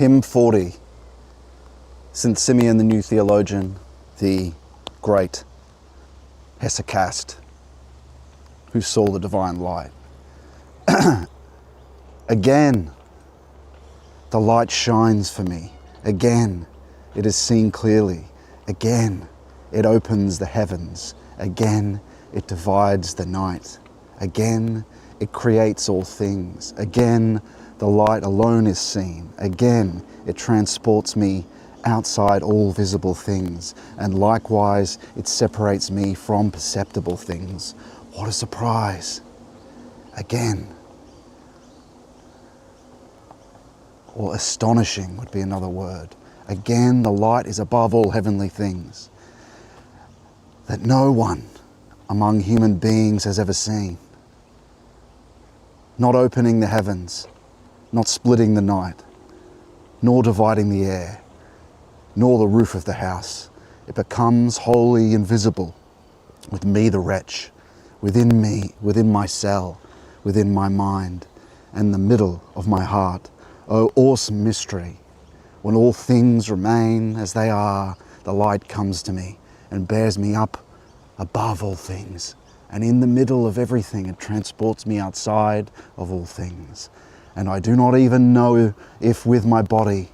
Hymn 40, St. Symeon the New Theologian, the great hesychast who saw the divine light. Again, the light shines for me. Again, it is seen clearly. Again, it opens the heavens. Again, it divides the night. Again, it creates all things. Again, the light alone is seen. Again, it transports me outside all visible things. And likewise, it separates me from perceptible things. What a surprise. Again. Or astonishing would be another word. Again, the light is above all heavenly things that no one among human beings has ever seen. Not opening the heavens, not splitting the night, nor dividing the air, nor the roof of the house. It becomes wholly invisible with me, the wretch, within me, within my cell, within my mind, and the middle of my heart. Oh, awesome mystery! When all things remain as they are, the light comes to me and bears me up above all things. And in the middle of everything, it transports me outside of all things. And I do not even know if with my body,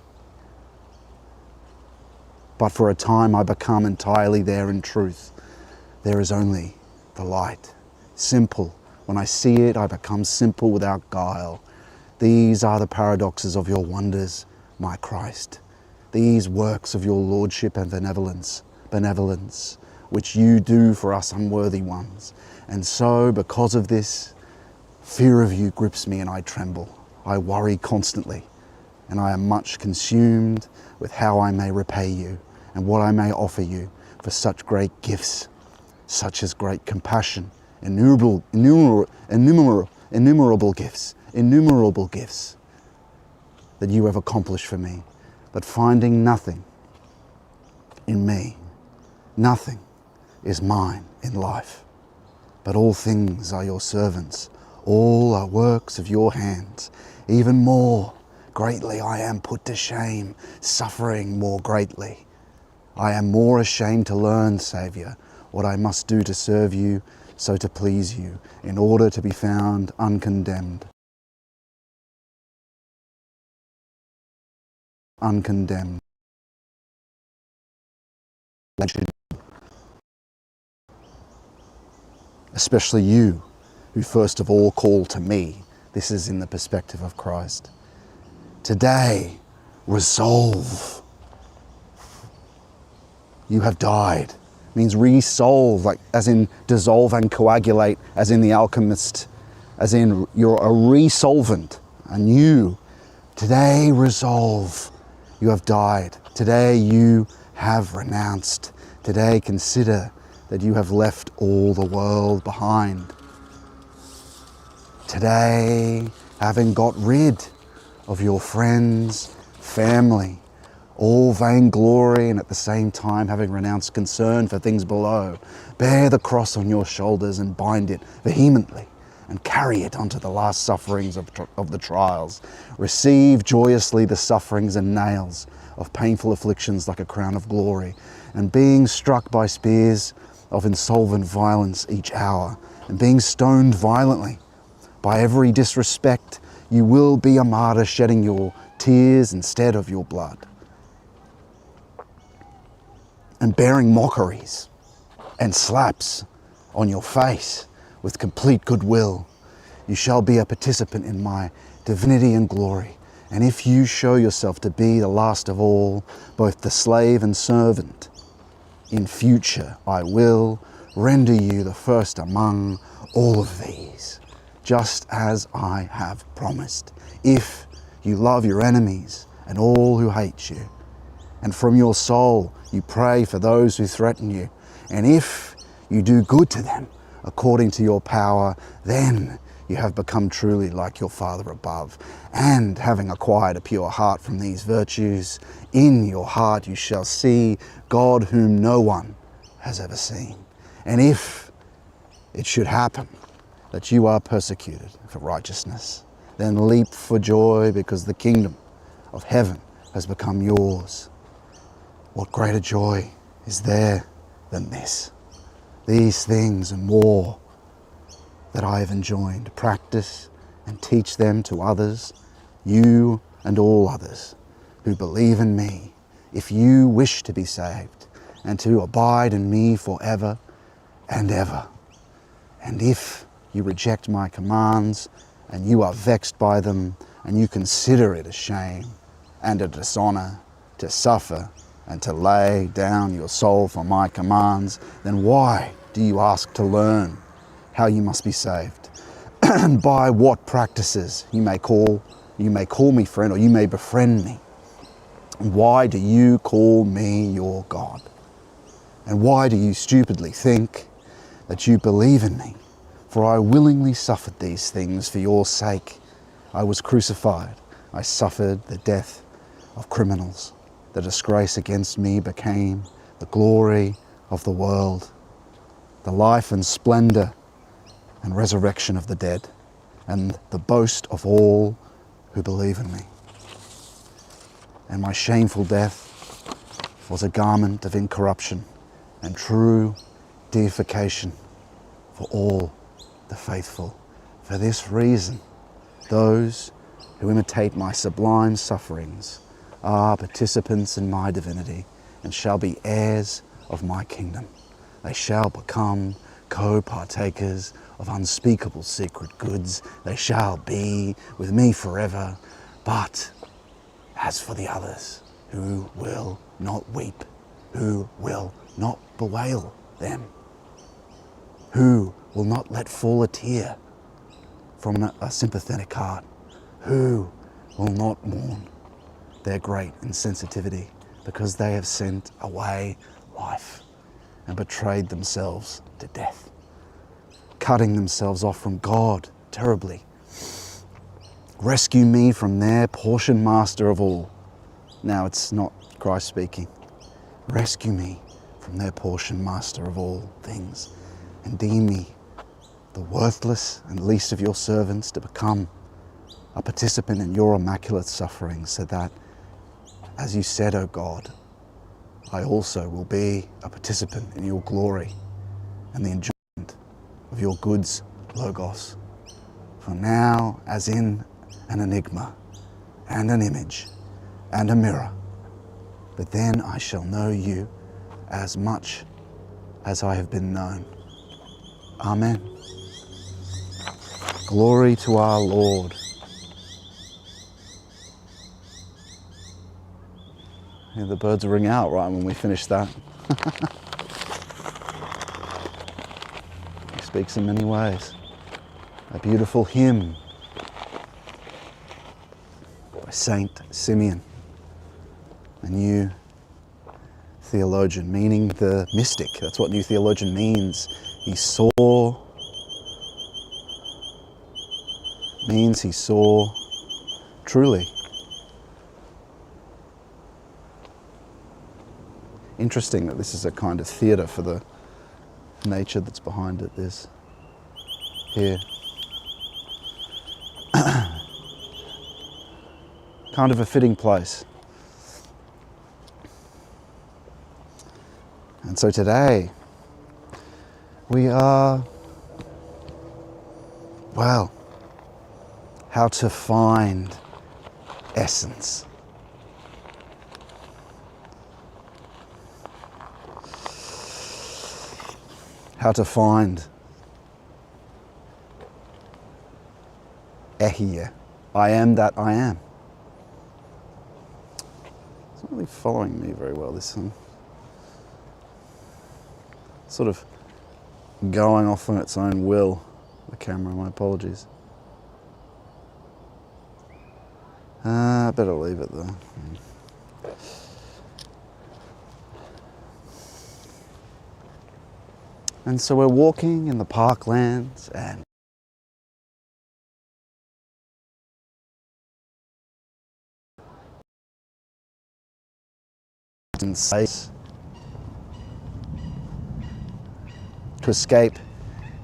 but for a time I become entirely there in truth. There is only the light. Simple. When I see it, I become simple without guile. These are the paradoxes of your wonders, my Christ. These works of your lordship and benevolence, which you do for us unworthy ones. And so, because of this, fear of you grips me and I tremble. I worry constantly, and I am much consumed with how I may repay you and what I may offer you for such great gifts, such as great compassion, innumerable gifts that you have accomplished for me, but finding nothing in me, nothing is mine in life, but all things are your servants, all are works of your hands. Even more greatly I am put to shame, suffering more greatly. I am more ashamed to learn, Saviour, what I must do to serve you, so to please you, in order to be found uncondemned. Uncondemned. Especially you, who first of all call to me. This is in the perspective of Christ. Today, resolve. You have died. It means resolve, like as in dissolve and coagulate, as in the alchemist, as in you're a resolvent, anew. Today, resolve. You have died. Today, you have renounced. Today, consider that you have left all the world behind. Today, having got rid of your friends, family, all vainglory, and at the same time having renounced concern for things below, bear the cross on your shoulders and bind it vehemently and carry it onto the last sufferings of the trials. Receive joyously the sufferings and nails of painful afflictions like a crown of glory, and being struck by spears of insolvent violence each hour, and being stoned violently by every disrespect, you will be a martyr, shedding your tears instead of your blood, and bearing mockeries and slaps on your face with complete goodwill. You shall be a participant in my divinity and glory. And if you show yourself to be the last of all, both the slave and servant, in future I will render you the first among all of these, just as I have promised, if you love your enemies and all who hate you, and from your soul you pray for those who threaten you, and if you do good to them according to your power, then you have become truly like your Father above. And having acquired a pure heart from these virtues, in your heart you shall see God whom no one has ever seen. And if it should happen that you are persecuted for righteousness, then leap for joy, because the kingdom of heaven has become yours. What greater joy is there than this? These things and more that I have enjoined, practice and teach them to others, you and all others who believe in me, if you wish to be saved and to abide in me forever and ever. And if you reject my commands and you are vexed by them and you consider it a shame and a dishonor to suffer and to lay down your soul for my commands, then why do you ask to learn how you must be saved? And by what practices you may call me friend, or you may befriend me. Why do you call me your God? And why do you stupidly think that you believe in me? For I willingly suffered these things for your sake. I was crucified. I suffered the death of criminals. The disgrace against me became the glory of the world. The life and splendor and resurrection of the dead, and the boast of all who believe in me. And my shameful death was a garment of incorruption and true deification for all the faithful. For this reason, those who imitate my sublime sufferings are participants in my divinity and shall be heirs of my kingdom. They shall become co-partakers of unspeakable secret goods. They shall be with me forever. But as for the others who will not weep, who will not bewail them, who will not let fall a tear from a sympathetic heart, who will not mourn their great insensitivity because they have sent away life and betrayed themselves to death, cutting themselves off from God terribly. Rescue me from their portion, master of all. Now it's not Christ speaking. Rescue me from their portion, master of all things, and deem me the worthless and least of your servants to become a participant in your immaculate suffering, so that, as you said, O God, I also will be a participant in your glory and the enjoyment of your goods, Logos. For now, as in an enigma and an image and a mirror, but then I shall know you as much as I have been known. Amen. Glory to our Lord. Yeah, the birds ring out right when we finish that. He speaks in many ways. A beautiful hymn by Saint Symeon, a new theologian, meaning the mystic. That's what new theologian means. He saw truly. Interesting that this is a kind of theatre for the nature that's behind it. There's here kind of a fitting place. And so today we are, well, how to find essence. How to find ehia. I am that I am. It's not really following me very well, this one. Sort of going off on its own will, the camera, my apologies. I better leave it though. And so we're walking in the parklands and space to escape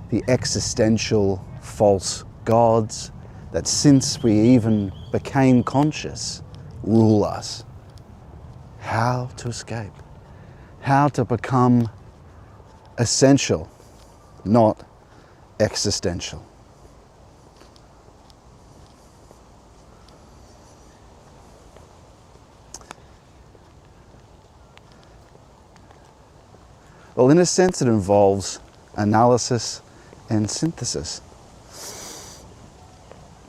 the existential false gods that, since we even became conscious, rule us how to escape, how to become essential, not existential. Well, in a sense, it involves analysis and synthesis.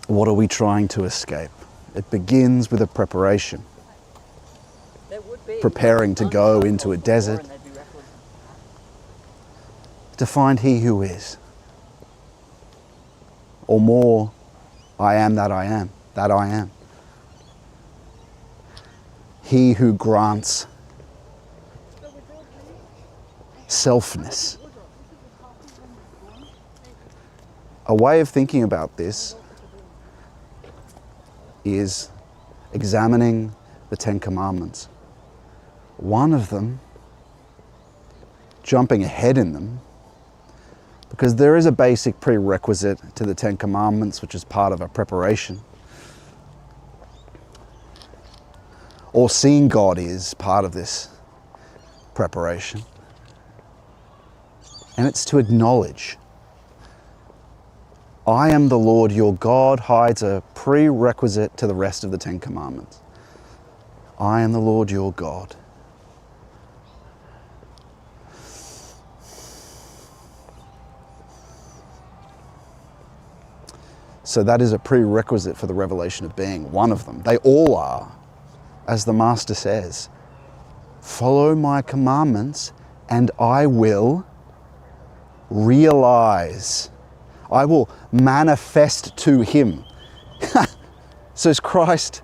What are we trying to escape? It begins with a preparation. Preparing to go into a desert to find he who is. Or more, I am that I am, that I am. He who grants selfness. A way of thinking about this is examining the Ten Commandments. One of them, jumping ahead in them, because there is a basic prerequisite to the Ten Commandments, which is part of a preparation. Or seeing God is part of this preparation. And it's to acknowledge, I am the Lord your God hides a prerequisite to the rest of the Ten Commandments. I am the Lord your God. So that is a prerequisite for the revelation of being, one of them. They all are, as the Master says, follow my commandments and I will realize. I will manifest to him. So is Christ,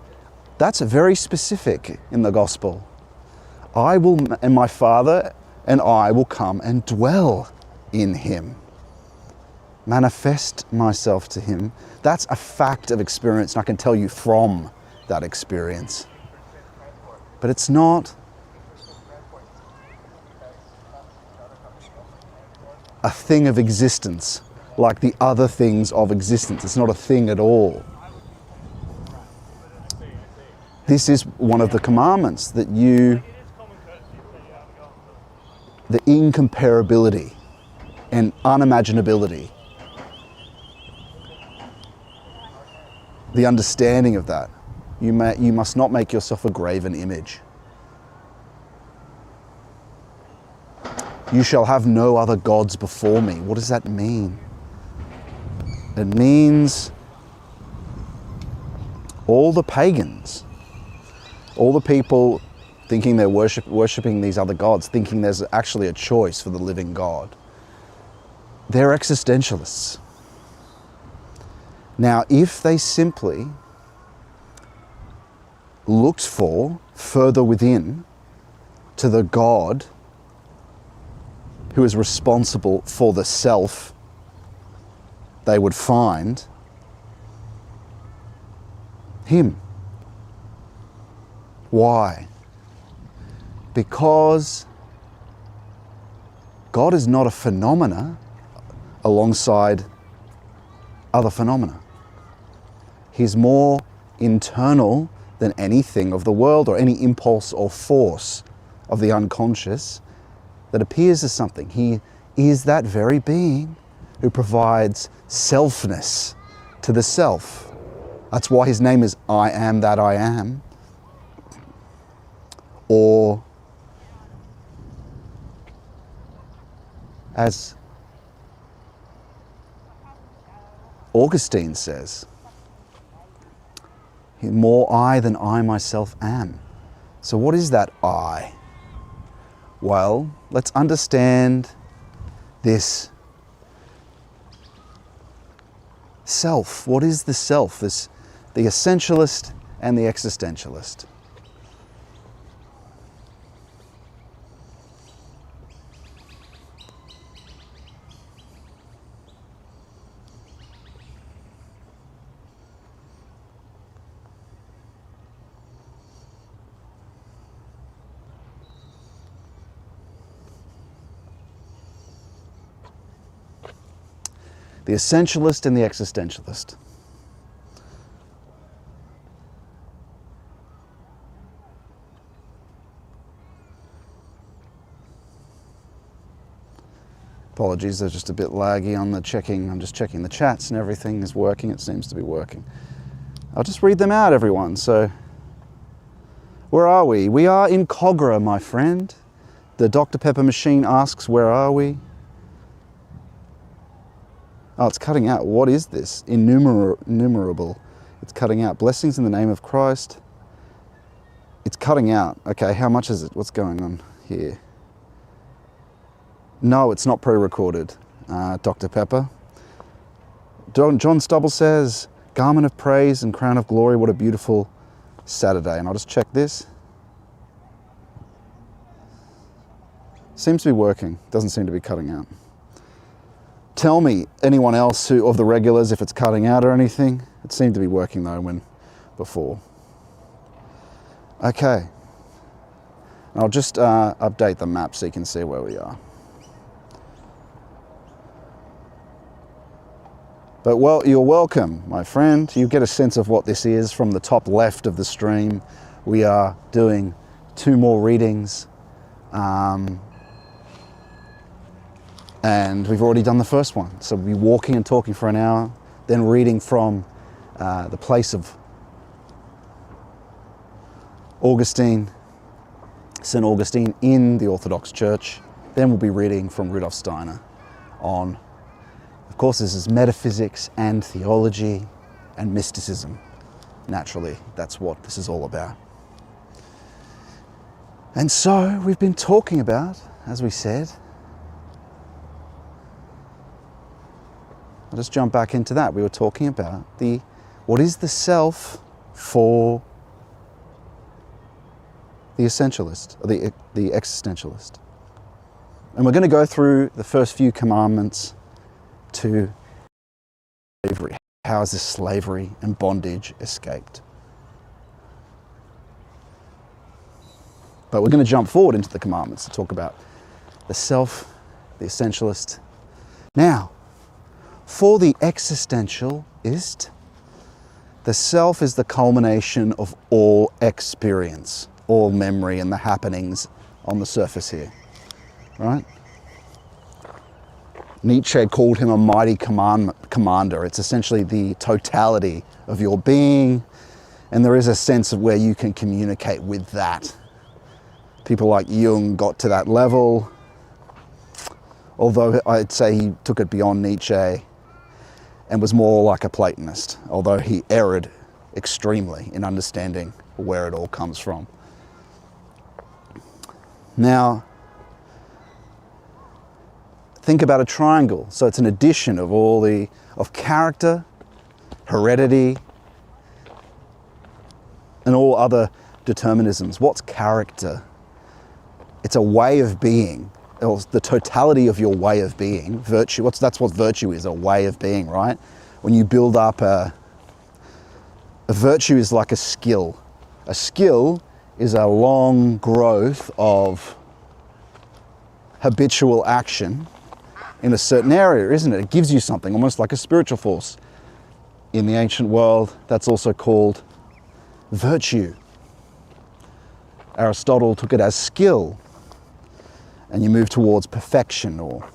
that's very specific in the gospel. I will, and my Father and I will come and dwell in him. Manifest myself to him. That's a fact of experience, and I can tell you from that experience. But it's not a thing of existence like the other things of existence. It's not a thing at all. This is one of the commandments, that the incomparability and unimaginability, the understanding of that. You must not make yourself a graven image. You shall have no other gods before me. What does that mean? It means all the pagans, all the people thinking they're worshipping these other gods, thinking there's actually a choice for the living God, they're existentialists. Now, if they simply looked for further within to the God who is responsible for the self, they would find him. Why? Because God is not a phenomena alongside other phenomena. He's more internal than anything of the world or any impulse or force of the unconscious that appears as something. He is that very being who provides selfness to the self. That's why his name is I am that I am. Or, as Augustine says, more I than I myself am. So what is that I? Well, let's understand this self. What is the self? The essentialist and the existentialist. The essentialist and the existentialist. Apologies, they're just a bit laggy on the checking. I'm just checking the chats and everything is working. It seems to be working. I'll just read them out, everyone. So, where are we? We are in Cogra, my friend. The Dr. Pepper machine asks, where are we? Oh, it's cutting out. What is this? Innumerable. It's cutting out. Blessings in the name of Christ. It's cutting out. Okay, how much is it? What's going on here? No, it's not pre-recorded, Dr. Pepper. John Stubble says, garment of praise and crown of glory, what a beautiful Saturday. And I'll just check this. Seems to be working. Doesn't seem to be cutting out. Tell me, anyone else who of the regulars, if it's cutting out or anything. It seemed to be working though when before. Okay. I'll just update the map so you can see where we are. But well, you're welcome, my friend. You get a sense of what this is from the top left of the stream. We are doing 2 more readings. And we've already done the first one. So we'll be walking and talking for an hour, then reading from the place of Augustine, St. Augustine in the Orthodox Church. Then we'll be reading from Rudolf Steiner on, of course, this is metaphysics and theology and mysticism. Naturally, that's what this is all about. And so we've been talking about, as we said, I'll just jump back into that. We were talking about what is the self for the essentialist, or the existentialist. And we're going to go through the first few commandments to slavery. How is this slavery and bondage escaped? But we're going to jump forward into the commandments to talk about the self, the essentialist. Now, for the existentialist, the self is the culmination of all experience, all memory and the happenings on the surface here, right? Nietzsche called him a mighty commander. It's essentially the totality of your being, and there is a sense of where you can communicate with that. People like Jung got to that level, although I'd say he took it beyond Nietzsche and was more like a Platonist, although he erred extremely in understanding where it all comes from. Now, think about a triangle. So it's an addition of of character, heredity, and all other determinisms. What's character? It's a way of being, or the totality of your way of being. Virtue, that's what virtue is, a way of being, right? When you build up a virtue is like a skill. A skill is a long growth of habitual action in a certain area, isn't it? It gives you something, almost like a spiritual force. In the ancient world, that's also called virtue. Aristotle took it as skill, and you move towards perfection or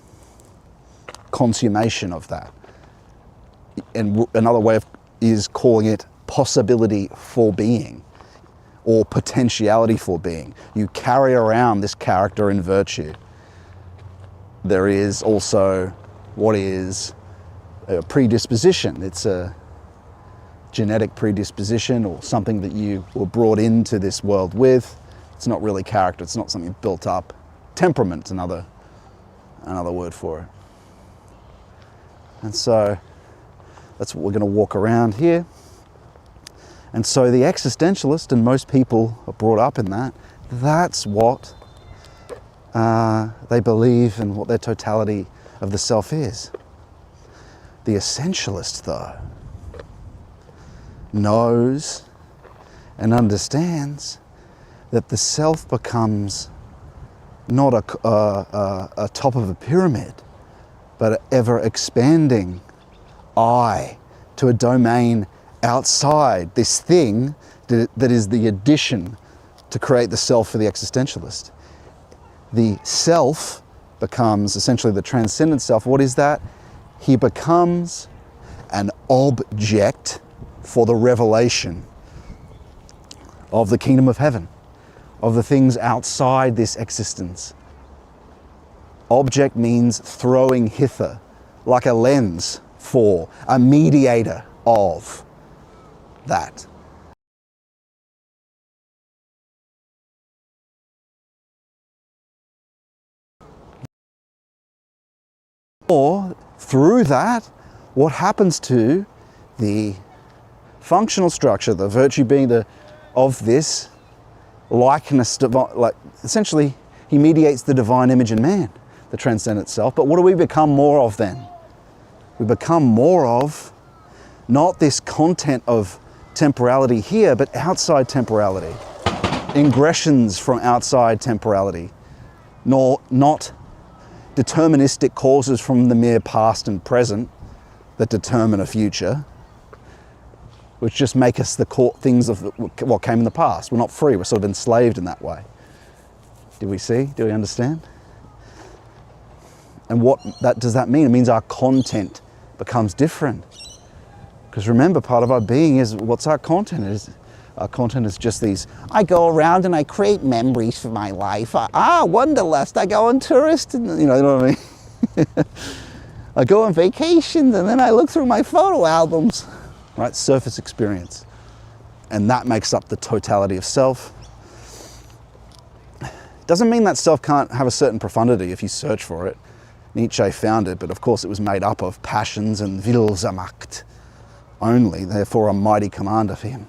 consummation of that. And another way is calling it possibility for being, or potentiality for being. You carry around this character and virtue. There is also what is a predisposition. It's a genetic predisposition or something that you were brought into this world with. It's not really character, it's not something built up. Temperament's another word for it. And so that's what we're going to walk around here. And so the existentialist, and most people are brought up in that, that's what they believe and what their totality of the self is. The essentialist, though, knows and understands that the self becomes not a top of a pyramid, but an ever expanding I to a domain outside this thing that is the addition to create the self for the existentialist. The self becomes essentially the transcendent self. What is that? He becomes an object for the revelation of the kingdom of heaven, of the things outside this existence. Object means throwing hither, like a lens for, a mediator of that. Or through that, what happens to the functional structure, the virtue being of this likeness, like essentially he mediates the divine image in man, the transcendent self. But what do we become more of then? We become more of not this content of temporality here, but outside temporality, ingressions from outside temporality, not deterministic causes from the mere past and present that determine a future, which just make us the things of what came in the past. We're not free, we're sort of enslaved in that way. Do we see? Do we understand? And what does that mean? It means our content becomes different. Because remember, part of our being is, what's our content? Our content is just these, I go around and I create memories for my life. Wanderlust, I go on tourist, and you know what I mean? I go on vacations and then I look through my photo albums. Right, surface experience. And that makes up the totality of self. Doesn't mean that self can't have a certain profundity if you search for it. Nietzsche found it, but of course it was made up of passions and Willensmacht only, therefore a mighty commander for him.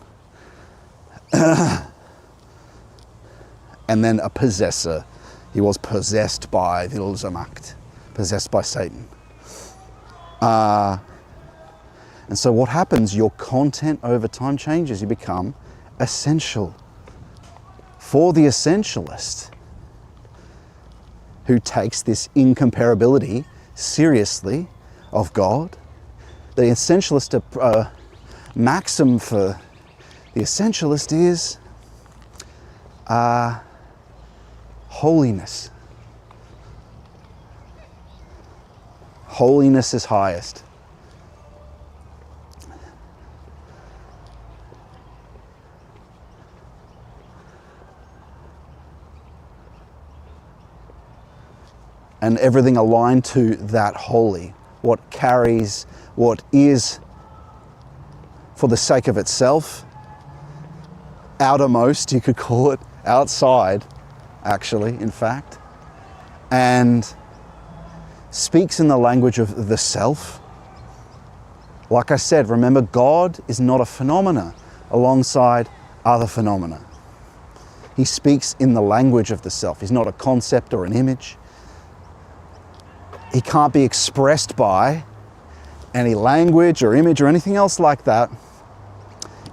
And then a possessor. He was possessed by Willensmacht, possessed by Satan. And so what happens? Your content over time changes. You become essential. For the essentialist, who takes this incomparability seriously of God, the essentialist maxim for the essentialist is holiness. Holiness is highest. And everything aligned to that holy, what carries, what is for the sake of itself, outermost, you could call it, outside, actually, in fact, and speaks in the language of the self. Like I said, remember, God is not a phenomena alongside other phenomena. He speaks in the language of the self. He's not a concept or an image. He can't be expressed by any language or image or anything else like that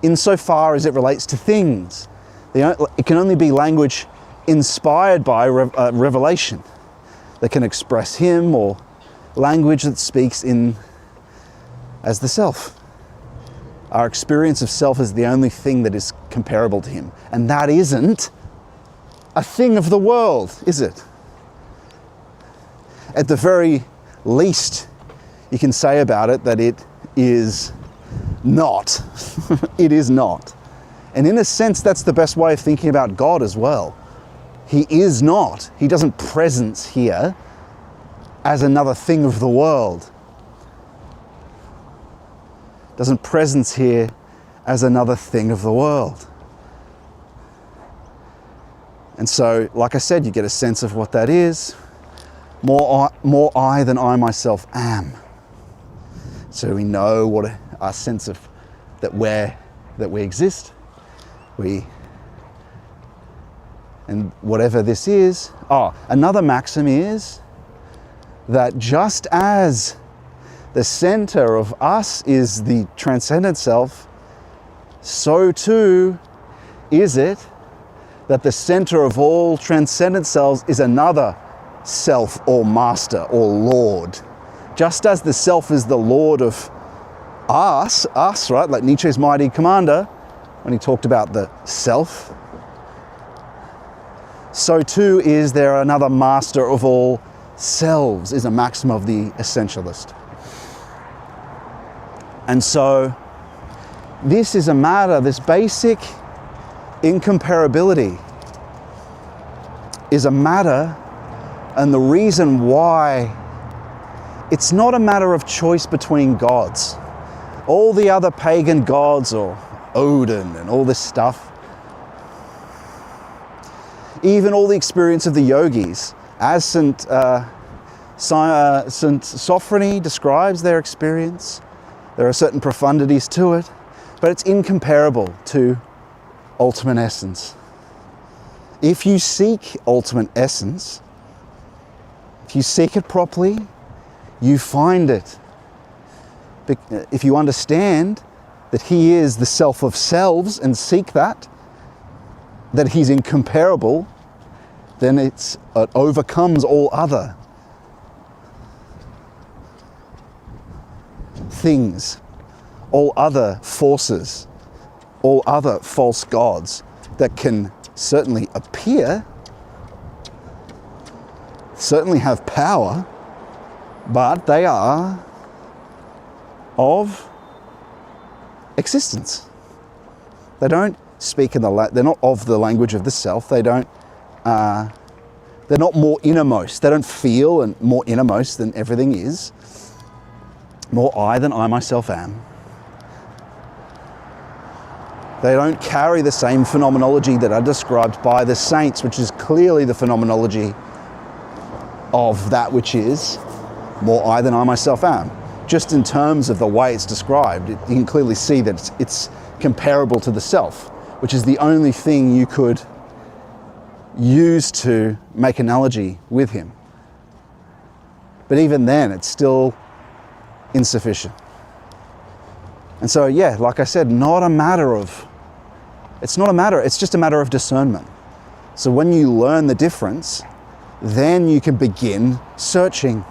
insofar as it relates to things. It can only be language inspired by revelation that can express him, or language that speaks in as the self. Our experience of self is the only thing that is comparable to him. And that isn't a thing of the world, is it? At the very least, you can say about it that it is not. It is not. And in a sense, that's the best way of thinking about God as well. He is not. He doesn't presence here as another thing of the world. Doesn't presence here as another thing of the world. And so, like I said, you get a sense of what that is. More I than I myself am. So we know what our sense of that we exist. And whatever this is. Another maxim is that just as the center of us is the transcendent self, so too is it that the center of all transcendent selves is another self or master or Lord. Just as the self is the Lord of us, right? Like Nietzsche's mighty commander, when he talked about the self, so too is there another master of all selves is a maxim of the essentialist. And so this is a matter, this basic incomparability is a matter, and the reason why it's not a matter of choice between gods. All the other pagan gods, or Odin and all this stuff, even all the experience of the yogis, as St. Sophrony describes their experience, there are certain profundities to it, but it's incomparable to ultimate essence. If you seek ultimate essence, if you seek it properly, you find it. If you understand that he is the self of selves and seek that he's incomparable, then it overcomes all other things, all other forces, all other false gods that can certainly appear, certainly have power, but they are of existence. They don't speak in they're not of the language of the self. They don't, they're not more innermost. They don't feel and more innermost than everything is. More I than I myself am. They don't carry the same phenomenology that are described by the saints, which is clearly the phenomenology of that which is more I than I myself am. Just in terms of the way it's described, you can clearly see that it's comparable to the self, which is the only thing you could use to make analogy with him. But even then, it's still insufficient. And so, yeah, like I said, it's just a matter of discernment. So when you learn the difference, then you can begin searching.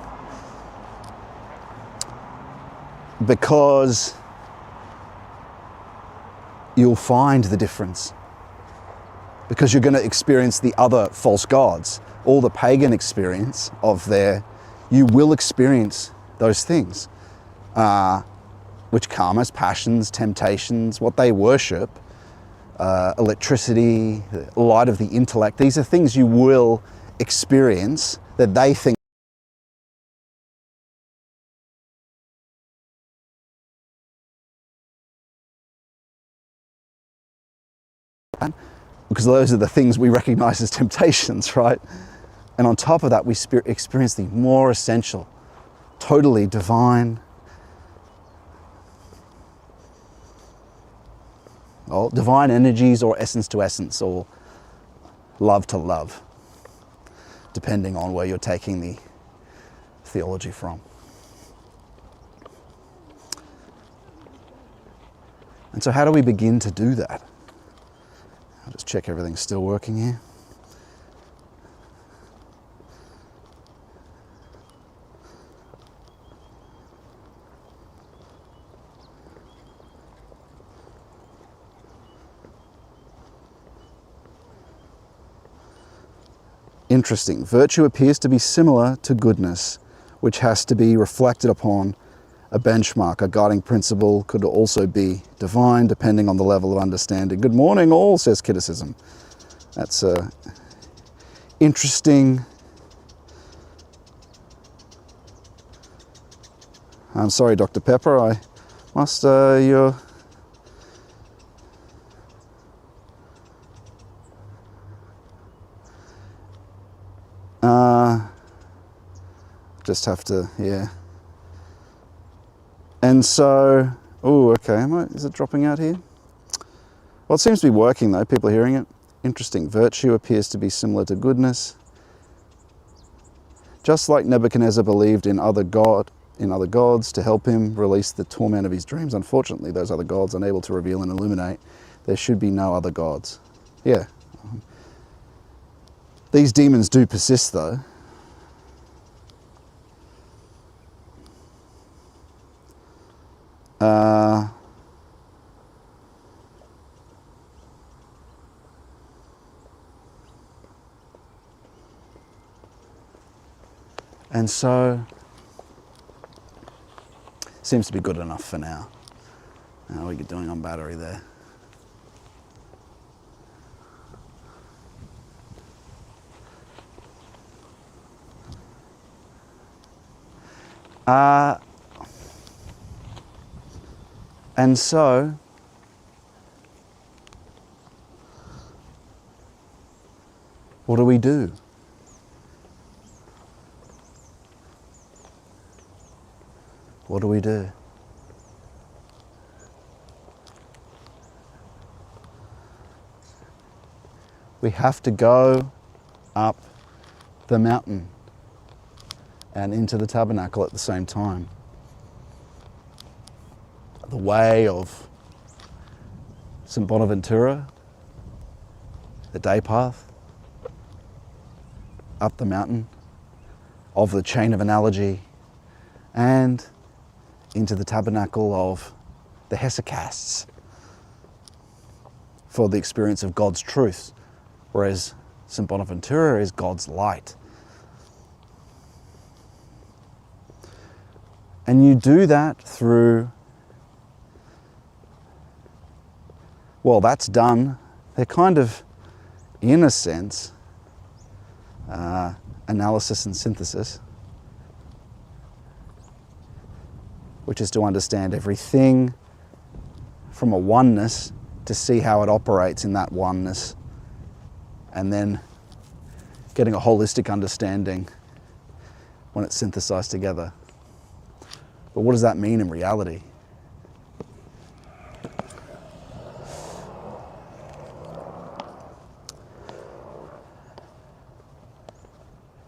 Because you'll find the difference. Because you're going to experience the other false gods, all the pagan experience of you will experience those things, which come as passions, temptations, what they worship, electricity, the light of the intellect. These are things you will experience that they think because those are the things we recognize as temptations, right? And on top of that, we experience the more essential, totally divine, divine energies, or essence to essence, or love to love, depending on where you're taking the theology from. And so how do we begin to do that? I'll just check everything's still working here. Interesting. Virtue appears to be similar to goodness, which has to be reflected upon a benchmark. A guiding principle could also be divine, depending on the level of understanding. Good morning, all, says Criticism. That's interesting. I'm sorry, Dr. Pepper, I must, just have to, yeah. And so, oh, okay, is it dropping out here? Well, it seems to be working though, people are hearing it. Interesting, virtue appears to be similar to goodness. Just like Nebuchadnezzar believed in other gods to help him release the torment of his dreams. Unfortunately, those other gods unable to reveal and illuminate, there should be no other gods. Yeah. These demons do persist though. And so, seems to be good enough for now. How are we doing on battery there? And so, what do we do? What do we do? We have to go up the mountain and into the tabernacle at the same time. The way of St. Bonaventura, the day path, up the mountain of the chain of analogy, and into the tabernacle of the hesychasts for the experience of God's truth, whereas St. Bonaventura is God's light. And you do that through, well, that's done. They're kind of, in a sense, analysis and synthesis, which is to understand everything from a oneness, to see how it operates in that oneness, and then getting a holistic understanding when it's synthesized together. But what does that mean in reality?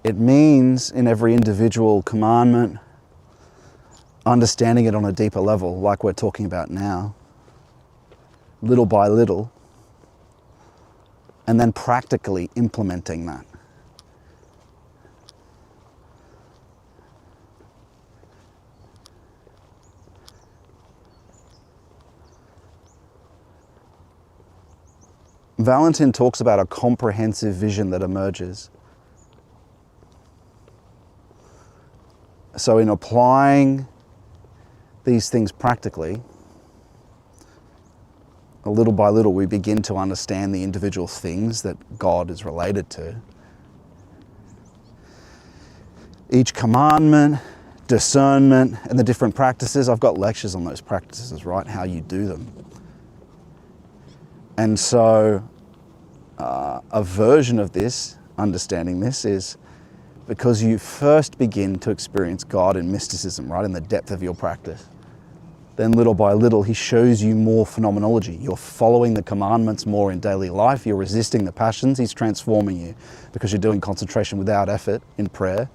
It means in every individual commandment, understanding it on a deeper level, like we're talking about now, little by little, and then practically implementing that. Valentin talks about a comprehensive vision that emerges. So in applying these things practically, little by little we begin to understand the individual things that God is related to. Each commandment, discernment, and the different practices. I've got lectures on those practices, right? How you do them. And so a version of this, understanding this, is because you first begin to experience God in mysticism, right, in the depth of your practice. Then little by little, he shows you more phenomenology. You're following the commandments more in daily life. You're resisting the passions. He's transforming you because you're doing concentration without effort in prayer,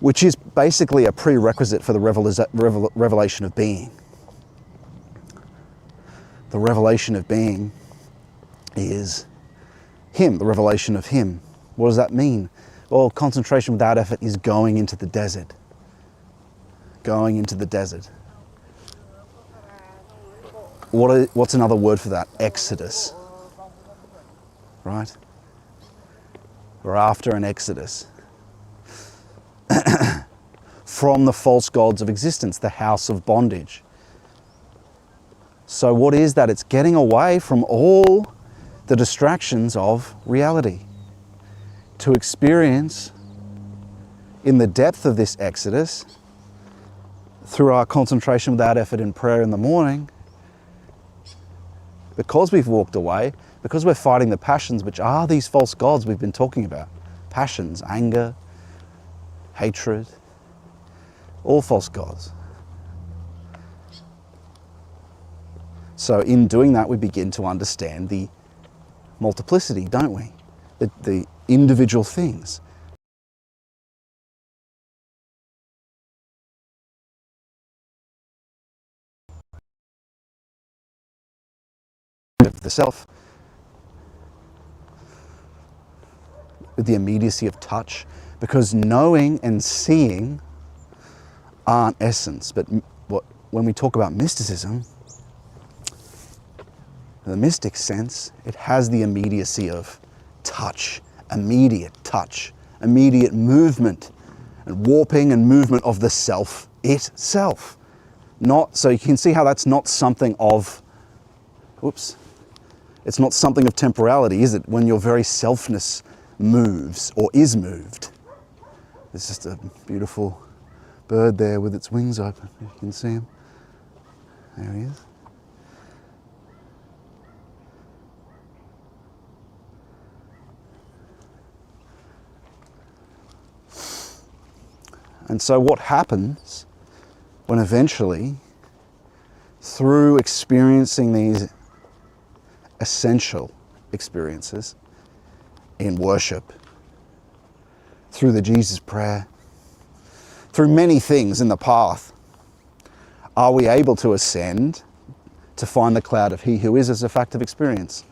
which is basically a prerequisite for the revelation of being. The revelation of being is him, the revelation of him. What does that mean? Well, concentration without effort is going into the desert. Going into the desert. What's another word for that? Exodus. Right? We're after an exodus. From the false gods of existence, the house of bondage. So what is that? It's getting away from all the distractions of reality, to experience in the depth of this exodus, through our concentration without effort in prayer in the morning, because we've walked away, because we're fighting the passions, which are these false gods we've been talking about. Passions, anger, hatred, all false gods. So in doing that, we begin to understand the multiplicity, don't we? The individual things. The self, with the immediacy of touch, because knowing and seeing aren't essence, but when we talk about mysticism, in the mystic sense, it has the immediacy of touch, immediate movement, and warping and movement of the self itself. Not, so you can see how that's not something of, it's not something of temporality, is it? When your very selfness moves or is moved. There's just a beautiful bird there with its wings open. You can see him. There he is. And so what happens when eventually, through experiencing these essential experiences in worship, through the Jesus prayer, through many things in the path, are we able to ascend to find the cloud of He who is as a fact of experience,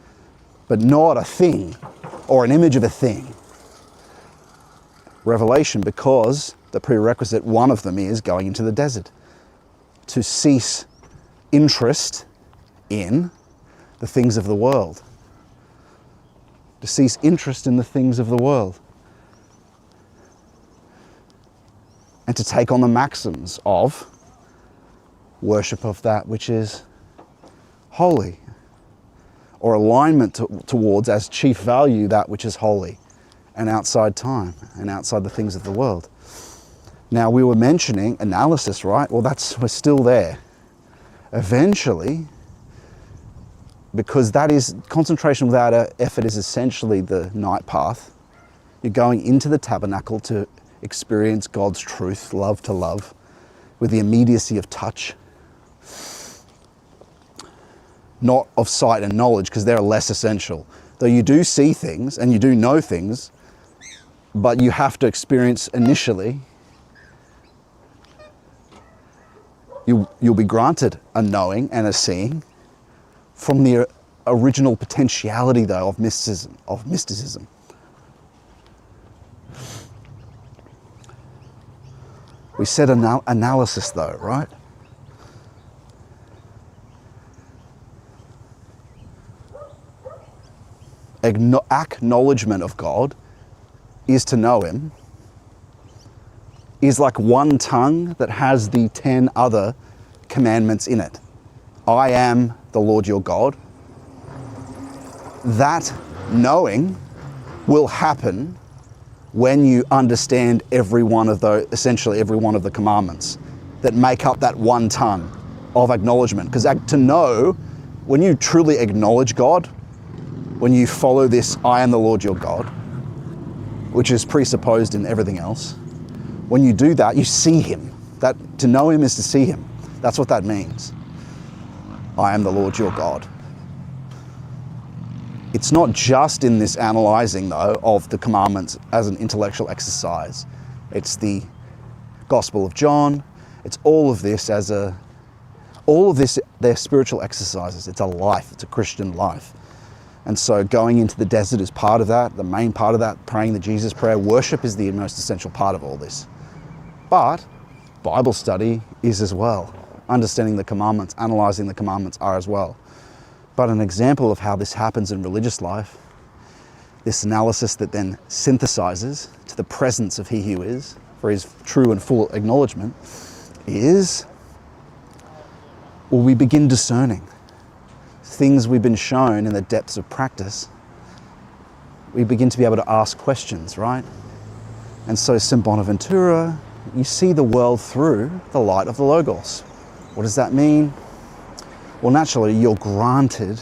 but not a thing or an image of a thing. Revelation, because the prerequisite, one of them is going into the desert, to cease interest in the things of the world, to cease interest in the things of the world, and to take on the maxims of worship of that which is holy, or alignment towards as chief value that which is holy and outside time and outside the things of the world. Now, we were mentioning analysis, right? Well, we're still there. Eventually, because that is, concentration without effort is essentially the night path. You're going into the tabernacle to experience God's truth, love to love, with the immediacy of touch. Not of sight and knowledge, because they're less essential. Though you do see things and you do know things, but you have to experience initially. You'll be granted a knowing and a seeing from the original potentiality, though, of mysticism. We said analysis, though, right? Acknowledgement of God is to know Him, is like one tongue that has the 10 other commandments in it. I am the Lord your God. That knowing will happen when you understand every one of essentially every one of the commandments that make up that one tongue of acknowledgement. Because to know, when you truly acknowledge God, when you follow this, I am the Lord your God, which is presupposed in everything else, when you do that, you see Him. That to know Him is to see Him. That's what that means. I am the Lord your God. It's not just in this analysing, though, of the commandments as an intellectual exercise. It's the Gospel of John. It's all of this they're spiritual exercises. It's a life. It's a Christian life. And so going into the desert is part of that, the main part of that, praying the Jesus prayer. Worship is the most essential part of all this. But Bible study is as well. Understanding the commandments, analysing the commandments are as well. But an example of how this happens in religious life, this analysis that then synthesizes to the presence of He who is, for His true and full acknowledgement, is, well, we begin discerning things we've been shown in the depths of practice. We begin to be able to ask questions, right? And so St. Bonaventura, you see the world through the light of the Logos. What does that mean? Well, naturally, you're granted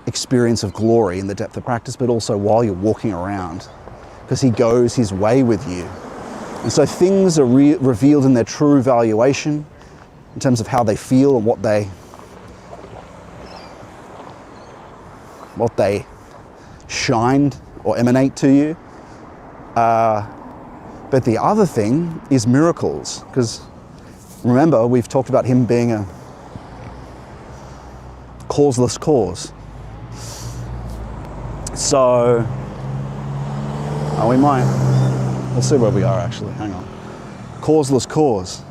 experience of glory in the depth of practice, but also while you're walking around, because He goes His way with you. And so things are revealed in their true valuation, in terms of how they feel and what they shined or emanate to you. But the other thing is miracles, because remember, we've talked about Him being a causeless cause. So, we'll see where we are actually, hang on. Causeless cause.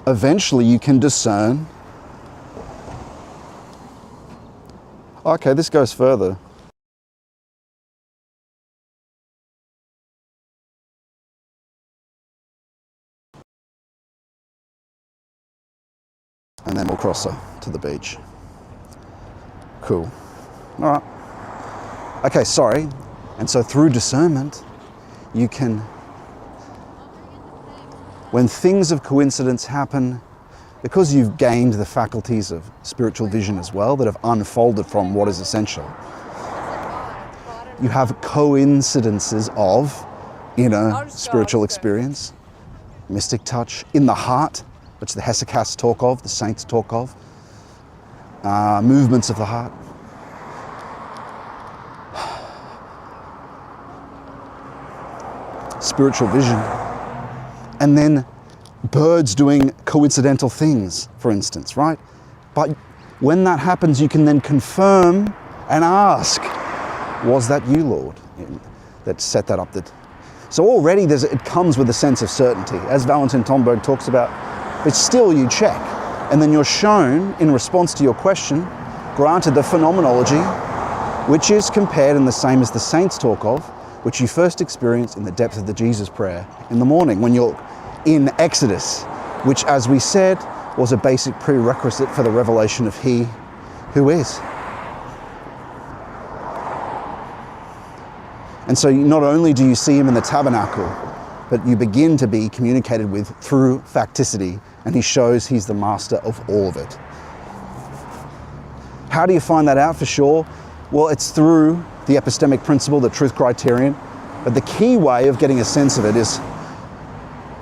eventually you can discern, okay, this goes further. And then we'll cross to the beach. Cool. All right. Okay, sorry. And so through discernment, you can, when things of coincidence happen, because you've gained the faculties of spiritual vision as well that have unfolded from what is essential, you have coincidences of inner spiritual experience, mystic touch in the heart, which the hesychasts talk of, the saints talk of, movements of the heart. Spiritual vision. And then birds doing coincidental things, for instance, right? But when that happens, you can then confirm and ask, was that you, Lord, that set that up? So already it comes with a sense of certainty. As Valentin Tomberg talks about, but still you check. And then you're shown, in response to your question, granted the phenomenology, which is compared in the same as the saints talk of, which you first experience in the depth of the Jesus prayer in the morning when you're in Exodus, which, as we said, was a basic prerequisite for the revelation of He who is. And so not only do you see Him in the tabernacle, but you begin to be communicated with through facticity, and He shows He's the master of all of it. How do you find that out for sure? Well, it's through the epistemic principle, the truth criterion, but the key way of getting a sense of it is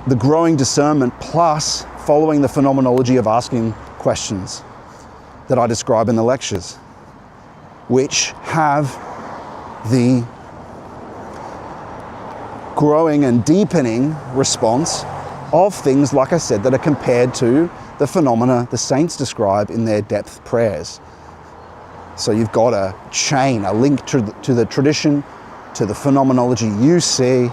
the growing discernment plus following the phenomenology of asking questions that I describe in the lectures, which have the growing and deepening response of things, like I said, that are compared to the phenomena the saints describe in their depth prayers. So you've got a chain, a link to the tradition, to the phenomenology you see,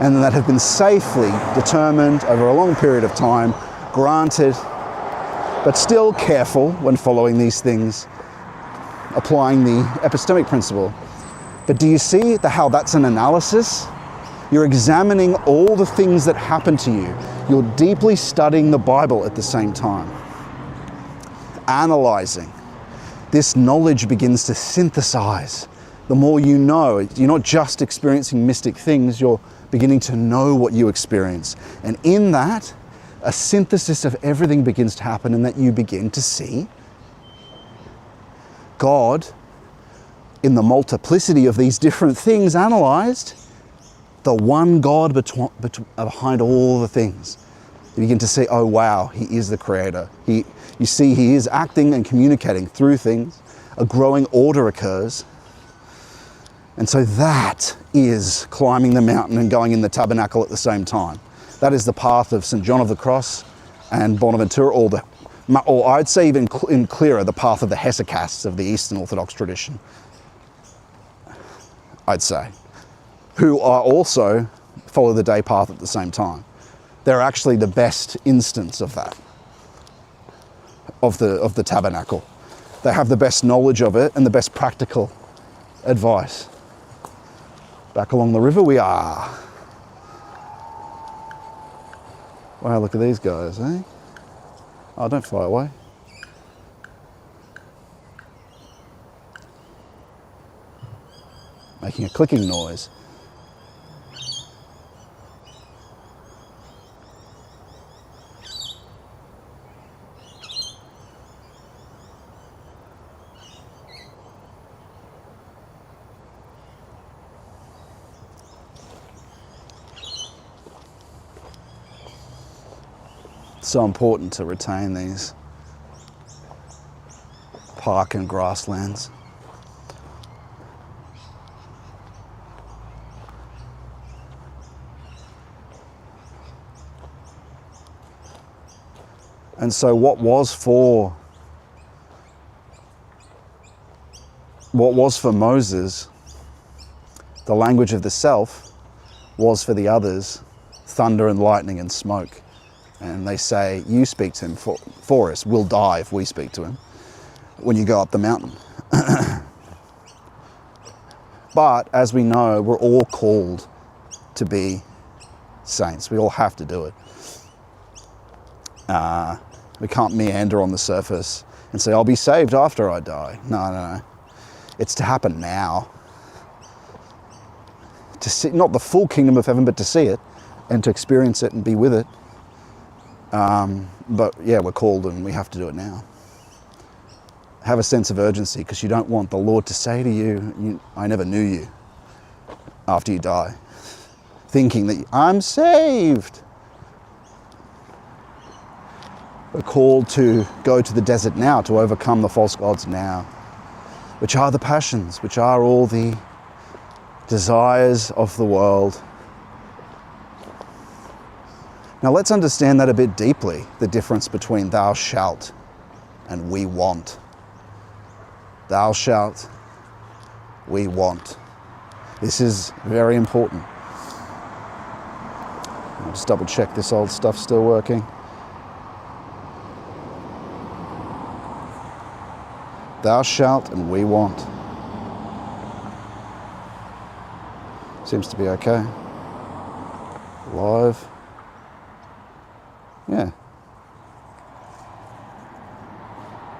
and that have been safely determined over a long period of time, granted, but still careful when following these things, applying the epistemic principle. But do you see how that's an analysis? You're examining all the things that happen to you. You're deeply studying the Bible at the same time, analyzing. This knowledge begins to synthesize. The more you know, you're not just experiencing mystic things, you're beginning to know what you experience. And in that, a synthesis of everything begins to happen, and that you begin to see God in the multiplicity of these different things analyzed, the one God behind all the things. You begin to see, oh wow, He is the creator. You see He is acting and communicating through things. A growing order occurs. And so that is climbing the mountain and going in the tabernacle at the same time. That is the path of St. John of the Cross and Bonaventura, or I'd say even clearer, the path of the hesychasts of the Eastern Orthodox tradition, I'd say, who are also follow the day path at the same time. They're actually the best instance of that, of the tabernacle. They have the best knowledge of it and the best practical advice. Back along the river we are. Wow, look at these guys, eh? Oh, don't fly away. Making a clicking noise. So important to retain these park and grasslands. And so what was for Moses the language of the self was for the others thunder and lightning and smoke. And they say, you speak to him for us. We'll die if we speak to him when you go up the mountain. But as we know, we're all called to be saints. We all have to do it. We can't meander on the surface and say, I'll be saved after I die. No. It's to happen now. To see, not the full kingdom of heaven, but to see it and to experience it and be with it. But yeah, we're called and we have to do it now. Have a sense of urgency, because you don't want the Lord to say to you, I never knew you, after you die, thinking that I'm saved. We're called to go to the desert now, to overcome the false gods now, which are the passions, which are all the desires of the world. Now let's understand that a bit deeply, the difference between thou shalt and we want. Thou shalt, we want. This is very important. I'll just double check this old stuff's still working. Thou shalt and we want. Seems to be okay. Live. Yeah.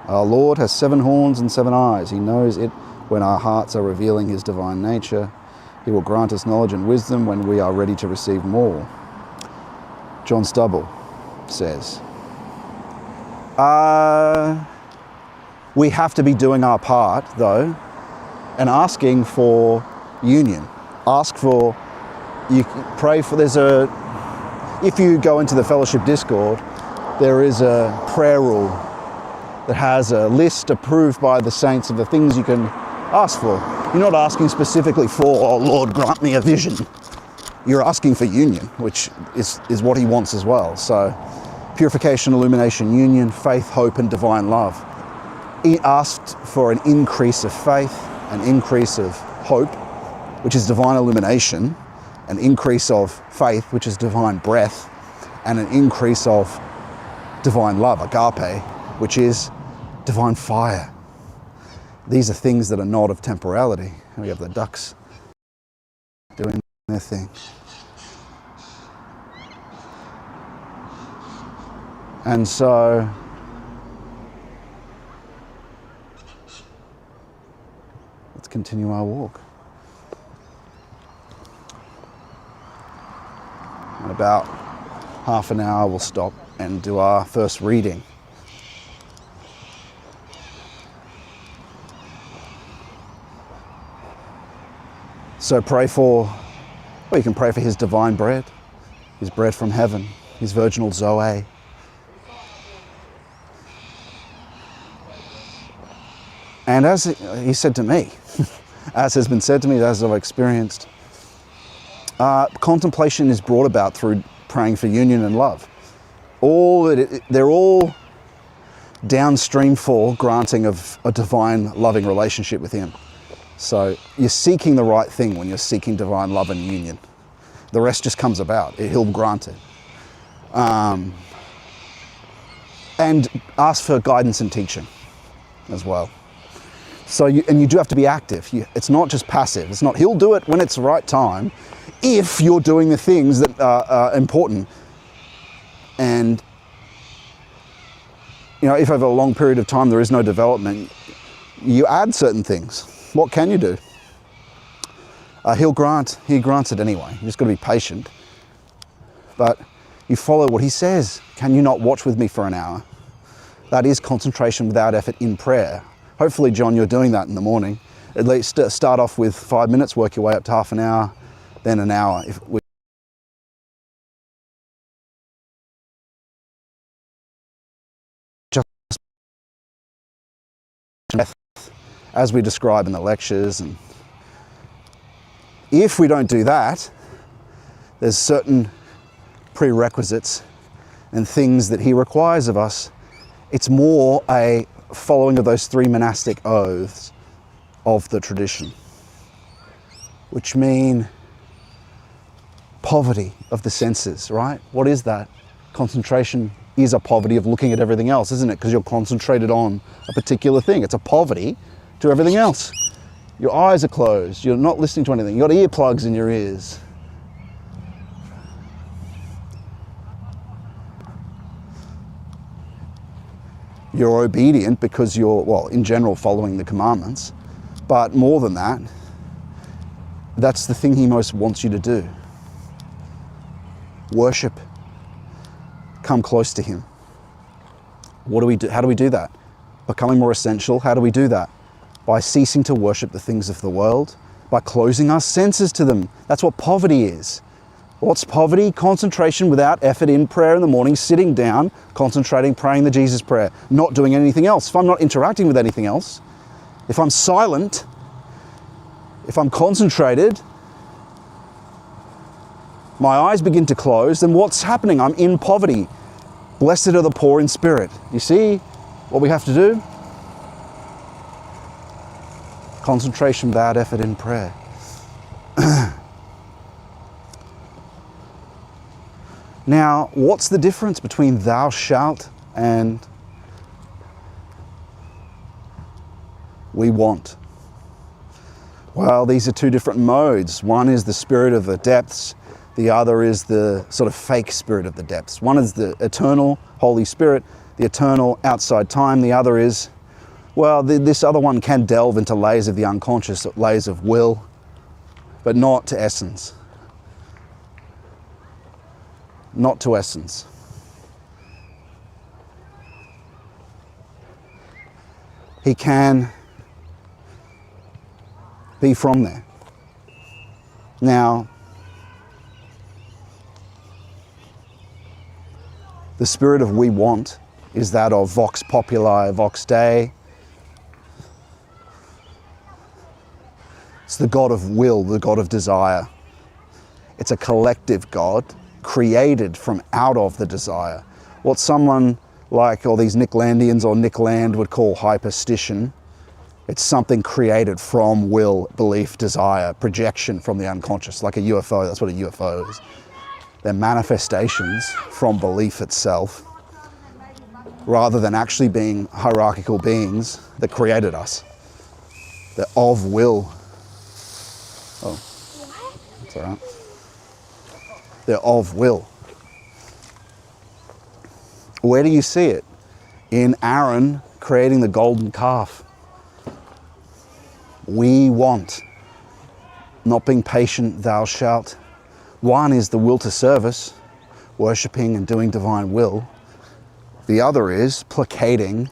Our Lord has 7 horns and 7 eyes. He knows it when our hearts are revealing his divine nature. He will grant us knowledge and wisdom when we are ready to receive more. John Stubble says, we have to be doing our part, though, and asking for union. Ask for, you pray for, if you go into the fellowship Discord, there is a prayer rule that has a list approved by the saints of the things you can ask for. You're not asking specifically for, oh Lord, grant me a vision. You're asking for union, which is what he wants as well. So purification, illumination, union, faith, hope, and divine love. He asked for an increase of faith, an increase of hope, which is divine illumination, an increase of faith, which is divine breath, and an increase of divine love, agape, which is divine fire. These are things that are not of temporality. We have the ducks doing their thing. And so let's continue our walk. In about half an hour we'll stop and do our first reading. So pray for, well, you can pray for his divine bread, his bread from heaven, his virginal Zoe. And as he said to me, as has been said to me, as I've experienced, contemplation is brought about through praying for union and love. They're all downstream for granting of a divine loving relationship with him. So you're seeking the right thing when you're seeking divine love and union. The rest just comes about. He'll grant it. And ask for guidance and teaching as well. So you do have to be active. It's not just passive. It's not, he'll do it when it's the right time, if you're doing the things that are important. And, you know, if over a long period of time there is no development, you add certain things. What can you do? He grants it anyway. You just got to be patient. But you follow what he says. Can you not watch with me for an hour? That is concentration without effort in prayer. Hopefully, John, you're doing that in the morning. At least start off with 5 minutes, work your way up to half an hour, then an hour. Just as we describe in the lectures. And if we don't do that, there's certain prerequisites and things that he requires of us. It's more a following of those 3 monastic oaths of the tradition, which mean poverty of the senses, right? What is that? Concentration is a poverty of looking at everything else, isn't it? Because you're concentrated on a particular thing. It's a poverty to everything else. Your eyes are closed. You're not listening to anything. You've got earplugs in your ears. You're obedient because you're, well, in general, following the commandments. But more than that, that's the thing he most wants you to do. Worship. Come close to him. What do we do? How do we do that? Becoming more essential. How do we do that? By ceasing to worship the things of the world, by closing our senses to them. That's what poverty is. What's poverty? Concentration without effort in prayer in the morning, sitting down, concentrating, praying the Jesus prayer, not doing anything else. If I'm not interacting with anything else, if I'm silent, if I'm concentrated, my eyes begin to close, then what's happening? I'm in poverty. Blessed are the poor in spirit. You see what we have to do? Concentration without effort in prayer. Now, what's the difference between thou shalt and we want? Well, these are two different modes. One is the spirit of the depths. The other is the sort of fake spirit of the depths. One is the eternal Holy Spirit, the eternal outside time. The other is, well, this other one can delve into layers of the unconscious, layers of will, but not to essence. Not to essence. He can be from there. Now, the spirit of we want is that of vox populi, vox Dei. It's the God of will, the God of desire. It's a collective God created from out of the desire. What someone like all these Nick Landians or Nick Land would call hyperstition, it's something created from will, belief, desire, projection from the unconscious, like a UFO. That's what a UFO is. They're manifestations from belief itself, rather than actually being hierarchical beings that created us. They're of will. Oh, that's all right. They're of will. Where do you see it? In Aaron creating the golden calf. We want. Not being patient, thou shalt. One is the will to service, worshipping and doing divine will. The other is placating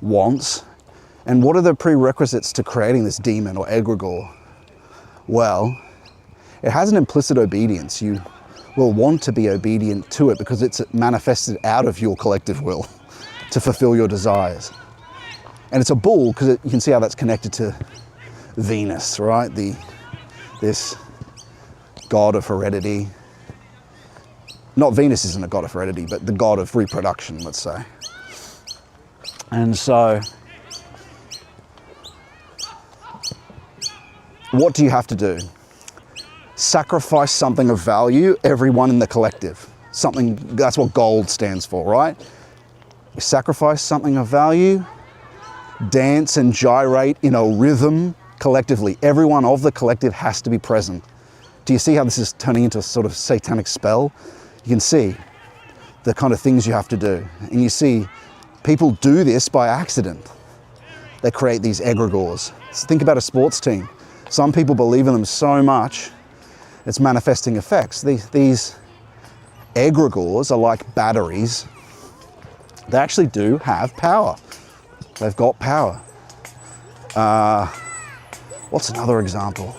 wants. And what are the prerequisites to creating this demon or egregore? Well, it has an implicit obedience. You will want to be obedient to it because it's manifested out of your collective will to fulfill your desires. And it's a bull because you can see how that's connected to Venus, right? This god of heredity. Not Venus isn't a god of heredity, but the god of reproduction, let's say. And so, what do you have to do? Sacrifice something of value, everyone in the collective. Something, that's what gold stands for, right? You sacrifice something of value, dance and gyrate in a rhythm collectively. Everyone of the collective has to be present. Do you see how this is turning into a sort of satanic spell? You can see the kind of things you have to do. And you see people do this by accident. They create these egregores. So think about a sports team. Some people believe in them so much, it's manifesting effects. These egregores are like batteries. They actually do have power. They've got power. What's another example?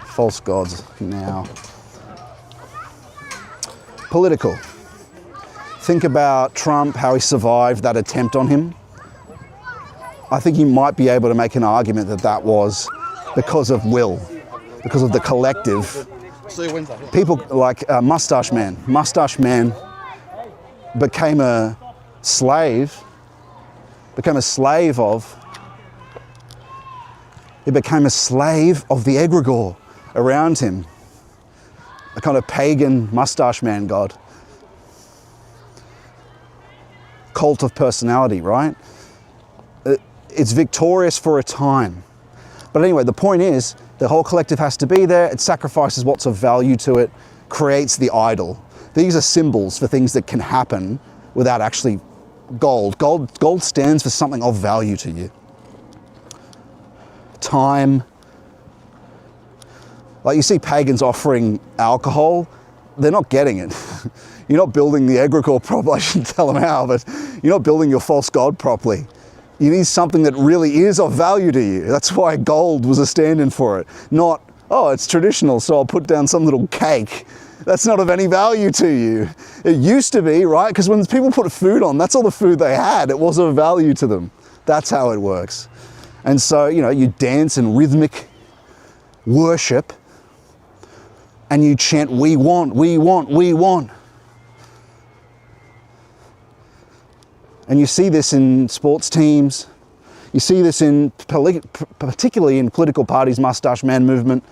False gods now. Political. Think about Trump, how he survived that attempt on him. I think you might be able to make an argument that that was because of will, because of the collective. People like Mustache Man. Mustache Man became a slave of the egregore around him. a kind of pagan mustache man god. Cult of personality, right? It's victorious for a time. But anyway, the point is, the whole collective has to be there. It sacrifices what's of value to it, creates the idol. These are symbols for things that can happen without actually gold. Gold stands for something of value to you. Time. Like you see pagans offering alcohol, they're not getting it. You're not building the egregore properly. I shouldn't tell them how, but you're not building your false god properly. You need something that really is of value to you. That's why gold was a stand-in for it. Not, oh, it's traditional, so I'll put down some little cake. That's not of any value to you. It used to be, right? Because when people put food on, that's all the food they had. It was of value to them. That's how it works. And so, you know, you dance in rhythmic worship and you chant, we want, we want, we want. And you see this in sports teams. You see this in, particularly in political parties, mustache man movement.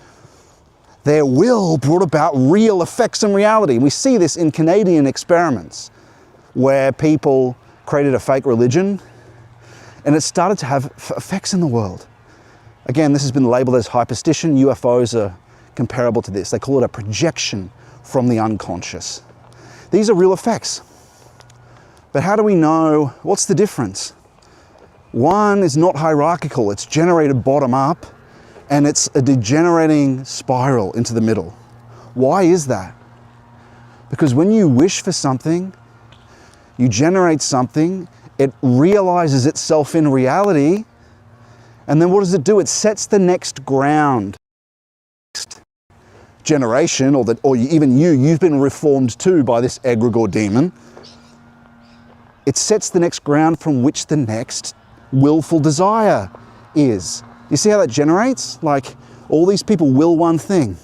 Their will brought about real effects in reality. We see this in Canadian experiments where people created a fake religion and it started to have effects in the world. Again, this has been labeled as hyperstition. UFOs are comparable to this. They call it a projection from the unconscious. These are real effects. But how do we know what's the difference? One is not hierarchical, it's generated bottom up, and it's a degenerating spiral into the middle. Why is that? Because when you wish for something, you generate something, it realizes itself in reality, and then what does it do? It sets the next ground. Next generation, or even you've been reformed too by this egregore demon. It sets the next ground from which the next willful desire is. You see how that generates? Like, all these people will one thing.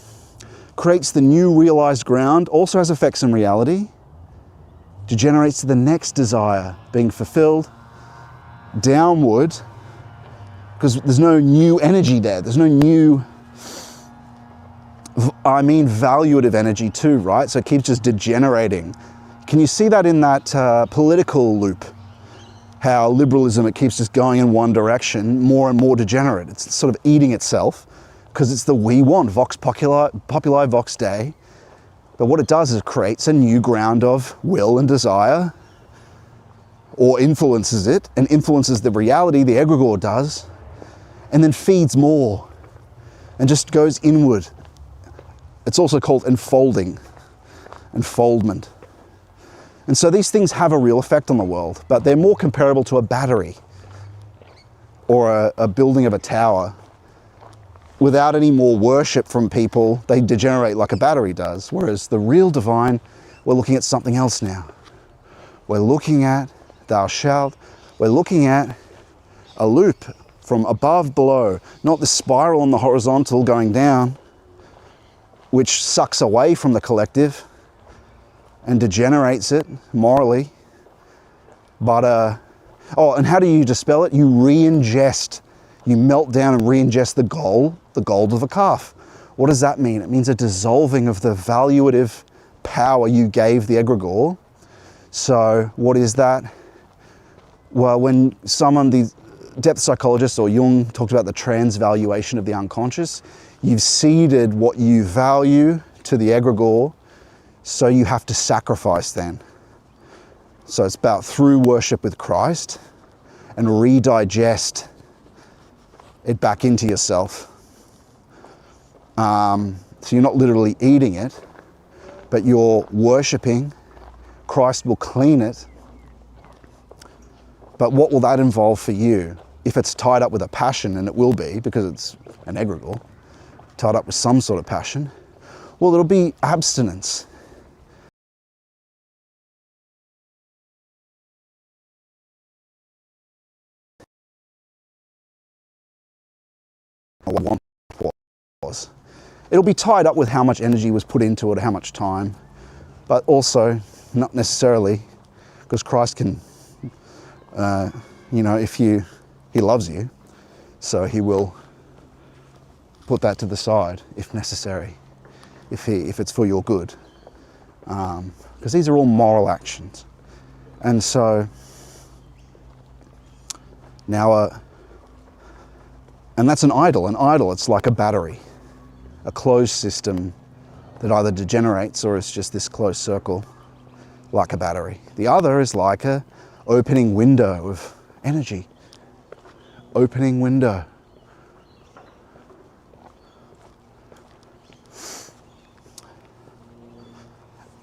Creates the new realized ground, also has effects in reality. Degenerates to the next desire being fulfilled. Downward, because there's no new energy there. There's no new, valuative energy too, right? So it keeps just degenerating. Can you see that in that political loop? How liberalism, it keeps just going in one direction, more and more degenerate. It's sort of eating itself because it's the we want, vox populi, vox Dei. But what it does is it creates a new ground of will and desire, or influences it, and influences the reality, the egregore does, and then feeds more and just goes inward. It's also called enfolding, enfoldment. And so these things have a real effect on the world, but they're more comparable to a battery or a building of a tower. Without any more worship from people, they degenerate like a battery does. Whereas the real divine, we're looking at something else now. We're looking at thou shalt. We're looking at a loop from above, below, not the spiral on the horizontal going down, which sucks away from the collective and degenerates it morally. But, and how do you dispel it? You re-ingest, you melt down and re-ingest the gold of a calf. What does that mean? It means a dissolving of the valuative power you gave the egregore. So what is that? Well, when the depth psychologist or Jung talked about the transvaluation of the unconscious, you've ceded what you value to the egregore, so you have to sacrifice then. So it's about through worship with Christ and redigest it back into yourself. So you're not literally eating it, but you're worshiping. Christ will clean it. But what will that involve for you? If it's tied up with a passion, and it will be because it's an egregore, tied up with some sort of passion, well, it'll be abstinence. What was. It'll be tied up with how much energy was put into it, how much time, but also not necessarily, because Christ can, he loves you, so he will put that to the side if necessary. if it's for your good. Because these are all moral actions. And so now, and that's an idol. An idol, it's like a battery, a closed system that either degenerates or is just this closed circle, like a battery. The other is like a opening window of energy. Opening window.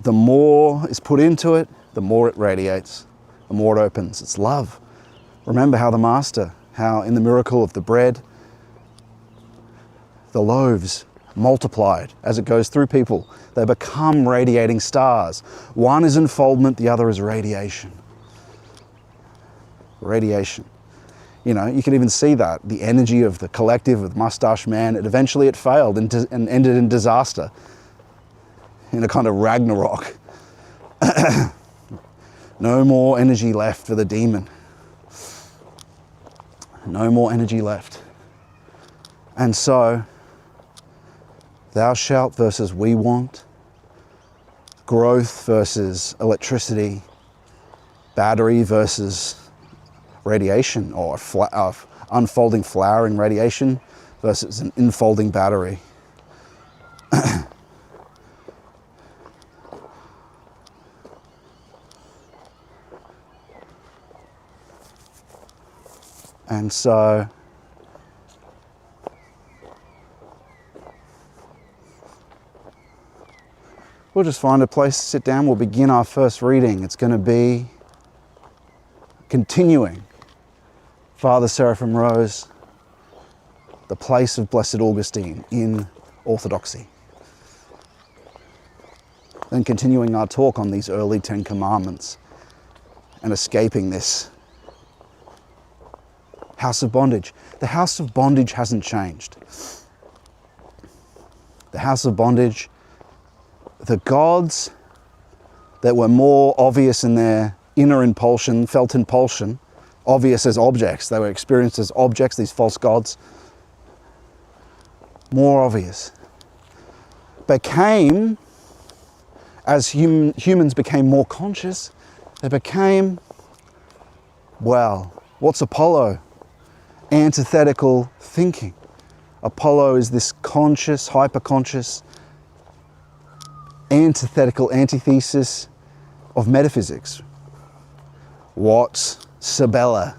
The more is put into it, the more it radiates, the more it opens. It's love. Remember how the Master, how in the miracle of the bread, the loaves multiplied as it goes through people. They become radiating stars. One is unfoldment, the other is radiation. Radiation. You know, you can even see that. The energy of the collective, of the mustache man, eventually it failed and ended in disaster. In a kind of Ragnarok. No more energy left for the demon. No more energy left. And so, thou shalt versus we want, growth versus electricity, battery versus radiation, or unfolding flowering radiation versus an infolding battery. And so, we'll just find a place to sit down. We'll begin our first reading. It's going to be continuing Father Seraphim Rose, the place of Blessed Augustine in Orthodoxy. Then continuing our talk on these early 10 Commandments and escaping this house of bondage. The house of bondage hasn't changed. The house of bondage, the gods that were more obvious in their inner impulsion, felt impulsion, obvious as objects, they were experienced as objects, these false gods, more obvious, became, as humans became more conscious, they became, well, what's Apollo? Antithetical thinking. Apollo is this conscious, hyper-conscious, antithetical antithesis of metaphysics. What's Sabella?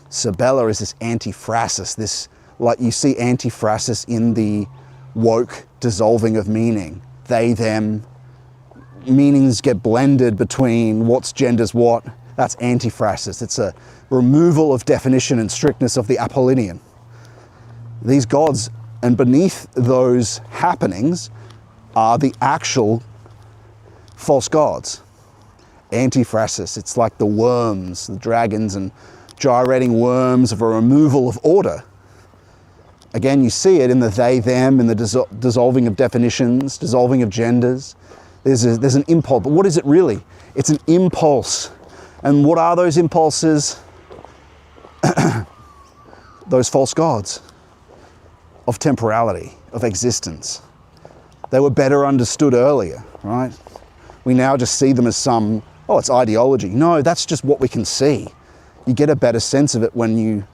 Sabella is this antiphrasis, this, like you see antiphrasis in the woke dissolving of meaning. They, them, meanings get blended between what's genders what. That's antiphrasis. It's a removal of definition and strictness of the Apollinean. These gods, and beneath those happenings, are the actual false gods. Antiphrasis, it's like the worms, the dragons and gyrating worms of a removal of order. Again, you see it in the they, them, in the dissolving of definitions, dissolving of genders. There's an impulse, but what is it really? It's an impulse. And what are those impulses? Those false gods of temporality, of existence. They were better understood earlier, right? We now just see them as some, oh, it's ideology. No, that's just what we can see. You get a better sense of it when you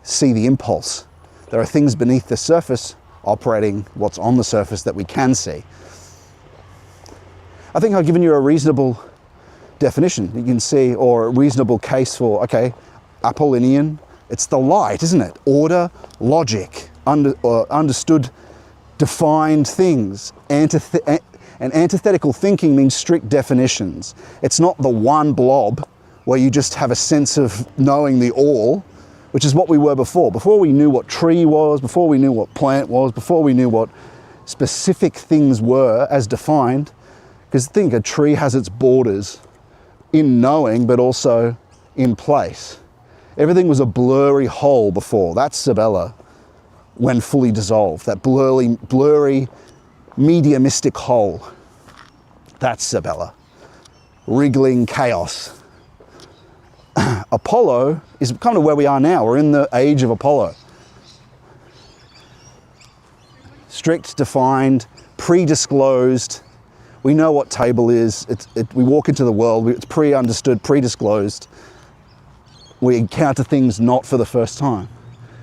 see the impulse. There are things beneath the surface operating what's on the surface that we can see. I think I've given you a reasonable definition. You can see, or a reasonable case for, okay, Apollinean, it's the light, isn't it? Order, logic, understood, defined things. And antithetical thinking means strict definitions. It's not the one blob where you just have a sense of knowing the all, which is what we were before. Before we knew what tree was, before we knew what plant was, before we knew what specific things were as defined. Because think, a tree has its borders in knowing, but also in place. Everything was a blurry whole before. That's Sabella when fully dissolved. That blurry mediumistic whole. That's Sabella. Wriggling chaos. Apollo is kind of where we are now. We're in the age of Apollo. Strict, defined, pre-disclosed. We know what table is. We walk into the world, it's pre-understood, pre-disclosed. We encounter things not for the first time.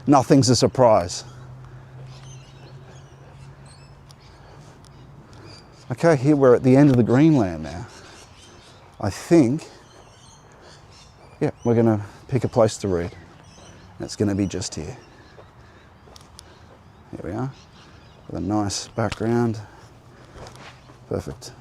Nothing's a surprise. Okay, here we're at the end of the Greenland now. I think, yeah, we're gonna pick a place to read. And it's gonna be just here. Here we are, with a nice background. Perfect.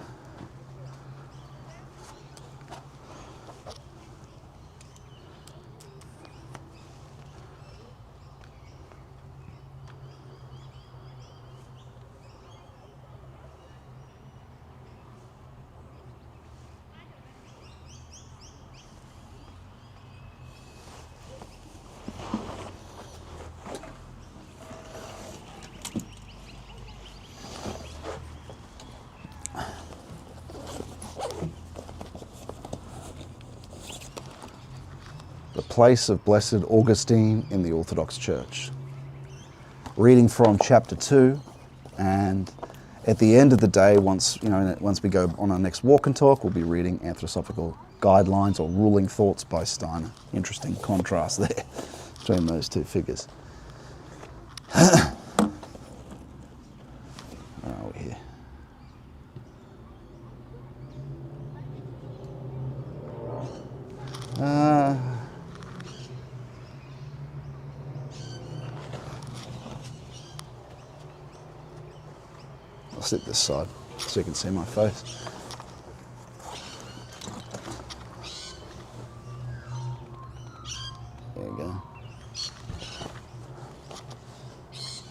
The place of Blessed Augustine in the Orthodox Church. Reading from chapter 2, and at the end of the day, once we go on our next walk and talk, we'll be reading Anthroposophical Guidelines or Ruling Thoughts by Steiner. Interesting contrast there between those two figures. Where are we here? I'll sit this side so you can see my face. There you go.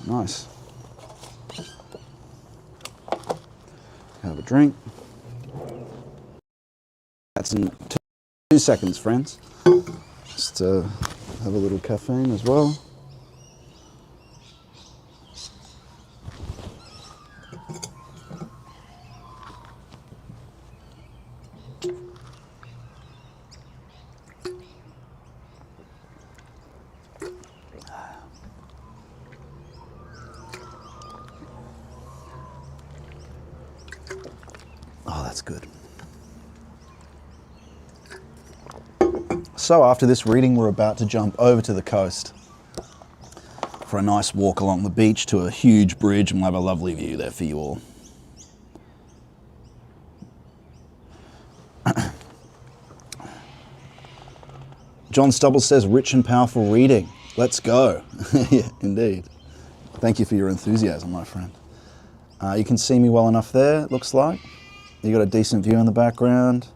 Nice. Have a drink. That's in 2 seconds, friends. Just have a little caffeine as well. Oh, that's good. So after this reading, we're about to jump over to the coast for a nice walk along the beach to a huge bridge, and we'll have a lovely view there for you all. John Stubble says, rich and powerful reading. Let's go. Yeah, indeed. Thank you for your enthusiasm, my friend. You can see me well enough there, it looks like. You got a decent view in the background.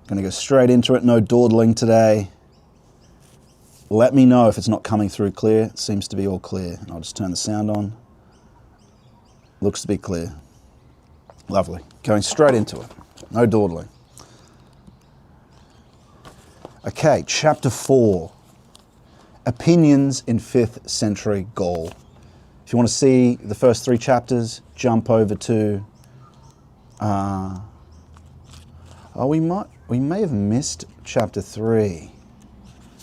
Gonna go straight into it, no dawdling today. Let me know if it's not coming through clear. It seems to be all clear. I'll just turn the sound on. Looks to be clear. Lovely. Going straight into it, no dawdling. Okay, chapter 4. Opinions in 5th century Gaul. If you want to see the first 3 chapters, jump over to we may have missed chapter 3.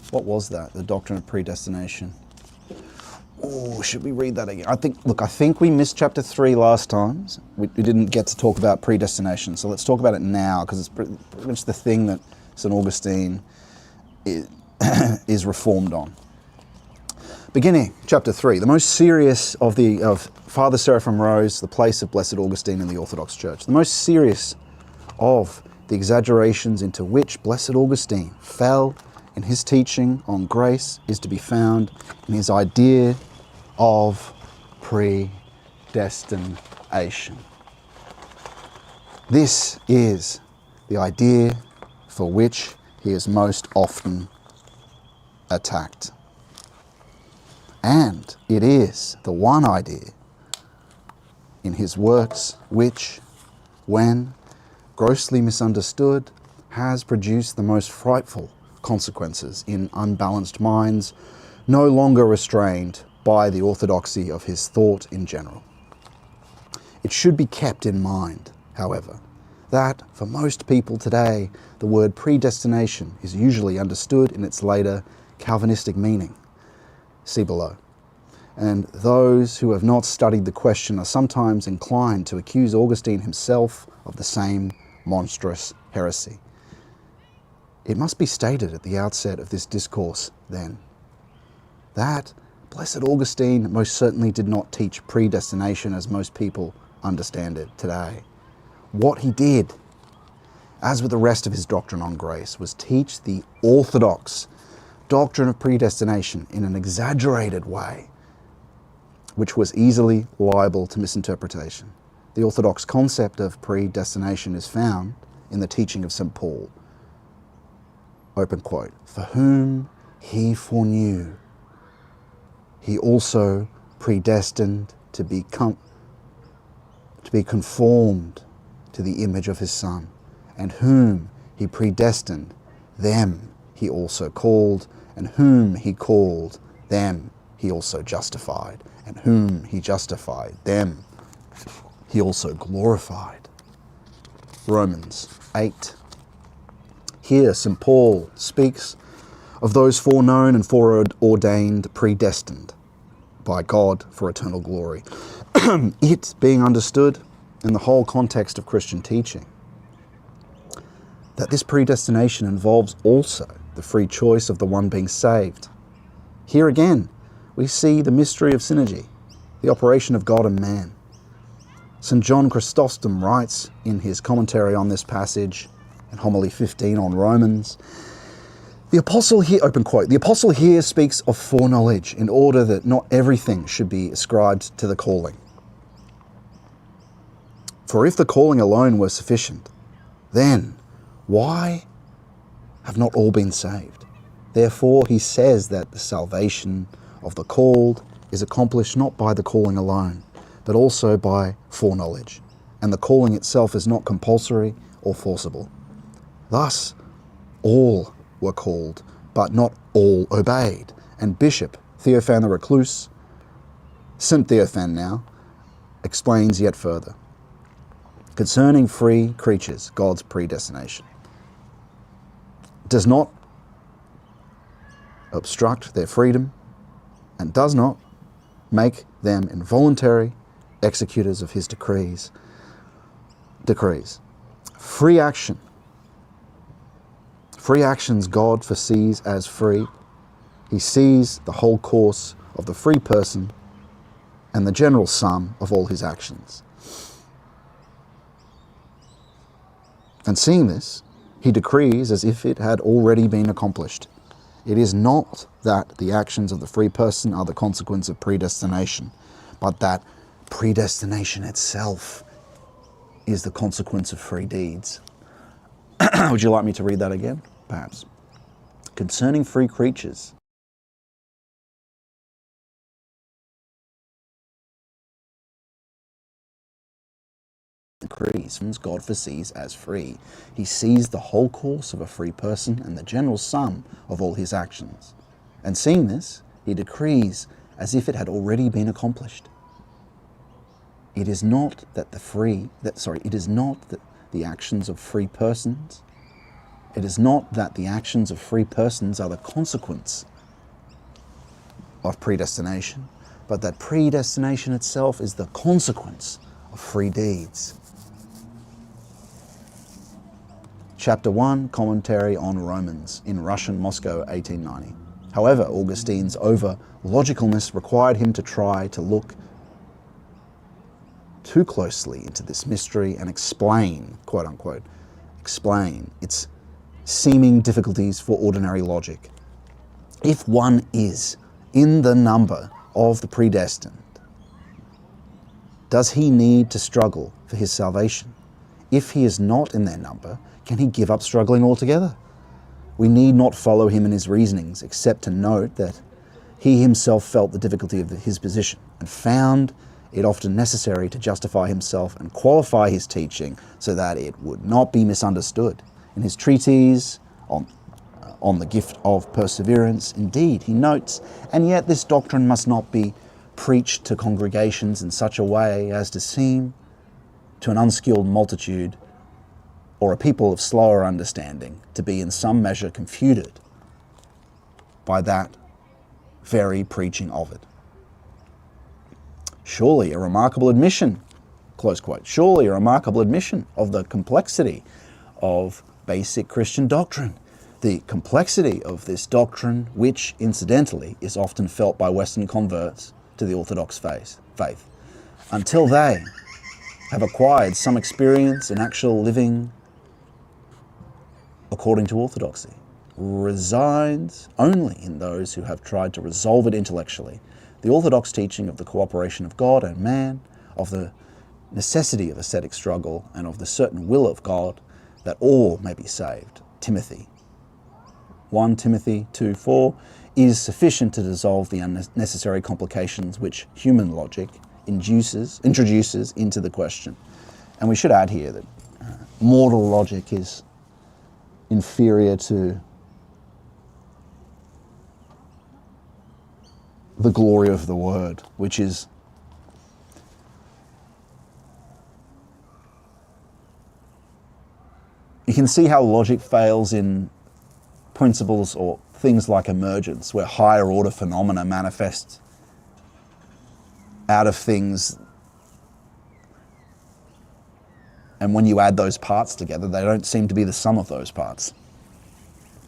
What was that? The Doctrine of Predestination. Oh, should we read that again? I think we missed chapter 3 last time. We didn't get to talk about predestination, so let's talk about it now, because it's pretty much the thing that St. Augustine is reformed on. Beginning, chapter 3, the most serious of Father Seraphim Rose, the place of Blessed Augustine in the Orthodox Church. The most serious of the exaggerations into which Blessed Augustine fell in his teaching on grace is to be found in his idea of predestination. This is the idea for which he is most often attacked. And it is the one idea in his works which, when grossly misunderstood, has produced the most frightful consequences in unbalanced minds, no longer restrained by the orthodoxy of his thought in general. It should be kept in mind, however, that for most people today, the word predestination is usually understood in its later Calvinistic meaning. See below. and those who have not studied the question are sometimes inclined to accuse Augustine himself of the same monstrous heresy. It must be stated at the outset of this discourse, then, that blessed Augustine most certainly did not teach predestination as most people understand it today. What he did, as with the rest of his doctrine on grace, was teach the orthodox doctrine of predestination in an exaggerated way, which was easily liable to misinterpretation. The orthodox concept of predestination is found in the teaching of St. Paul. Open quote, "For whom he foreknew, he also predestined to be conformed to the image of his Son, and whom he predestined, them he also called, and whom he called, them he also justified, and whom he justified, them he also glorified." Romans 8. Here St. Paul speaks of those foreknown and foreordained, predestined by God for eternal glory. It being understood in the whole context of Christian teaching that this predestination involves also the free choice of the one being saved. Here again, we see the mystery of synergy, the operation of God and man. St. John Chrysostom writes in his commentary on this passage, in homily 15 on Romans, the apostle here, open quote, "The apostle here speaks of foreknowledge in order that not everything should be ascribed to the calling. For if the calling alone were sufficient, then why have not all been saved? Therefore he says that the salvation of the called is accomplished not by the calling alone, but also by foreknowledge, and the calling itself is not compulsory or forcible. Thus, all were called, but not all obeyed." And Bishop Theophan the Recluse, St. Theophan now, explains yet further. Concerning free creatures, God's predestination does not obstruct their freedom and does not make them involuntary executors of his decrees. Free actions God foresees as free. He sees the whole course of the free person and the general sum of all his actions. And seeing this, he decrees as if it had already been accomplished. It is not that the actions of the free person are the consequence of predestination, but that predestination itself is the consequence of free deeds. Would you like me to read that again? Perhaps. Concerning free creatures, decrees God foresees as free. He sees the whole course of a free person and the general sum of all his actions. And seeing this, he decrees as if it had already been accomplished. It is not that the actions of free persons, it is not that the actions of free persons are the consequence of predestination, but that predestination itself is the consequence of free deeds. Chapter 1, Commentary on Romans, in Russian, Moscow, 1890. However, Augustine's over-logicalness required him to try to look too closely into this mystery and explain, quote unquote, explain its seeming difficulties for ordinary logic. If one is in the number of the predestined, does he need to struggle for his salvation? If he is not in their number, can he give up struggling altogether? We need not follow him in his reasonings, except to note that he himself felt the difficulty of his position and found it often necessary to justify himself and qualify his teaching so that it would not be misunderstood. In his treatise on the gift of perseverance, indeed, he notes, and yet this doctrine must not be preached to congregations in such a way as to seem to an unskilled multitude or a people of slower understanding to be in some measure confuted by that very preaching of it. Surely a remarkable admission, close quote, surely a remarkable admission of the complexity of basic Christian doctrine. The complexity of this doctrine, which, incidentally, is often felt by Western converts to the Orthodox faith, until they have acquired some experience in actual living according to orthodoxy, resides only in those who have tried to resolve it intellectually. The orthodox teaching of the cooperation of God and man, of the necessity of ascetic struggle, and of the certain will of God that all may be saved. Timothy 1 Timothy 2:4 is sufficient to dissolve the unnecessary complications which human logic introduces into the question. And we should add here that mortal logic is inferior to the glory of the word, which is you can see how logic fails in principles or things like emergence, where higher order phenomena manifest out of things, and when you add those parts together, they don't seem to be the sum of those parts.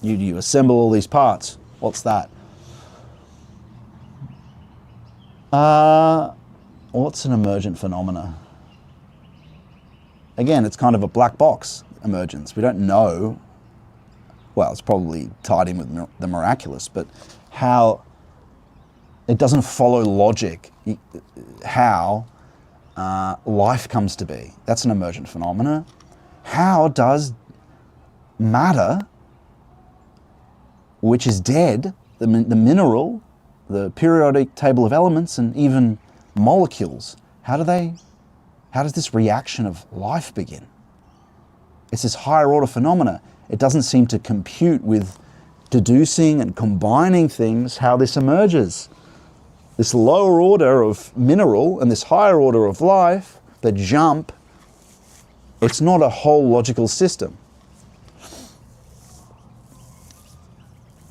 You assemble all these parts. What's that? What's an emergent phenomena? Again, it's kind of a black box emergence. We don't know. Well, it's probably tied in with the miraculous, but how it doesn't follow logic, how life comes to be. That's an emergent phenomena. How does matter, which is dead, the mineral, the periodic table of elements, and even molecules, how does this reaction of life begin? It's this higher order phenomena. It doesn't seem to compute with deducing and combining things, how this emerges. This lower order of mineral and this higher order of life, the jump, it's not a whole logical system.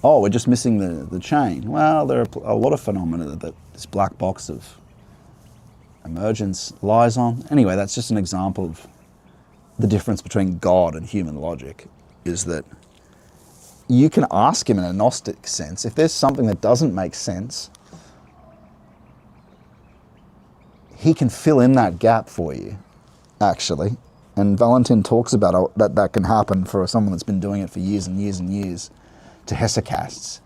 Oh, we're just missing the chain. Well, there are a lot of phenomena that this black box of emergence lies on. Anyway, that's just an example of the difference between God and human logic, is that you can ask him in a Gnostic sense. If there's something that doesn't make sense, he can fill in that gap for you, actually. And Valentin talks about that can happen for someone that's been doing it for years and years and years, to hesychasts,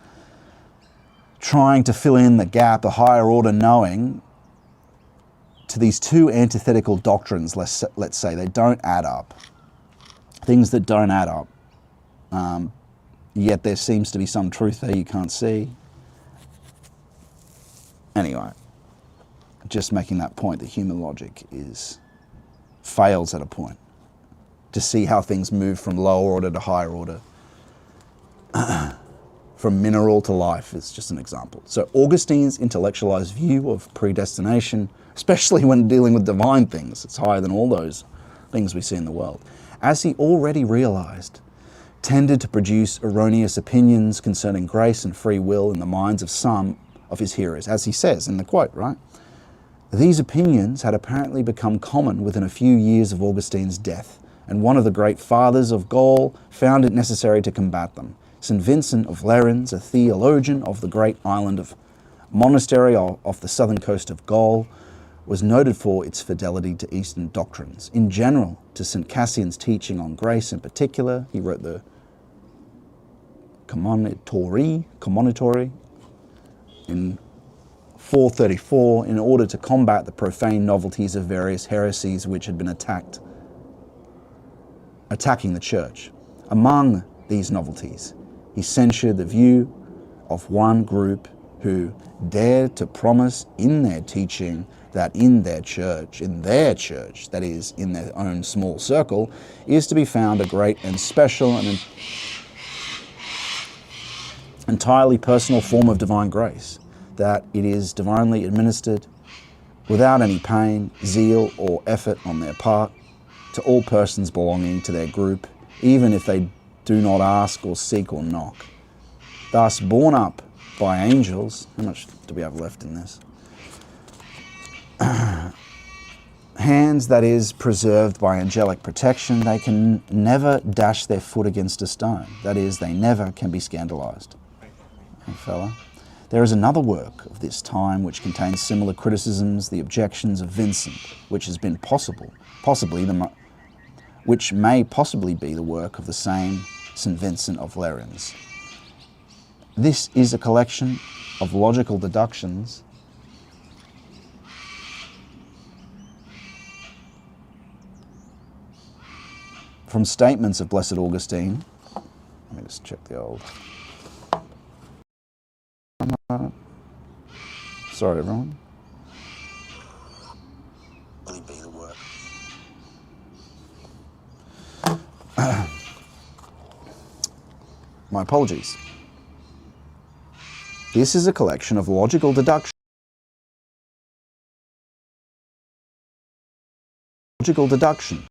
trying to fill in the gap, the higher order knowing, to these two antithetical doctrines, let's say. They don't add up. Things that don't add up. Yet there seems to be some truth there you can't see. Anyway, just making that point that human logic fails at a point. To see how things move from lower order to higher order, from mineral to life, is just an example. So Augustine's intellectualized view of predestination, especially when dealing with divine things, it's higher than all those things we see in the world, as he already realized, tended to produce erroneous opinions concerning grace and free will in the minds of some of his hearers, as he says in the quote, right? These opinions had apparently become common within a few years of Augustine's death, and one of the great fathers of Gaul found it necessary to combat them. St. Vincent of Lerins, a theologian of the great island of monastery off the southern coast of Gaul, was noted for its fidelity to Eastern doctrines. In general, to St. Cassian's teaching on grace in particular, he wrote the Commonitory in 434 in order to combat the profane novelties of various heresies which had been attacking the church. Among these novelties, he censured the view of one group who dared to promise in their teaching that in their church, that is, in their own small circle, is to be found a great and special and entirely personal form of divine grace, that it is divinely administered without any pain, zeal, or effort on their part to all persons belonging to their group, even if they do not ask or seek or knock. Thus, borne up by angels, how much do we have left in this? Hands, that is, preserved by angelic protection, they can never dash their foot against a stone. That is, they never can be scandalized. Hey, fella. There is another work of this time which contains similar criticisms, the objections of Vincent, which has been which may possibly be the work of the same St. Vincent of Lerins. This is a collection of logical deductions from statements of Blessed Augustine. Let me just check the old. Sorry, everyone. Be the work. My apologies. This is a collection of logical deduction. Logical deduction.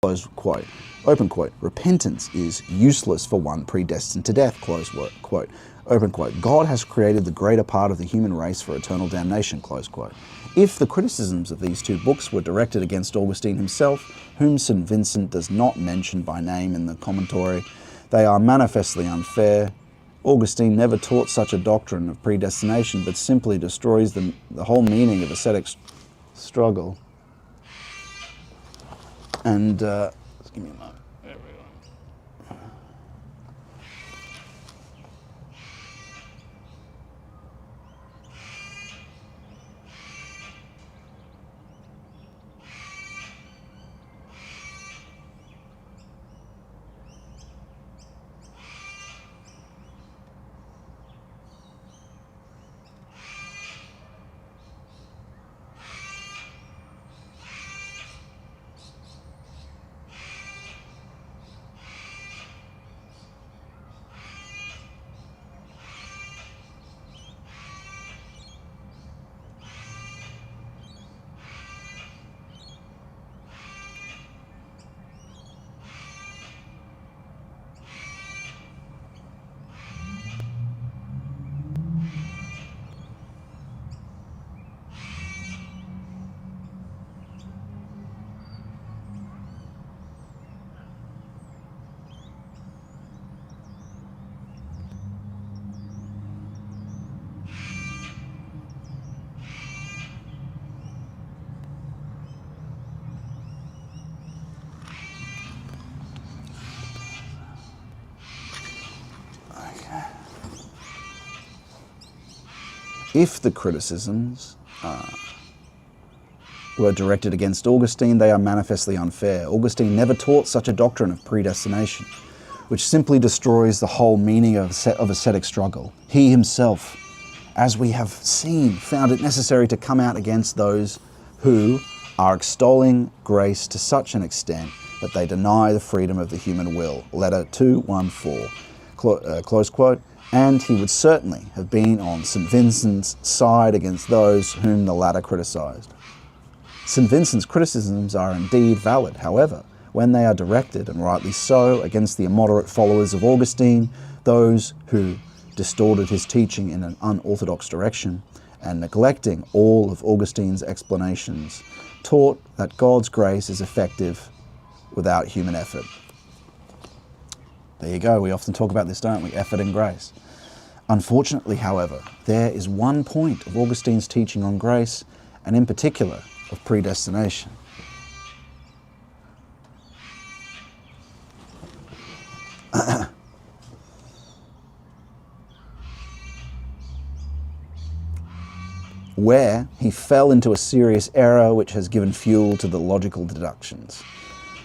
Close quote. Open quote. Repentance is useless for one predestined to death. Close quote. Open quote. God has created the greater part of the human race for eternal damnation. Close quote. If the criticisms of these two books were directed against Augustine himself, whom St. Vincent does not mention by name in the commentary, they are manifestly unfair. Augustine never taught such a doctrine of predestination, but simply destroys the whole meaning of ascetic struggle. And just give me a moment. There we go. If the criticisms were directed against Augustine, they are manifestly unfair. Augustine never taught such a doctrine of predestination, which simply destroys the whole meaning of ascetic struggle. He himself, as we have seen, found it necessary to come out against those who are extolling grace to such an extent that they deny the freedom of the human will. Letter 214, close quote. And he would certainly have been on St. Vincent's side against those whom the latter criticized. St. Vincent's criticisms are indeed valid, however, when they are directed, and rightly so, against the immoderate followers of Augustine, those who distorted his teaching in an unorthodox direction, and neglecting all of Augustine's explanations, taught that God's grace is effective without human effort. There you go, we often talk about this, don't we? Effort and grace. Unfortunately, however, there is one point of Augustine's teaching on grace, and in particular, of predestination. Where he fell into a serious error which has given fuel to the logical deductions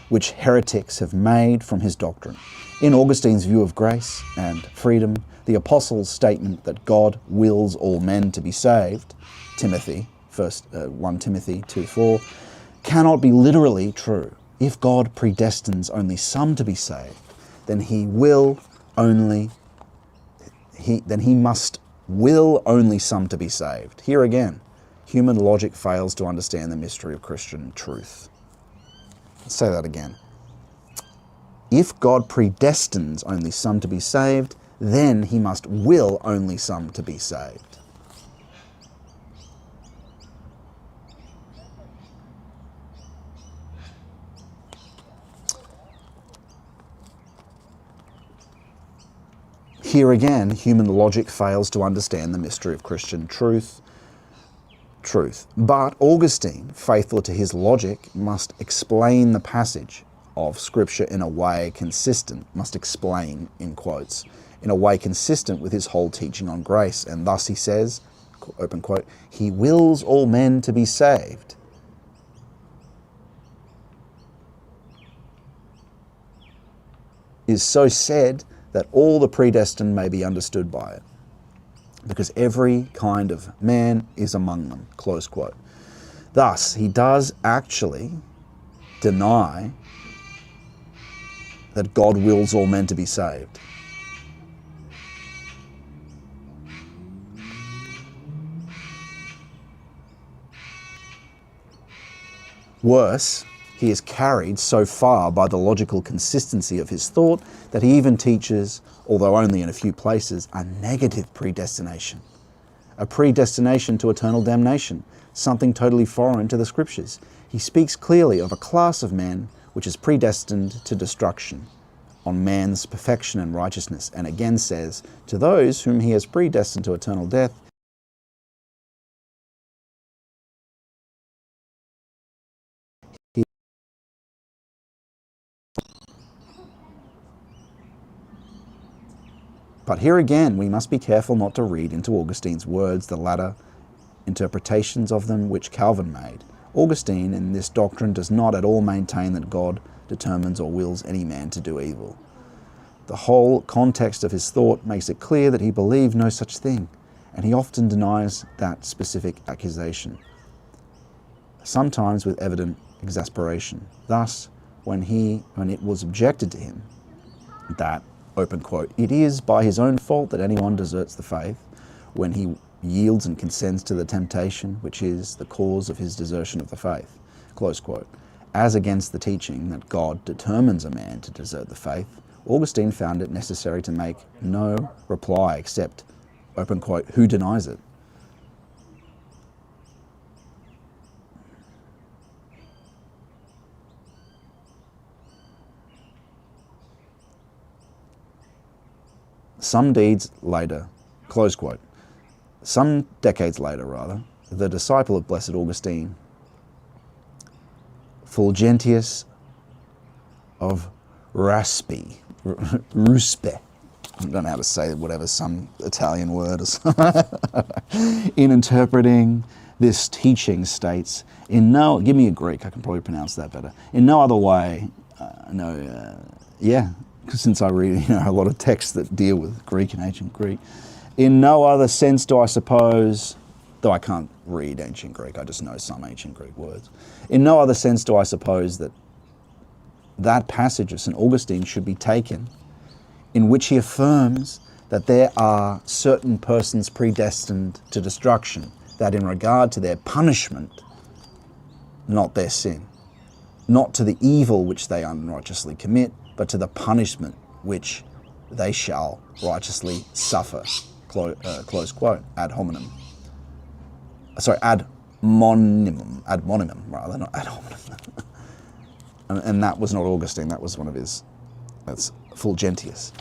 which heretics have made from his doctrine. In Augustine's view of grace and freedom, the apostle's statement that God wills all men to be saved, 1 Timothy 2:4, cannot be literally true. If God predestines only some to be saved, then he must will only some to be saved. Here again, human logic fails to understand the mystery of Christian truth. Let's say that again. If God predestines only some to be saved, then he must will only some to be saved. Here again, human logic fails to understand the mystery of Christian truth. But Augustine, faithful to his logic, must explain the passage of Scripture in a way consistent, must explain, in quotes, in a way consistent with his whole teaching on grace. And thus he says, open quote, he wills all men to be saved. Is so said that all the predestined may be understood by it, because every kind of man is among them, close quote. Thus, he does actually deny that God wills all men to be saved. Worse, he is carried so far by the logical consistency of his thought that he even teaches, although only in a few places, a negative predestination. A predestination to eternal damnation, something totally foreign to the Scriptures. He speaks clearly of a class of men which is predestined to destruction on man's perfection and righteousness, and again says, to those whom he has predestined to eternal death, But here again, we must be careful not to read into Augustine's words the latter interpretations of them which Calvin made. Augustine in this doctrine does not at all maintain that God determines or wills any man to do evil. The whole context of his thought makes it clear that he believed no such thing, and he often denies that specific accusation, sometimes with evident exasperation. Thus, when it was objected to him that, open quote, it is by his own fault that anyone deserts the faith, when he yields and consents to the temptation which is the cause of his desertion of the faith, close quote, as against the teaching that God determines a man to desert the faith, Augustine found it necessary to make no reply except, open quote, who denies it? Some decades later, the disciple of Blessed Augustine, Fulgentius of Ruspe, I don't know how to say whatever, some Italian word or something, in interpreting this teaching states, give me a Greek, I can probably pronounce that better, in no other way, since I read a lot of texts that deal with Greek and ancient Greek. In no other sense do I suppose, though I can't read ancient Greek, I just know some ancient Greek words. In no other sense do I suppose that passage of St. Augustine should be taken in which he affirms that there are certain persons predestined to destruction, that in regard to their punishment, not their sin, not to the evil which they unrighteously commit, but to the punishment which they shall righteously suffer, close quote, ad hominem. Sorry, ad monimum, rather, not ad hominem. and that was not Augustine, that was one of his, that's Fulgentius.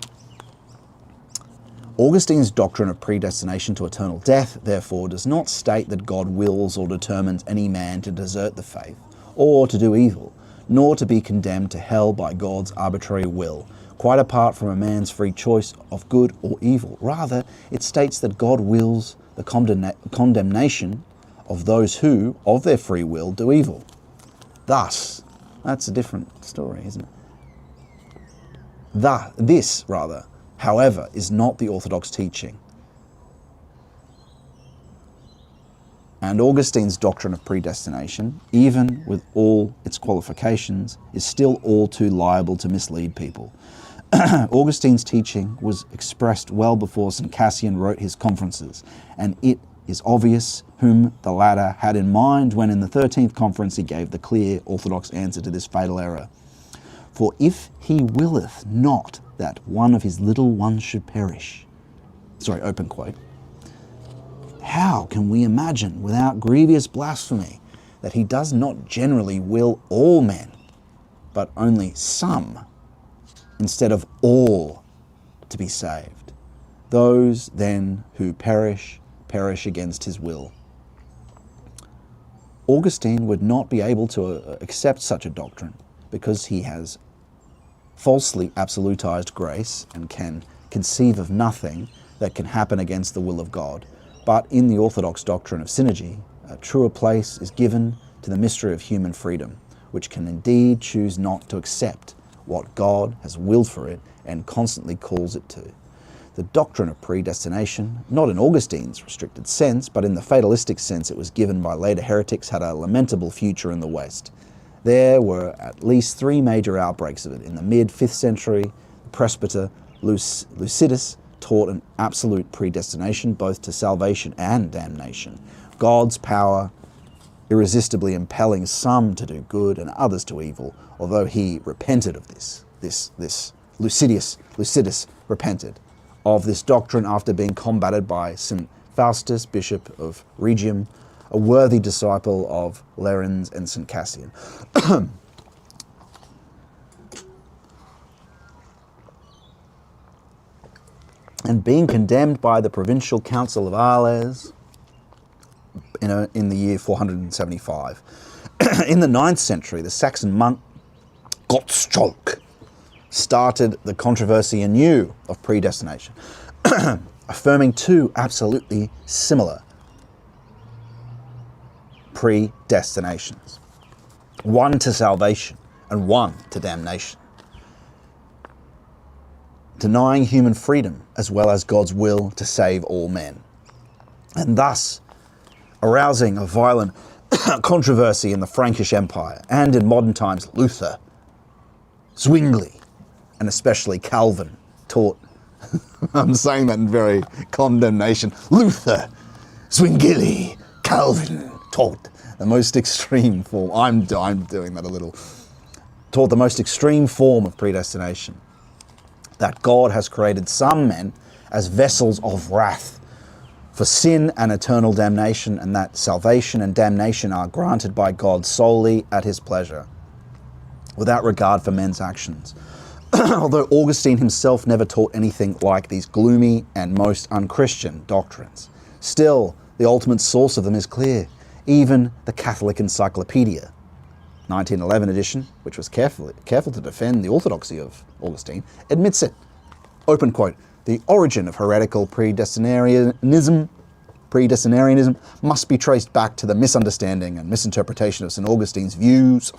Augustine's doctrine of predestination to eternal death, therefore, does not state that God wills or determines any man to desert the faith, or to do evil, nor to be condemned to hell by God's arbitrary will, quite apart from a man's free choice of good or evil. Rather, it states that God wills the condemnation of those who, of their free will, do evil. Thus, that's a different story, isn't it? This, however, is not the orthodox teaching. And Augustine's doctrine of predestination, even with all its qualifications, is still all too liable to mislead people. Augustine's teaching was expressed well before St. Cassian wrote his Conferences, and it is obvious whom the latter had in mind when in the 13th Conference he gave the clear orthodox answer to this fatal error. For if he willeth not that one of his little ones should perish, open quote, how can we imagine without grievous blasphemy that he does not generally will all men, but only some, instead of all, to be saved? Those then who perish, perish against his will. Augustine would not be able to accept such a doctrine because he has falsely absolutized grace and can conceive of nothing that can happen against the will of God. But in the orthodox doctrine of synergy, a truer place is given to the mystery of human freedom, which can indeed choose not to accept what God has willed for it and constantly calls it to. The doctrine of predestination, not in Augustine's restricted sense, but in the fatalistic sense it was given by later heretics, had a lamentable future in the West. There were at least 3 major outbreaks of it. In the mid-5th century, the presbyter Lucidus taught an absolute predestination both to salvation and damnation. God's power irresistibly impelling some to do good and others to evil, although he repented of this. Lucidus repented of this doctrine after being combated by St. Faustus, Bishop of Rhegium, a worthy disciple of Lerins and St. Cassian. And being condemned by the Provincial Council of Arles in the year 475. In the 9th century, the Saxon monk Gottschalk started the controversy anew of predestination, affirming 2 absolutely similar predestinations, one to salvation and one to damnation, denying human freedom as well as God's will to save all men, and thus arousing a violent controversy in the Frankish Empire and in modern times. Luther, Zwingli, and especially Calvin taught, I'm saying that in very condemnation, Luther, Zwingli, Calvin taught the most extreme form, I'm doing that a little, taught the most extreme form of predestination, that God has created some men as vessels of wrath for sin and eternal damnation, and that salvation and damnation are granted by God solely at his pleasure, without regard for men's actions. Although Augustine himself never taught anything like these gloomy and most unchristian doctrines, still the ultimate source of them is clear. Even the Catholic Encyclopedia, 1911 edition, which was careful to defend the orthodoxy of Augustine, admits it. Open quote, "The origin of heretical predestinarianism must be traced back to the misunderstanding and misinterpretation of St. Augustine's views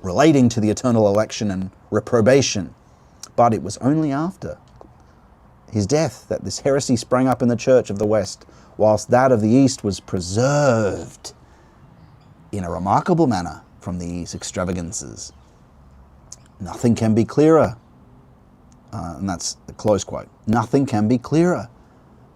relating to the eternal election and reprobation. But it was only after his death that this heresy sprang up in the Church of the West, whilst that of the East was preserved in a remarkable manner from these extravagances. Nothing can be clearer," and that's the close quote, "nothing can be clearer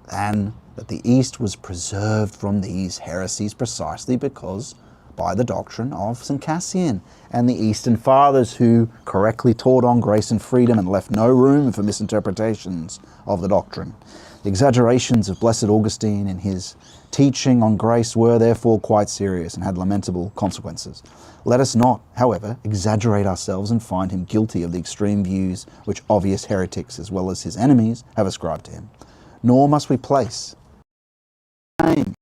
than that the East was preserved from these heresies precisely because by the doctrine of St. Cassian and the Eastern Fathers, who correctly taught on grace and freedom and left no room for misinterpretations of the doctrine. The exaggerations of Blessed Augustine in his teaching on grace were therefore quite serious and had lamentable consequences. Let us not, however, exaggerate ourselves and find him guilty of the extreme views which obvious heretics as well as his enemies have ascribed to him. Nor must we place blame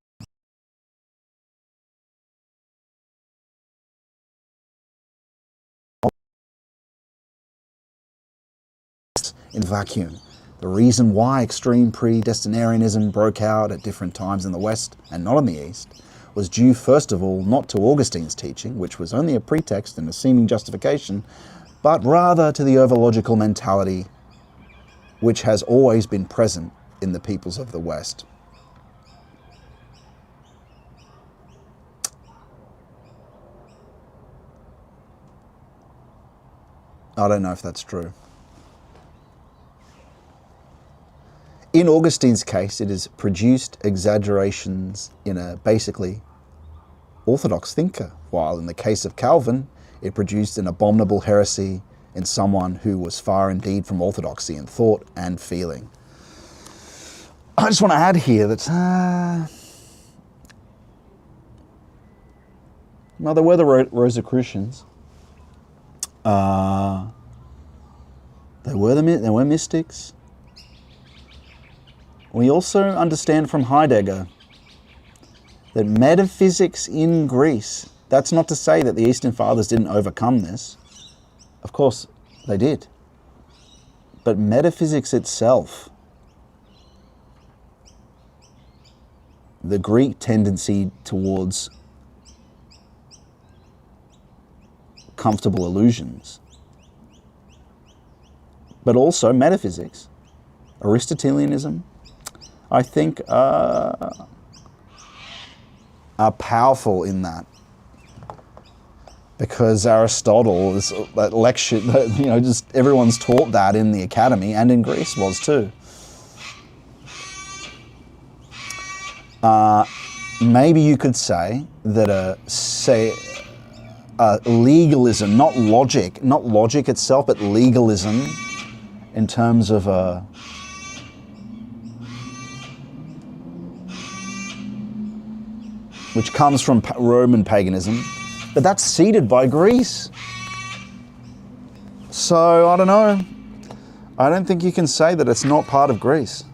in vacuum. The reason why extreme predestinarianism broke out at different times in the West and not in the East was due first of all not to Augustine's teaching, which was only a pretext and a seeming justification, but rather to the overlogical mentality which has always been present in the peoples of the West. I don't know if that's true. In Augustine's case, it has produced exaggerations in a basically orthodox thinker, while in the case of Calvin, it produced an abominable heresy in someone who was far indeed from orthodoxy in thought and feeling. I just want to add here that well, there were the Rosicrucians. There were mystics. We also understand from Heidegger that metaphysics in Greece, that's not to say that the Eastern Fathers didn't overcome this. Of course, they did. But metaphysics itself, the Greek tendency towards comfortable illusions, but also metaphysics, Aristotelianism, I think are powerful in that. Because Aristotle is that lecture, just everyone's taught that in the academy, and in Greece was too. Maybe you could say that a legalism, not logic itself, but legalism in terms of which comes from Roman paganism, but that's seeded by Greece. So, I don't know. I don't think you can say that it's not part of Greece.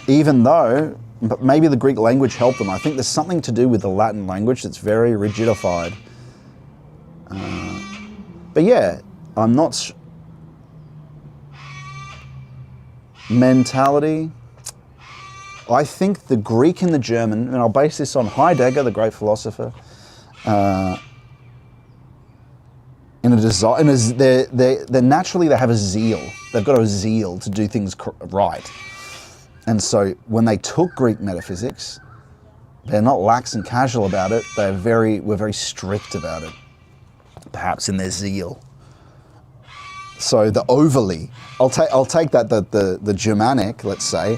Even though, but maybe the Greek language helped them. I think there's something to do with the Latin language that's very rigidified. But yeah, I'm not... Mentality... I think the Greek and the German, and I'll base this on Heidegger, the great philosopher, in a desire, they naturally they have a zeal. They've got a zeal to do things right, and so when they took Greek metaphysics, they're not lax and casual about it. Were very strict about it, perhaps in their zeal. So the overly, I'll take that the Germanic, let's say.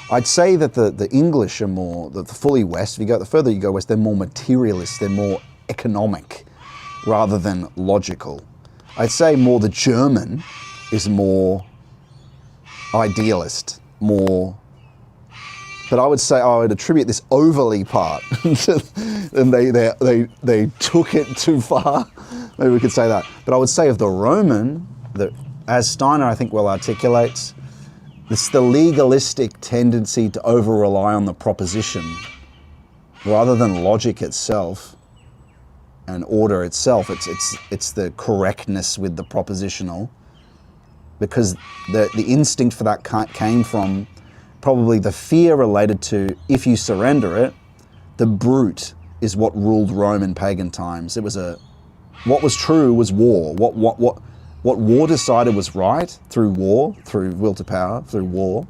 I'd say that the English are more, the fully West, the further you go west, they're more materialist, they're more economic rather than logical. I'd say more the German is more idealist, more, but I would attribute this overly part, and they took it too far. Maybe we could say that. But I would say of the Roman, as Steiner I think well articulates, it's the legalistic tendency to over-rely on the proposition rather than logic itself and order itself. It's the correctness with the propositional, because the instinct for that came from probably the fear related to, if you surrender it, the brute is what ruled Rome in pagan times. It was what was true was war. What war decided was right through war, through will to power, through war,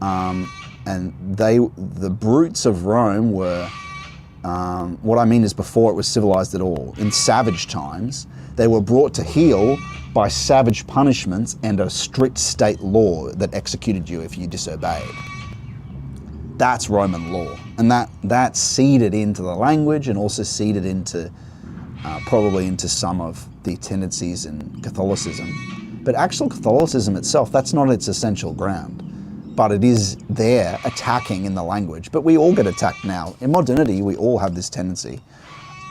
and the brutes of Rome were, what I mean is before it was civilized at all, in savage times, they were brought to heel by savage punishments and a strict state law that executed you if you disobeyed. That's Roman law, and that seeded into the language and also seeded into probably into some of the tendencies in Catholicism. But actual Catholicism itself, that's not its essential ground. But it is there attacking in the language. But we all get attacked now. In modernity, we all have this tendency.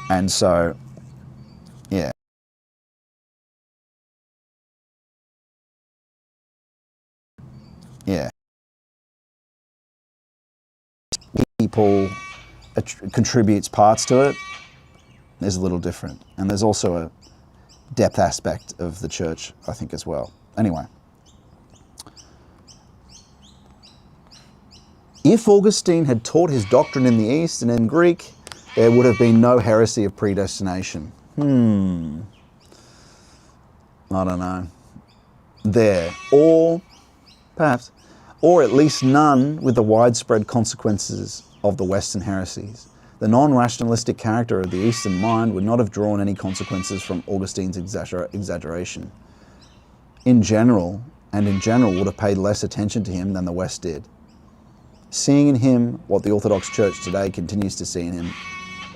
And so, yeah. Yeah. People contributes parts to it is a little different. And there's also a depth aspect of the church, I think, as well. Anyway. If Augustine had taught his doctrine in the East and in Greek, there would have been no heresy of predestination. I don't know. Or perhaps, or at least none with the widespread consequences of the Western heresies. The non-rationalistic character of the Eastern mind would not have drawn any consequences from Augustine's exaggeration. In general would have paid less attention to him than the West did. Seeing in him what the Orthodox Church today continues to see in him,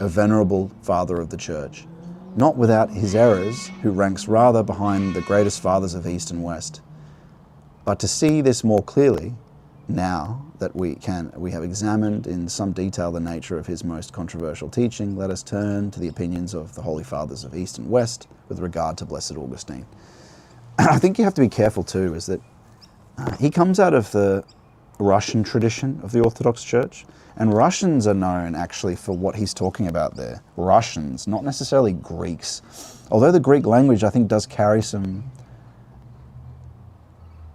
a venerable father of the Church, not without his errors, who ranks rather behind the greatest fathers of East and West. But to see this more clearly, now that we have examined in some detail the nature of his most controversial teaching, let us turn to the opinions of the Holy Fathers of East and West with regard to Blessed Augustine. I think you have to be careful too, is that He comes out of the Russian tradition of the Orthodox Church, and Russians are known actually for what he's talking about there. Russians, not necessarily Greeks. Although the Greek language, I think, does carry some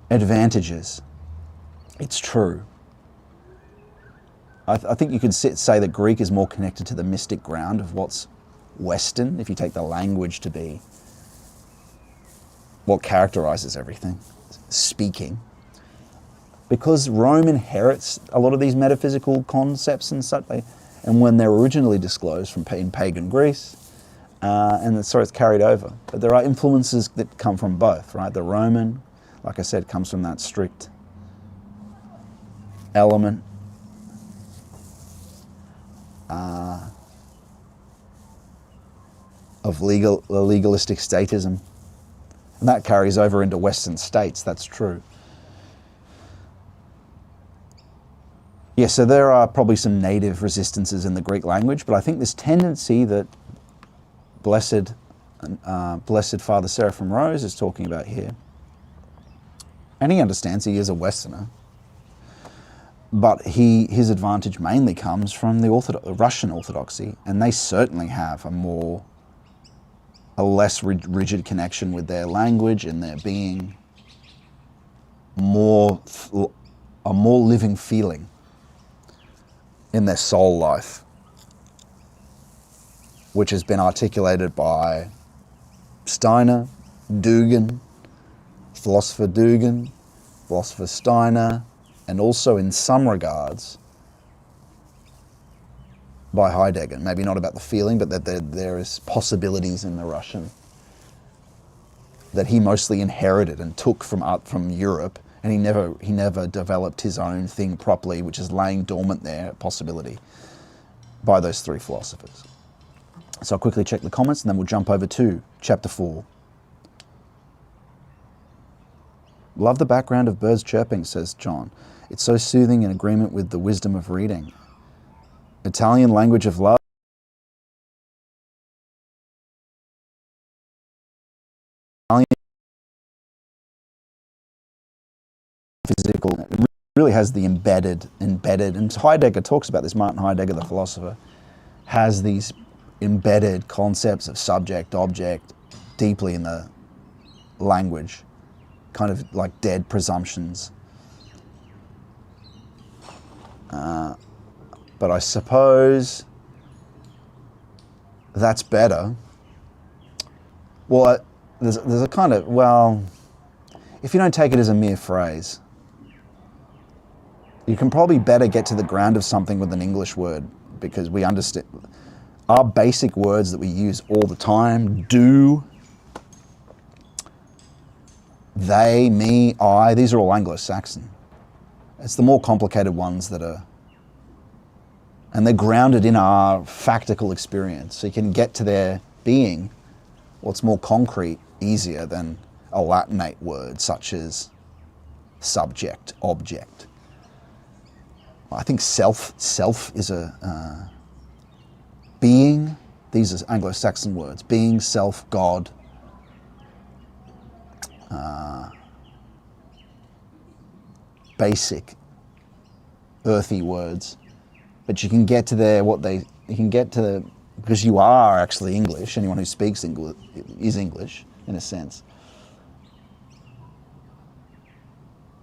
advantages. It's true. I think you could say that Greek is more connected to the mystic ground of what's Western, if you take the language to be what characterizes everything, speaking. Because Rome inherits a lot of these metaphysical concepts and such, and when they're originally disclosed from in pagan Greece, and so it's carried over. But there are influences that come from both, right? The Roman, like I said, comes from that strict element. Of legalistic statism. And that carries over into Western states, that's true. Yeah, so there are probably some native resistances in the Greek language, but I think this tendency that Blessed Father Seraphim Rose is talking about here, and he understands he is a Westerner, but his advantage mainly comes from the Russian Orthodoxy, and they certainly have a less rigid connection with their language and their being, a more living feeling in their soul life, which has been articulated by Steiner, Dugan, philosopher Steiner, and also in some regards by Heidegger. Maybe not about the feeling, but that there is possibilities in the Russian that he mostly inherited and took from Europe, and he never developed his own thing properly, which is laying dormant there, possibility, by those three philosophers. So I'll quickly check the comments, and then we'll jump over to chapter 4. Love the background of birds chirping, says John. It's so soothing, in agreement with the wisdom of reading. Italian language of love. Italian physical, it really has the embedded, and Heidegger talks about this, Martin Heidegger, the philosopher, has these embedded concepts of subject, object, deeply in the language, kind of like dead presumptions. But I suppose that's better. Well, there's a kind of, well, if you don't take it as a mere phrase, you can probably better get to the ground of something with an English word, because we understand our basic words that we use all the time, do, they, me, I, these are all Anglo-Saxon. It's the more complicated ones that are, and they're grounded in our factical experience. So you can get to their being, what's more concrete, easier than a Latinate word such as subject, object. I think self is a being. These are Anglo-Saxon words. Being, self, God. Basic, earthy words. But you can get to because you are actually English. Anyone who speaks English is English, in a sense.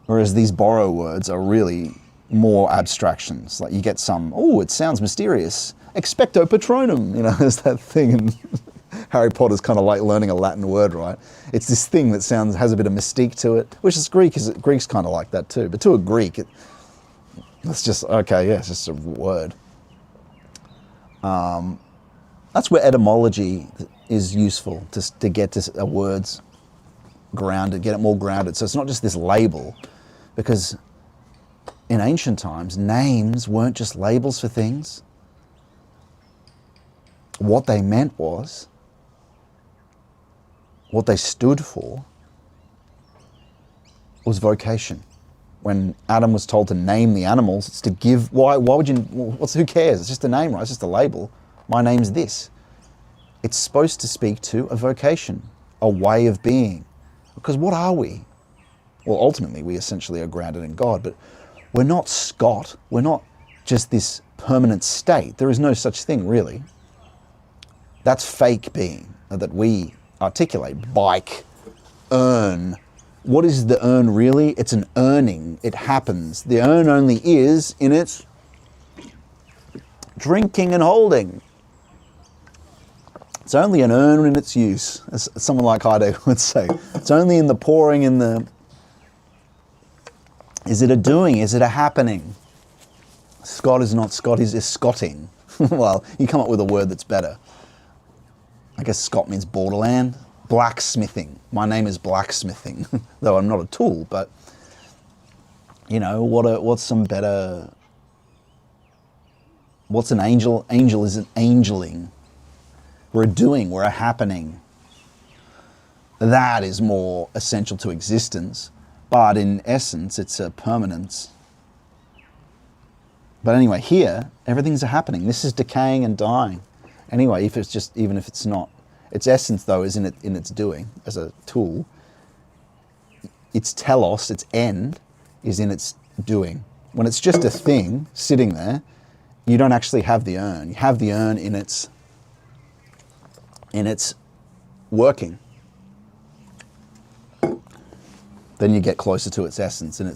Whereas these borrow words are really more abstractions. Like you get some, oh, it sounds mysterious. Expecto patronum, there's that thing. And Harry Potter's kind of like learning a Latin word, right? It's this thing that has a bit of mystique to it, which is Greek's kind of like that too. But to a Greek, it's just, okay, yeah, it's just a word. That's where etymology is useful, to get to a word's grounded, get it more grounded. So it's not just this label, because in ancient times, names weren't just labels for things. What they meant was, what they stood for was vocation. When Adam was told to name the animals, it's to give, why would you, who cares? It's just a name, right? It's just a label. My name's this. It's supposed to speak to a vocation, a way of being. Because what are we? Well, ultimately, we essentially are grounded in God, but we're not Scott. We're not just this permanent state. There is no such thing, really. That's fake being that we articulate. Bike, earn. What is the earn really? It's an earning. It happens. The earn only is in its drinking and holding. It's only an earn in its use, as someone like Heidegger would say. It's only in the pouring, in the... Is it a doing? Is it a happening? Scott is not Scott, he's Scotting. Well, you come up with a word that's better. I guess Scott means borderland. Blacksmithing. My name is blacksmithing, though I'm not a tool, but you know, what's some better... What's an angel? Angel is an angeling. We're a doing, we're a happening. That is more essential to existence, but in essence, it's a permanence. But anyway, here, everything's a happening. This is decaying and dying. Anyway, if it's just, even if it's not, its essence though is in its doing as a tool. Its telos, its end, is in its doing. When it's just a thing sitting there, you don't actually have the earn. You have the earn in its working. Then you get closer to its essence in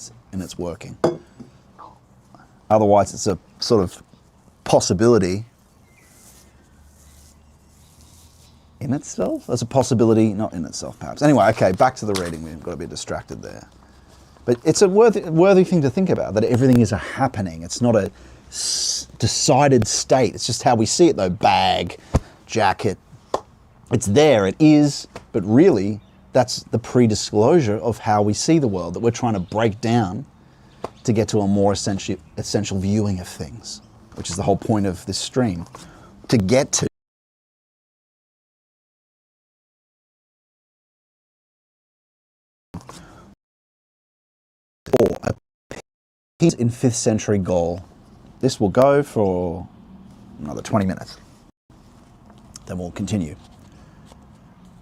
its working. Otherwise, it's a sort of possibility in itself. There's a possibility not in itself, perhaps. Anyway, okay, back to the reading. We've got a bit distracted there. But it's a worthy thing to think about, that everything is a happening. It's not a decided state. It's just how we see it, though. Bag, jacket. It's there, it is, but really, that's the pre-disclosure of how we see the world, that we're trying to break down to get to a more essential viewing of things, which is the whole point of this stream. To get to or a piece in 5th century Gaul. This will go for another 20 minutes. Then we'll continue.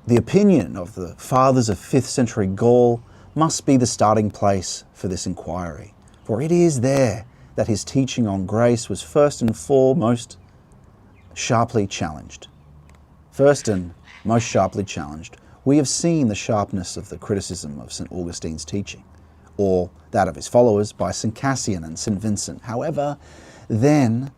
The opinion of the fathers of 5th century Gaul must be the starting place for this inquiry, for it is there that his teaching on grace was first and foremost sharply challenged. First and most sharply challenged, we have seen the sharpness of the criticism of St. Augustine's teaching, or that of his followers by St. Cassian and St. Vincent. However, then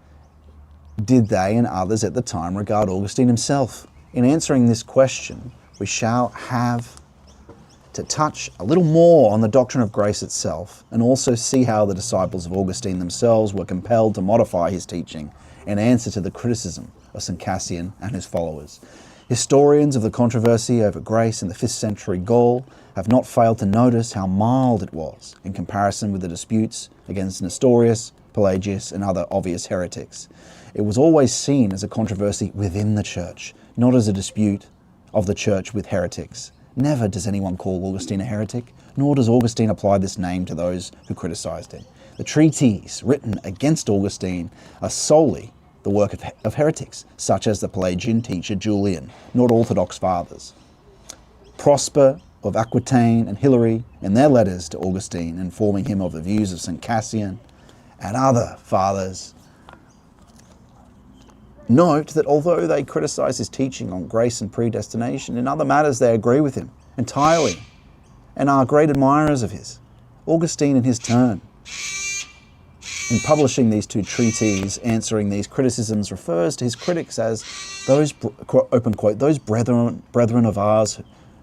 did they and others at the time regard Augustine himself? In answering this question, we shall have to touch a little more on the doctrine of grace itself, and also see how the disciples of Augustine themselves were compelled to modify his teaching in answer to the criticism of St. Cassian and his followers. Historians of the controversy over grace in the 5th century Gaul have not failed to notice how mild it was in comparison with the disputes against Nestorius, Pelagius, and other obvious heretics. It was always seen as a controversy within the church, not as a dispute of the church with heretics. Never does anyone call Augustine a heretic, nor does Augustine apply this name to those who criticized him. The treatises written against Augustine are solely the work of heretics, such as the Pelagian teacher Julian, not Orthodox fathers. Prosper of Aquitaine and Hilary, in their letters to Augustine, informing him of the views of St. Cassian and other fathers, note that although they criticize his teaching on grace and predestination, in other matters they agree with him entirely and are great admirers of his. Augustine, in his turn, in publishing these two treatises answering these criticisms, refers to his critics as those, open quote, those brethren of ours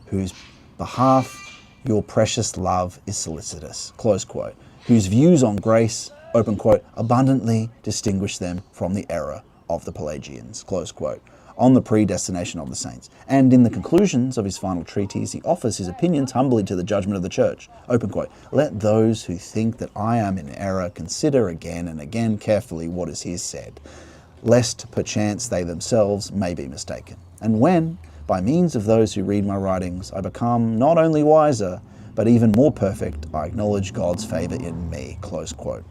whose behalf your precious love is solicitous, close quote, whose views on grace, open quote, abundantly distinguish them from the error of the Pelagians, close quote, on the predestination of the saints. And in the conclusions of his final treatise, he offers his opinions humbly to the judgment of the church, open quote, let those who think that I am in error consider again and again carefully what is here said, lest perchance they themselves may be mistaken. And when, by means of those who read my writings, I become not only wiser, but even more perfect, I acknowledge God's favor in me, close quote.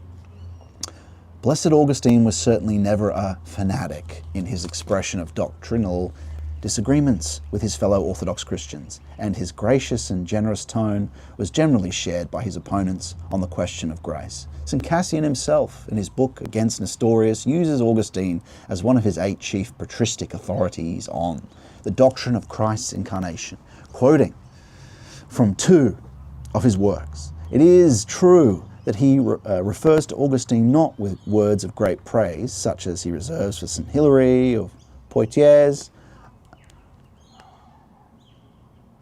Blessed Augustine was certainly never a fanatic in his expression of doctrinal disagreements with his fellow Orthodox Christians, and his gracious and generous tone was generally shared by his opponents on the question of grace. St. Cassian himself, in his book Against Nestorius, uses Augustine as one of his 8 chief patristic authorities on the doctrine of Christ's incarnation, quoting from 2 of his works. It is true that he refers to Augustine not with words of great praise, such as he reserves for St. Hilary of Poitiers,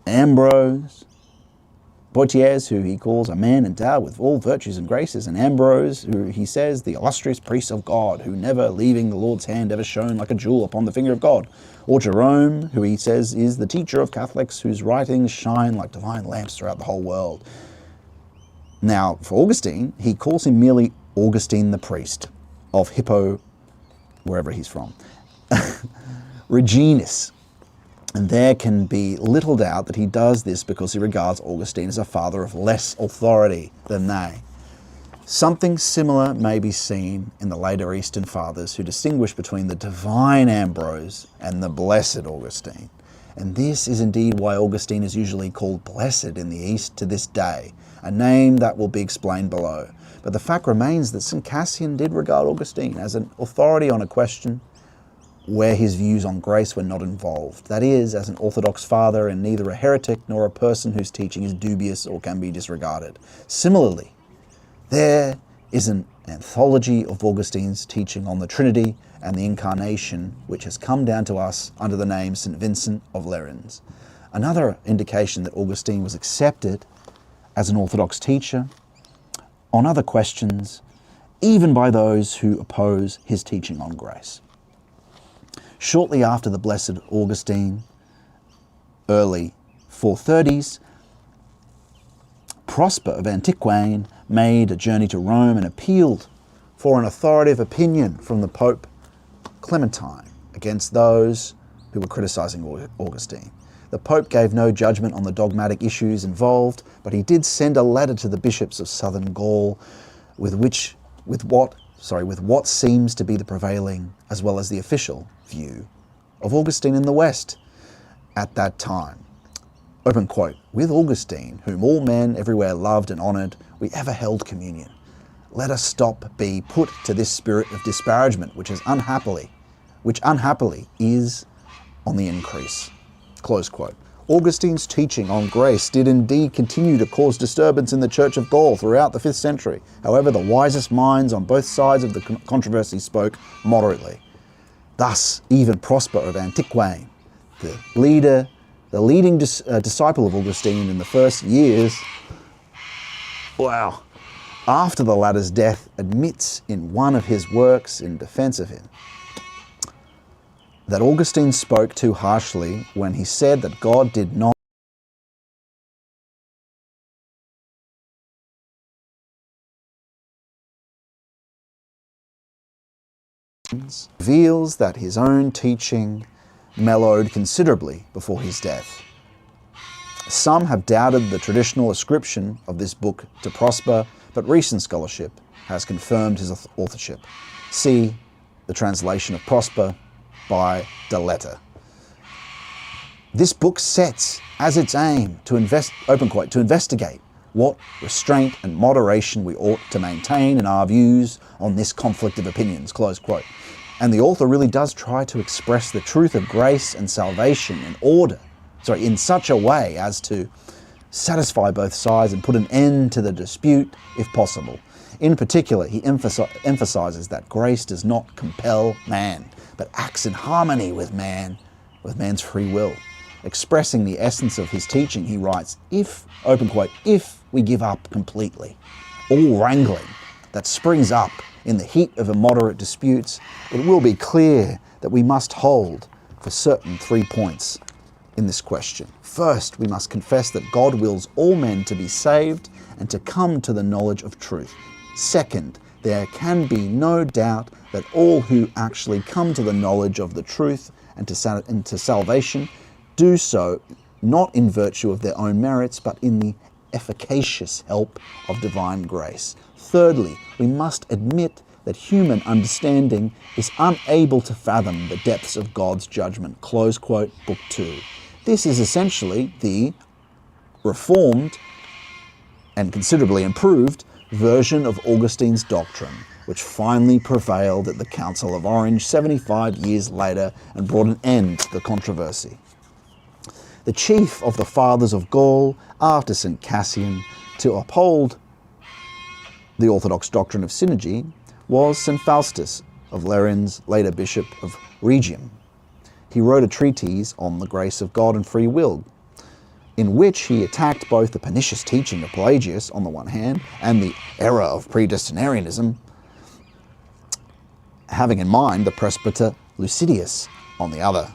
Ambrose, who he calls a man endowed with all virtues and graces, and Ambrose, who he says, the illustrious priest of God, who never leaving the Lord's hand ever shone like a jewel upon the finger of God. Or Jerome, who he says is the teacher of Catholics, whose writings shine like divine lamps throughout the whole world. Now, for Augustine, he calls him merely Augustine the priest of Hippo, wherever he's from, Reginis. And there can be little doubt that he does this because he regards Augustine as a father of less authority than they. Something similar may be seen in the later Eastern fathers who distinguish between the divine Ambrose and the blessed Augustine. And this is indeed why Augustine is usually called blessed in the East to this day, a name that will be explained below. But the fact remains that St. Cassian did regard Augustine as an authority on a question where his views on grace were not involved. That is, as an Orthodox father and neither a heretic nor a person whose teaching is dubious or can be disregarded. Similarly, there is an anthology of Augustine's teaching on the Trinity and the Incarnation, which has come down to us under the name St. Vincent of Lerins. Another indication that Augustine was accepted as an Orthodox teacher on other questions, even by those who oppose his teaching on grace. Shortly after the Blessed Augustine, early 430s, Prosper of Antiquain made a journey to Rome and appealed for an authoritative opinion from the Pope Clementine against those who were criticizing Augustine. The Pope gave no judgment on the dogmatic issues involved, but he did send a letter to the bishops of southern Gaul with what seems to be the prevailing, as well as the official, view of Augustine in the West at that time. Open quote, with Augustine, whom all men everywhere loved and honoured, we ever held communion. Let us stop be put to this spirit of disparagement, which unhappily is on the increase. Close quote. Augustine's teaching on grace did indeed continue to cause disturbance in the Church of Gaul throughout the 5th century. However, the wisest minds on both sides of the controversy spoke moderately. Thus, even Prosper of Antiquain, the leading disciple of Augustine in the first years, after the latter's death, admits in one of his works in defense of him that Augustine spoke too harshly when he said that God did not reveals that his own teaching mellowed considerably before his death. Some have doubted the traditional ascription of this book to Prosper, but recent scholarship has confirmed his authorship. See the translation of Prosper by De Letter. This book sets as its aim to investigate what restraint and moderation we ought to maintain in our views on this conflict of opinions, close quote. And the author really does try to express the truth of grace and salvation in such a way as to satisfy both sides and put an end to the dispute if possible. In particular, he emphasizes that grace does not compel man, but acts in harmony with man's free will. Expressing the essence of his teaching, he writes, if we give up completely all wrangling that springs up in the heat of immoderate disputes, it will be clear that we must hold for certain 3 points in this question. First, we must confess that God wills all men to be saved and to come to the knowledge of truth. Second, there can be no doubt that all who actually come to the knowledge of the truth and to salvation do so not in virtue of their own merits, but in the efficacious help of divine grace. Thirdly, we must admit that human understanding is unable to fathom the depths of God's judgment. Close quote, Book 2. This is essentially the reformed and considerably improved version of Augustine's doctrine, which finally prevailed at the Council of Orange 75 years later and brought an end to the controversy. The chief of the Fathers of Gaul, after St. Cassian, to uphold the orthodox doctrine of synergy, was St. Faustus of Lerins, later Bishop of Rhegium. He wrote a treatise on the grace of God and free will, in which he attacked both the pernicious teaching of Pelagius on the one hand and the error of predestinarianism, having in mind the presbyter Lucidius on the other.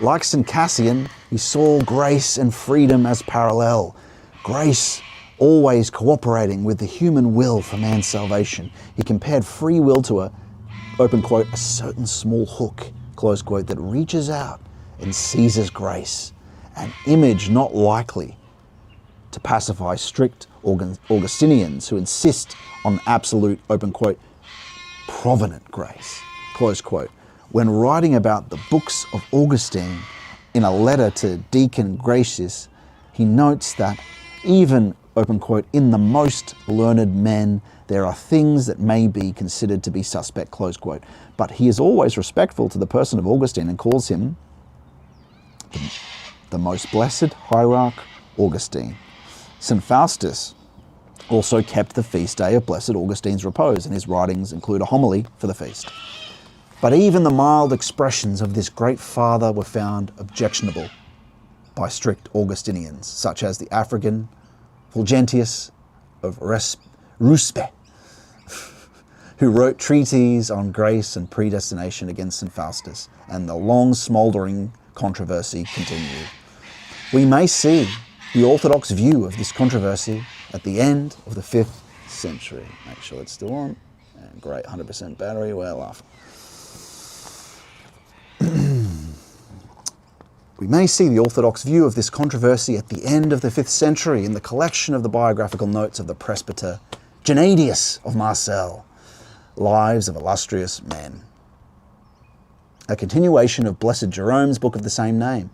Like St. Cassian, he saw grace and freedom as parallel. Grace always cooperating with the human will for man's salvation. He compared free will to a, open quote, a certain small hook, close quote, that reaches out and seizes grace, an image not likely to pacify strict Augustinians who insist on absolute, open quote, provident grace, close quote. When writing about the books of Augustine in a letter to Deacon Gracius, he notes that even, open quote, in the most learned men, there are things that may be considered to be suspect, close quote. But he is always respectful to the person of Augustine and calls him the most blessed hierarch Augustine. St. Faustus also kept the feast day of Blessed Augustine's repose, and his writings include a homily for the feast. But even the mild expressions of this great father were found objectionable by strict Augustinians, such as the African Fulgentius of Ruspe, who wrote treatises on grace and predestination against St. Faustus, and the long smouldering controversy continued. We may see the orthodox view of this controversy at the end of the 5th century. Make sure it's still on. And great, 100% battery, we're laughing. We may see the orthodox view of this controversy at the end of the 5th century in the collection of the biographical notes of the presbyter Gennadius of Marseille, Lives of Illustrious Men, a continuation of Blessed Jerome's book of the same name.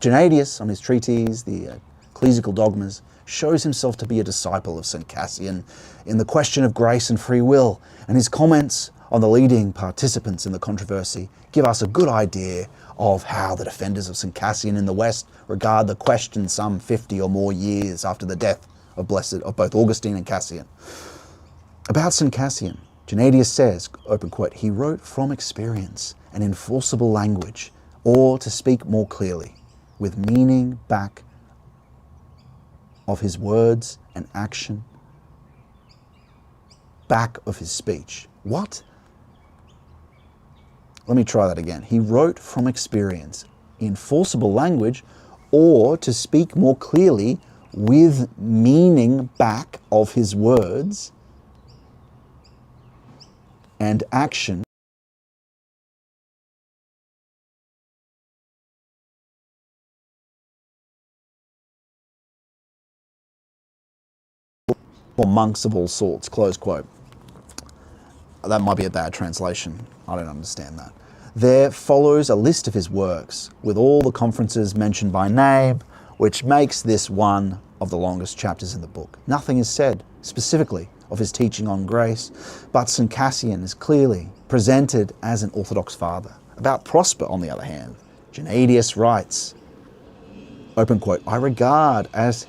Gennadius, on his treatise, the Ecclesiastical Dogmas, shows himself to be a disciple of St. Cassian in the question of grace and free will, and his comments on the leading participants in the controversy give us a good idea of how the defenders of St. Cassian in the West regard the question some 50 or more years after the death of both Augustine and Cassian. About St. Cassian, Gennadius says, open quote, he wrote from experience and in forcible language, or to speak more clearly, with meaning back of his words and action, back of his speech. What? Let me try that again. He wrote from experience in forcible language, or to speak more clearly, with meaning back of his words and action for monks of all sorts, close quote. That might be a bad translation. I don't understand that. There follows a list of his works with all the conferences mentioned by name, which makes this one of the longest chapters in the book. Nothing is said specifically of his teaching on grace, but St. Cassian is clearly presented as an orthodox father. About Prosper, on the other hand, Gennadius writes, open quote, I regard as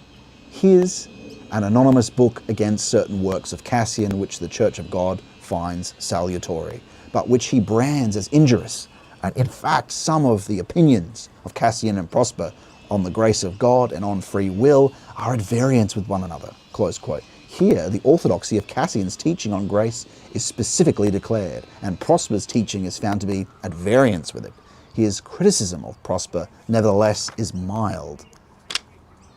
his an anonymous book against certain works of Cassian which the Church of God finds salutary, but which he brands as injurious. And in fact, some of the opinions of Cassian and Prosper on the grace of God and on free will are at variance with one another, close quote. Here, the orthodoxy of Cassian's teaching on grace is specifically declared, and Prosper's teaching is found to be at variance with it. His criticism of Prosper, nevertheless, is mild.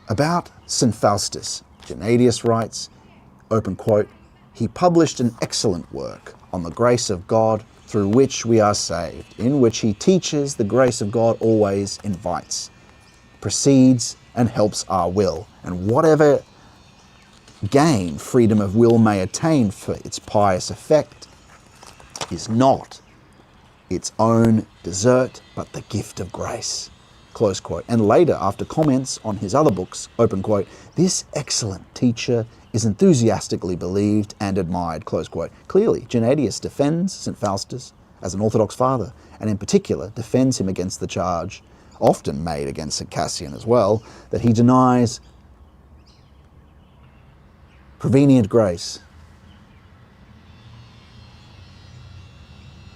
About St. Faustus, Gennadius writes, open quote, he published an excellent work on the grace of God through which we are saved, in which he teaches the grace of God always invites, precedes, and helps our will, and whatever gain freedom of will may attain for its pious effect, is not its own desert, but the gift of grace, close quote. And later, after comments on his other books, open quote, this excellent teacher is enthusiastically believed and admired, close quote. Clearly, Gennadius defends St. Faustus as an Orthodox father, and in particular defends him against the charge, often made against St. Cassian as well, that he denies prevenient grace,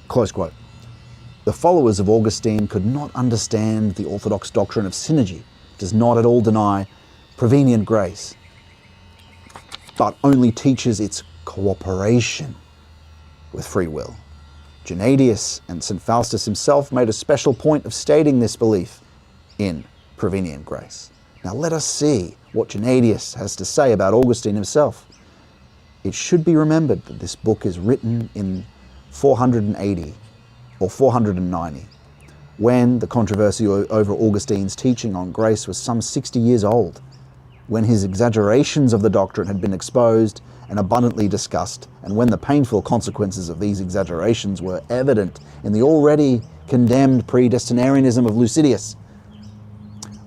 close quote. The followers of Augustine could not understand the Orthodox doctrine of synergy. It does not at all deny prevenient grace, but only teaches its cooperation with free will. Gennadius and St. Faustus himself made a special point of stating this belief in prevenient grace. Now let us see what Gennadius has to say about Augustine himself. It should be remembered that this book is written in 480 or 490, when the controversy over Augustine's teaching on grace was some 60 years old, when his exaggerations of the doctrine had been exposed and abundantly discussed, and when the painful consequences of these exaggerations were evident in the already condemned predestinarianism of Lucidius.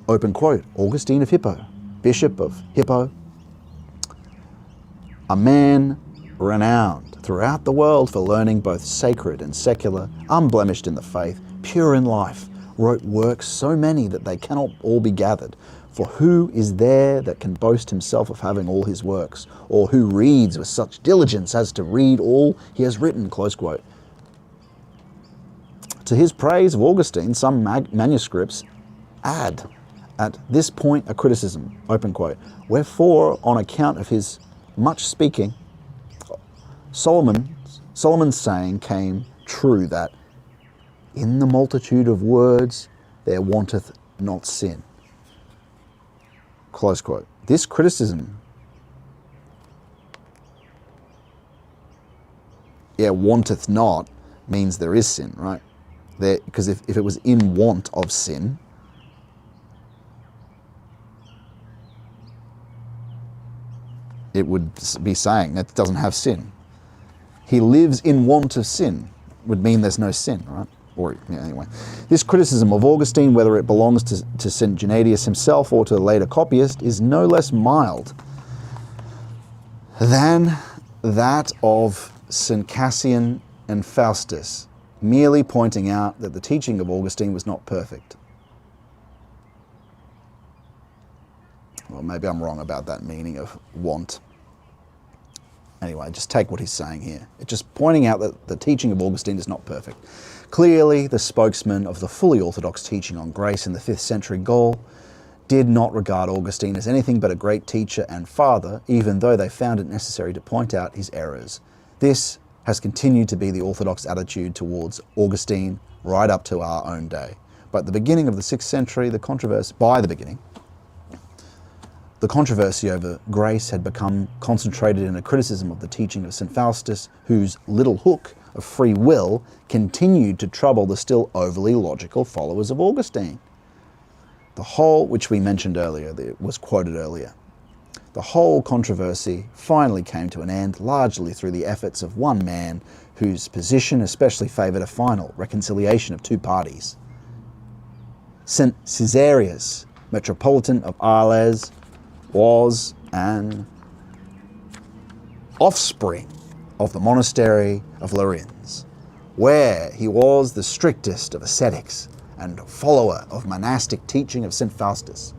Open quote, Augustine of Hippo, Bishop of Hippo, a man renowned throughout the world for learning both sacred and secular, unblemished in the faith, pure in life, wrote works so many that they cannot all be gathered. For who is there that can boast himself of having all his works, or who reads with such diligence as to read all he has written, close quote. To his praise of Augustine, some manuscripts add at this point a criticism, open quote, wherefore on account of his much speaking, Solomon's saying came true that in the multitude of words there wanteth not sin. Close quote. This criticism, wanteth not means there is sin, right? Because if it was in want of sin, it would be saying that it doesn't have sin. He lives in want of sin would mean there's no sin, right? Or anyway, this criticism of Augustine, whether it belongs to St. Gennadius himself or to a later copyist, is no less mild than that of St. Cassian and Faustus, merely pointing out that the teaching of Augustine was not perfect. Well, maybe I'm wrong about that meaning of want. Anyway, just take what he's saying here. It's just pointing out that the teaching of Augustine is not perfect. Clearly, the spokesman of the fully orthodox teaching on grace in the 5th century Gaul did not regard Augustine as anything but a great teacher and father, even though they found it necessary to point out his errors. This has continued to be the orthodox attitude towards Augustine right up to our own day. But at the beginning of the 6th century, the controversy over grace had become concentrated in a criticism of the teaching of St. Faustus, whose little hook of free will continued to trouble the still overly logical followers of Augustine. The whole, which we mentioned earlier, that was quoted earlier, the whole controversy finally came to an end, largely through the efforts of one man whose position especially favoured a final reconciliation of two parties. St. Caesarius, Metropolitan of Arles, was an offspring of the monastery of Lorraines, where he was the strictest of ascetics and follower of monastic teaching of St. Faustus,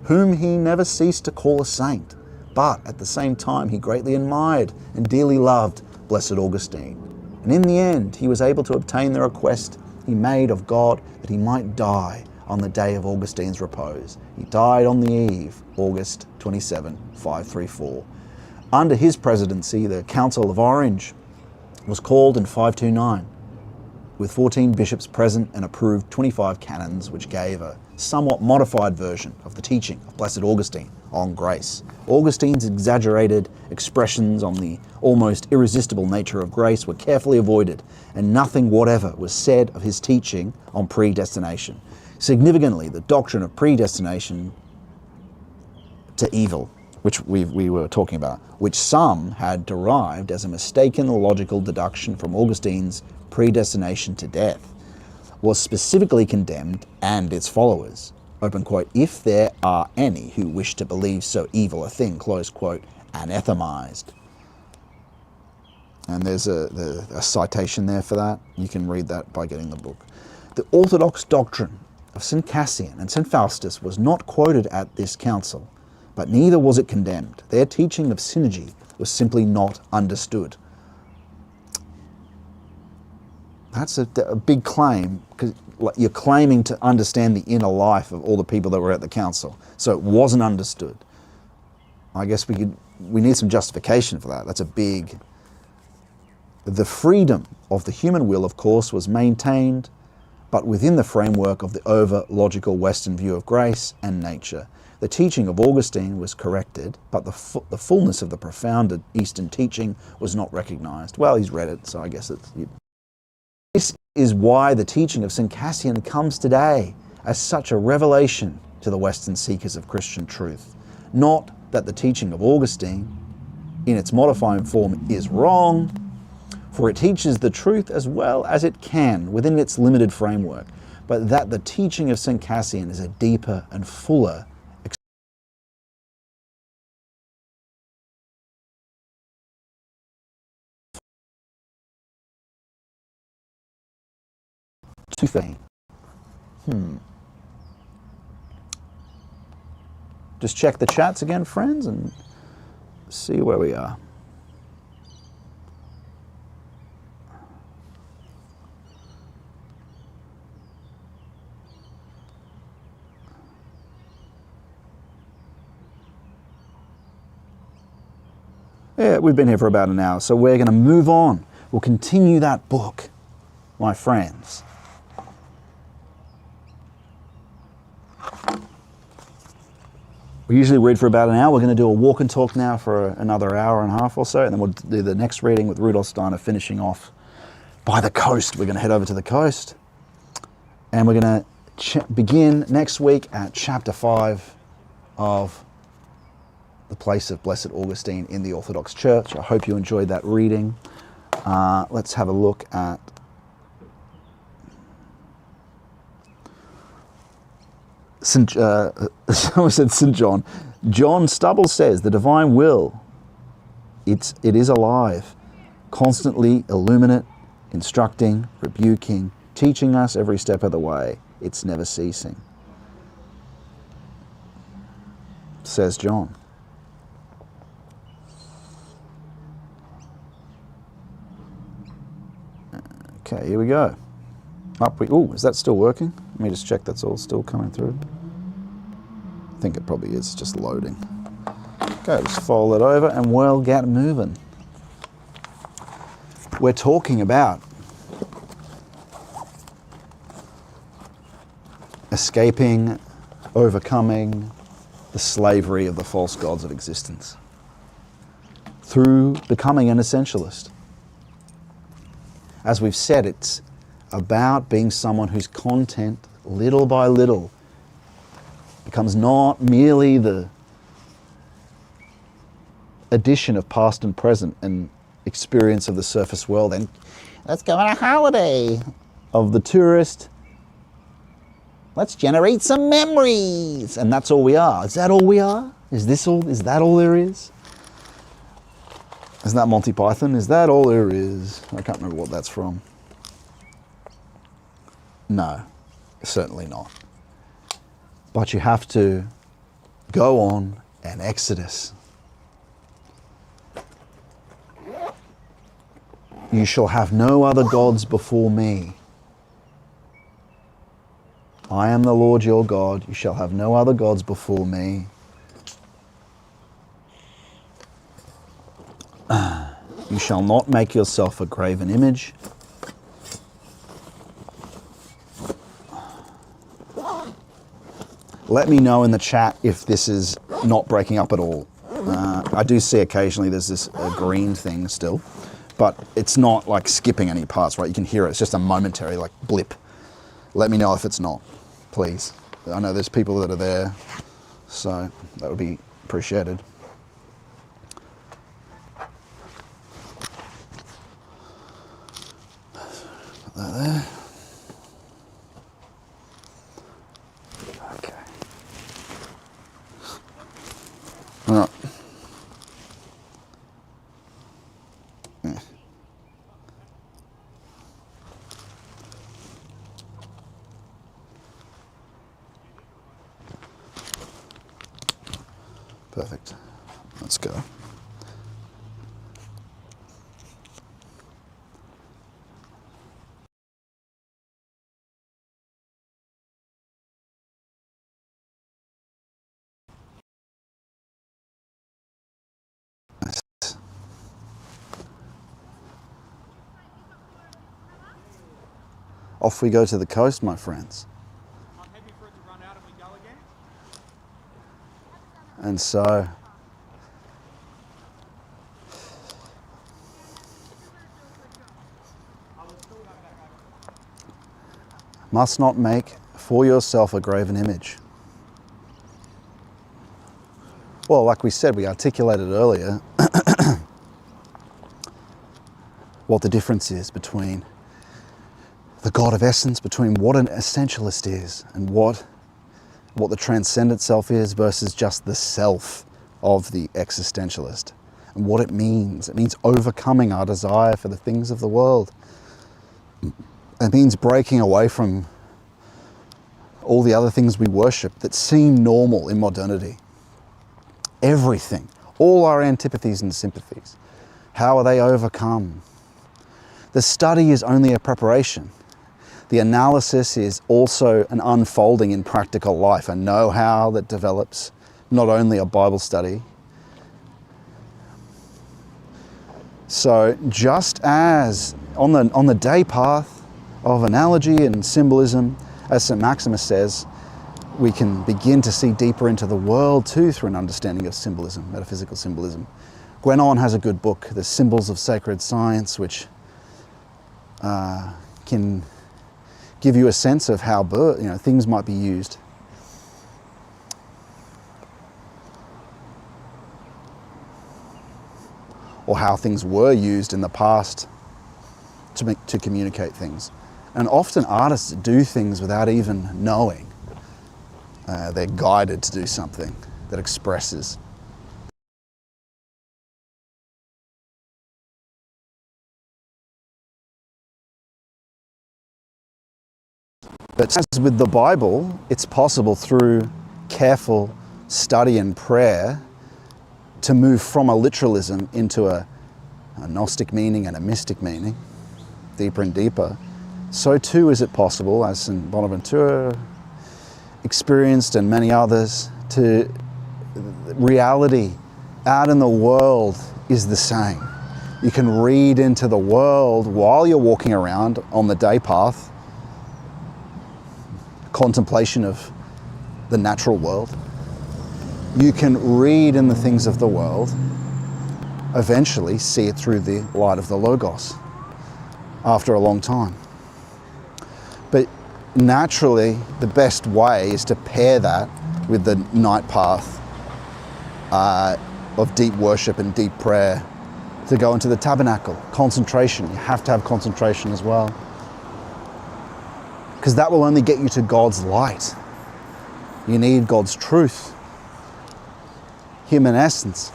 whom he never ceased to call a saint, but at the same time he greatly admired and dearly loved Blessed Augustine. And in the end, he was able to obtain the request he made of God that he might die on the day of Augustine's repose. He died on the eve, August 27, 534. Under his presidency, the Council of Orange was called in 529, with 14 bishops present and approved 25 canons, which gave a somewhat modified version of the teaching of Blessed Augustine on grace. Augustine's exaggerated expressions on the almost irresistible nature of grace were carefully avoided, and nothing whatever was said of his teaching on predestination. Significantly, the doctrine of predestination to evil which we were talking about, which some had derived as a mistaken logical deduction from Augustine's predestination to death, was specifically condemned and its followers, open quote, if there are any who wish to believe so evil a thing, close quote, anathemized. And there's a citation there for that. You can read that by getting the book. The orthodox doctrine of St. Cassian and St. Faustus was not quoted at this council, but neither was it condemned. Their teaching of synergy was simply not understood. That's a big claim, because you're claiming to understand the inner life of all the people that were at the council. So it wasn't understood. I guess we need some justification for that. That's a big... The freedom of the human will, of course, was maintained, but within the framework of the over-logical Western view of grace and nature. The teaching of Augustine was corrected, but the fullness of the profound Eastern teaching was not recognized. Well, he's read it, so I guess it's... This is why the teaching of St. Cassian comes today as such a revelation to the Western seekers of Christian truth. Not that the teaching of Augustine, in its modifying form, is wrong, for it teaches the truth as well as it can within its limited framework, but that the teaching of St. Cassian is a deeper and fuller thing. Just check the chats again, friends, and see where we are. Yeah, we've been here for about an hour, so we're going to move on. We'll continue that book, my friends. We usually read for about an hour. We're going to do a walk and talk now for another hour and a half or so, and then we'll do the next reading with Rudolf Steiner, finishing off by the coast. We're going to head over to the coast, and we're going to begin next week at chapter 5 of The Place of Blessed Augustine in the Orthodox Church. I hope you enjoyed that reading. Let's have a look at someone said St. John. John Stubble says the divine will, it is alive, constantly illuminate, instructing, rebuking, teaching us every step of the way. It's never ceasing, says John. Okay, here we go. Oh, is that still working? Let me just check that's all still coming through. I think it probably is, just loading. Okay, let's fold it over and we'll get moving. We're talking about escaping, overcoming the slavery of the false gods of existence through becoming an essentialist. As we've said, it's about being someone whose content, little by little, becomes not merely the addition of past and present and experience of the surface world and let's go on a holiday of the tourist. Let's generate some memories. And that's all we are. Is that all we are? Is that all there is? Isn't that Monty Python? Is that all there is? I can't remember what that's from. No, certainly not. But you have to go on an exodus. You shall have no other gods before me. I am the Lord your God. You shall have no other gods before me. You shall not make yourself a graven image. Let me know in the chat if this is not breaking up at all. I do see occasionally there's this green thing still, but it's not like skipping any parts, right? You can hear it. It's just a momentary like blip. Let me know if it's not, please. I know there's people that are there, so that would be appreciated. All right. Yeah. Perfect. Let's go. Off we go to the coast, my friends. I'm happy for it to run out and we go again. And so, must not make for yourself a graven image. Well, like we said, we articulated earlier what the difference is between the God of essence, between what an essentialist is and what the transcendent self is versus just the self of the existentialist, and what it means. It means overcoming our desire for the things of the world. It means breaking away from all the other things we worship that seem normal in modernity. Everything, all our antipathies and sympathies, how are they overcome? The study is only a preparation. The analysis is also an unfolding in practical life, a know-how that develops, not only a Bible study. So just as on the day path of analogy and symbolism, as St. Maximus says, we can begin to see deeper into the world too through an understanding of symbolism, metaphysical symbolism. Gwenon has a good book, The Symbols of Sacred Science, which can give you a sense of how things might be used. Or how things were used in the past to communicate things. And often artists do things without even knowing. They're guided to do something that expresses. But as with the Bible, it's possible through careful study and prayer to move from a literalism into a Gnostic meaning and a mystic meaning, deeper and deeper. So too is it possible, as St. Bonaventura experienced and many others, to reality out in the world is the same. You can read into the world while you're walking around on the day path, contemplation of the natural world. You can read in the things of the world, eventually see it through the light of the Logos after a long time. But naturally, the best way is to pair that with the night path of deep worship and deep prayer, to go into the tabernacle, concentration. You have to have concentration as well, because that will only get you to God's light. You need God's truth, human essence.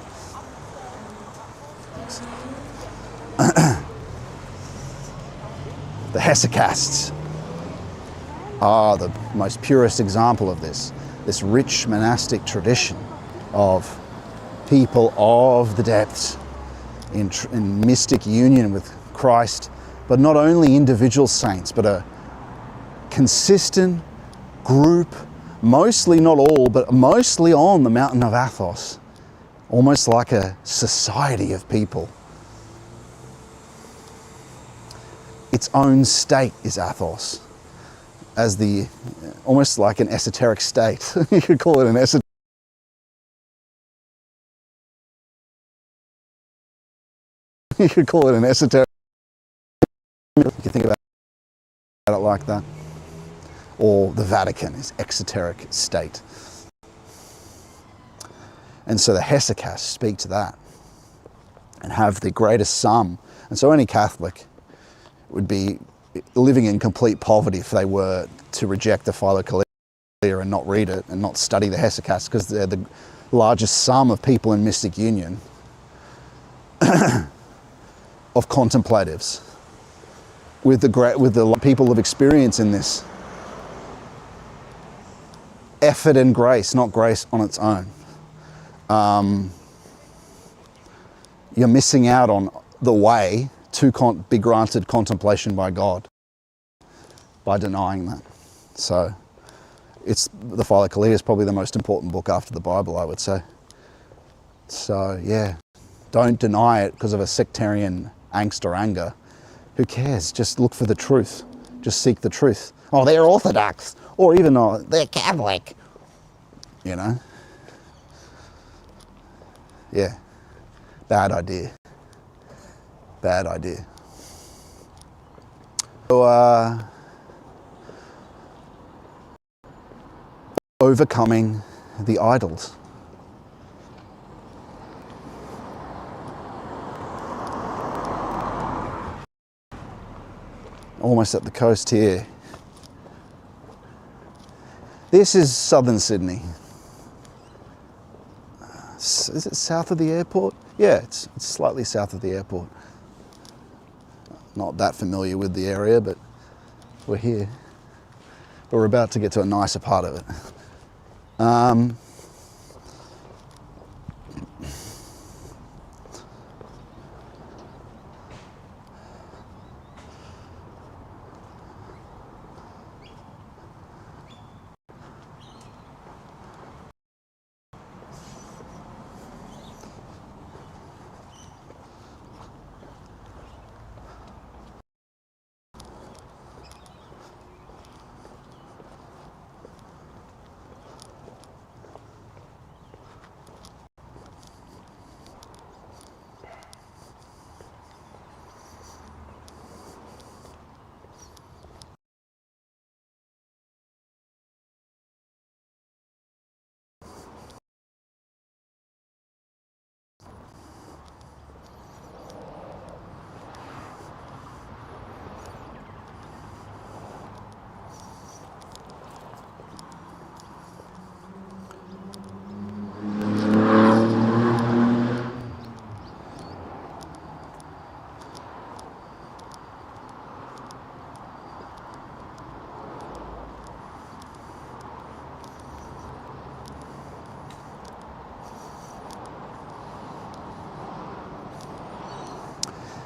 The hesychasts are the most purest example of this rich monastic tradition of people of the depths in mystic union with Christ, but not only individual saints, but a consistent group, mostly, not all, but mostly on the mountain of Athos, almost like a society of people. Its own state is Athos, as almost like an esoteric state. You could call it an esoteric. You could call it an esoteric. You can think about it like that. Or the Vatican is exoteric state. And so the hesychasts speak to that and have the greatest sum. And so any Catholic would be living in complete poverty if they were to reject the Philokalia. and not read it and not study the hesychasts, because they're the largest sum of people in mystic union of contemplatives with the people of experience in this effort and grace, not grace on its own. You're missing out on the way to be granted contemplation by God by denying that. So it's the Philokalia is probably the most important book after the Bible, I would say. So yeah, don't deny it because of a sectarian angst or anger. Who cares? Just look for the truth. Just seek the truth. Oh, they're Orthodox, or even they're Catholic. You know? Yeah, bad idea. Bad idea. So, overcoming the idols. Almost at the coast here. This is southern Sydney. Is it south of the airport? Yeah, it's slightly south of the airport. Not that familiar with the area, but we're here. We're about to get to a nicer part of it.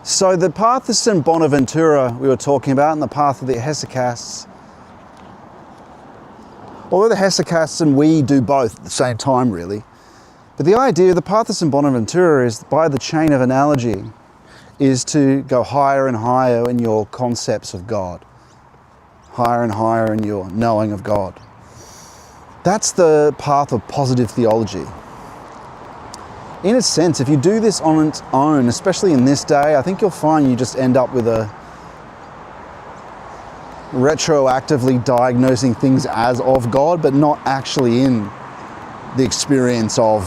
So the path of St. Bonaventura we were talking about, and the path of the hesychasts, although the hesychasts and we do both at the same time really, but the idea of the path of St. Bonaventura is, by the chain of analogy, is to go higher and higher in your concepts of God, higher and higher in your knowing of God. That's the path of positive theology. In a sense, if you do this on its own, especially in this day, I think you'll find you just end up with a retroactively diagnosing things as of God, but not actually in the experience of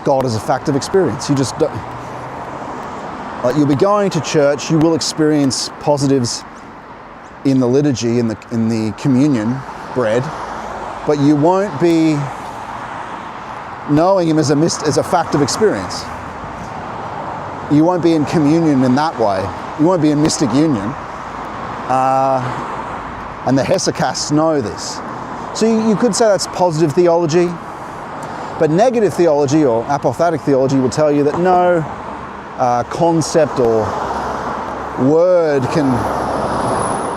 God as a fact of experience. You just don't, like, you'll be going to church, you will experience positives in the liturgy, in the communion bread, but you won't be knowing him as a fact of experience. You won't be in communion in that way. You won't be in mystic union. And the hesychasts know this. So you could say that's positive theology, but negative theology or apophatic theology will tell you that no concept or word can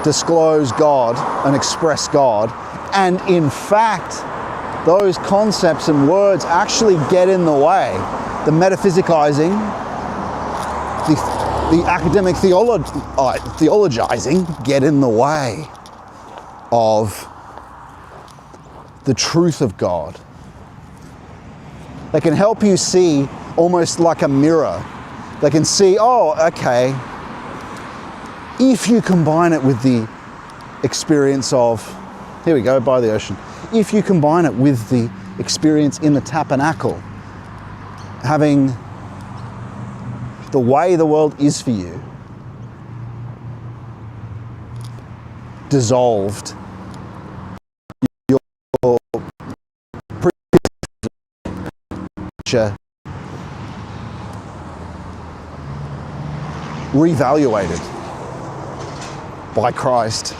disclose God and express God, and in fact those concepts and words actually get in the way. The metaphysicizing, the academic theologizing get in the way of the truth of God. They can help you see almost like a mirror. They can see, oh, okay, if you combine it with the experience of, here we go, by the ocean. If you combine it with the experience in the tabernacle, having the way the world is for you dissolved, your reevaluated by Christ,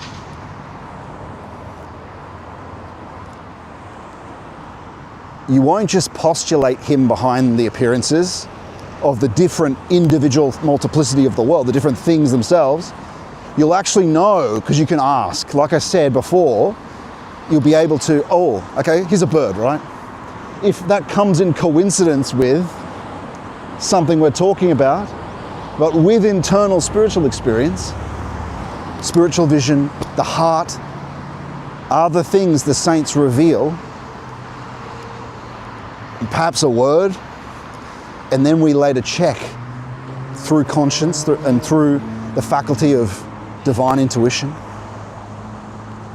you won't just postulate him behind the appearances of the different individual multiplicity of the world, the different things themselves. You'll actually know, because you can ask. Like I said before, you'll be able to, oh, okay, here's a bird, right? If that comes in coincidence with something we're talking about, but with internal spiritual experience, spiritual vision, the heart, are the things the saints reveal, perhaps a word, and then we later check through conscience and through the faculty of divine intuition.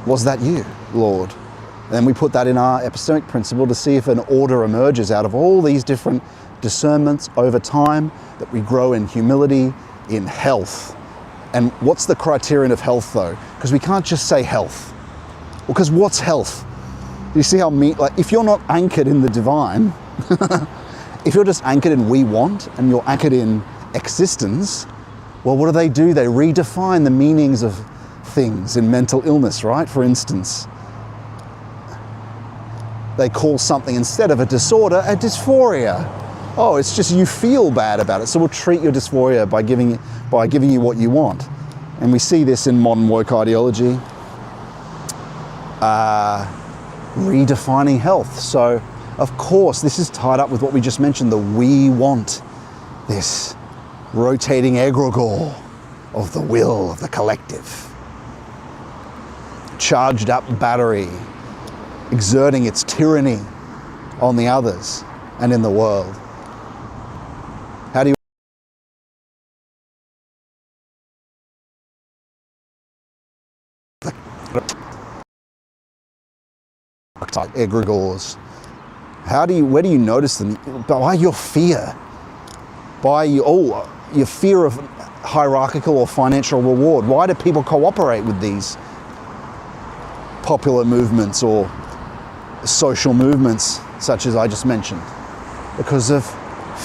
Was that you, Lord? And then we put that in our epistemic principle to see if an order emerges out of all these different discernments over time, that we grow in humility, in health. And what's the criterion of health though? Because we can't just say health. Well, because what's health? You see how like if you're not anchored in the divine, if you're just anchored in we want and you're anchored in existence, well, what do? They redefine the meanings of things in mental illness, right? For instance, they call something, instead of a disorder, a dysphoria. Oh, it's just you feel bad about it, so we'll treat your dysphoria by giving you what you want. And we see this in modern woke ideology, redefining health. So, of course, this is tied up with what we just mentioned, the we want, this rotating egregore of the will of the collective. Charged up battery, exerting its tyranny on the others and in the world. How do you egregores? Where do you notice them? By your fear. By your fear of hierarchical or financial reward. Why do people cooperate with these popular movements or social movements such as I just mentioned? Because of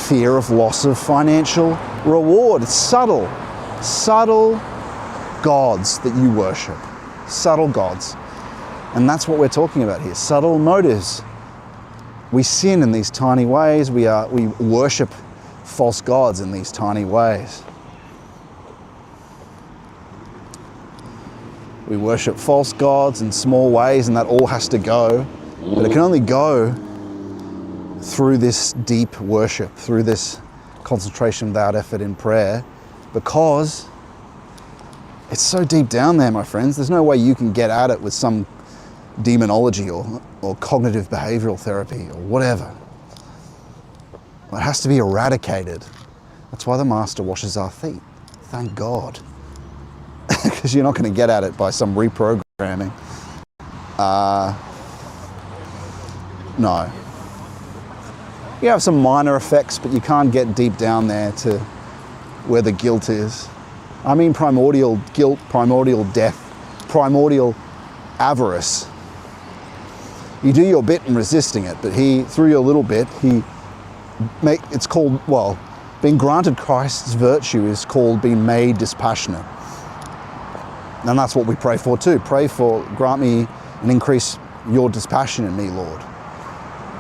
fear of loss of financial reward. It's subtle gods that you worship, subtle gods. And that's what we're talking about here, subtle motives. We sin in these tiny ways. We worship false gods in these tiny ways. We worship false gods in small ways, and that all has to go. But it can only go through this deep worship, through this concentration without effort in prayer, because it's so deep down there, my friends. There's no way you can get at it with some demonology or cognitive behavioral therapy or whatever. It has to be eradicated. That's why the Master washes our feet. Thank God. Because you're not going to get at it by some reprogramming. No. You have some minor effects, but you can't get deep down there to where the guilt is. I mean primordial guilt, primordial death, primordial avarice. You do your bit in resisting it, but through your little bit, it's called, well, being granted Christ's virtue is called being made dispassionate. And that's what we pray for too. Pray for, grant me and increase your dispassion in me, Lord.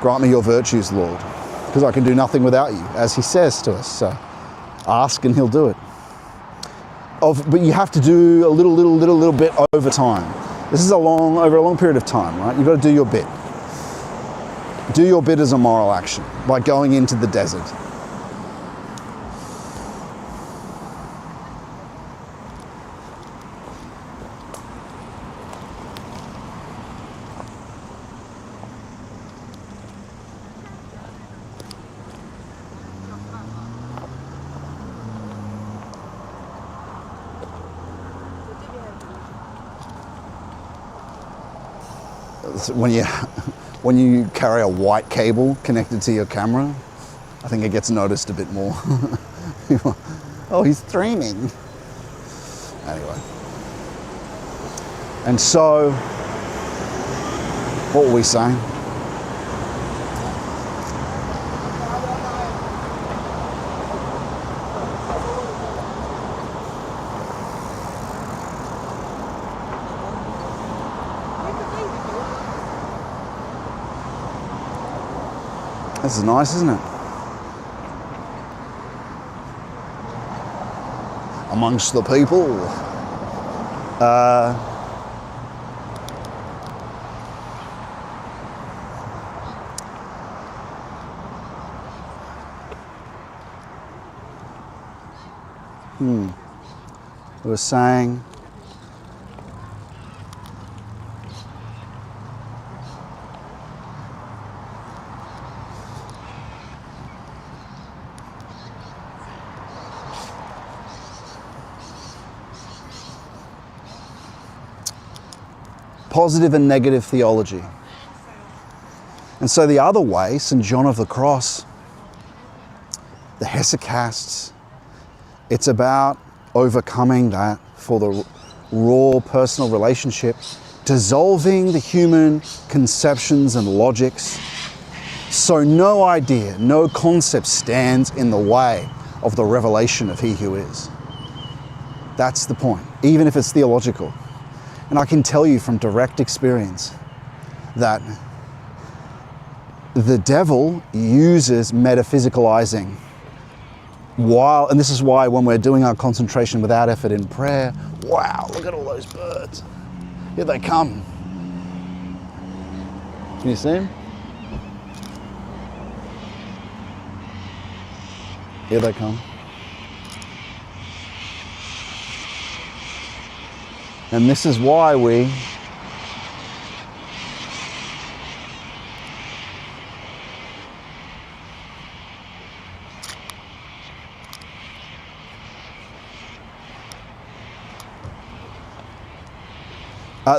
Grant me your virtues, Lord, because I can do nothing without you, as he says to us. So ask and he'll do it. But you have to do a little bit over time. This is over a long period of time, right? You've got to do your bit. Do your bit as a moral action by going into the desert. When you carry a white cable connected to your camera, I think it gets noticed a bit more. Oh, he's streaming. Anyway. And so, what were we saying? This is nice, isn't it? Amongst the people. We were saying positive and negative theology. And so the other way, St. John of the Cross, the hesychasts, it's about overcoming that for the raw personal relationship, dissolving the human conceptions and logics, so no idea, no concept stands in the way of the revelation of He who is. That's the point, even if it's theological. And I can tell you from direct experience that the devil uses metaphysicalizing and this is why when we're doing our concentration without effort in prayer, wow, look at all those birds. Here they come. Can you see them? Here they come. And this is why we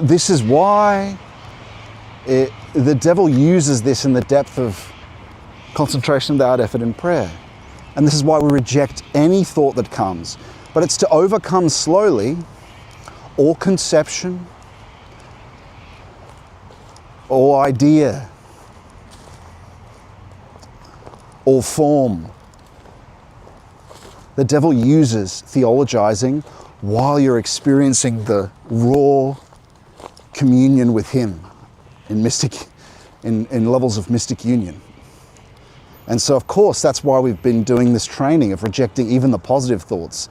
this is why the devil uses this in the depth of concentration without effort in prayer. And this is why we reject any thought that comes. But it's to overcome slowly all conception, all idea, all form. The devil uses theologizing while you're experiencing the raw communion with Him in levels of mystic union. And so, of course, that's why we've been doing this training of rejecting even the positive thoughts.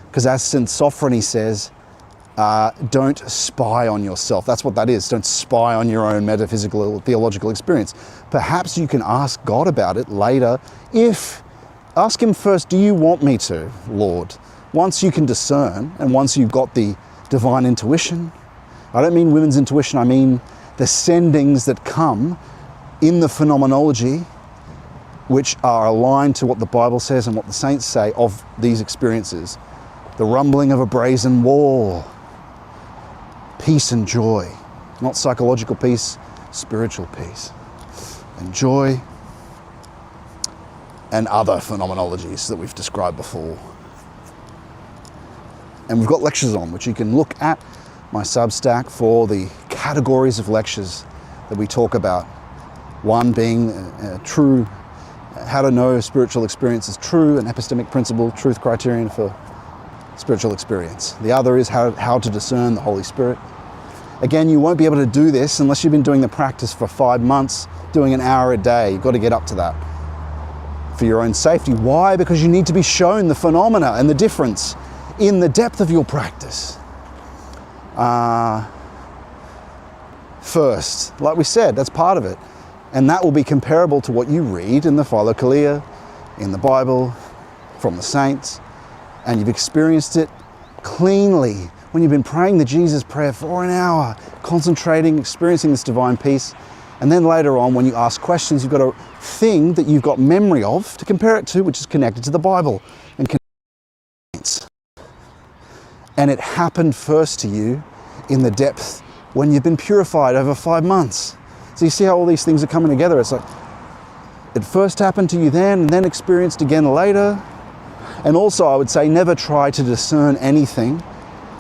Because as St. Sophrony says, don't spy on yourself. That's what that is. Don't spy on your own metaphysical or theological experience. Perhaps you can ask God about it later. Ask Him first, do you want me to, Lord? Once you can discern, and once you've got the divine intuition, I don't mean women's intuition, I mean the sendings that come in the phenomenology which are aligned to what the Bible says and what the saints say of these experiences. The rumbling of a brazen wall, peace and joy, not psychological peace, spiritual peace, and joy, and other phenomenologies that we've described before. And we've got lectures on, which you can look at my Substack for the categories of lectures that we talk about. One being true, how to know spiritual experience is true, an epistemic principle, truth criterion for spiritual experience. The other is how to discern the Holy Spirit. Again, you won't be able to do this unless you've been doing the practice for 5 months, doing an hour a day. You've got to get up to that for your own safety. Why? Because you need to be shown the phenomena and the difference in the depth of your practice. First, like we said, that's part of it. And that will be comparable to what you read in the Philokalia, in the Bible, from the saints, and you've experienced it cleanly when you've been praying the Jesus prayer for an hour, concentrating, experiencing this divine peace. And then later on, when you ask questions, you've got a thing that you've got memory of to compare it to, which is connected to the Bible and connected to the saints. And it happened first to you in the depth when you've been purified over 5 months. So you see how all these things are coming together. It's like it first happened to you then and then experienced again later. And also I would say never try to discern anything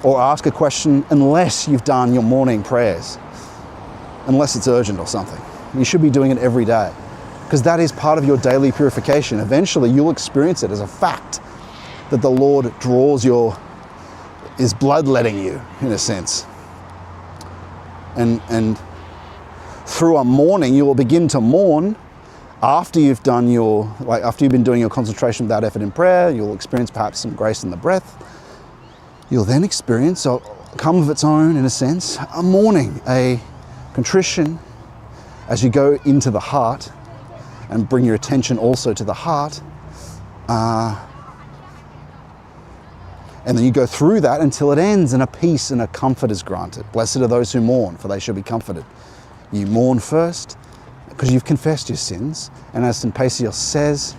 or ask a question unless you've done your morning prayers, unless it's urgent or something. You should be doing it every day because that is part of your daily purification. Eventually you'll experience it as a fact that the Lord is bloodletting you in a sense. And through a mourning, you will begin to mourn After you've done after you've been doing your concentration without effort in prayer, you'll experience perhaps some grace in the breath. You'll then experience, come of its own in a sense, a mourning, a contrition as you go into the heart and bring your attention also to the heart. And then you go through that until it ends and a peace and a comfort is granted. Blessed are those who mourn, for they shall be comforted. You mourn first because you've confessed your sins. And as St. Paisios says,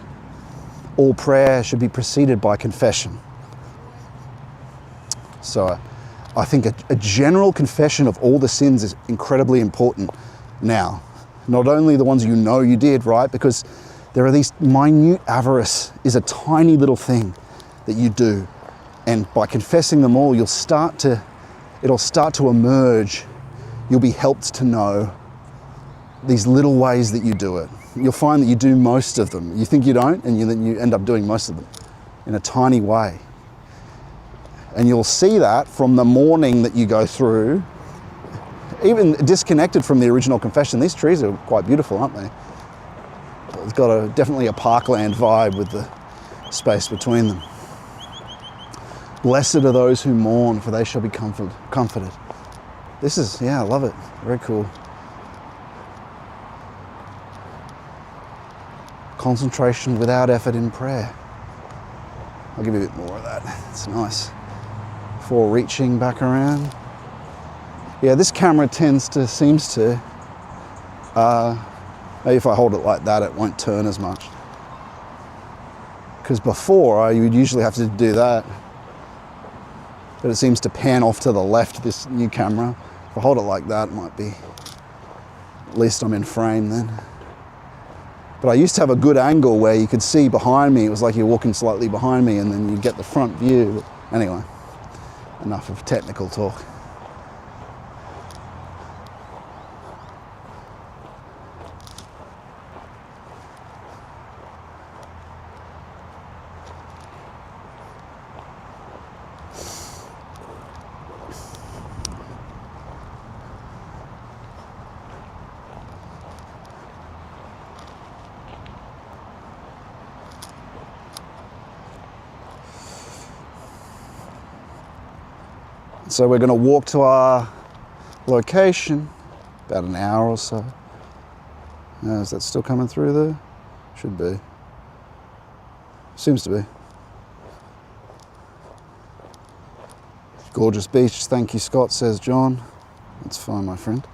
all prayer should be preceded by confession. So I think a general confession of all the sins is incredibly important now. Not only the ones you know you did, right? Because there are these minute avarice is a tiny little thing that you do. And by confessing them all, it'll start to emerge. You'll be helped to know these little ways that you do it. You'll find that you do most of them. You think you don't, and then you end up doing most of them in a tiny way. And you'll see that from the mourning that you go through, even disconnected from the original confession. These trees are quite beautiful, aren't they? It's got definitely a parkland vibe with the space between them. Blessed are those who mourn, for they shall be comforted. This is, I love it. Very cool. Concentration without effort in prayer. I'll give you a bit more of that. It's nice. Before reaching back around. Yeah, this camera seems to, maybe if I hold it like that, it won't turn as much. Because before, you would usually have to do that. But it seems to pan off to the left, this new camera. If I hold it like that, it might be, at least I'm in frame then. But I used to have a good angle where you could see behind me. It was like you're walking slightly behind me and then you get the front view. But anyway, enough of technical talk. So we're going to walk to our location, about an hour or so. Is that still coming through there? Should be. Seems to be. Gorgeous beach, thank you Scott, says John. That's fine, my friend.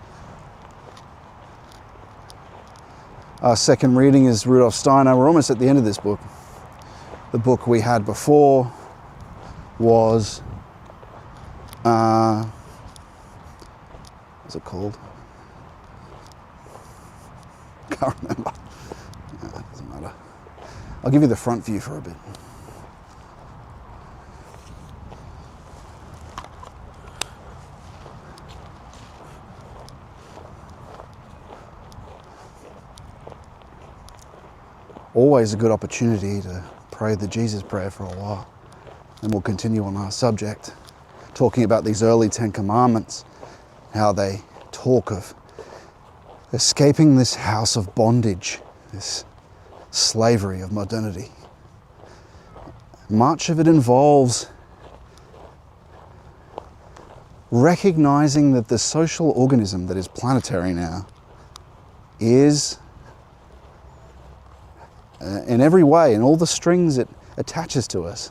Our second reading is Rudolf Steiner. We're almost at the end of this book. The book we had before was what's it called? Can't remember. It doesn't matter. I'll give you the front view for a bit. Always a good opportunity to pray the Jesus prayer for a while. And we'll continue on our subject, talking about these early 10 Commandments, how they talk of escaping this house of bondage, this slavery of modernity. Much of it involves recognizing that the social organism that is planetary now is, in every way, in all the strings it attaches to us,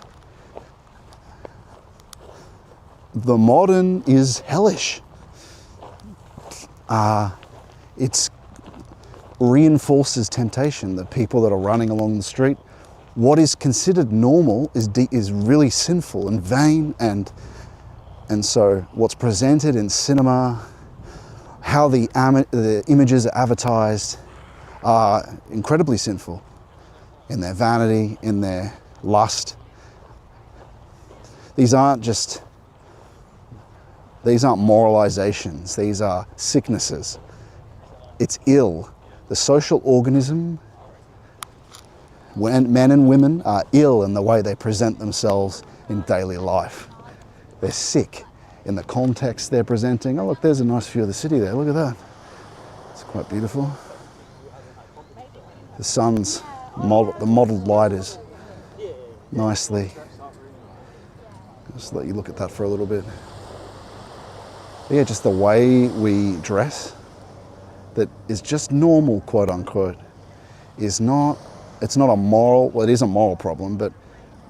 the modern is hellish. It reinforces temptation. The people that are running along the street, what is considered normal is really sinful and vain, and so what's presented in cinema, how the images are advertised, are incredibly sinful in their vanity, in their lust. These aren't moralizations, these are sicknesses. It's ill. The social organism, when men and women are ill in the way they present themselves in daily life. They're sick in the context they're presenting. Oh look, there's a nice view of the city there, look at that. It's quite beautiful. The sun's the mottled light is nicely. Just let you look at that for a little bit. But yeah, just the way we dress, that is just normal, quote unquote, it's not a moral, well, it is a moral problem, but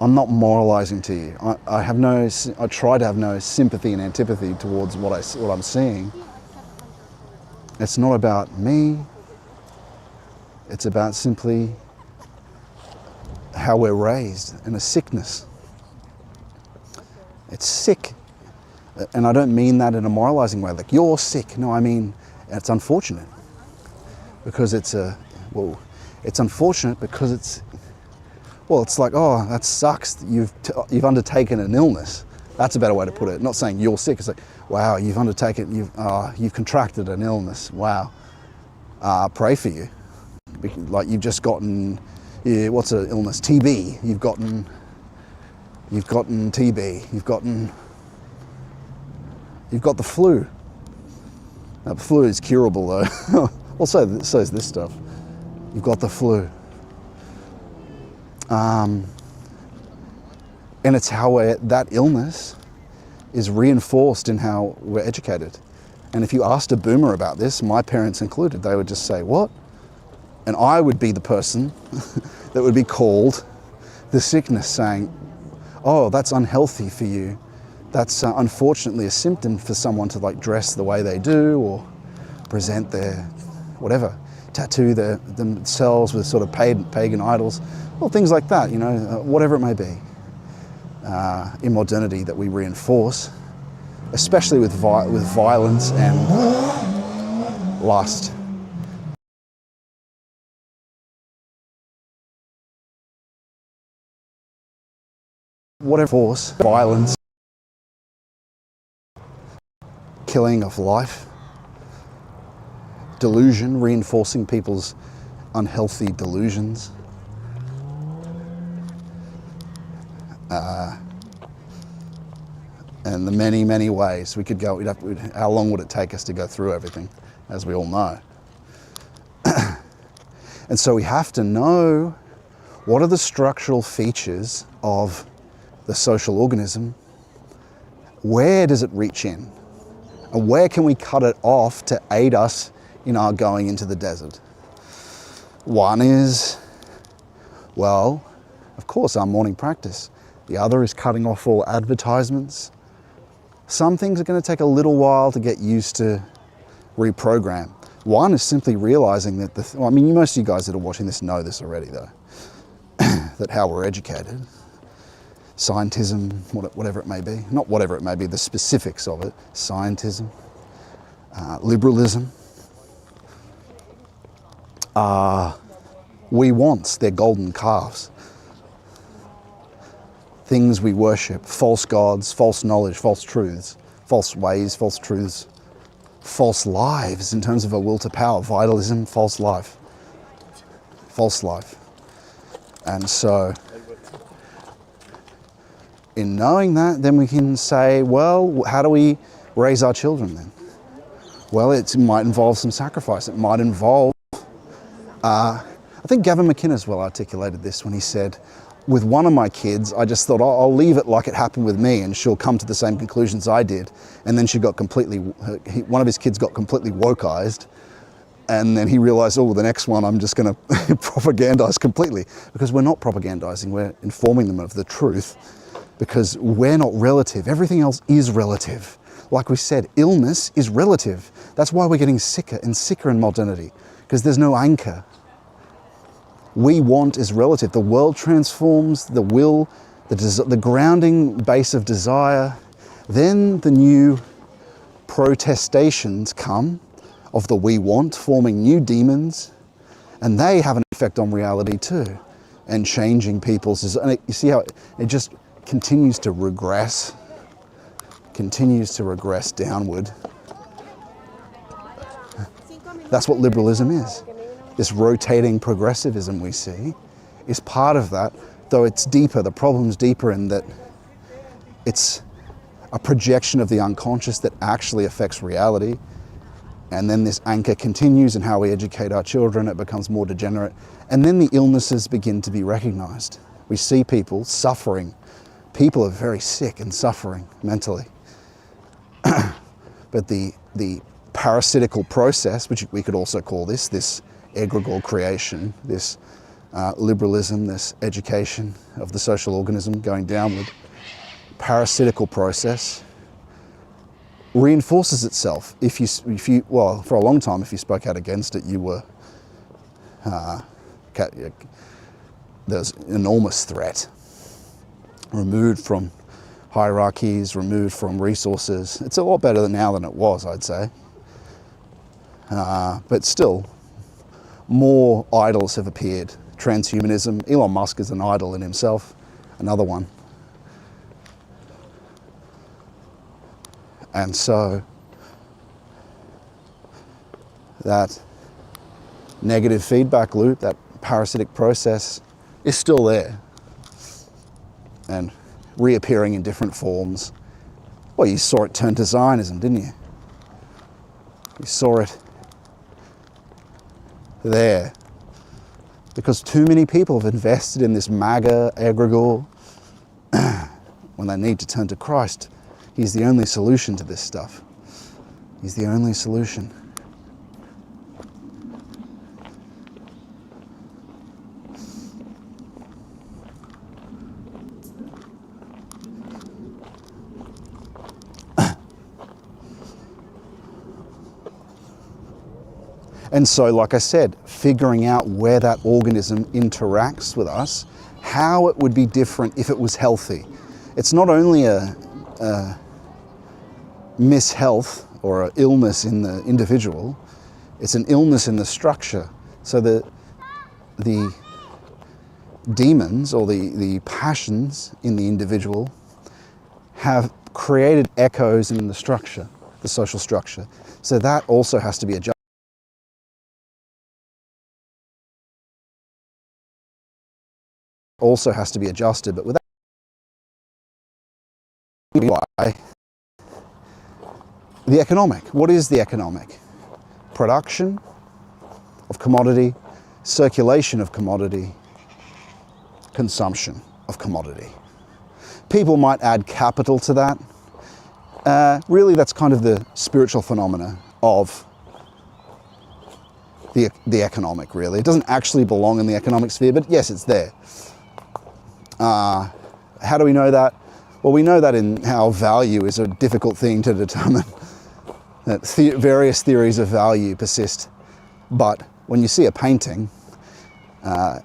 I'm not moralizing to you. I try to have no sympathy and antipathy towards what I'm seeing. It's not about me. It's about simply how we're raised and a sickness. It's sick. And I don't mean that in a moralizing way, like you're sick. No, I mean, it's unfortunate because it's unfortunate because it's like, oh, that sucks. You've undertaken an illness. That's a better way to put it. Not saying you're sick. It's like, wow, you've contracted an illness. Wow. Pray for you. Like you've just gotten, what's an illness? TB. You've gotten TB. You've got the flu. Now, the flu is curable though. Well, so is this stuff. You've got the flu. And it's how that illness is reinforced in how we're educated. And if you asked a boomer about this, my parents included, they would just say, what? And I would be the person that would be called the sickness, saying, oh, that's unhealthy for you. That's unfortunately a symptom for someone to like dress the way they do or present their, whatever, tattoo themselves with sort of pagan idols. Well, things like that, whatever it may be. In modernity that we reinforce, especially with violence and lust. Whatever force, violence, killing of life, delusion, reinforcing people's unhealthy delusions. And the many, many ways we could go. How long would it take us to go through everything, as we all know? And so we have to know what are the structural features of the social organism. Where does it reach in? And where can we cut it off to aid us in our going into the desert? One is, well, of course, our morning practice. The other is cutting off all advertisements. Some things are going to take a little while to get used to reprogram. One is simply realizing that most of you guys that are watching this know this already though, that how we're educated, scientism, whatever it may be, not whatever it may be, the specifics of it, scientism, liberalism, we wants, they're golden calves. Things we worship, false gods, false knowledge, false truths, false ways, false truths, false lives in terms of a will to power, vitalism, false life. And so, in knowing that, then we can say, well, how do we raise our children then? Well, it might involve some sacrifice. It might involve, I think Gavin McInnes well articulated this when he said, with one of my kids, I just thought, I'll leave it like it happened with me and she'll come to the same conclusions I did. And then one of his kids got completely wokeized. And then he realized, the next one I'm just going to propagandize completely. Because we're not propagandizing, we're informing them of the truth. Because we're not relative, everything else is relative. Like we said, illness is relative. That's why we're getting sicker and sicker in modernity. Because there's no anchor. We want is relative. The world transforms, the will, the grounding base of desire. Then the new protestations come of the we want, forming new demons, and they have an effect on reality too, and changing people's. And you see how it just continues to regress downward. That's what liberalism is. This rotating progressivism we see is part of that, though it's deeper. The problem's deeper in that it's a projection of the unconscious that actually affects reality. And then this anchor continues in how we educate our children. It becomes more degenerate. And then the illnesses begin to be recognized. We see people suffering. People are very sick and suffering mentally. But the parasitical process, which we could also call this egregore creation, this liberalism, this education of the social organism going downward, parasitical process reinforces itself. If you, well, for a long time, if you spoke out against it, you were, there's enormous threat. Removed from hierarchies, removed from resources. It's a lot better now than it was, I'd say. But still, more idols have appeared. Transhumanism, Elon Musk is an idol in himself, another one. And so that negative feedback loop, that parasitic process is still there and reappearing in different forms. Well, you saw it turn to Zionism, didn't you? You saw it there because too many people have invested in this MAGA egregore when they need to turn to Christ. He's the only solution to this stuff. He's the only solution. And so, like I said, figuring out where that organism interacts with us, how it would be different if it was healthy. It's not only a mishealth or an illness in the individual, it's an illness in the structure. So the demons or the passions in the individual have created echoes in the structure, the social structure. So that also has to be adjusted. Also has to be adjusted, but without the economic. What is the economic? Production of commodity, circulation of commodity, consumption of commodity. People might add capital to that. Really, that's kind of the spiritual phenomena of the economic, really. It doesn't actually belong in the economic sphere, but yes, it's there. How do we know that? Well, we know that in how value is a difficult thing to determine. That various theories of value persist, but when you see a painting,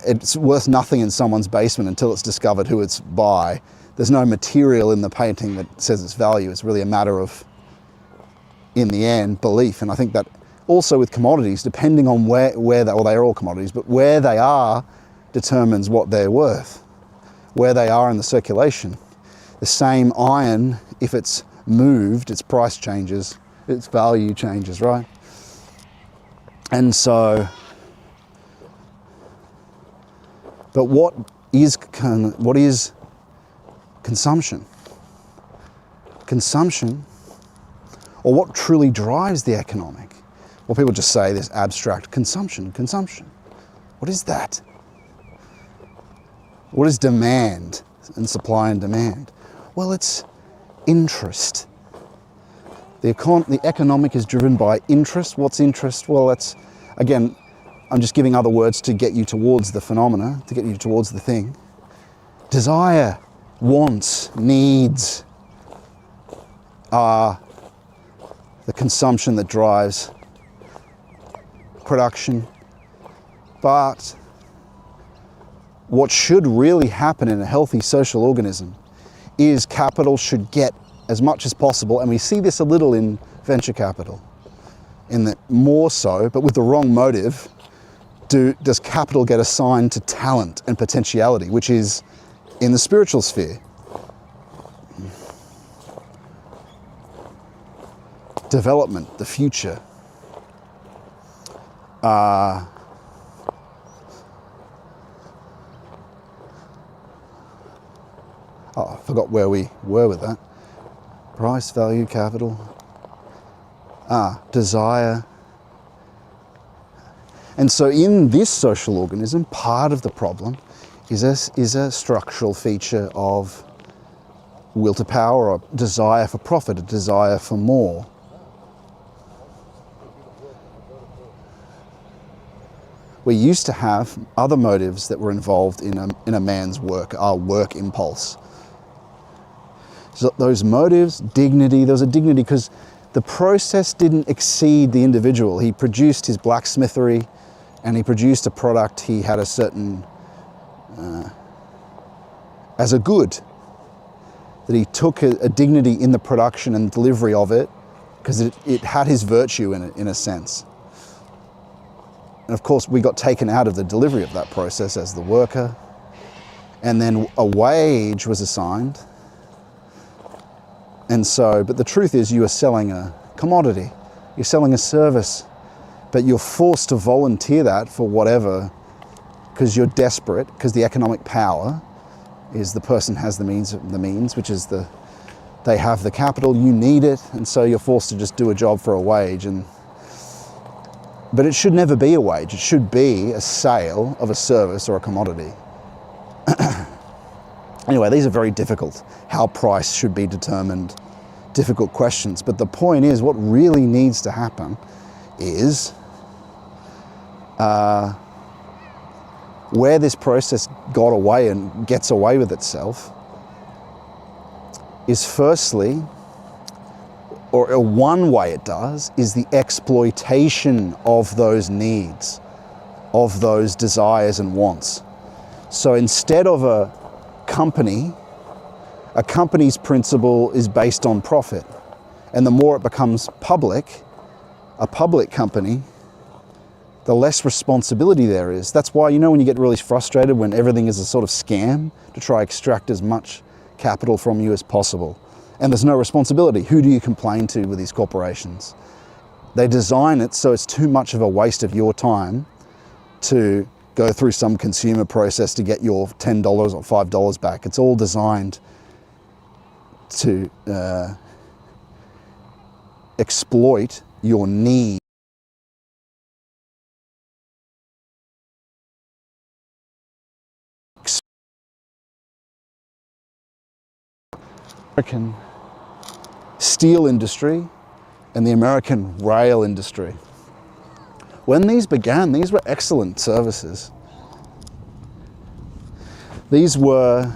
it's worth nothing in someone's basement until it's discovered who it's by. There's no material in the painting that says its value. It's really a matter of, in the end, belief. And I think that also with commodities, depending on where they, well, they're all commodities, but where they are determines what they're worth, where they are in the circulation. The same iron, if it's moved, its price changes, its value changes, right? And so, but what is consumption? Consumption, or what truly drives the economic? Well, people just say this abstract consumption. What is that? What is demand and supply and demand? Well, it's interest. The economic is driven by interest. What's interest? Well, that's, again, I'm just giving other words to get you towards the phenomena, to get you towards the thing. Desire, wants, needs are the consumption that drives production. But what should really happen in a healthy social organism is capital should get as much as possible, and we see this a little in venture capital, in that more so, but with the wrong motive, does capital get assigned to talent and potentiality, which is in the spiritual sphere. Development, the future. Oh, I forgot where we were with that. Price, value, capital. Desire, And so in this social organism, part of the problem is a structural feature of will to power, or desire for profit, a desire for more. We used to have other motives that were involved in a man's work, our work impulse. So those motives, dignity, there was a dignity because the process didn't exceed the individual. He produced his blacksmithery and he produced a product. He had a certain, as a good, that he took a dignity in the production and delivery of it because it had his virtue in it, in a sense. And of course, we got taken out of the delivery of that process as the worker. And then a wage was assigned. And so, but the truth is you are selling a commodity. You're selling a service. But you're forced to volunteer that for whatever, because you're desperate, because the economic power is the person has the means, which is they have the capital, you need it, and so you're forced to just do a job for a wage. But it should never be a wage. It should be a sale of a service or a commodity. Anyway, these are very difficult. How price should be determined, difficult questions. But the point is, what really needs to happen is where this process got away and gets away with itself is firstly, or one way it does, is the exploitation of those needs, of those desires and wants. So instead of a company's principle is based on profit. And the more it becomes public, a public company, the less responsibility there is. That's why, you know, when you get really frustrated when everything is a sort of scam to try extract as much capital from you as possible. And there's no responsibility. Who do you complain to with these corporations? They design it so it's too much of a waste of your time to go through some consumer process to get your $10 or $5 back. It's all designed to exploit your need. American steel industry and the American rail industry. When these began, these were excellent services. These were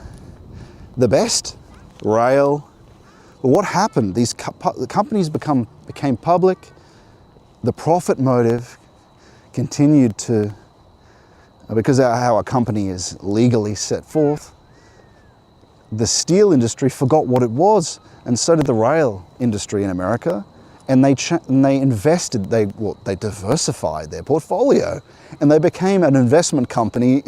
the best. Rail. But what happened? These companies became public. The profit motive continued to, because of how a company is legally set forth, the steel industry forgot what it was, and so did the rail industry in America. And they invested, they diversified their portfolio, and they became an investment company,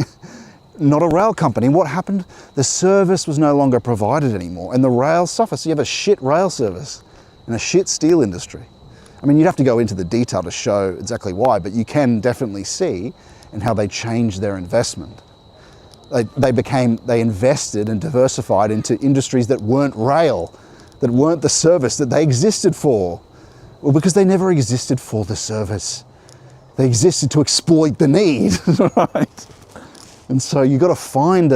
not a rail company. What happened? The service was no longer provided anymore, and the rail suffered. So you have a shit rail service and a shit steel industry. I mean, you'd have to go into the detail to show exactly why, but you can definitely see in how they changed their investment. They invested and diversified into industries that weren't rail, that weren't the service that they existed for. Well, because they never existed for the service. They existed to exploit the need, right? And so you've got to find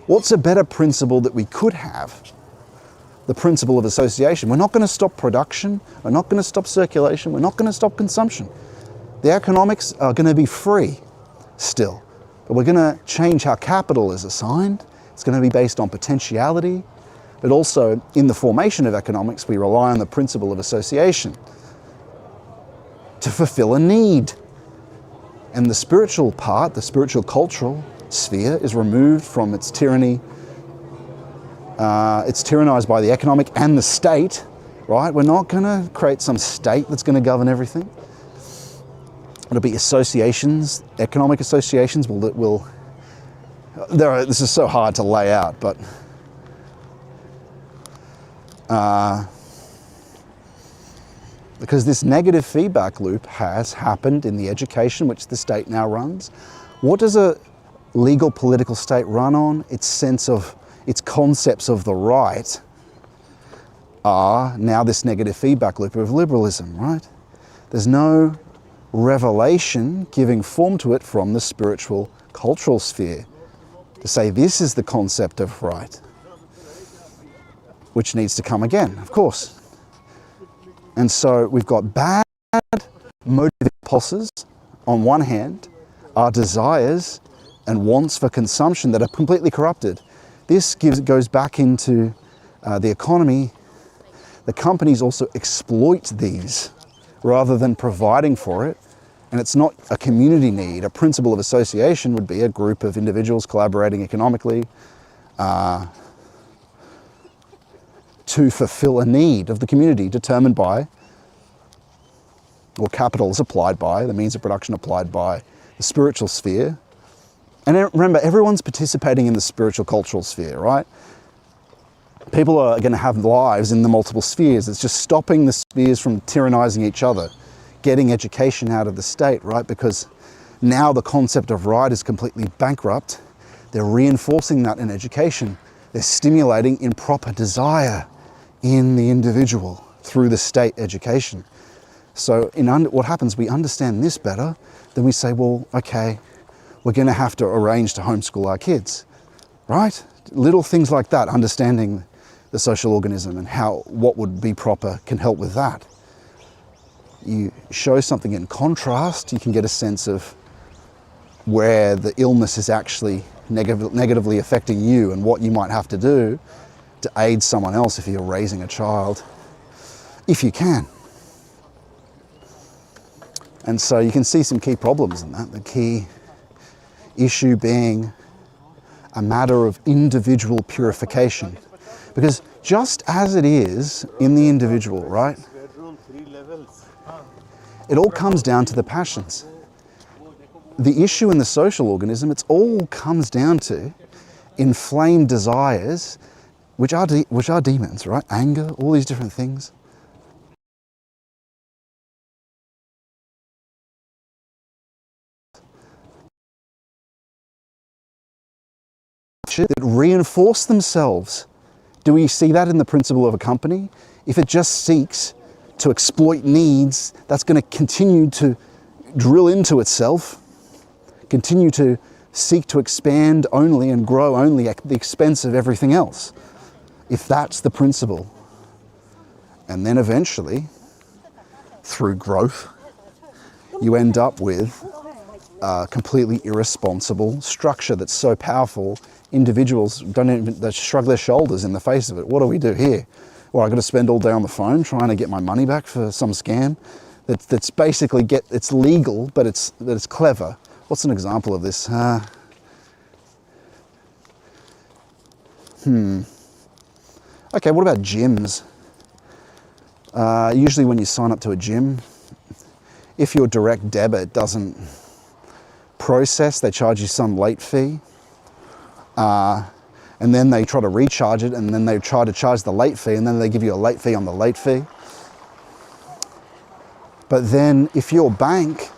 what's a better principle that we could have? The principle of association. We're not going to stop production. We're not going to stop circulation. We're not going to stop consumption. The economics are going to be free still. But we're going to change how capital is assigned. It's going to be based on potentiality. But also, in the formation of economics, we rely on the principle of association to fulfill a need. And the spiritual part, the spiritual cultural sphere, is removed from its tyranny. It's tyrannized by the economic and the state, right? We're not going to create some state that's going to govern everything. It'll be associations, economic associations this is so hard to lay out, but because this negative feedback loop has happened in the education which the state now runs. What does a legal political state run on? Its concepts of the right are now this negative feedback loop of liberalism, right? There's no revelation giving form to it from the spiritual cultural sphere to say this is the concept of right, which needs to come again, of course. And so we've got bad motive impulses on one hand, our desires and wants for consumption that are completely corrupted. This goes back into the economy. The companies also exploit these rather than providing for it. And it's not a community need. A principle of association would be a group of individuals collaborating economically to fulfill a need of the community determined by, or capital is applied by, the means of production applied by the spiritual sphere. And remember, everyone's participating in the spiritual cultural sphere, right? People are going to have lives in the multiple spheres. It's just stopping the spheres from tyrannizing each other, getting education out of the state, right? Because now the concept of right is completely bankrupt. They're reinforcing that in education. They're stimulating improper desire in the individual through the state education. So what happens, we understand this better, then we say, well, okay, we're going to have to arrange to homeschool our kids, right? Little things like that, understanding the social organism and what would be proper can help with that. You show something in contrast, you can get a sense of where the illness is actually negatively affecting you and what you might have to do to aid someone else if you're raising a child, if you can. And so you can see some key problems in that. The key issue being a matter of individual purification. Because just as it is in the individual, right? It all comes down to the passions. The issue in the social organism, it all comes down to inflamed desires, which are demons, right? Anger, all these different things. That reinforce themselves. Do we see that in the principle of a company? If it just seeks to exploit needs, that's going to continue to drill into itself, continue to seek to expand only and grow only at the expense of everything else. If that's the principle. And then eventually, through growth, you end up with a completely irresponsible structure that's so powerful, individuals they shrug their shoulders in the face of it. What do we do here? Well, I've got to spend all day on the phone trying to get my money back for some scam. That's basically it's legal, but it's clever. What's an example of this? Okay, what about gyms? Usually when you sign up to a gym, if your direct debit doesn't process, they charge you some late fee. And then they try to recharge it, and then they try to charge the late fee, and then they give you a late fee on the late fee. But then if your bank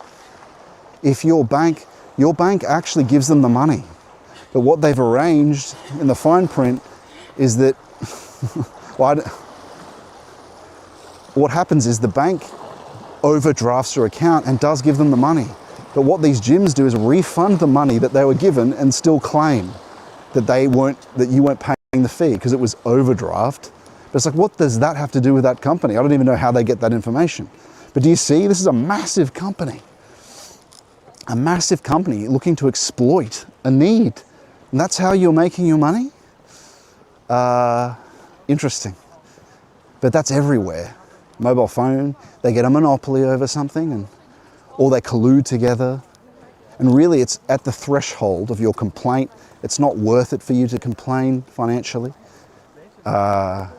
actually gives them the money. But what they've arranged in the fine print is that what happens is the bank overdrafts your account and does give them the money. But what these gyms do is refund the money that they were given and still claim that you weren't paying the fee because it was overdraft. But it's like, what does that have to do with that company? I don't even know how they get that information. But do you see, this is a massive company looking to exploit a need. And that's how you're making your money? Interesting. But that's everywhere. Mobile phone, they get a monopoly over something, or they collude together. And really it's at the threshold of your complaint. It's not worth it for you to complain financially. And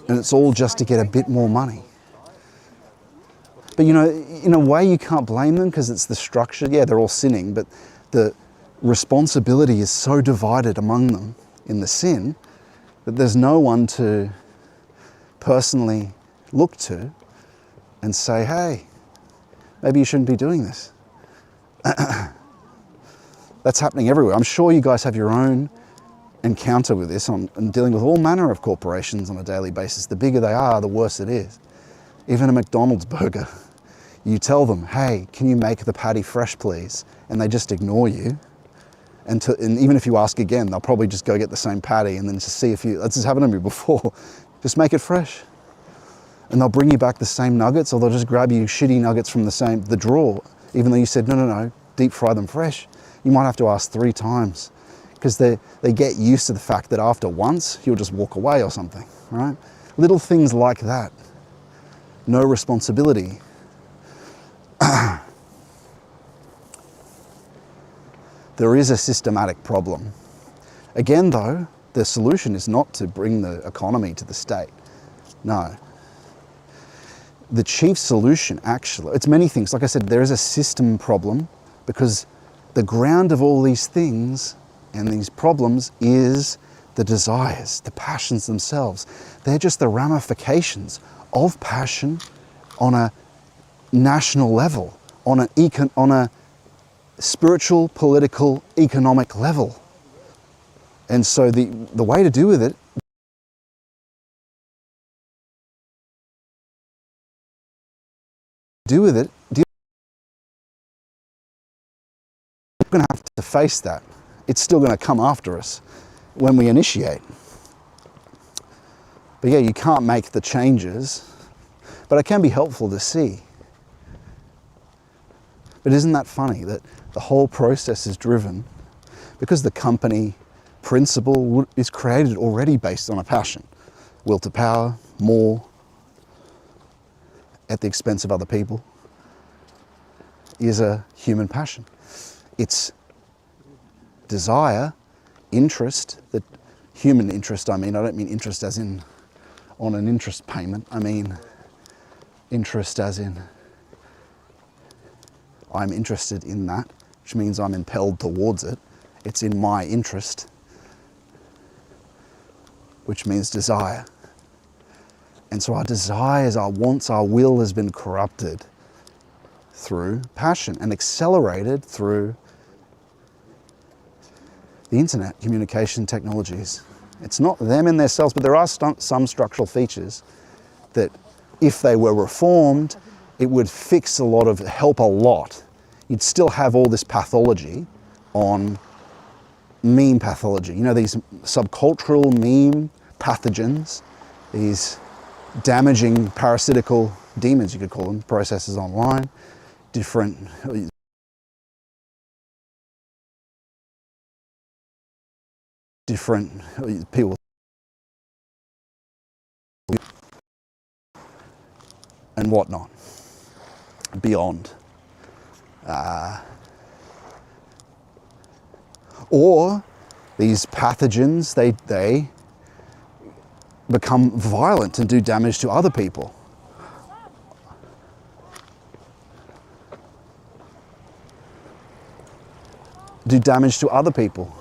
it's all just to get a bit more money. But you know, in a way you can't blame them because it's the structure. Yeah, they're all sinning, but the responsibility is so divided among them in the sin that there's no one to personally look to and say, hey, maybe you shouldn't be doing this. That's happening everywhere. I'm sure you guys have your own encounter with this and dealing with all manner of corporations on a daily basis. The bigger they are, the worse it is. Even a McDonald's burger. You tell them, hey, can you make the patty fresh, please? And they just ignore you. And even if you ask again, they'll probably just go get the same patty and then just see if you, that's just happened to me before. Just make it fresh. And they'll bring you back the same nuggets, or they'll just grab you shitty nuggets from the drawer, even though you said, no, deep fry them fresh. You might have to ask 3 times, because they get used to the fact that after once, you'll just walk away or something, right? Little things like that. No responsibility. There is a systematic problem. Again, though, the solution is not to bring the economy to the state. No. The chief solution, actually, it's many things. Like I said, there is a system problem, because the ground of all these things and these problems is the desires, the passions themselves. They're just the ramifications of passion on a national level, on a spiritual, political, economic level. And so the way to deal with it, we're going to have to face that. It's still going to come after us when we initiate. But yeah, you can't make the changes, but it can be helpful to see. But isn't that funny that the whole process is driven because the company principle is created already based on a passion, will to power, more, at the expense of other people, is a human passion. It's desire, interest, that human interest, I don't mean interest as in on an interest payment, I mean interest as in I'm interested in that, which means I'm impelled towards it. It's in my interest, which means desire. And so our desires, our wants, our will has been corrupted through passion and accelerated through the internet, communication technologies. It's not them in themselves, but there are some structural features that if they were reformed, it would fix help a lot. You'd still have all this pathology on meme pathology. You know, these subcultural meme pathogens, these damaging parasitical demons, you could call them, processes online, different people and whatnot beyond. Or these pathogens, they become violent and do damage to other people. Do damage to other people.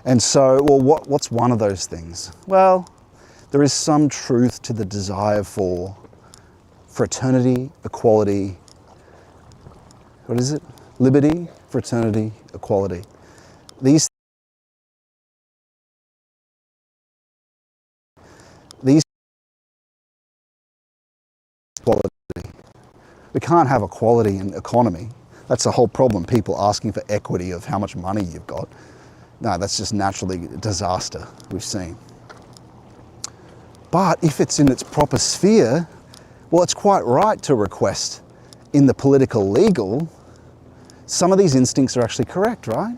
And so, well, what's one of those things? Well, there is some truth to the desire for fraternity, equality, what is it? Liberty, fraternity, equality. These equality. We can't have equality in economy. That's the whole problem. People asking for equity of how much money you've got. No, that's just naturally a disaster we've seen. But if it's in its proper sphere, well, it's quite right to request in the political legal. Some of these instincts are actually correct, right?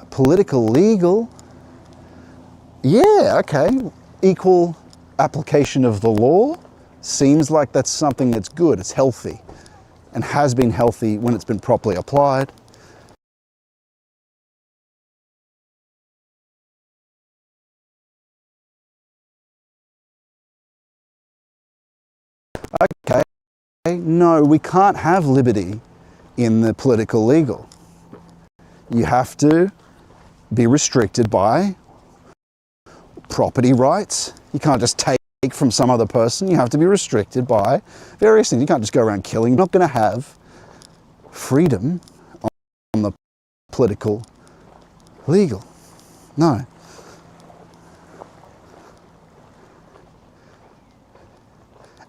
Political legal, yeah, okay. Equal application of the law seems like that's something that's good, it's healthy, and has been healthy when it's been properly applied. Okay, no, we can't have liberty in the political legal. You have to be restricted by property rights. You can't just take from some other person. You have to be restricted by various things. You can't just go around killing. You're not going to have freedom on the political legal. No.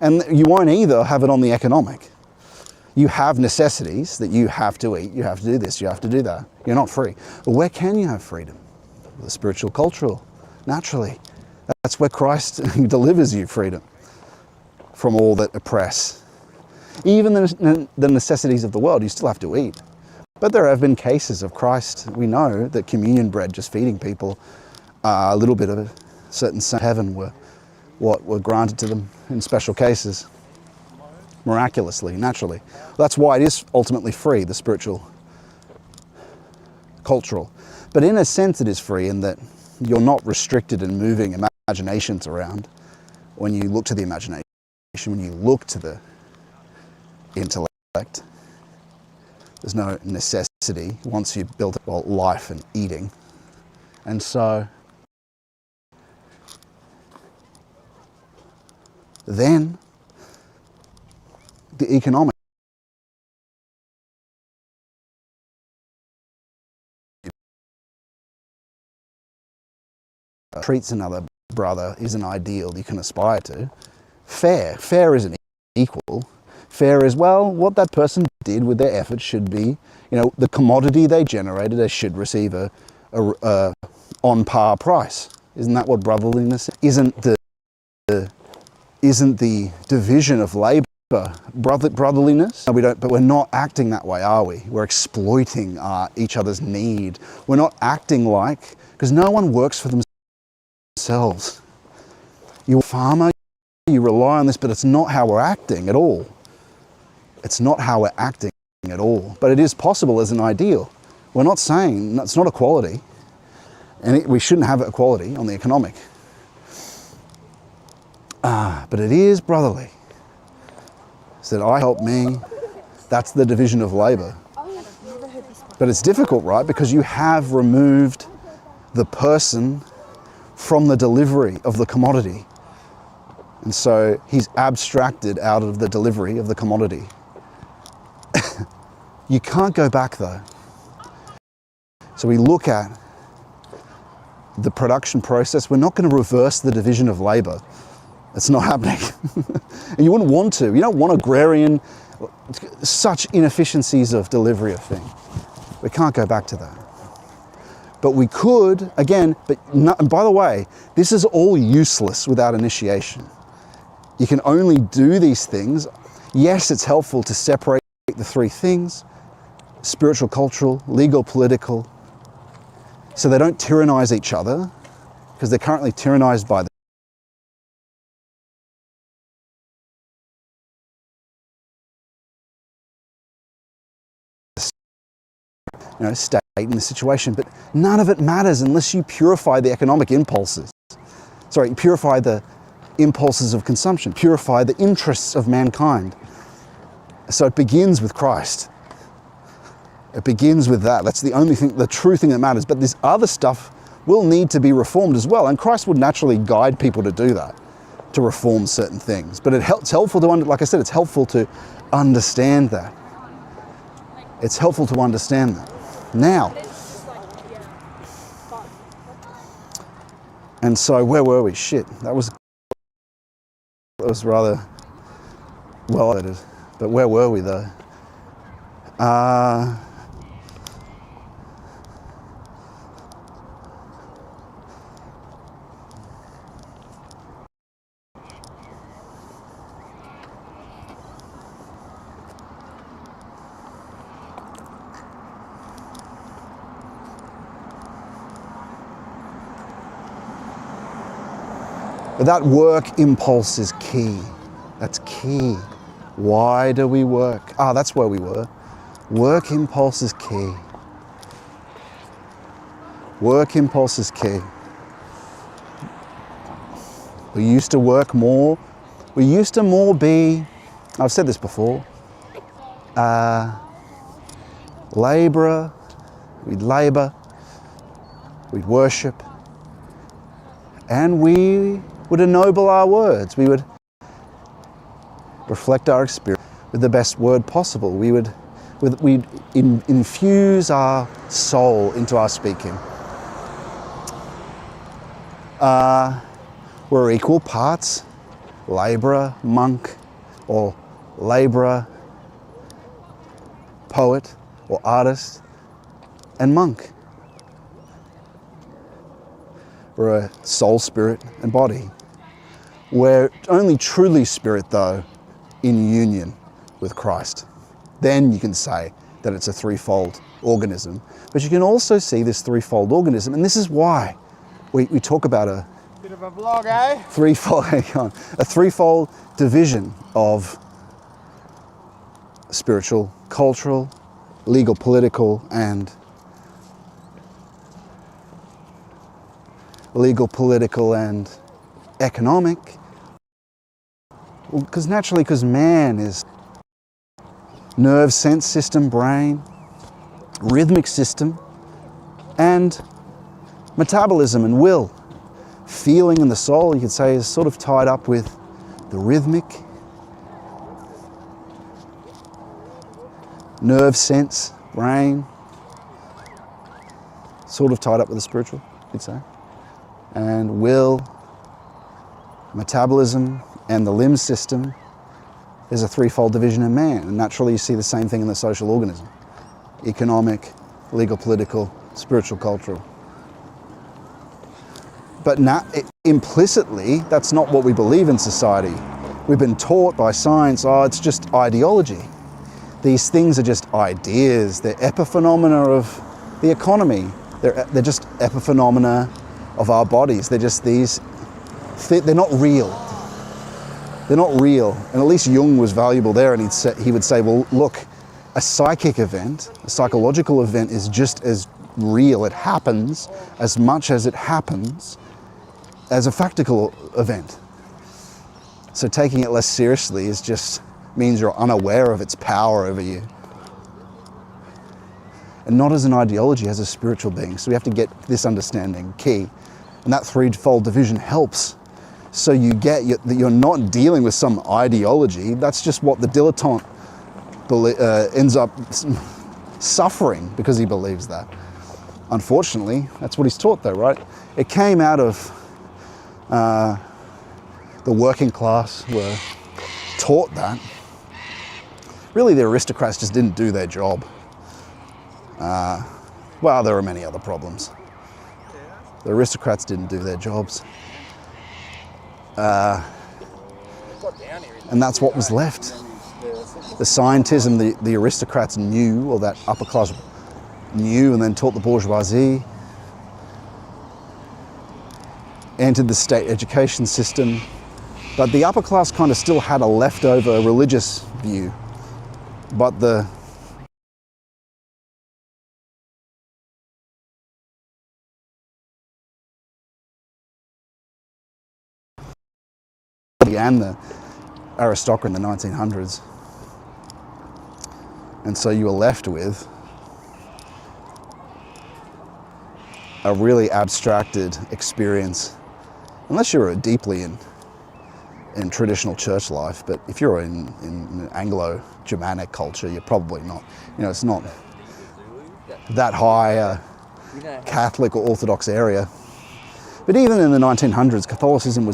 And you won't either have it on the economic. You have necessities that you have to eat, you have to do this, you have to do that. You're not free. But where can you have freedom? The spiritual, cultural, naturally. That's where Christ delivers you freedom from all that oppress. Even the necessities of the world, you still have to eat. But there have been cases of Christ, we know, that communion bread, just feeding people a little bit of a certain heaven were granted to them in special cases, miraculously, naturally. That's why it is ultimately free, the spiritual, cultural. But in a sense it is free in that you're not restricted in moving imaginations around when you look to the imagination, when you look to the intellect. There's no necessity once you've built life and eating. And so then the economic treats another brother is an ideal you can aspire to. Fair isn't equal. Fair is, well, what that person did with their effort should be, the commodity they generated, they should receive a on par price. Isn't that what brotherliness is? Isn't the division of labor brotherliness? No, we don't, but we're not acting that way, are we? We're exploiting each other's need. We're not acting like, because no one works for themselves. You're a farmer, you rely on this, but it's not how we're acting at all. It's not how we're acting at all. But it is possible as an ideal. We're not saying, it's not equality, and we shouldn't have equality on the economic. But it is brotherly. So that I help me, that's the division of labor. But it's difficult, right? Because you have removed the person from the delivery of the commodity. And so he's abstracted out of the delivery of the commodity. You can't go back though. So we look at the production process. We're not going to reverse the division of labor. It's not happening. And you wouldn't want to. You don't want agrarian, such inefficiencies of delivery of things. We can't go back to that. But we could, again, and by the way, this is all useless without initiation. You can only do these things. Yes, it's helpful to separate the three things: spiritual, cultural, legal, political, so they don't tyrannize each other, because they're currently tyrannized by the state in the situation. But none of it matters unless you purify the economic impulses. Purify the impulses of consumption, purify the interests of mankind. So it begins with Christ. It begins with that. That's the only thing, the true thing that matters. But this other stuff will need to be reformed as well. And Christ would naturally guide people to do that, to reform certain things. But it's helpful to, like I said, it's helpful to understand that. It's helpful to understand that. Now, and so where were we? Shit, that was rather well edited. But where were we though? But that work impulse is key. That's key. Why do we work? That's where we were. Work impulse is key. Work impulse is key. We used to work more. We used to more be, I've said this before, labourer. We'd labour. We'd worship. And we would ennoble our words. We would reflect our experience with the best word possible. We'd infuse our soul into our speaking. We're equal parts labourer, monk, or labourer, poet, or artist, and monk. We're a soul, spirit, and body. We're only truly spirit, though, in union with Christ. Then you can say that it's a threefold organism. But you can also see this threefold organism, and this is why we talk about a Bit of a vlog, eh? threefold division of spiritual, cultural, legal, political, and economic. Well, because man is nerve, sense system, brain, rhythmic system, and metabolism and will. Feeling in the soul, you could say, is sort of tied up with the rhythmic, nerve, sense, brain, sort of tied up with the spiritual, you'd say, and will, metabolism, and the limb system. There's a threefold division in man, and naturally you see the same thing in the social organism: economic, legal, political, spiritual, cultural. But implicitly, that's not what we believe in society. We've been taught by science, it's just ideology. These things are just ideas. They're epiphenomena of the economy. They're just epiphenomena of our bodies. They're just these, they're not real. They're not real. And at least Jung was valuable there, and he would say, well, look, a psychic event, a psychological event is just as real. It happens as much as it happens as a factical event. So taking it less seriously means you're unaware of its power over you. And not as an ideology, as a spiritual being. So we have to get this understanding key. And that threefold division helps. So you get that you're not dealing with some ideology. That's just what the dilettante ends up suffering because he believes that. Unfortunately, that's what he's taught though, right? It came out of the working class were taught that. Really, the aristocrats just didn't do their job. Well, there were many other problems. The aristocrats didn't do their jobs. And that's what was left. The scientism the aristocrats knew, or that upper class knew, and then taught the bourgeoisie, entered the state education system, but the upper class kind of still had a leftover religious view. But the and the aristocracy in the 1900s. And so you were left with a really abstracted experience, unless you were deeply in traditional church life. But if you're in an Anglo-Germanic culture, you're probably not. It's not that high Catholic or Orthodox area. But even in the 1900s, Catholicism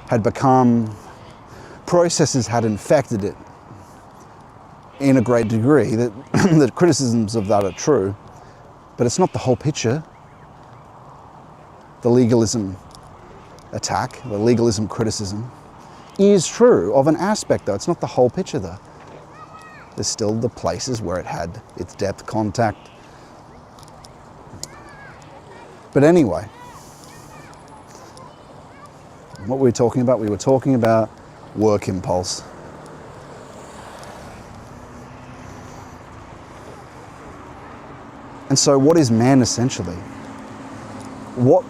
had become, processes had infected it in a great degree. That the criticisms of that are true, but it's not the whole picture. The legalism attack, the legalism criticism is true of an aspect though. It's not the whole picture though. There's still the places where it had its depth contact. But anyway, what were we talking about? We were talking about work impulse. And so what is man essentially? One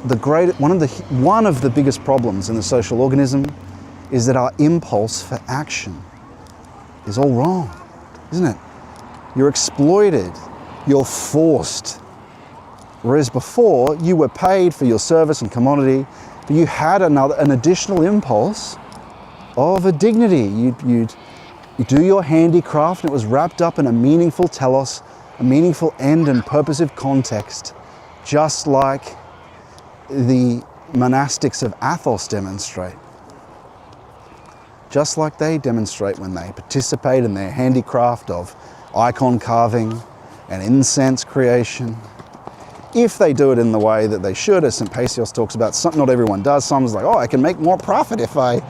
of the biggest problems in the social organism is that our impulse for action is all wrong, isn't it? You're exploited, you're forced. Whereas before, you were paid for your service and commodity, but you had an additional impulse of a dignity. You'd do your handicraft, and it was wrapped up in a meaningful telos, a meaningful end and purposive context, just like the monastics of Athos demonstrate. Just like they demonstrate when they participate in their handicraft of icon carving and incense creation. If they do it in the way that they should, as St. Paisios talks about, not everyone does. Someone's like, oh, I can make more profit if I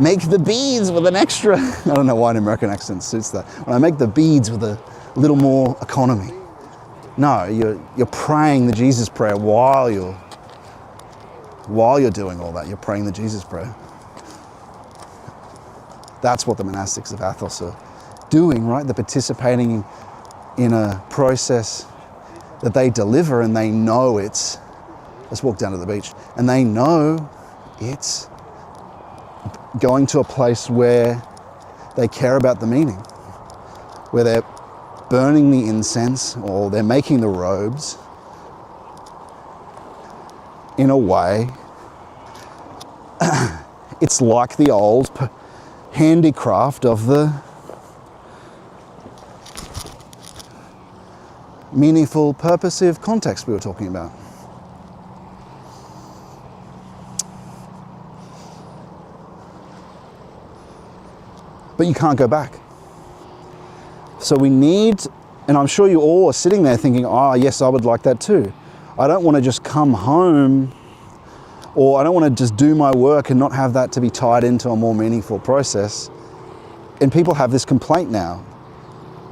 make the beads with an extra, I don't know why an American accent suits that. When I make the beads with a little more economy. No, you're praying the Jesus prayer while you're doing all that. You're praying the Jesus prayer. That's what the monastics of Athos are doing, right? They're participating in a process that they deliver, and they know let's walk down to the beach, and they know it's going to a place where they care about the meaning, where they're burning the incense or they're making the robes in a way. It's like the old handicraft of the meaningful, purposive context we were talking about. But you can't go back. So we need, and I'm sure you all are sitting there thinking, oh yes, I would like that too. I don't want to just come home, or I don't want to just do my work and not have that to be tied into a more meaningful process. And people have this complaint now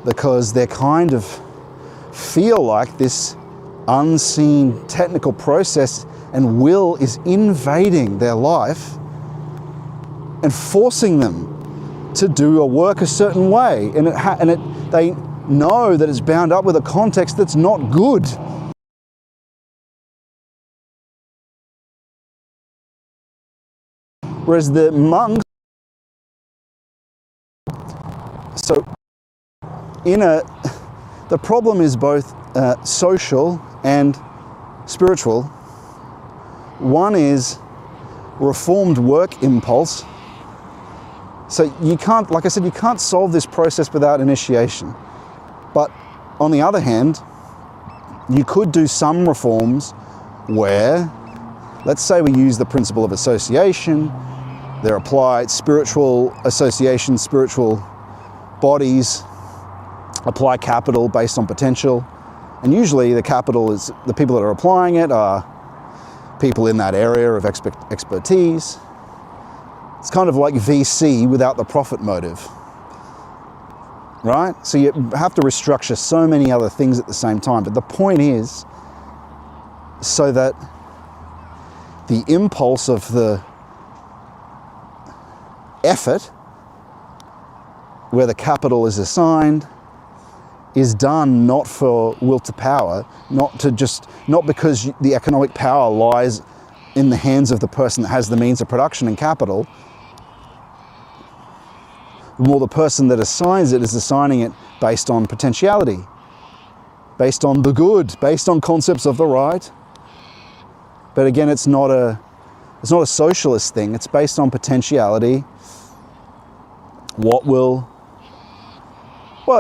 because they kind of feel like this unseen technical process and will is invading their life and forcing them to do a work a certain way, and they know that it's bound up with a context that's not good. Whereas the monks, so the problem is both social and spiritual. One is reformed work impulse. So you can't, like I said, you can't solve this process without initiation. But on the other hand, you could do some reforms where, let's say we use the principle of association, they're applied spiritual association, spiritual bodies apply capital based on potential. And usually the capital is, the people that are applying it are people in that area of expertise. It's kind of like VC without the profit motive, right? So you have to restructure so many other things at the same time. But the point is, so that the impulse of the effort, where the capital is assigned, is done not for will to power, not because the economic power lies in the hands of the person that has the means of production and capital. The more the person that assigns it is assigning it based on potentiality, based on the good, based on concepts of the right. But again, it's not a socialist thing. It's based on potentiality. Well,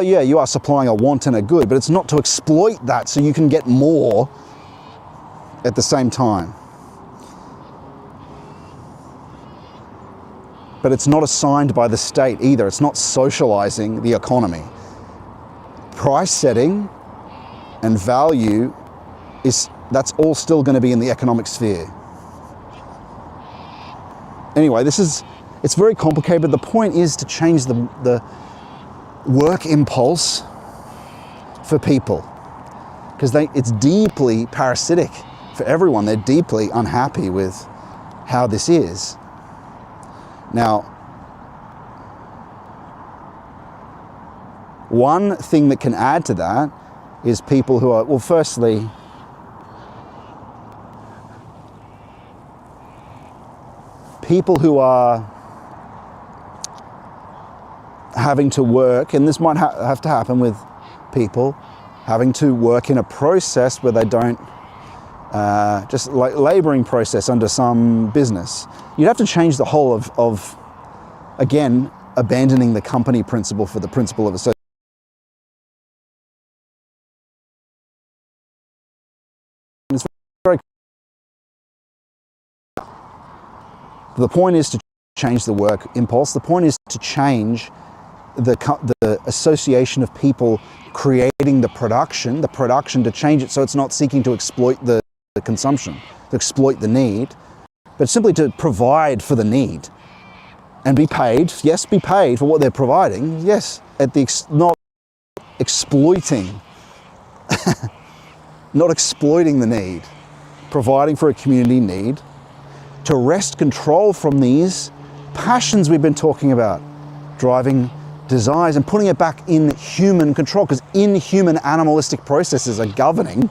yeah, you are supplying a want and a good, but it's not to exploit that so you can get more at the same time. But it's not assigned by the state either. It's not socializing the economy. Price setting and value that's all still going to be in the economic sphere. Anyway, it's very complicated, but the point is to change the work impulse for people, because it's deeply parasitic for everyone. They're deeply unhappy with how this is. Now, one thing that can add to that is people who are, well, firstly, people who are having to work, and this might have to happen with people having to work in a process where they don't, just like laboring process under some business. You'd have to change the whole of again, abandoning the company principle for the principle of association. It's very, The point is to change the work impulse. The point is to change the association of people creating the production to change it so it's not seeking to exploit the consumption, to exploit the need, but simply to provide for the need and be paid. Yes, be paid for what they're providing. Yes, not exploiting, not exploiting the need, providing for a community need, to wrest control from these passions we've been talking about, driving desires and putting it back in human control, because inhuman animalistic processes are governing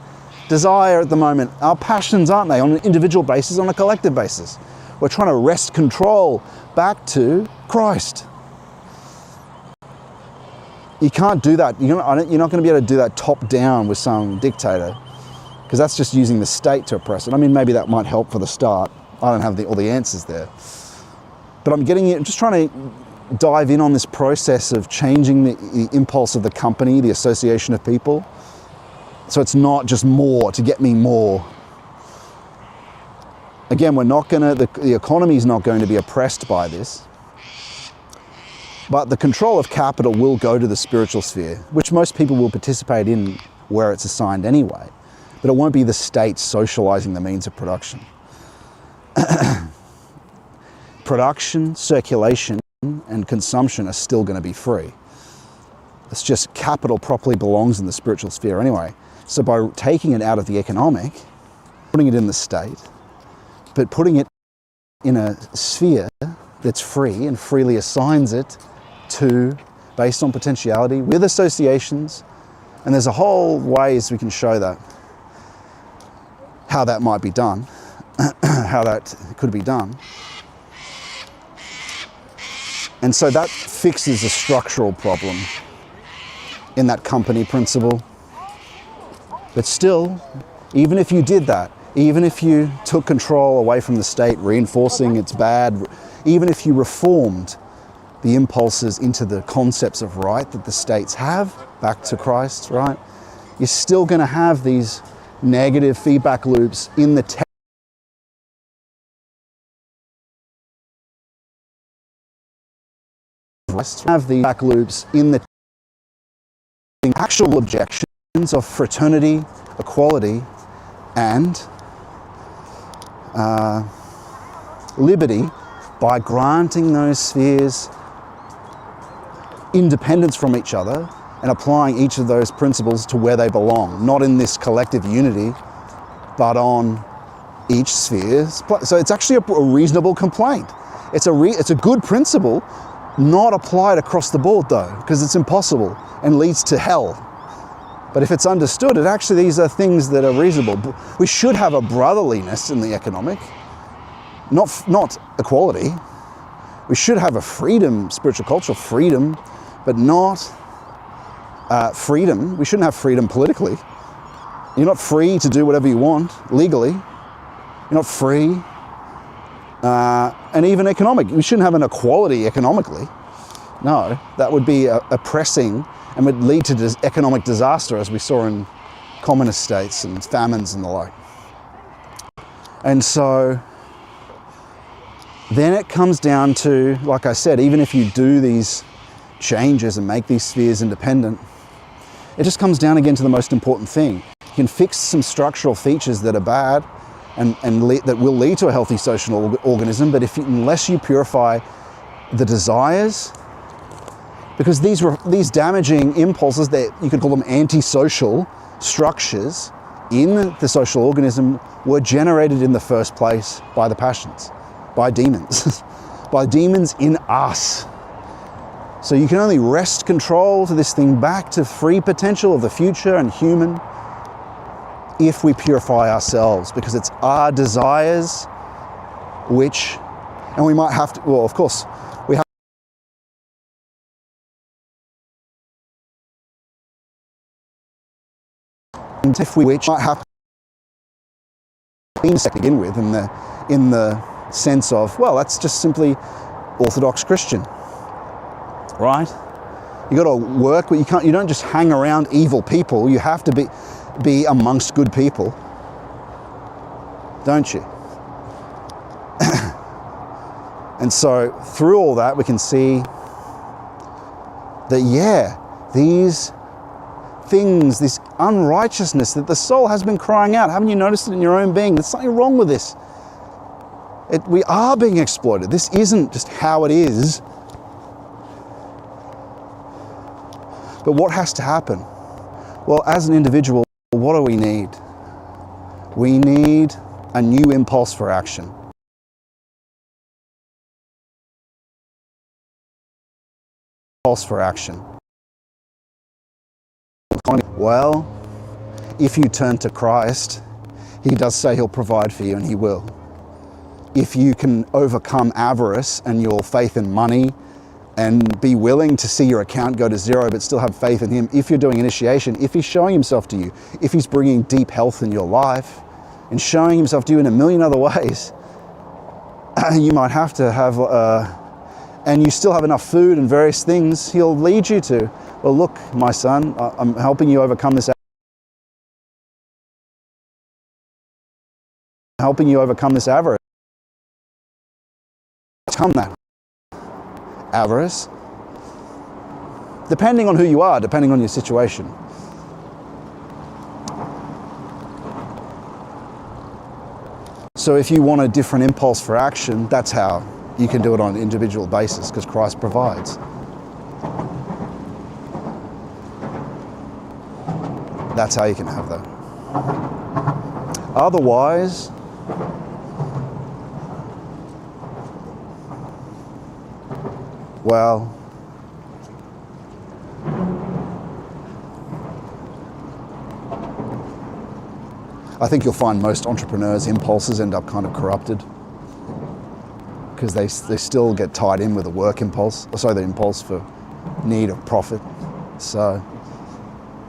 desire at the moment. Our passions, aren't they, on an individual basis, on a collective basis? We're trying to wrest control back to Christ. You can't do that. You're not going to be able to do that top down with some dictator, because that's just using the state to oppress it. I mean, maybe that might help for the start. I don't have all the answers there. But I'm just trying to dive in on this process of changing the impulse of the company, the association of people. So it's not just more to get me more. Again, the economy is not going to be oppressed by this. But the control of capital will go to the spiritual sphere, which most people will participate in where it's assigned anyway. But it won't be the state socializing the means of production. Production, circulation, and consumption are still going to be free. It's just capital properly belongs in the spiritual sphere anyway. So by taking it out of the economic, putting it in the state, but putting it in a sphere that's free and freely assigns it to, based on potentiality, with associations, and there's a whole ways we can show that, how that might be done, how that could be done. And so that fixes a structural problem in that company principle. But still, even if you did that, even if you took control away from the state, reinforcing its bad, even if you reformed the impulses into the concepts of right that the states have, back to Christ, right? You're still going to have these negative feedback loops in the text. Have the back loops in the actual objections of fraternity, equality, and liberty by granting those spheres independence from each other and applying each of those principles to where they belong, not in this collective unity, but on each sphere. So it's actually a reasonable complaint. It's a good principle, not applied across the board though, because it's impossible and leads to hell. But if it's understood, these are things that are reasonable. We should have a brotherliness in the economic, not equality. We should have a freedom, spiritual cultural freedom, but not freedom. We shouldn't have freedom politically. You're not free to do whatever you want legally. You're not free. And even economic, we shouldn't have an equality economically. No, that would be oppressing and would lead to economic disaster, as we saw in communist states and famines and the like. And so then it comes down to, like I said, even if you do these changes and make these spheres independent, it just comes down again to the most important thing. You can fix some structural features that are bad and that will lead to a healthy social organism, but unless you purify the desires, because these damaging impulses, you could call them antisocial structures in the social organism, were generated in the first place by the passions, by demons, by demons in us. So you can only wrest control to this thing back to free potential of the future and human if we purify ourselves, because it's our desires which, and we might have to, well, of course, we have and if we which might have been to begin with in the sense of, well, that's just simply Orthodox Christian, right? You got to work, but you don't just hang around evil people. You have to be amongst good people, don't you? And so through all that, we can see that, yeah, these things, this unrighteousness that the soul has been crying out, haven't you noticed it in your own being? There's something wrong with this. We are being exploited. This isn't just how it is. But what has to happen? Well, as an individual, what do we need? We need a new impulse for action. Impulse for action. Well, if you turn to Christ, he does say he'll provide for you, and he will. If you can overcome avarice and your faith in money and be willing to see your account go to zero but still have faith in him, if you're doing initiation, if he's showing himself to you, if he's bringing deep health in your life and showing himself to you in a million other ways, you might have to have, and you still have enough food and various things, he'll lead you to, well, look, my son, I'm helping you overcome this avarice. Overcome that avarice, depending on who you are, depending on your situation. So if you want a different impulse for action, that's how you can do it on an individual basis, because Christ provides. That's how you can have that. Otherwise, well, I think you'll find most entrepreneurs' impulses end up kind of corrupted because they still get tied in with a work impulse, the impulse for need of profit. So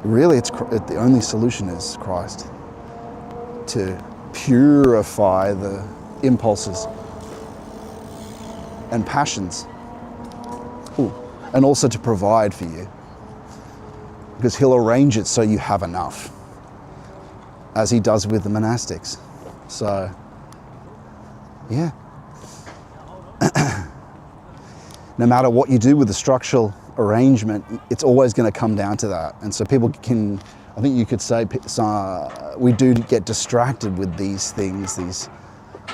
really, the only solution is Christ, to purify the impulses and passions. And also to provide for you, because he'll arrange it so you have enough, as he does with the monastics. So, yeah. No matter what you do with the structural arrangement, it's always going to come down to that. And so people can, I think you could say, we do get distracted with these things, these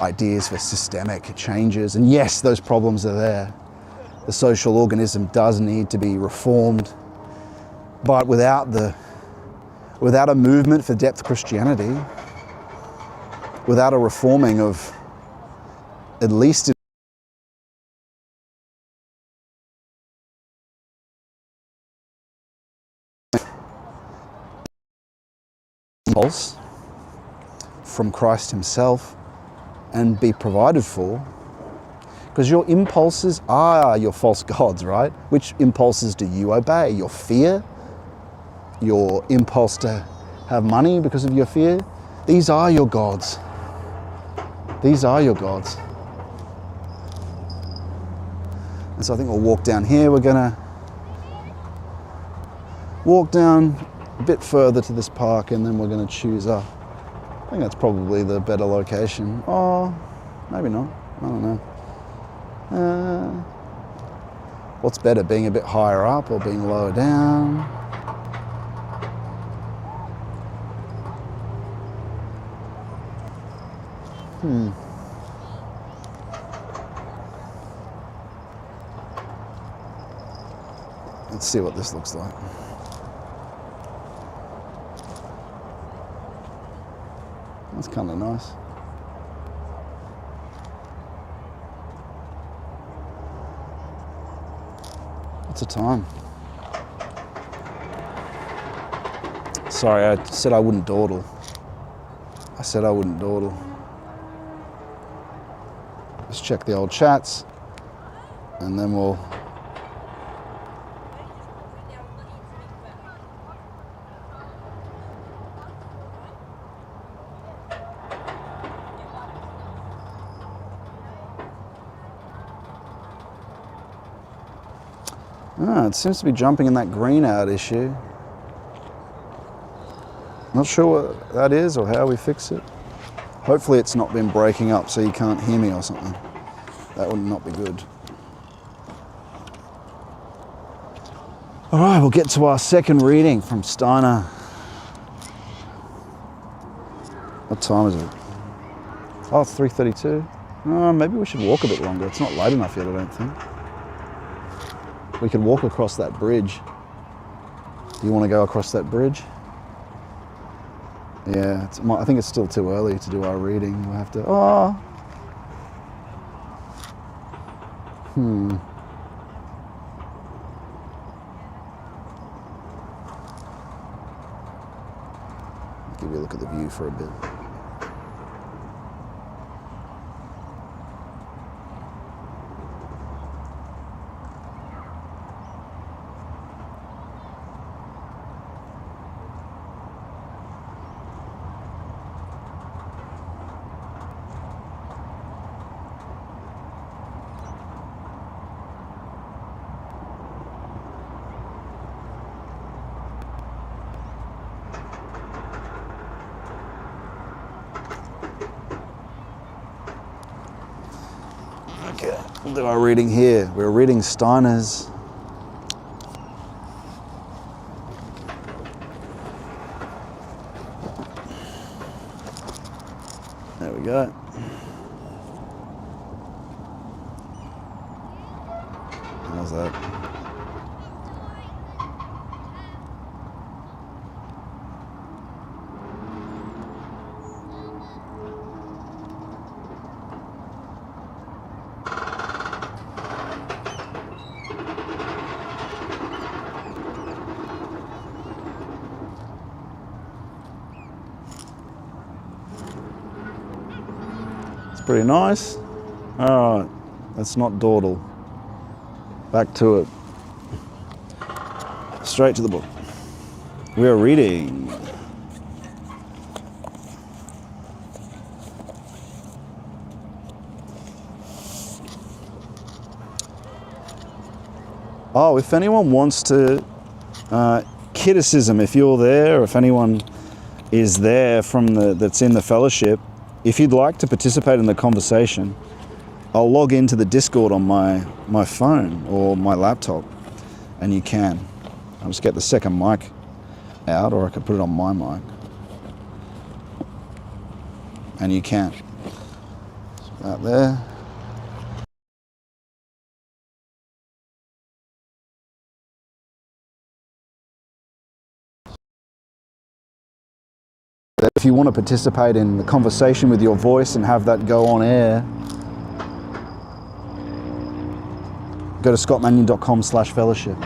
ideas for systemic changes. And yes, those problems are there. The social organism does need to be reformed, but without a movement for depth Christianity, without a reforming of at least impulse from Christ himself and be provided for. Because your impulses are your false gods, right? Which impulses do you obey? Your fear? Your impulse to have money because of your fear? These are your gods. These are your gods. And so I think we'll walk down here. We're going to walk down a bit further to this park, and then we're going to choose up. I think that's probably the better location. Oh, maybe not. I don't know. What's better, being a bit higher up or being lower down? Let's see what this looks like. That's kind of nice. What's the time? Sorry, I said I wouldn't dawdle. Let's check the old chats, and then we'll... it seems to be jumping in that green out issue. Not sure what that is or how we fix it. Hopefully it's not been breaking up so you can't hear me or something. That would not be good. All right, we'll get to our second reading from Steiner. What time is it? Oh, it's 3:32. Oh, maybe we should walk a bit longer. It's not late enough yet, I don't think. We could walk across that bridge. Do you want to go across that bridge? Yeah, I think it's still too early to do our reading. We'll have to... Oh! Give you a look at the view for a bit. Okay, we'll do our reading here. We're reading Steiner's There we go. How's that? Pretty nice. All right, that's not dawdle. Back to it. Straight to the book. We are reading Oh, if anyone wants to criticism, if you're there, or if anyone is there from that's in the fellowship, if you'd like to participate in the conversation, I'll log into the Discord on my phone or my laptop, and you can. I'll just get the second mic out, or I could put it on my mic. And you can. It's about there. If you want to participate in the conversation with your voice and have that go on air, go to scottmannion.com/fellowship.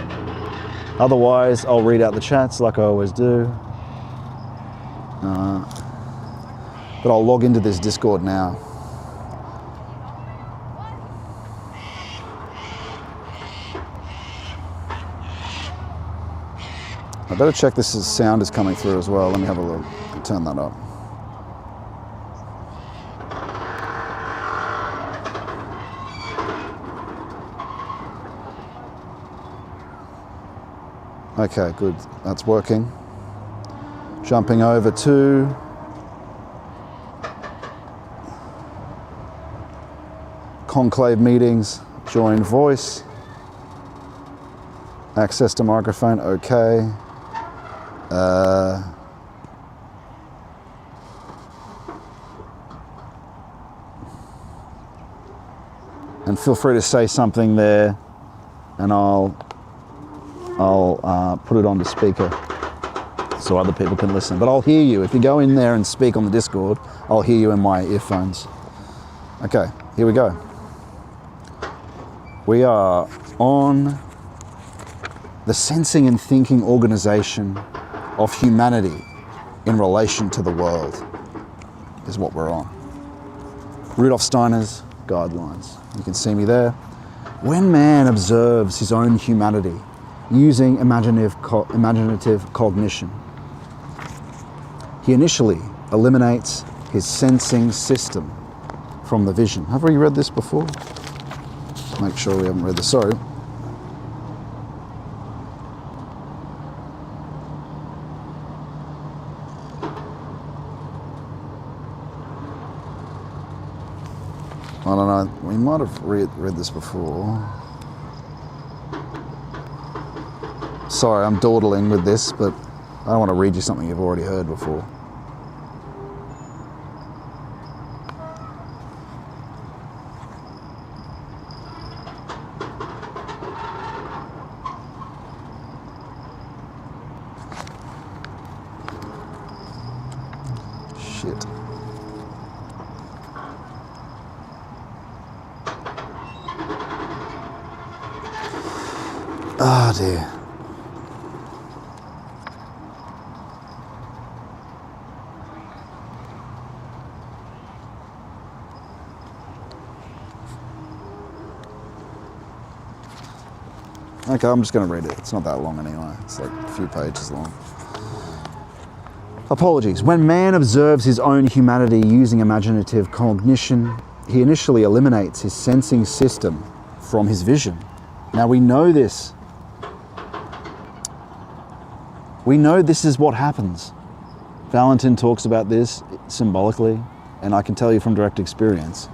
Otherwise, I'll read out the chats like I always do. But I'll log into this Discord now. I better check this sound is coming through as well. Let me have a look. Turn that up. Okay, good. That's working. Jumping over to conclave meetings, join voice, access to microphone, okay. And feel free to say something there, and I'll put it on the speaker so other people can listen. But I'll hear you. If you go in there and speak on the Discord, I'll hear you in my earphones. Okay, here we go. We are on the sensing and thinking organization of humanity in relation to the world is what we're on. Rudolf Steiner's guidelines. You can see me there. When man observes his own humanity using imaginative cognition, he initially eliminates his sensing system from the vision. Have we read this before? Make sure we haven't read this. Sorry. I don't know, we might have read this before. Sorry, I'm dawdling with this, but I don't want to read you something you've already heard before. Shit. Ah, dear. Okay, I'm just going to read it. It's not that long anyway. It's like a few pages long. Apologies. When man observes his own humanity using imaginative cognition, he initially eliminates his sensing system from his vision. Now we know this. We know this is what happens. Valentin talks about this symbolically, and I can tell you from direct experience.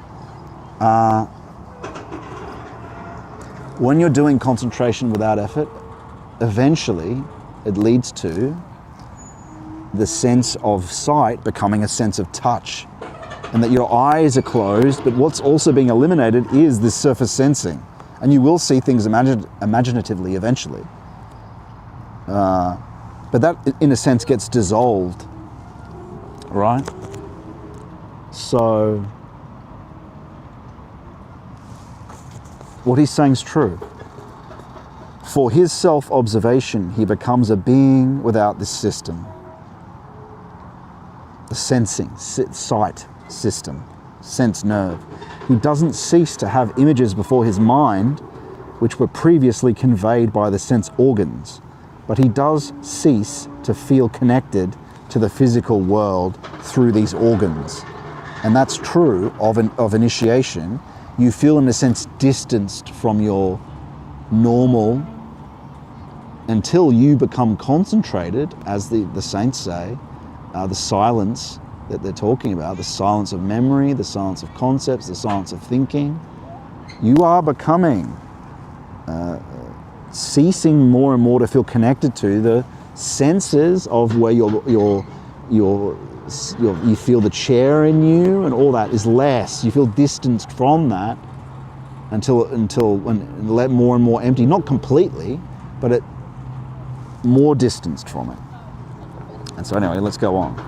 When you're doing concentration without effort, eventually it leads to the sense of sight becoming a sense of touch, and that your eyes are closed, but what's also being eliminated is this surface sensing, and you will see things imaginatively eventually. But that, in a sense, gets dissolved, right? So, what he's saying is true. For his self-observation, he becomes a being without this system. The sensing, sight system, sense nerve. He doesn't cease to have images before his mind, which were previously conveyed by the sense organs, but he does cease to feel connected to the physical world through these organs. And that's true of initiation. You feel, in a sense, distanced from your normal until you become concentrated, as the saints say, the silence that they're talking about, the silence of memory, the silence of concepts, the silence of thinking. You are becoming, ceasing more and more to feel connected to the senses of where you feel the chair in you, and all that is less. You feel distanced from that until when let more and more empty, not completely, but it more distanced from it. And so anyway, let's go on.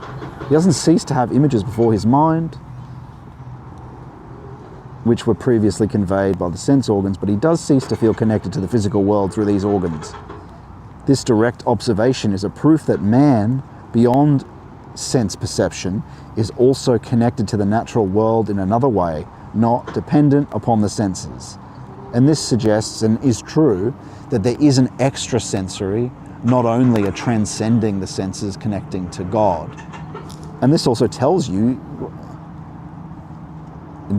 He doesn't cease to have images before his mind, which were previously conveyed by the sense organs, but he does cease to feel connected to the physical world through these organs. This direct observation is a proof that man, beyond sense perception, is also connected to the natural world in another way, not dependent upon the senses. And this suggests, and is true, that there is an extrasensory, not only a transcending the senses, connecting to God. And this also tells you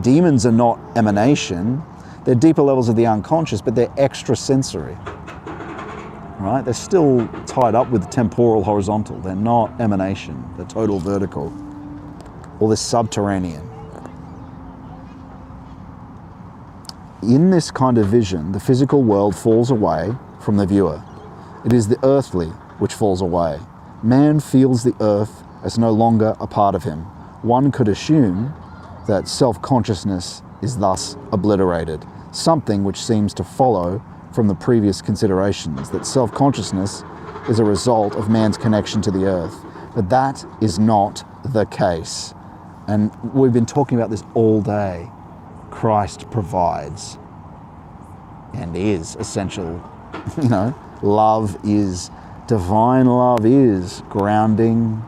demons are not emanation. They're deeper levels of the unconscious, but they're extrasensory. Right? They're still tied up with the temporal horizontal. They're not emanation. They're total vertical. Or the subterranean. In this kind of vision, the physical world falls away from the viewer. It is the earthly which falls away. Man feels the earth as no longer a part of him. One could assume that self-consciousness is thus obliterated, something which seems to follow from the previous considerations, that self-consciousness is a result of man's connection to the earth. But that is not the case. And we've been talking about this all day. Christ provides and is essential. Love is, divine love is grounding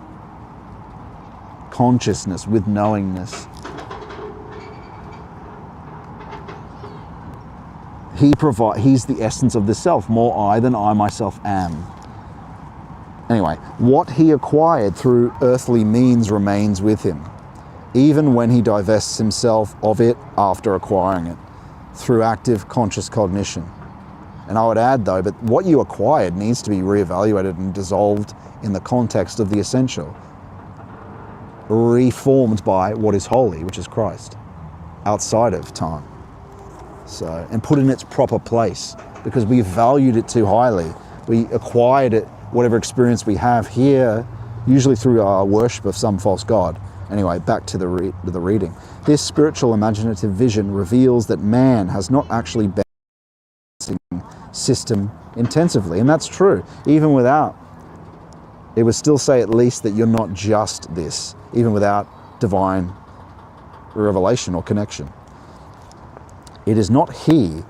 consciousness with knowingness. He's the essence of the self, more I than I myself am. Anyway, what he acquired through earthly means remains with him, even when he divests himself of it after acquiring it, through active conscious cognition. And I would add though, but what you acquired needs to be reevaluated and dissolved in the context of the essential, reformed by what is holy, which is Christ. outside of time. So, and put in its proper place, because we valued it too highly. We acquired it, whatever experience we have here, usually through our worship of some false god. Anyway, back to the reading. This spiritual imaginative vision reveals that man has not actually been system intensively, and that's true. Even without, it would still say at least that you're not just this, even without divine revelation or connection. It is not he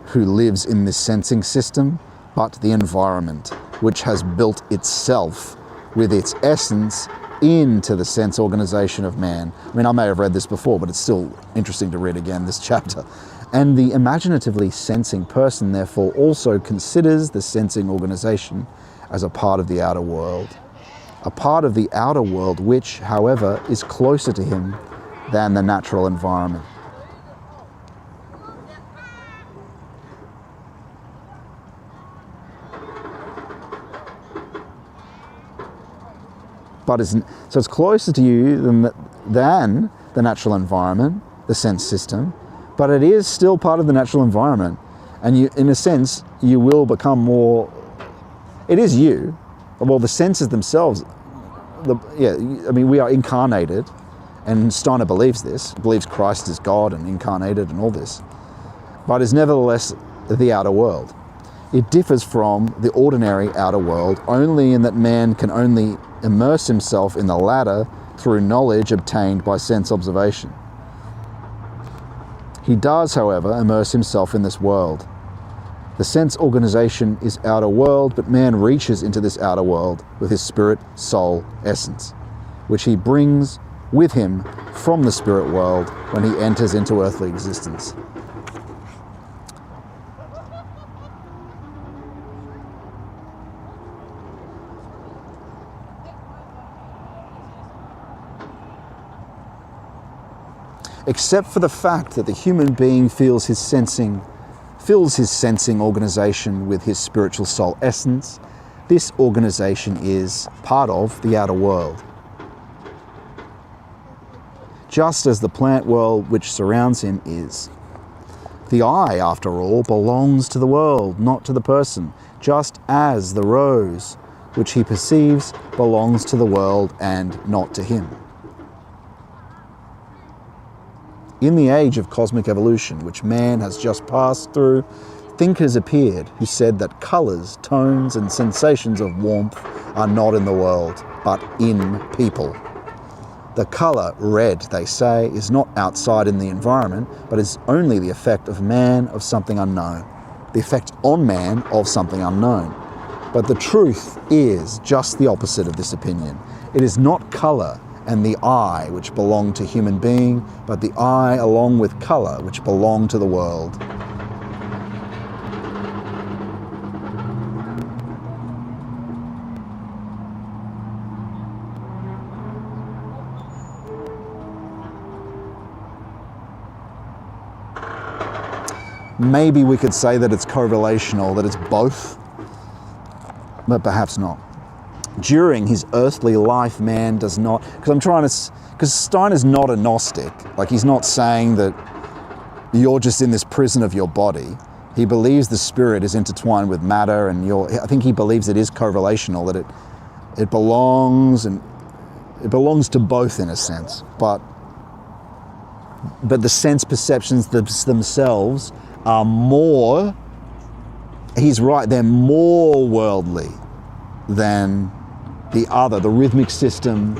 who lives in this sensing system, but the environment, which has built itself with its essence into the sense organization of man. I mean, I may have read this before, but it's still interesting to read again, this chapter. And the imaginatively sensing person, therefore, also considers the sensing organization as a part of the outer world. A part of the outer world which, however, is closer to him than the natural environment. So it's closer to you than the natural environment, the sense system, but it is still part of the natural environment. And you, in a sense, you will become more, it is you. Well, the senses themselves, we are incarnated, and Steiner believes this, believes Christ is God and incarnated and all this, but is nevertheless the outer world. It differs from the ordinary outer world only in that man can only immerse himself in the latter through knowledge obtained by sense observation. He does, however, immerse himself in this world. The sense organization is outer world, but man reaches into this outer world with his spirit, soul, essence, which he brings with him from the spirit world when he enters into earthly existence. Except for the fact that the human being fills his sensing organization with his spiritual soul essence, this organization is part of the outer world. Just as the plant world which surrounds him is. The eye, after all, belongs to the world, not to the person, just as the rose, which he perceives, belongs to the world and not to him. In the age of cosmic evolution, which man has just passed through, thinkers appeared who said that colours, tones, and sensations of warmth are not in the world, but in people. The colour red, they say, is not outside in the environment, but is only the effect of man of something unknown, the effect on man of something unknown. But the truth is just the opposite of this opinion. It is not colour and the eye which belong to human being, but the eye along with colour which belong to the world. Maybe we could say that it's correlational, that it's both, but perhaps not. During his earthly life, man does not, because Steiner's not a Gnostic. Like, he's not saying that you're just in this prison of your body. He believes the spirit is intertwined with matter, and I think he believes it is correlational, that it belongs to both in a sense, but the sense perceptions themselves are more, he's right, they're more worldly than the other, the rhythmic system,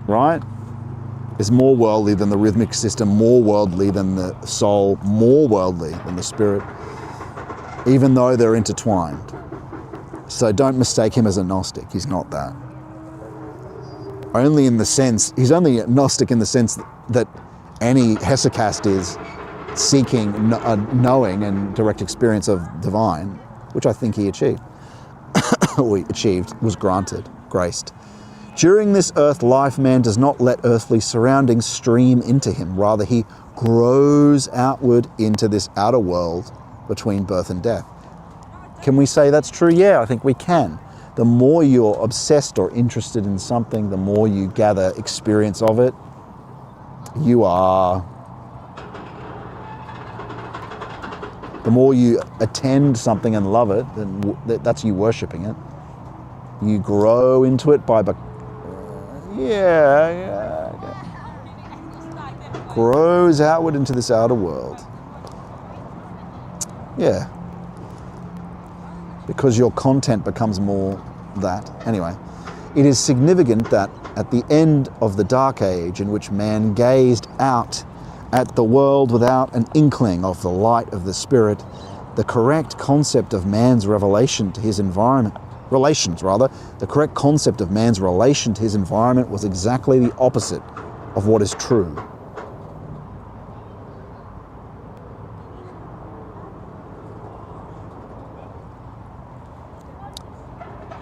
right, is more worldly than the rhythmic system, more worldly than the soul, more worldly than the spirit, even though they're intertwined. So don't mistake him as a Gnostic. He's not that. Only in the sense, he's only a Gnostic in the sense that any hesychast is seeking knowing and direct experience of divine, which I think he achieved. Was granted, graced. During this earth life, man does not let earthly surroundings stream into him. Rather, he grows outward into this outer world between birth and death. Can we say that's true? Yeah, I think we can. The more you're obsessed or interested in something, the more you gather experience of it. you are. The more you attend something and love it, then that's you worshipping it. You grow into it by grows outward into this outer world. Yeah. Because your content becomes more that. Anyway, it is significant that at the end of the Dark Age, in which man gazed out at the world without an inkling of the light of the Spirit, the correct concept of man's relation to his environment was exactly the opposite of what is true.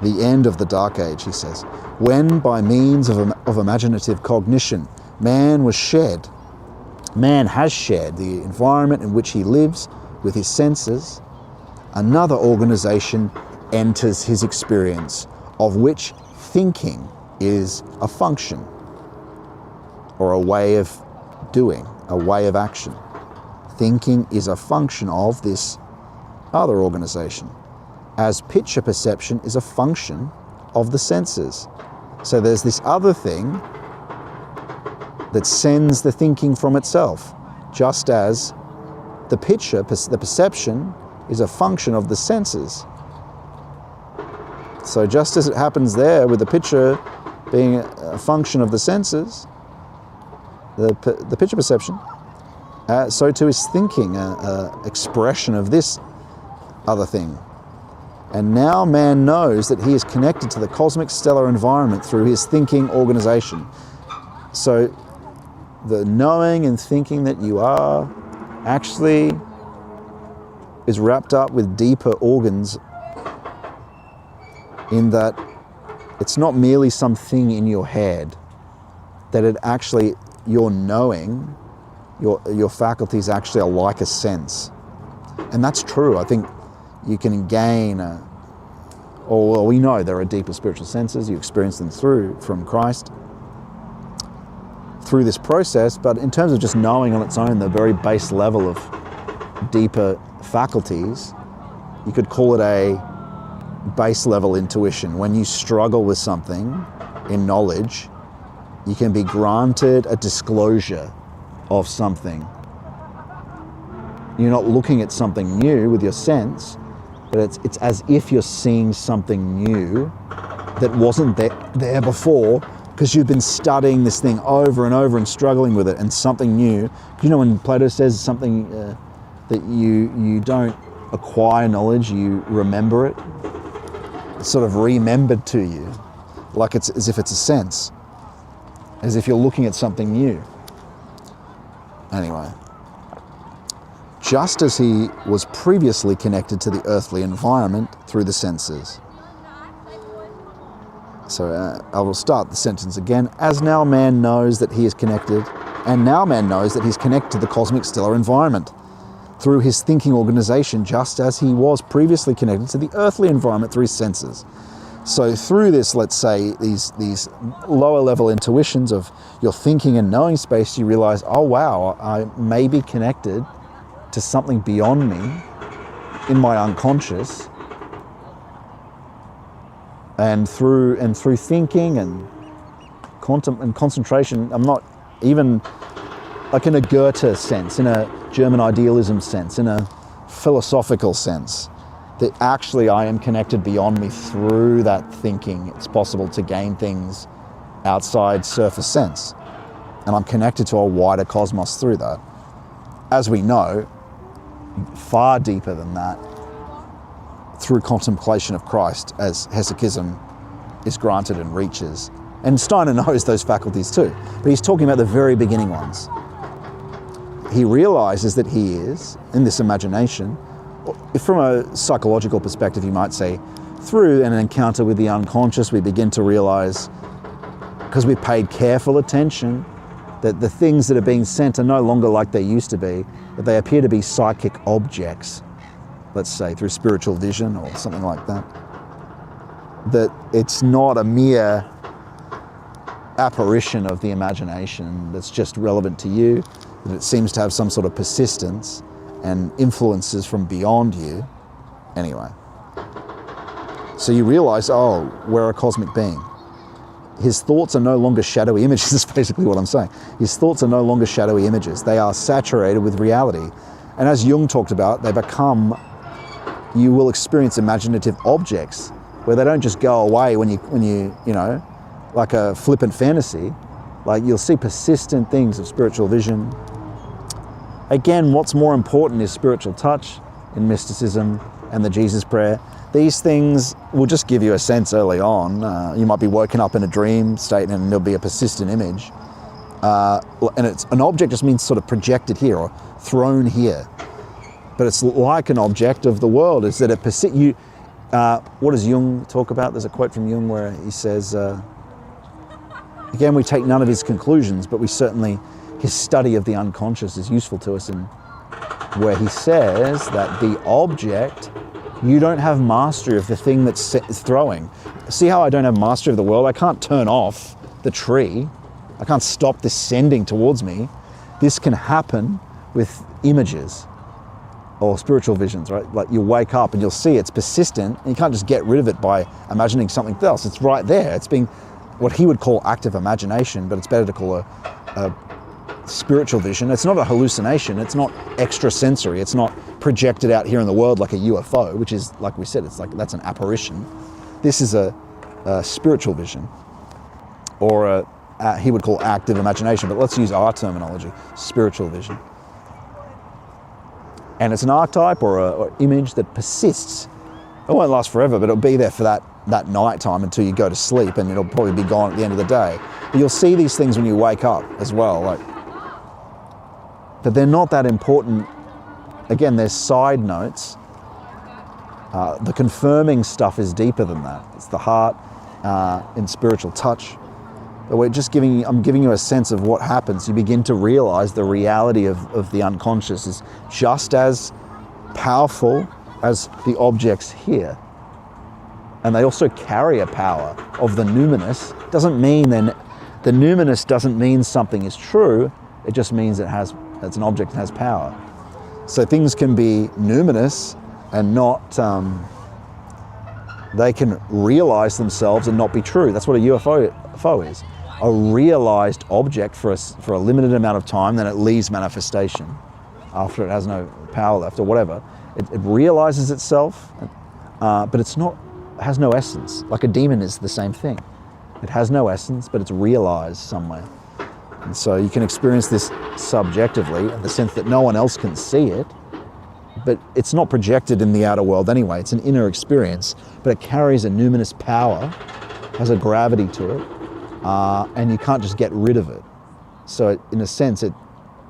The end of the Dark Age, he says, when by means of imaginative cognition, man has shared the environment in which he lives with his senses, another organization enters his experience, of which thinking is a function, or a way of doing, a way of action. Thinking is a function of this other organization, as picture perception is a function of the senses. So there's this other thing that sends the thinking from itself, just as the perception is a function of the senses. So just as it happens there with the picture being a function of the senses, the picture perception, so too is thinking an expression of this other thing. And now man knows that he is connected to the cosmic stellar environment through his thinking organization. So the knowing and thinking that you are actually is wrapped up with deeper organs, in that it's not merely something in your head, that it actually, your knowing, your faculties actually are like a sense. And that's true. I think you can gain, we know there are deeper spiritual senses, you experience them from Christ, through this process, but in terms of just knowing on its own, the very base level of deeper faculties, you could call it a base level intuition. When you struggle with something in knowledge, you can be granted a disclosure of something. You're not looking at something new with your sense, but it's as if you're seeing something new that wasn't there before, because you've been studying this thing over and over and struggling with it, and something new. You know, when Plato says something that you don't acquire knowledge, you remember it. It's sort of remembered to you, like it's as if it's a sense, as if you're looking at something new. Anyway, just as he was previously connected to the earthly environment through the senses. So I will start the sentence again. As now man knows that he is connected, and now man knows that he's connected to the cosmic stellar environment through his thinking organization, just as he was previously connected to the earthly environment through his senses. So through this, let's say, these lower level intuitions of your thinking and knowing space, you realize, oh wow, I may be connected to something beyond me in my unconscious. And through thinking and concentration, I'm not even like in a Goethe sense, in a German idealism sense, in a philosophical sense, that actually I am connected beyond me through that thinking. It's possible to gain things outside surface sense. And I'm connected to a wider cosmos through that. As we know, far deeper than that, through contemplation of Christ, as hesychism is granted and reaches. And Steiner knows those faculties too, but he's talking about the very beginning ones. He realizes that he is, in this imagination, from a psychological perspective, you might say, through an encounter with the unconscious, we begin to realize, because we've paid careful attention, that the things that are being sent are no longer like they used to be, that they appear to be psychic objects, let's say, through spiritual vision or something like that. That it's not a mere apparition of the imagination that's just relevant to you, that it seems to have some sort of persistence and influences from beyond you. Anyway, so you realize, oh, we're a cosmic being. His thoughts are no longer shadowy images, is basically what I'm saying. His thoughts are no longer shadowy images. They are saturated with reality. And as Jung talked about, they become, you will experience imaginative objects where they don't just go away when you know, like a flippant fantasy. Like you'll see persistent things of spiritual vision. Again, what's more important is spiritual touch in mysticism and the Jesus prayer. These things will just give you a sense early on. You might be woken up in a dream state and there'll be a persistent image. And it's an object just means sort of projected here or thrown here. But it's like an object of the world, is that it persists. What does Jung talk about? There's a quote from Jung where he says, again, we take none of his conclusions, but we certainly, his study of the unconscious is useful to us, in where he says that the object, you don't have mastery of the thing that's throwing. See how I don't have mastery of the world? I can't turn off the tree. I can't stop this sending towards me. This can happen with images or spiritual visions, right? Like you wake up and you'll see it's persistent and you can't just get rid of it by imagining something else. It's right there. It's being what he would call active imagination, but it's better to call a spiritual vision. It's not a hallucination. It's not extrasensory. It's not projected out here in the world like a UFO, which is, like we said, it's like that's an apparition. This is a spiritual vision, or he would call active imagination, but let's use our terminology, spiritual vision. And it's an archetype or image that persists. It won't last forever, but it'll be there for that night time until you go to sleep, and it'll probably be gone at the end of the day. But you'll see these things when you wake up as well, like, but they're not that important. Again, they're side notes. The confirming stuff is deeper than that. It's the heart in spiritual touch. But I'm giving you a sense of what happens. You begin to realize the reality of the unconscious is just as powerful as the objects here. And they also carry a power of the numinous. Doesn't mean then, the numinous doesn't mean something is true. It just means it's an object that has power. So things can be numinous and not, they can realize themselves and not be true. That's what a UFO is. A realized object for a limited amount of time, then it leaves manifestation after it has no power left or whatever. It realizes itself, but it has no essence. Like a demon is the same thing. It has no essence, but it's realized somewhere. And so you can experience this subjectively in the sense that no one else can see it, but it's not projected in the outer world anyway. It's an inner experience, but it carries a numinous power, has a gravity to it, and you can't just get rid of it. So in a sense, it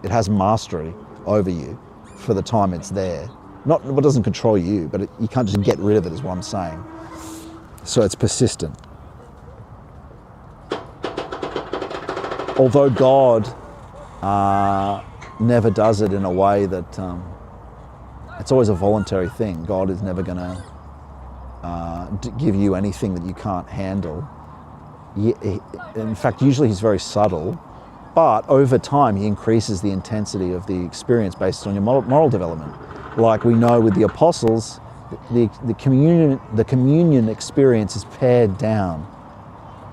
has mastery over you for the time it's there. It doesn't control you, but you can't just get rid of it, is what I'm saying. So it's persistent. Although God never does it in a way that, it's always a voluntary thing. God is never going to give you anything that you can't handle. In fact, usually he's very subtle, but over time he increases the intensity of the experience based on your moral development. Like we know with the apostles, the communion experience is pared down.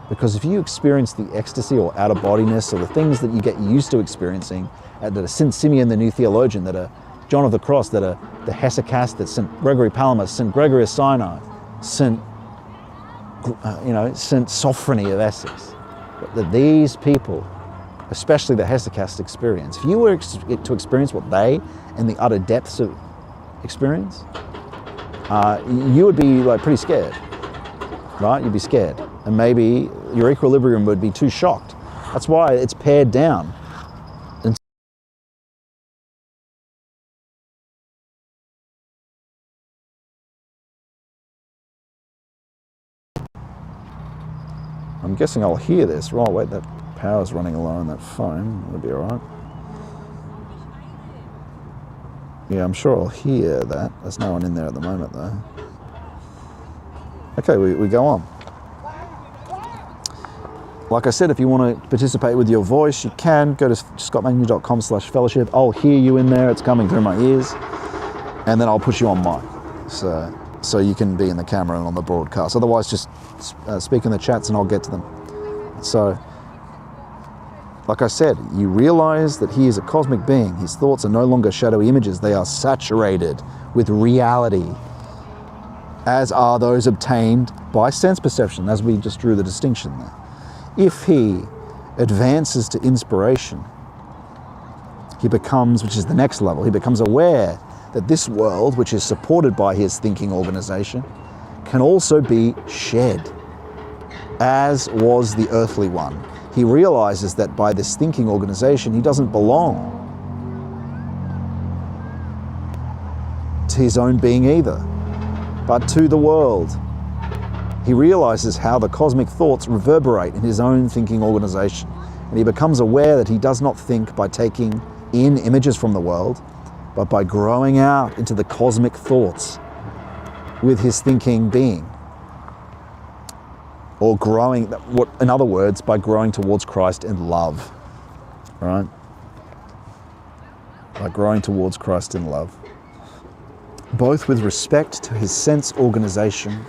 Because if you experience the ecstasy or out-of-bodiness or the things that you get used to experiencing, that are St. Symeon, the new theologian, that are John of the Cross, that are the Hesychast, that St. Gregory Palamas, St. Gregory of Sinai, St. Sophrony of Essex, that these people, especially the Hesychast experience, if you were to experience what they in the utter depths of experience, you would be like pretty scared, right? You'd be scared. And maybe your equilibrium would be too shocked. That's why it's pared down. And I'm guessing I'll hear this. Right, wait, that power's running low on that phone. It'll be all right. Yeah, I'm sure I'll hear that. There's no one in there at the moment, though. Okay, we go on. Like I said, if you want to participate with your voice, you can. Go to scottmagnew.com/fellowship. I'll hear you in there. It's coming through my ears. And then I'll put you on mic. So you can be in the camera and on the broadcast. Otherwise, just speak in the chats and I'll get to them. So, like I said, you realize that he is a cosmic being. His thoughts are no longer shadowy images. They are saturated with reality, as are those obtained by sense perception, as we just drew the distinction there. If he advances to inspiration, he becomes, which is the next level, he becomes aware that this world, which is supported by his thinking organization, can also be shed, as was the earthly one. He realizes that by this thinking organization, he doesn't belong to his own being either, but to the world. He realizes how the cosmic thoughts reverberate in his own thinking organization, and he becomes aware that he does not think by taking in images from the world, but by growing out into the cosmic thoughts with his thinking being. Or growing, in other words, by growing towards Christ in love, right? By growing towards Christ in love. Both with respect to his sense organization,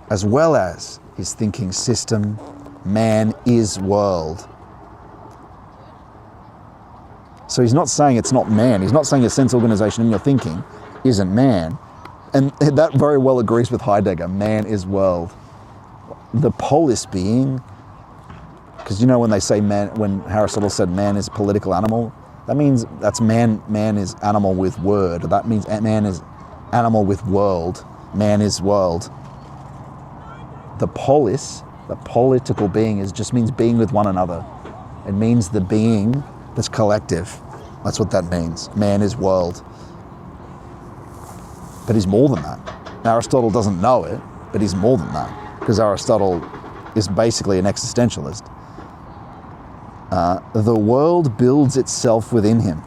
as well as his thinking system, man is world. So he's not saying it's not man. He's not saying your sense organization and your thinking isn't man. And that very well agrees with Heidegger. Man is world. The polis being, because you know when they say man, when Aristotle said man is a political animal, that means that's man is animal with word. That means man is animal with world. Man is world. The polis, the political being, just means being with one another. It means the being that's collective. That's what that means. Man is world. But he's more than that. Aristotle doesn't know it, but he's more than that, because Aristotle is basically an existentialist. The world builds itself within him.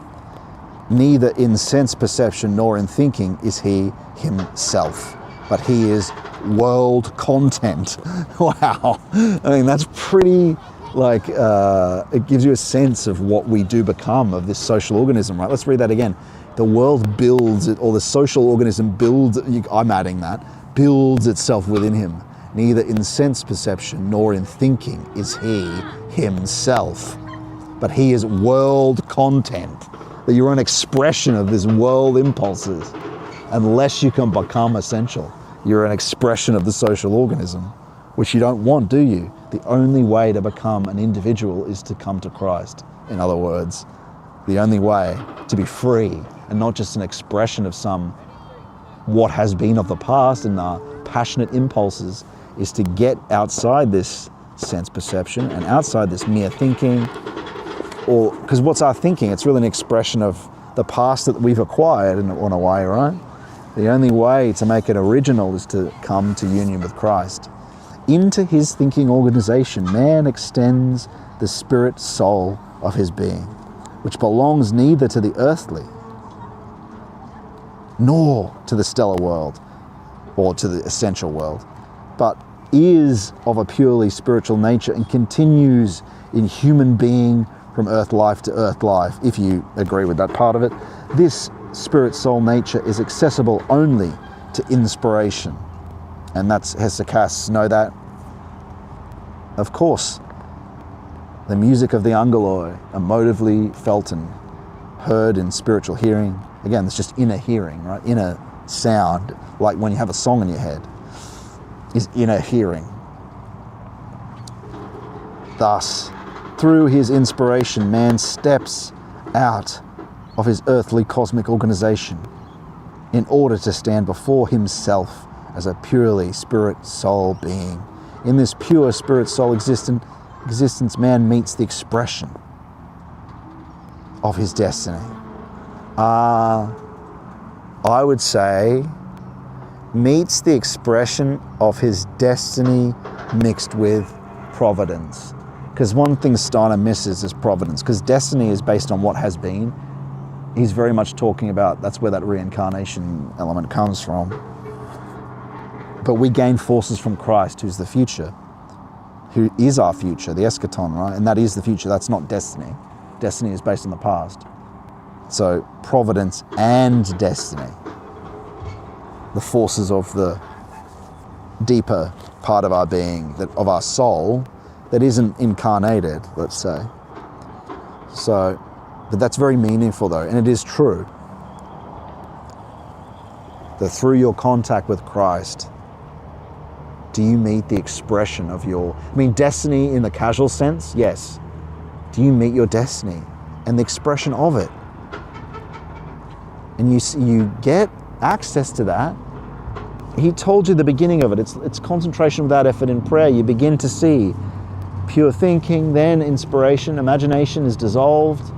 Neither in sense perception nor in thinking is he himself, but he is world content. Wow. I mean, that's pretty, like, it gives you a sense of what we do become of this social organism, right? Let's read that again. The world builds it, or the social organism builds, I'm adding that, builds itself within him. Neither in sense perception nor in thinking is he himself, but he is world content. That you're an expression of this world impulses. Unless you can become essential, you're an expression of the social organism, which you don't want, do you? The only way to become an individual is to come to Christ. In other words, the only way to be free and not just an expression of what has been of the past and our passionate impulses is to get outside this sense perception and outside this mere thinking. Or because what's our thinking? It's really an expression of the past that we've acquired in a way, right? The only way to make it original is to come to union with Christ. Into his thinking organization, man extends the spirit soul of his being, which belongs neither to the earthly nor to the stellar world or to the essential world, but is of a purely spiritual nature and continues in human being from earth life to earth life, if you agree with that part of it. This spirit soul nature is accessible only to inspiration. And that's Hesychast, know that? Of course. The music of the angeloi, emotively felt and heard in spiritual hearing. Again, it's just inner hearing, right? Inner sound, like when you have a song in your head, is inner hearing. Thus, through his inspiration, man steps out of his earthly cosmic organization in order to stand before himself as a purely spirit soul being. In this pure spirit soul existence, man meets the expression of his destiny. I would say meets the expression of his destiny mixed with providence. Because one thing Steiner misses is providence, because destiny is based on what has been. He's very much talking about, that's where that reincarnation element comes from. But we gain forces from Christ, who's the future. who is our future, the eschaton, right? And that is the future. That's not destiny. Destiny is based on the past. So providence and destiny, the forces of the deeper part of our being, of our soul, that isn't incarnated, let's say. So, but that's very meaningful though, and it is true that through your contact with Christ, do you meet the expression of your, destiny in the casual sense? Yes. Do you meet your destiny and the expression of it? And you get access to that. He told you the beginning of it. It's concentration without effort in prayer. You begin to see pure thinking, then inspiration. Imagination is dissolved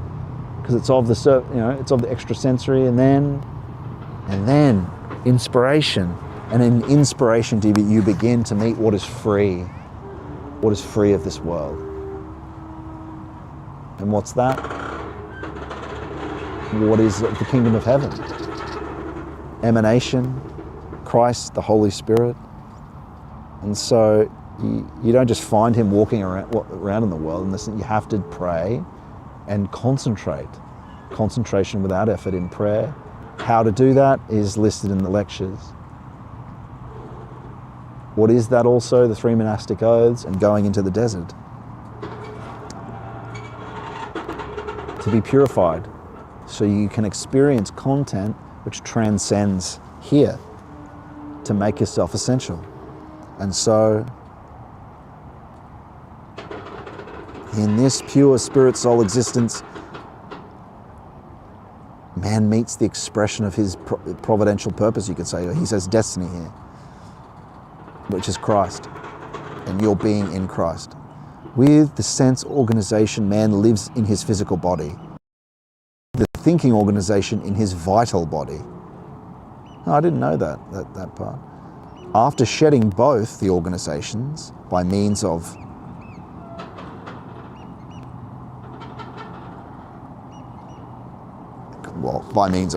because it's of the it's of the extrasensory, and then inspiration. And in inspiration, you begin to meet what is free of this world. And what's that? What is the kingdom of heaven? Emanation, Christ, the Holy Spirit. And so you don't just find him walking around in the world, and you have to pray and concentrate. Concentration without effort in prayer. How to do that is listed in the lectures. What is that also? The 3 monastic oaths and going into the desert. To be purified, so you can experience content which transcends here, to make yourself essential. And so, in this pure spirit soul existence, man meets the expression of his providential purpose, you could say, or he says destiny here, which is Christ, and your being in Christ. With the sense organization, man lives in his physical body. The thinking organization in his vital body. No, I didn't know that part. After shedding both the organizations by means of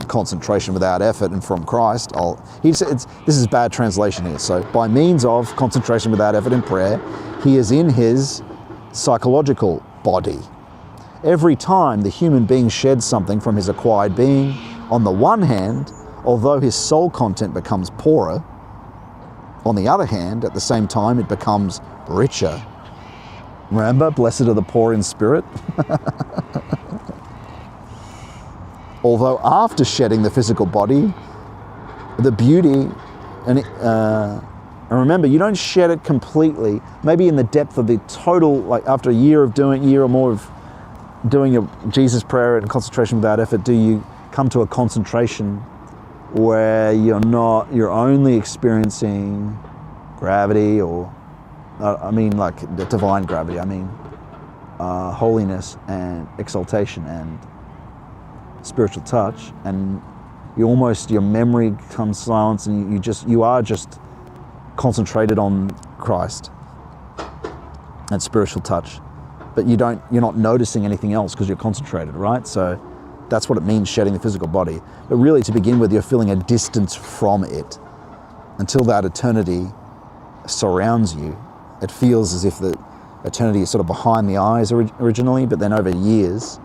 concentration without effort and from Christ, this is bad translation here. So by means of concentration without effort in prayer, he is in his psychological body. Every time the human being sheds something from his acquired being, on the one hand, although his soul content becomes poorer, on the other hand, at the same time, it becomes richer. Remember, blessed are the poor in spirit? Although after shedding the physical body, the beauty, and remember, you don't shed it completely. Maybe in the depth of the total, like after a year or more of doing your Jesus prayer and concentration without effort, do you come to a concentration where you're only experiencing gravity, or like the divine gravity, holiness and exaltation and spiritual touch, and your memory becomes silence, and you are just concentrated on Christ and spiritual touch, but you're not noticing anything else because you're concentrated, right? So that's what it means, shedding the physical body. But really, to begin with, you're feeling a distance from it until that eternity surrounds you. It feels as if the eternity is sort of behind the eyes originally, but then over years,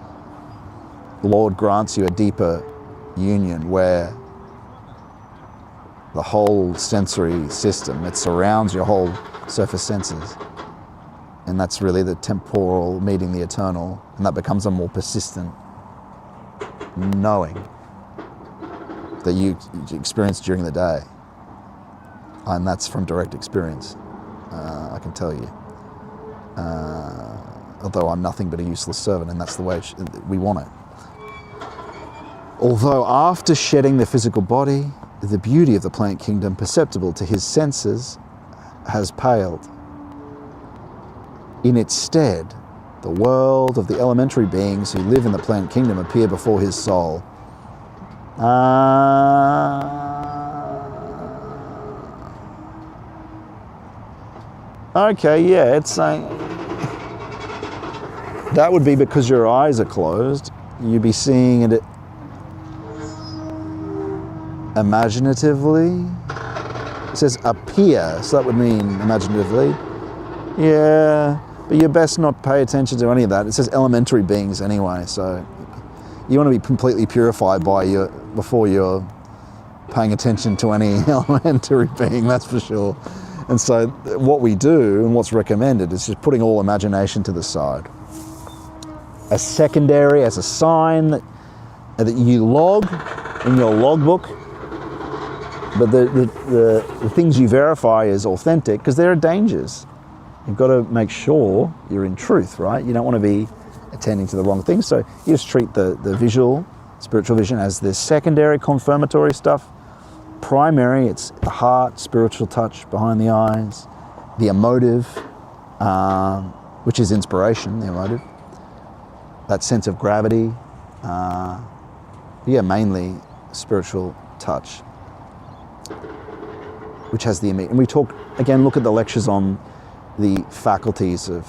the Lord grants you a deeper union where the whole sensory system, it surrounds your whole surface senses. And that's really the temporal meeting the eternal, and that becomes a more persistent knowing that you experience during the day. And that's from direct experience, I can tell you. Although I'm nothing but a useless servant, and that's the way we want it. Although after shedding the physical body, the beauty of the plant kingdom perceptible to his senses has paled. In its stead, the world of the elementary beings who live in the plant kingdom appear before his soul. Okay, yeah, it's saying that would be because your eyes are closed. You'd be seeing it imaginatively. It says appear, so that would mean imaginatively. Yeah, but you best not pay attention to any of that. It says elementary beings anyway, so you want to be completely purified before you're paying attention to any elementary being, that's for sure. And so what we do and what's recommended is just putting all imagination to the side. As secondary, as a sign that you log in your logbook, but the things you verify as authentic, because there are dangers. You've got to make sure you're in truth, right? You don't want to be attending to the wrong things. So you just treat the visual, spiritual vision as the secondary confirmatory stuff. Primary, it's the heart, spiritual touch behind the eyes, the emotive, which is inspiration, the emotive, that sense of gravity. Yeah, mainly spiritual touch, which has the immediate. And we talk, again, look at the lectures on the faculties of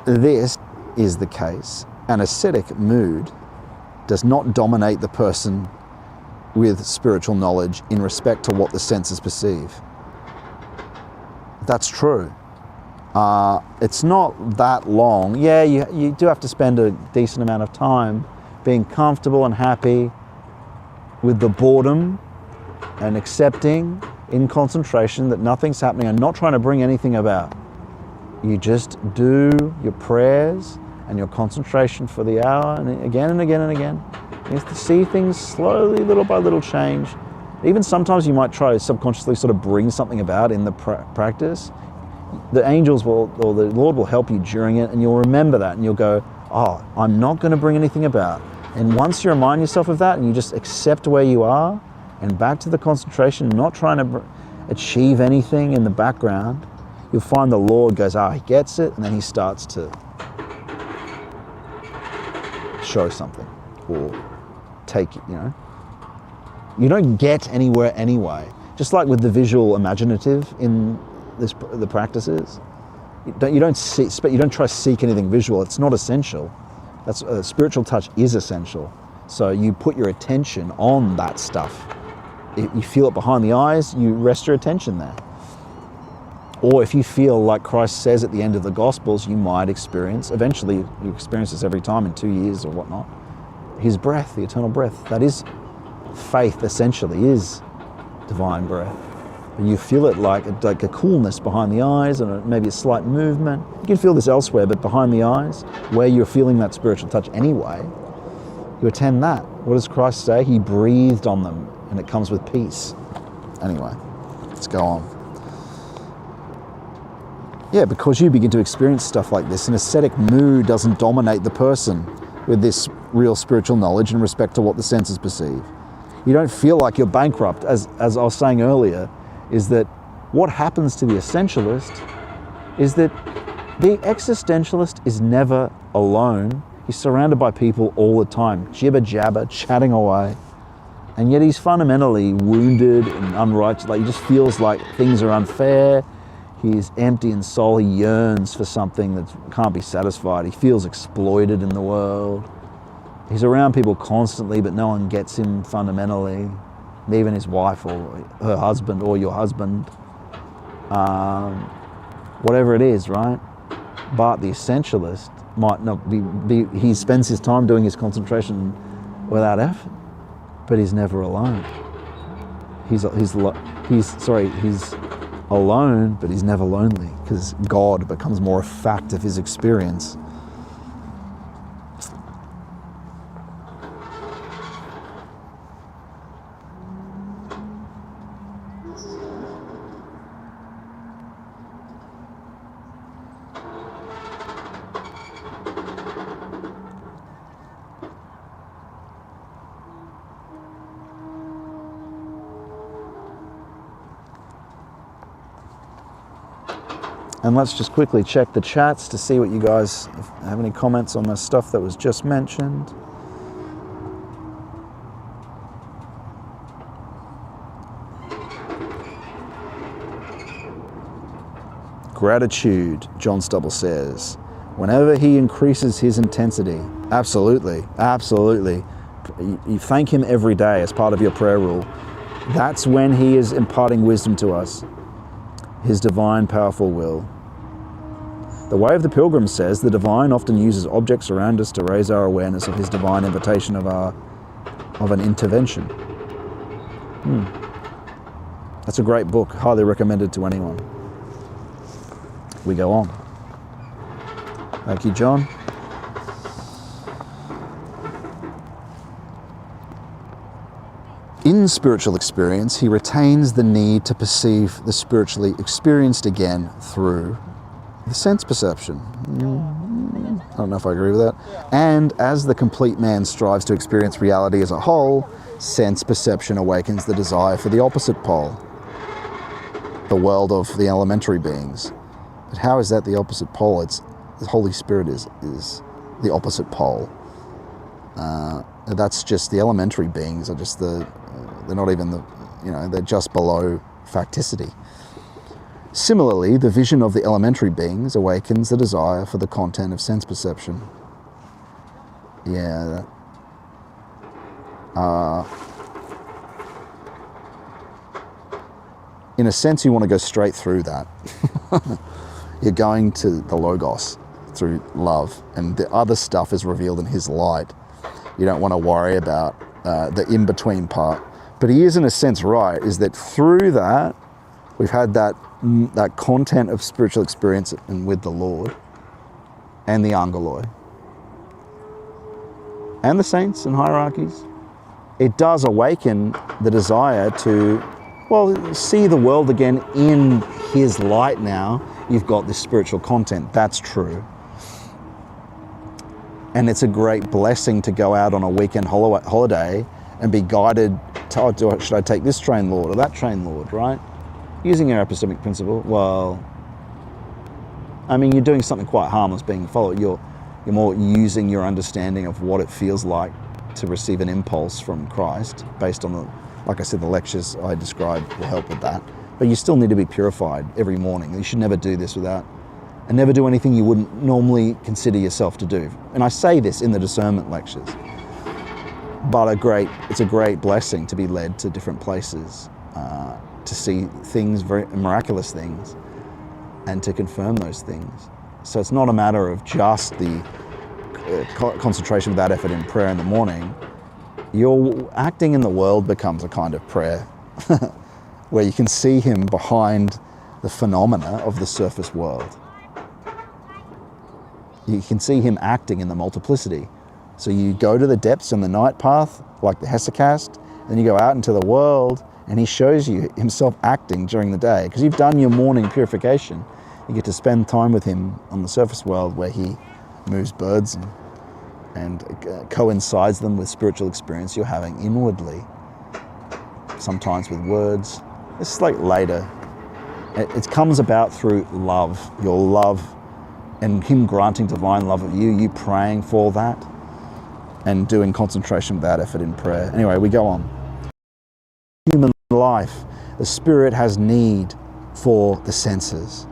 this is the case. An ascetic mood does not dominate the person with spiritual knowledge in respect to what the senses perceive. That's true. It's not that long. Yeah, you do have to spend a decent amount of time being comfortable and happy with the boredom and accepting in concentration that nothing's happening and not trying to bring anything about. You just do your prayers and your concentration for the hour, and again and again and again. You have to see things slowly, little by little change. Even sometimes you might try to subconsciously sort of bring something about in the practice. The angels will, or the Lord will help you during it, and you'll remember that, and you'll go, oh, I'm not going to bring anything about. And once you remind yourself of that, and you just accept where you are, and back to the concentration, not trying to achieve anything in the background, you'll find the Lord goes, he gets it, and then he starts to show something, or take it, You don't get anywhere anyway. Just like with the visual imaginative in the practices, you don't try to seek anything visual. It's not essential. That's spiritual touch is essential. So you put your attention on that stuff. If you feel it behind the eyes, you rest your attention there. Or if you feel like Christ says at the end of the Gospels, you might experience, eventually you experience this every time in 2 years or whatnot, his breath, the eternal breath. That is faith, essentially, is divine breath. And you feel it like a coolness behind the eyes and maybe a slight movement. You can feel this elsewhere, but behind the eyes, where you're feeling that spiritual touch anyway, you attend that. What does Christ say? He breathed on them, and it comes with peace. Anyway, let's go on. Yeah, because you begin to experience stuff like this, an ascetic mood doesn't dominate the person with this real spiritual knowledge in respect to what the senses perceive. You don't feel like you're bankrupt, as I was saying earlier, is that what happens to the essentialist is that the existentialist is never alone. He's surrounded by people all the time, jibber jabber, chatting away, and yet he's fundamentally wounded and unrighteous. Like, he just feels like things are unfair. He's empty in soul. He yearns for something that can't be satisfied. He feels exploited in the world. He's around people constantly, but no one gets him fundamentally, even his wife or her husband or your husband. Whatever it is, right? But the essentialist might not be he spends his time doing his concentration without effort, but he's never alone. He's alone, but he's never lonely, because God becomes more a fact of his experience. And let's just quickly check the chats to see what you guys have any comments on the stuff that was just mentioned. Gratitude, John Stubble says. Whenever he increases his intensity, absolutely, absolutely. You thank him every day as part of your prayer rule. That's when he is imparting wisdom to us, his divine powerful will. The Way of the Pilgrim says the divine often uses objects around us to raise our awareness of his divine invitation of an intervention. That's a great book, highly recommended to anyone. We go on. Thank you, John. In spiritual experience, he retains the need to perceive the spiritually experienced again through the sense perception. I don't know if I agree with that. And as the complete man strives to experience reality as a whole, sense perception awakens the desire for the opposite pole, the world of the elementary beings. But how is that the opposite pole? It's the Holy Spirit is the opposite pole. That's just the elementary beings are just they're not even they're just below facticity. Similarly, the vision of the elementary beings awakens the desire for the content of sense perception. Yeah. In a sense, you want to go straight through that. You're going to the Logos through love, and the other stuff is revealed in his light. You don't want to worry about the in-between part. But he is, in a sense, right, is that through that, we've had that content of spiritual experience and with the Lord, and the angeloi, and the saints and hierarchies. It does awaken the desire to, see the world again in his light now. You've got this spiritual content, that's true. And it's a great blessing to go out on a weekend holiday and be guided to, should I take this train, Lord, or that train, Lord, right? Using your epistemic principle, you're doing something quite harmless being followed. You're more using your understanding of what it feels like to receive an impulse from Christ based on the lectures I described will help with that. But you still need to be purified every morning. You should never do this and never do anything you wouldn't normally consider yourself to do. And I say this in the discernment lectures. But it's a great blessing to be led to different places, to see things, very miraculous things, and to confirm those things. So it's not a matter of just the concentration without effort in prayer in the morning. Your acting in the world becomes a kind of prayer where you can see him behind the phenomena of the surface world. You can see him acting in the multiplicity. So you go to the depths in the night path, like the Hesychast, then you go out into the world, and he shows you himself acting during the day. Because you've done your morning purification. You get to spend time with him on the surface world where he moves birds and coincides them with spiritual experience you're having inwardly. Sometimes with words. This is like later. It comes about through love, your love, and him granting divine love of you praying for that, and doing concentration without effort in prayer. Anyway, we go on. Human life, the spirit has need for the senses,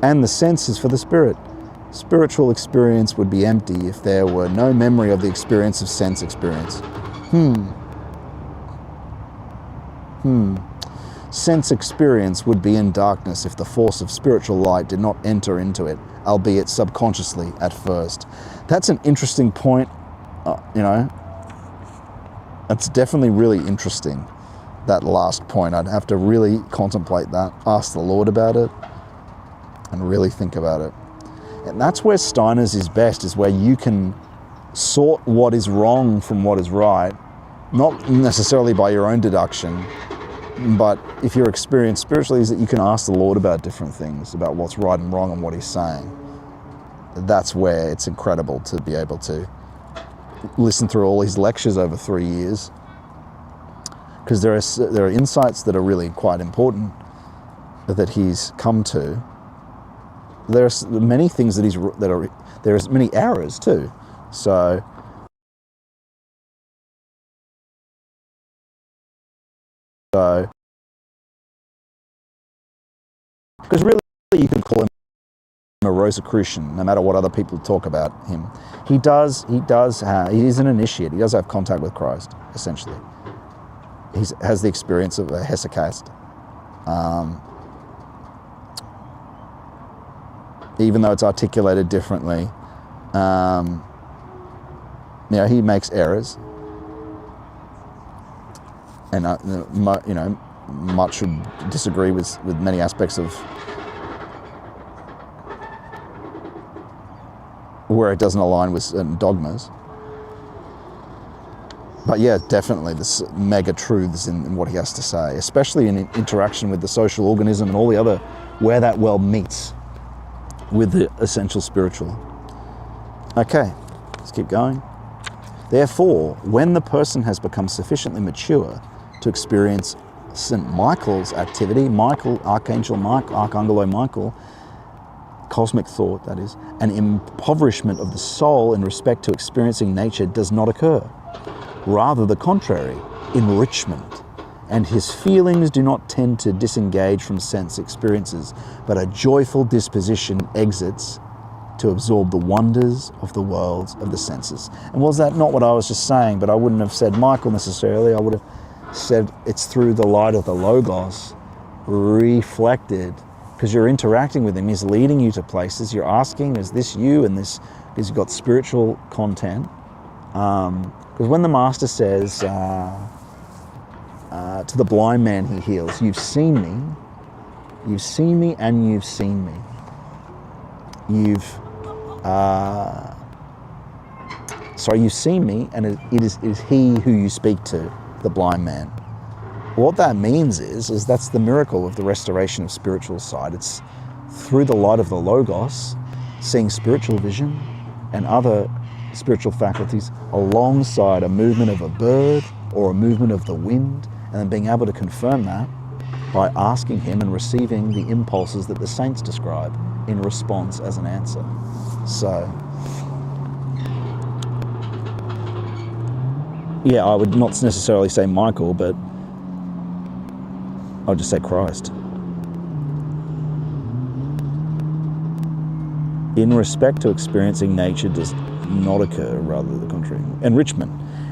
and the senses for the spirit. Spiritual experience would be empty if there were no memory of the experience of sense experience. Sense experience would be in darkness if the force of spiritual light did not enter into it, albeit subconsciously at first. That's an interesting point. That's definitely really interesting, that last point. I'd have to really contemplate that, ask the Lord about it, and really think about it. And that's where Steiner's is best, is where you can sort what is wrong from what is right, not necessarily by your own deduction, but if your experience spiritually is that you can ask the Lord about different things, about what's right and wrong and what he's saying. That's where it's incredible to be able to listen through all his lectures over 3 years, because there are insights that are really quite important that he's come to. There's many things there's many errors too. So because really you can call him a Rosicrucian, no matter what other people talk about him. He is an initiate. He does have contact with Christ, essentially. He has the experience of a hesychast. Even though it's articulated differently, he makes errors. And, much would disagree with many aspects of where it doesn't align with certain dogmas. But yeah, definitely there's mega truths in what he has to say, especially in interaction with the social organism and all the other, where that world meets with the essential spiritual. Okay, let's keep going. Therefore, when the person has become sufficiently mature to experience St. Michael's activity, Archangelo Michael, cosmic thought, that is, an impoverishment of the soul in respect to experiencing nature does not occur. Rather the contrary, enrichment, and his feelings do not tend to disengage from sense experiences, but a joyful disposition exits to absorb the wonders of the worlds of the senses. And was that not what I was just saying? But I wouldn't have said Michael necessarily. I would have said it's through the light of the Logos reflected, because you're interacting with him. He's leading you to places. You're asking, is this you? And this, because you've got spiritual content. Because when the Master says to the blind man he heals, you've seen me, and you've seen me. You've seen me, and it is he who you speak to, the blind man. What that means is that's the miracle of the restoration of spiritual sight. It's through the light of the Logos, seeing spiritual vision and other spiritual faculties alongside a movement of a bird or a movement of the wind, and then being able to confirm that by asking him and receiving the impulses that the saints describe in response as an answer. So, yeah, I would not necessarily say Michael, but I'll just say Christ. In respect to experiencing nature does not occur, rather the contrary. Enrichment,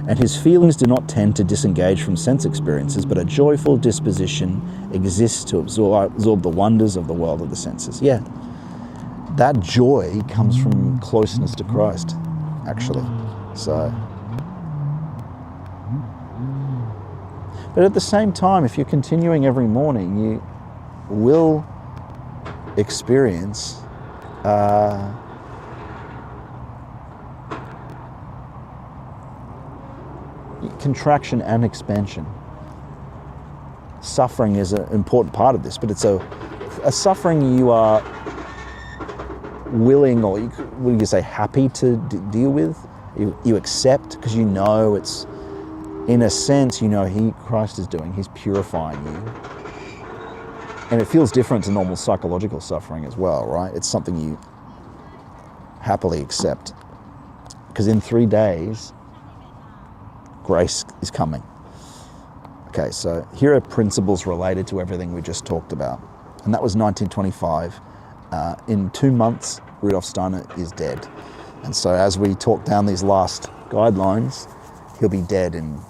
and his feelings do not tend to disengage from sense experiences, but a joyful disposition exists to absorb the wonders of the world of the senses. Yeah, that joy comes from closeness to Christ, actually. So, but at the same time, if you're continuing every morning, you will experience contraction and expansion. Suffering is an important part of this, but it's a suffering you are willing, or would you say happy to deal with, you accept, because you know it's, in a sense, you know Christ is doing, he's purifying you. And it feels different to normal psychological suffering as well, right? It's something you happily accept. Because in 3 days, grace is coming. Okay, so here are principles related to everything we just talked about. And that was 1925. In 2 months, Rudolf Steiner is dead. And so as we talk down these last guidelines, he'll be dead in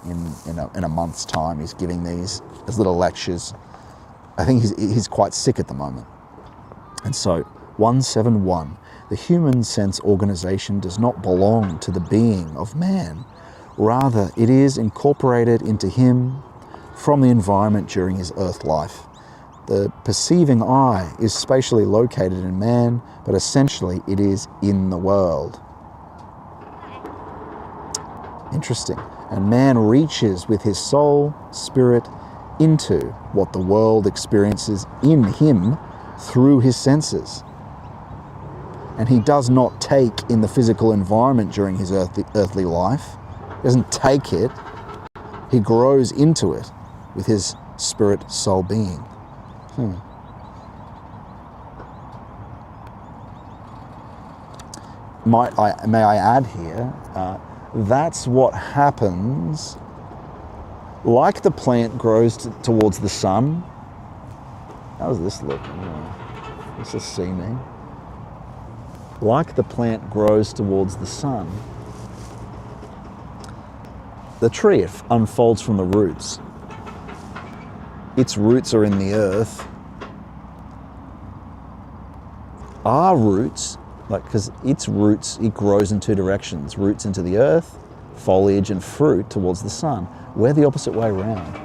a month's time. He's giving these as little lectures. I think he's quite sick at the moment. And so, 171, the human sense organization does not belong to the being of man. Rather, it is incorporated into him from the environment during his earth life. The perceiving eye is spatially located in man, but essentially it is in the world. Interesting. And man reaches with his soul, spirit, into what the world experiences in him through his senses. And he does not take in the physical environment during his earthly life. He doesn't take it. He grows into it with his spirit, soul being. May I add here, that's what happens. Like the plant grows towards the sun. How does this look? This is Symeon. like the plant grows towards the sun, the tree unfolds from the roots. Its roots are in the earth. Our roots, because its roots, it grows in two directions. Roots into the earth, foliage and fruit towards the sun. We're the opposite way around.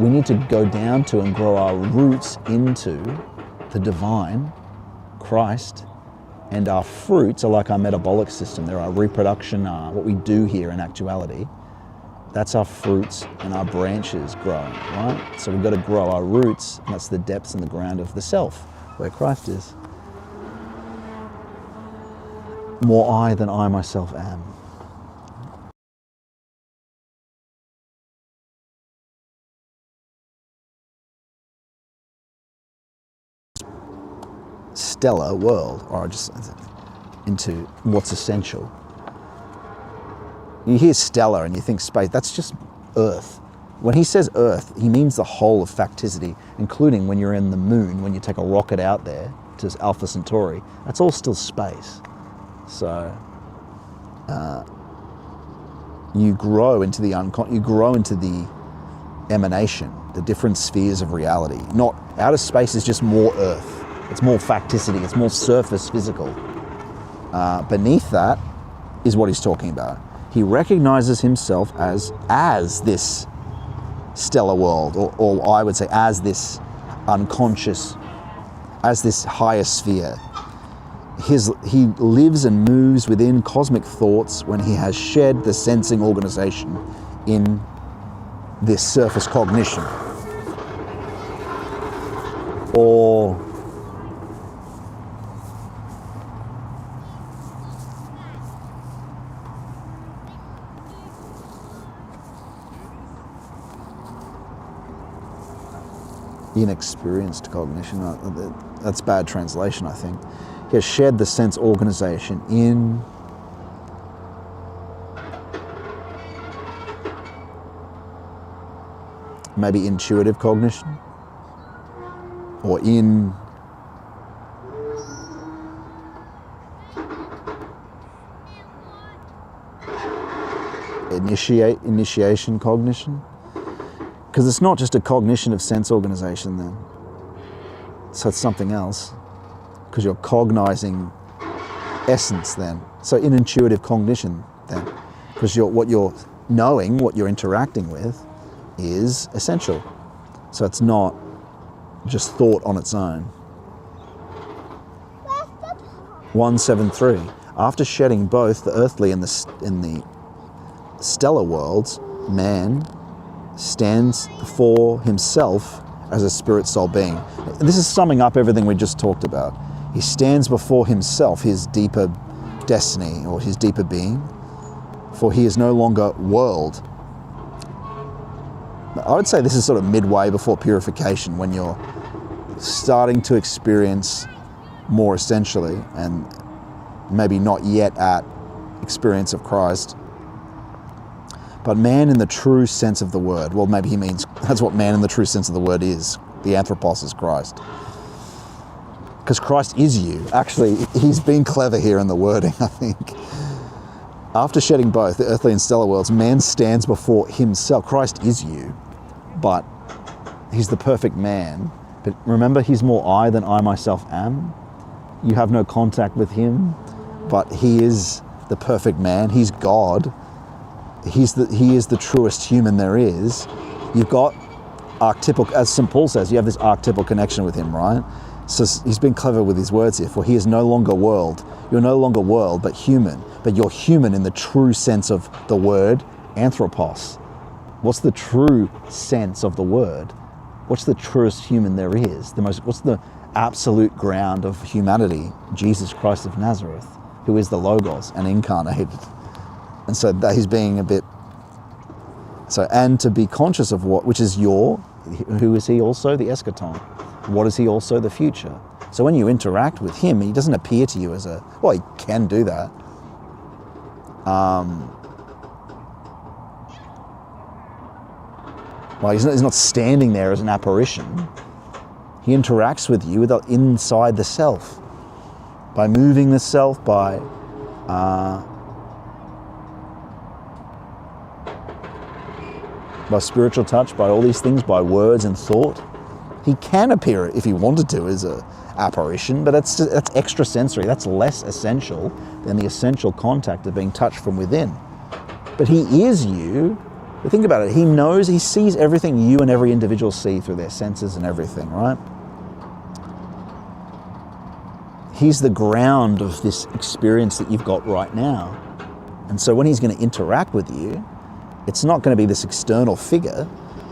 We need to go down to and grow our roots into the divine, Christ, and our fruits are like our metabolic system. They're our reproduction, what we do here in actuality. That's our fruits and our branches growing, right? So we've got to grow our roots, and that's the depths and the ground of the self, where Christ is. More I than I myself am. Stellar world, or just into what's essential. You hear stellar and you think space, that's just Earth. When he says Earth, he means the whole of facticity, including when you're in the moon, when you take a rocket out there to Alpha Centauri, that's all still space. So you grow into the you grow into the emanation, the different spheres of reality. Not outer space is just more Earth. It's more facticity. It's more surface physical. Beneath that is what he's talking about. He recognizes himself as this stellar world, or I would say as this unconscious, as this higher sphere. He lives and moves within cosmic thoughts when he has shed the sensing organization in this surface cognition. Or inexperienced cognition. That's bad translation, I think. He has shed the sense organization in maybe intuitive cognition, or in initiation cognition. Because it's not just a cognition of sense organization then. So it's something else. Because you're cognizing essence then. So in intuitive cognition then. Because what you're knowing, what you're interacting with, is essential. So it's not just thought on its own. 173. After shedding both the earthly and the stellar worlds, man stands before himself as a spirit soul being. This is summing up everything we just talked about. He stands before himself, his deeper destiny or his deeper being, for he is no longer world. I would say this is sort of midway before purification, when you're starting to experience more essentially, and maybe not yet at experience of Christ. But man in the true sense of the word, well, maybe he means that's what man in the true sense of the word is. The anthropos is Christ. Because Christ is you. Actually, he's been clever here in the wording, I think. After shedding both, the earthly and stellar worlds, man stands before himself. Christ is you, but he's the perfect man. But remember, he's more I than I myself am. You have no contact with him, but he is the perfect man. He's God. He is the truest human there is. You've got archetypal, as St. Paul says, you have this archetypal connection with him, right? So he's been clever with his words here, for he is no longer world. You're no longer world, but human. But you're human in the true sense of the word, anthropos. What's the true sense of the word? What's the truest human there is? What's the absolute ground of humanity? Jesus Christ of Nazareth, who is the Logos and incarnated. And so that he's being a bit, and to be conscious of which is who is he also? The eschaton. What is he also? The future. So when you interact with him, he doesn't appear to you as he can do that. He's not standing there as an apparition. He interacts with you inside the self. by moving the self, by spiritual touch, by all these things, by words and thought. He can appear, if he wanted to, as an apparition, but that's extrasensory. That's less essential than the essential contact of being touched from within. But he is you. But think about it. He knows, he sees everything you and every individual see through their senses and everything, right? He's the ground of this experience that you've got right now. And so when he's going to interact with you, it's not going to be this external figure.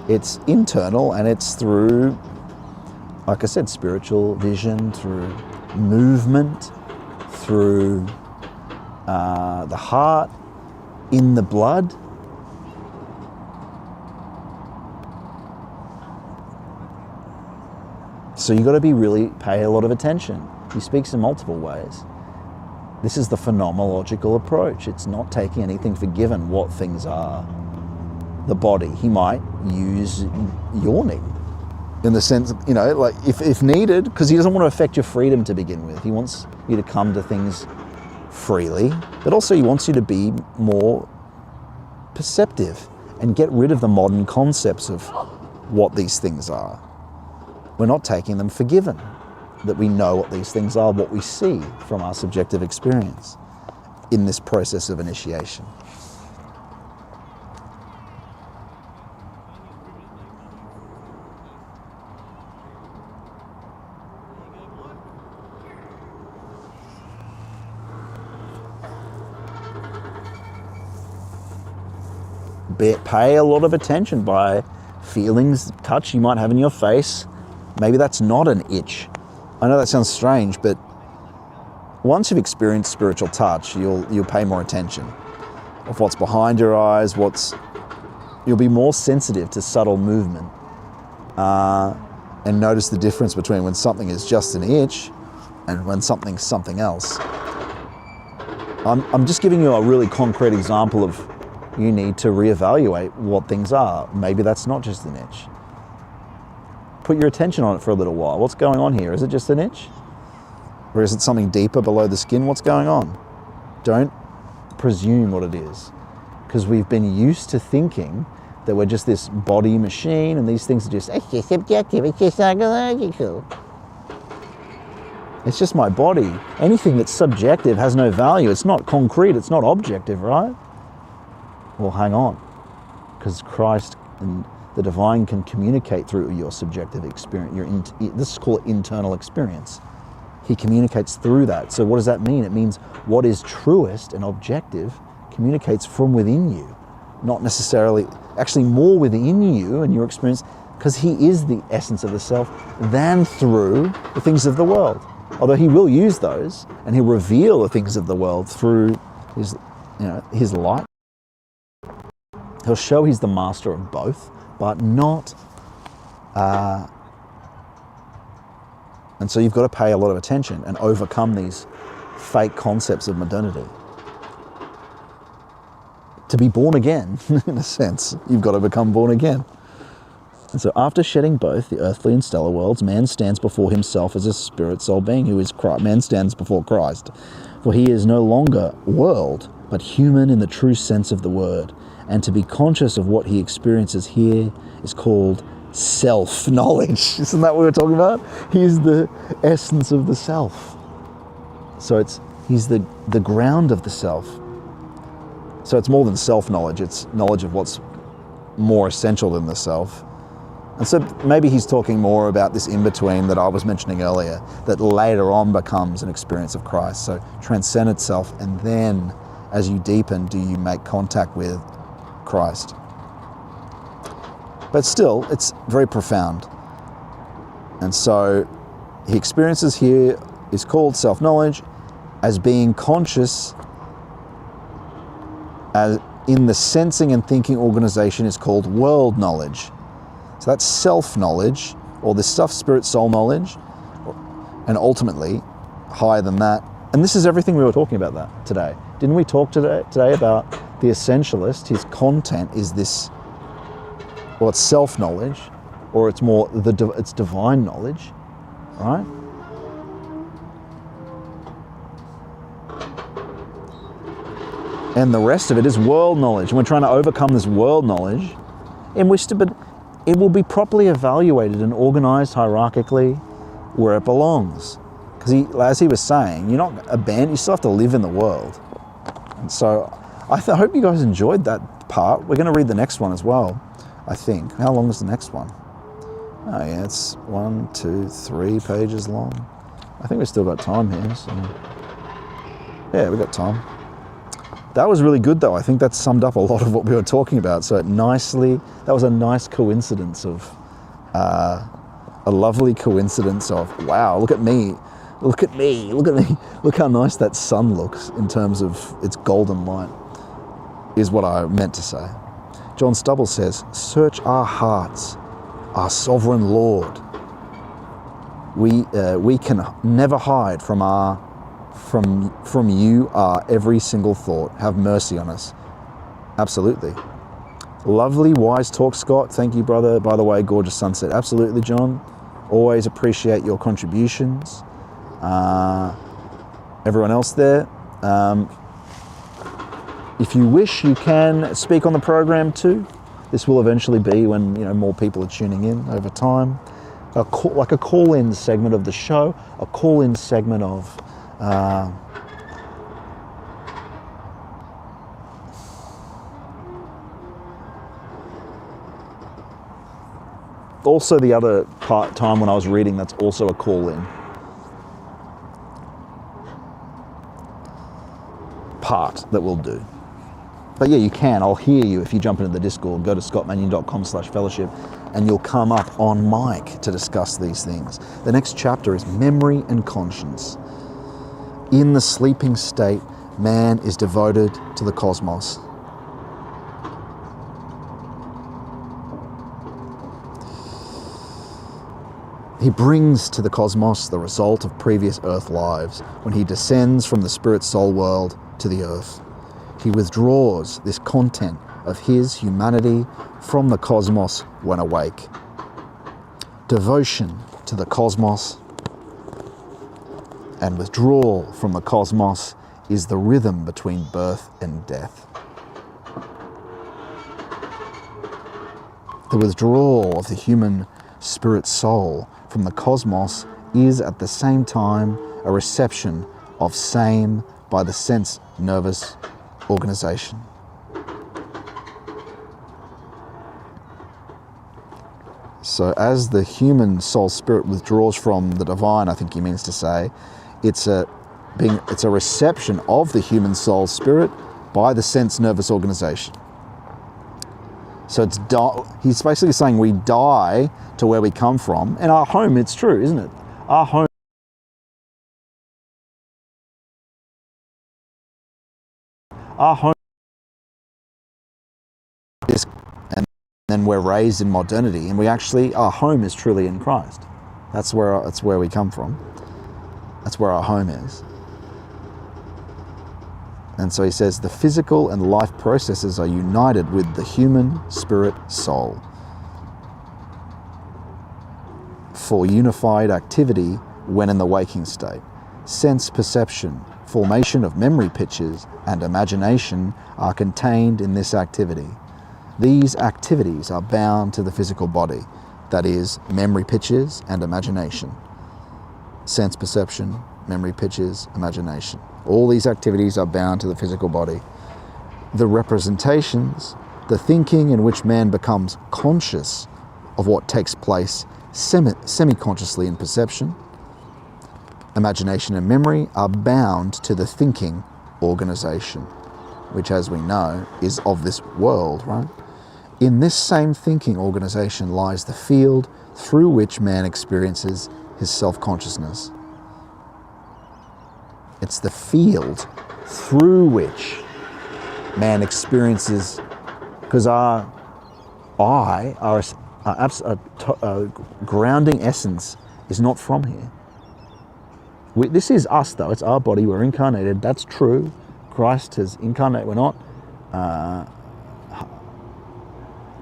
It's internal, and it's through, like I said, spiritual vision, through movement, through the heart, in the blood. So you've got to pay a lot of attention. He speaks in multiple ways. This is the phenomenological approach. It's not taking anything for given what things are. The body, he might use yawning in the sense, like if needed, because he doesn't want to affect your freedom to begin with. He wants you to come to things freely, but also he wants you to be more perceptive and get rid of the modern concepts of what these things are. We're not taking them for given, that we know what these things are, what we see from our subjective experience in this process of initiation. Pay a lot of attention by feelings, touch you might have in your face. Maybe that's not an itch. I know that sounds strange, but once you've experienced spiritual touch, you'll pay more attention of what's behind your eyes, you'll be more sensitive to subtle movement, and notice the difference between when something is just an itch and when something's something else. I'm just giving you a really concrete example of you need to reevaluate what things are. Maybe that's not just an itch. Put your attention on it for a little while. What's going on here? Is it just an itch? Or is it something deeper below the skin? What's going on? Don't presume what it is, because we've been used to thinking that we're just this body machine and these things are just, it's just subjective, it's just psychological. It's just my body. Anything that's subjective has no value. It's not concrete, it's not objective, right? Well, hang on, because Christ and the divine can communicate through your subjective experience. This is called internal experience. He communicates through that. So what does that mean? It means what is truest and objective communicates from within you, not necessarily, actually more within you and your experience, because he is the essence of the self, than through the things of the world. Although he will use those, and he'll reveal the things of the world through his light. He'll show he's the master of both, but not, and so you've got to pay a lot of attention and overcome these fake concepts of modernity. To be born again, in a sense, you've got to become born again. And so after shedding both the earthly and stellar worlds, man stands before himself as a spirit soul being who is Christ. Man stands before Christ, for he is no longer world, but human in the true sense of the word. And to be conscious of what he experiences here is called self-knowledge. Isn't that what we're talking about? He's the essence of the self. So he's the ground of the self. So it's more than self-knowledge, it's knowledge of what's more essential than the self. And so maybe he's talking more about this in-between that I was mentioning earlier, that later on becomes an experience of Christ. So transcend itself, and then as you deepen, do you make contact with Christ. But still, it's very profound. And so he experiences here is called self-knowledge as being conscious, as in the sensing and thinking organization is called world knowledge. So that's self-knowledge, or the stuff, spirit, soul knowledge, and ultimately higher than that. And this is everything we were talking about that today. Didn't we talk today about the essentialist? His content is this, well, it's self-knowledge, or it's more it's divine knowledge, right? And the rest of it is world knowledge. And we're trying to overcome this world knowledge in which but it will be properly evaluated and organized hierarchically where it belongs. Because as he was saying, you're not abandoned, you still have to live in the world. And so I hope you guys enjoyed that part. We're going to read the next one as well, I think. How long is the next one? Oh yeah, it's 1, 2, 3 pages long. I think we've still got time here. So yeah, we've got time. That was really good though. I think that summed up a lot of what we were talking about. So that was a nice coincidence of, a lovely coincidence of, wow, look at me, look at me, look at me. Look how nice that sun looks in terms of its golden light, is what I meant to say. John Stubble says, search our hearts, our sovereign Lord. We can never hide from you our every single thought. Have mercy on us. Absolutely. Lovely, wise talk, Scott. Thank you, brother. By the way, gorgeous sunset. Absolutely, John. Always appreciate your contributions. Everyone else there. If you wish, you can speak on the program too. This will eventually be when more people are tuning in over time. Like a call-in segment of the show, a call-in segment of also the other time when I was reading, that's also a call-in part that we'll do. But yeah, you can. I'll hear you if you jump into the Discord. Go to scottmanion.com/fellowship and you'll come up on mic to discuss these things. The next chapter is memory and conscience. In the sleeping state, man is devoted to the cosmos. He brings to the cosmos the result of previous earth lives when he descends from the spirit-soul world to the earth. He withdraws this content of his humanity from the cosmos when awake. Devotion to the cosmos and withdrawal from the cosmos is the rhythm between birth and death. The withdrawal of the human spirit soul from the cosmos is at the same time a reception of same by the sense nervous organization. So as the human soul spirit withdraws from the divine, I think he means to say, it's a reception of the human soul spirit by the sense nervous organization. So he's basically saying we die to where we come from, and our home, it's true, isn't it? Our home is, and then we're raised in modernity, and our home is truly in Christ. That's where we come from. That's where our home is. And so he says the physical and life processes are united with the human spirit soul for unified activity when in the waking state. Sense perception, formation of memory pictures, and imagination are contained in this activity. These activities are bound to the physical body, that is, memory pictures and imagination. Sense perception, memory pictures, imagination. All these activities are bound to the physical body. The representations, the thinking in which man becomes conscious of what takes place semi-consciously in perception, imagination and memory are bound to the thinking organization, which, as we know, is of this world, right? In this same thinking organization lies the field through which man experiences his self-consciousness. It's the field through which man experiences, because our grounding essence is not from here. This is us, though. It's our body. We're incarnated. That's true. Christ has incarnated. We're not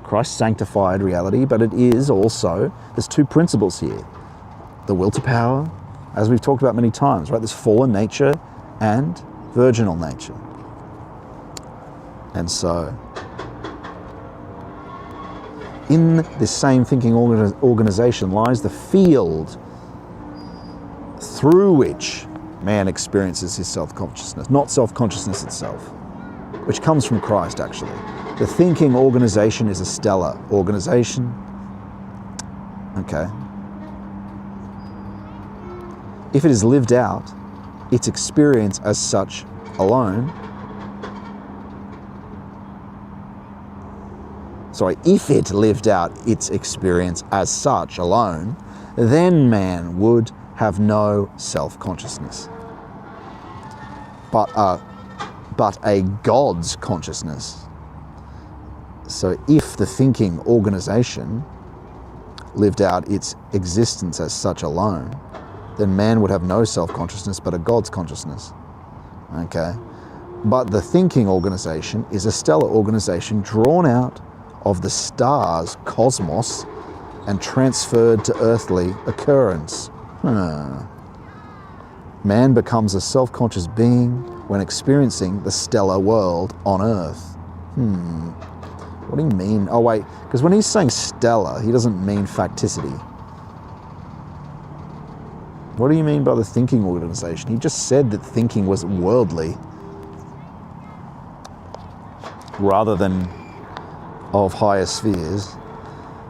Christ sanctified reality, but it is also, there's two principles here. The will to power, as we've talked about many times, right? This fallen nature and virginal nature. And so, in this same thinking organization lies the field through which man experiences his self-consciousness, not self-consciousness itself, which comes from Christ, actually. The thinking organization is a stellar organization. Okay. If it is lived out, its experience as such alone, if it lived out its experience as such alone, then man would have no self-consciousness, but a God's consciousness. So if the thinking organization lived out its existence as such alone, then man would have no self-consciousness but a God's consciousness. Okay? But the thinking organization is a stellar organization drawn out of the stars' cosmos and transferred to earthly occurrence. Man becomes a self-conscious being when experiencing the stellar world on earth. What do you mean? Oh wait, because when he's saying stellar, he doesn't mean facticity. What do you mean by the thinking organization? He just said that thinking was worldly rather than of higher spheres.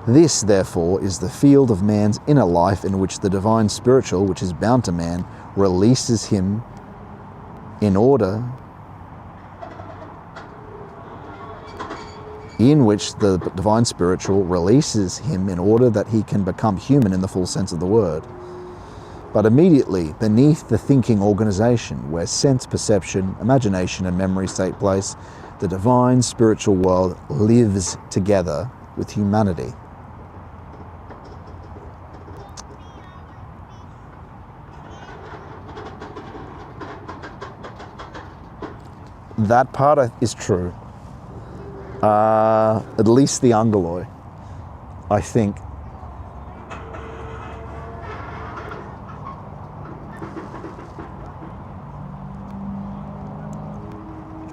This, therefore, is the field of man's inner life in which the divine spiritual, which is bound to man, releases him in order that he can become human in the full sense of the word. But immediately beneath the thinking organization, where sense, perception, imagination, and memories take place, the divine spiritual world lives together with humanity. That part is true. At least the Angeloi, I think.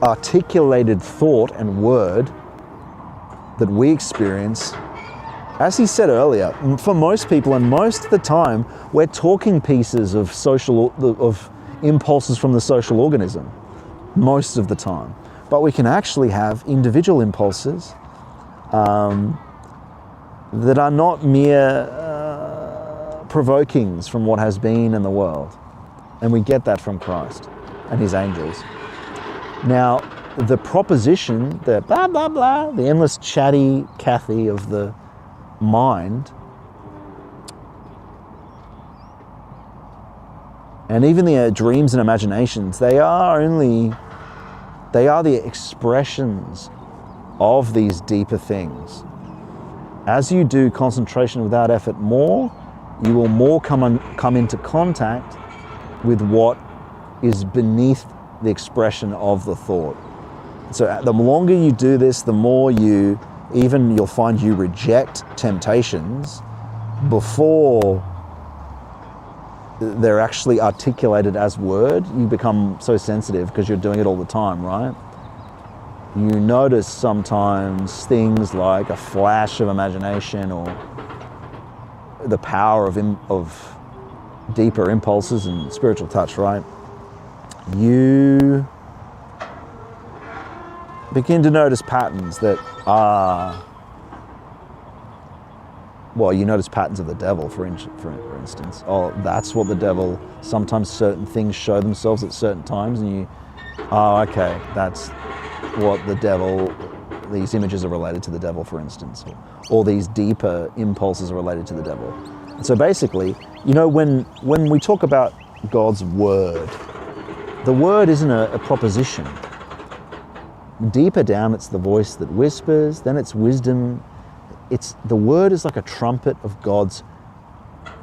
Articulated thought and word that we experience, as he said earlier, for most people and most of the time, we're talking pieces of impulses from the social organism, most of the time. But we can actually have individual impulses that are not mere provokings from what has been in the world. And we get that from Christ and his angels. Now, the proposition, the blah, blah, blah, the endless chatty Cathy of the mind, and even the dreams and imaginations, they are the expressions of these deeper things. As you do concentration without effort more, you will more come into contact with what is beneath the expression of the thought. So the longer you do this, the more you'll find you reject temptations before they're actually articulated as word. You become so sensitive because you're doing it all the time, right? You notice sometimes things like a flash of imagination or the power of deeper impulses and spiritual touch, right? You begin to notice patterns that are, well, you notice patterns of the devil, for instance. Oh, that's what the devil, sometimes certain things show themselves at certain times, and you, okay, that's what the devil, these images are related to the devil, for instance, or these deeper impulses are related to the devil. And so basically, when we talk about God's word, the word isn't a proposition. Deeper down, it's the voice that whispers, then it's wisdom. The word is like a trumpet of God's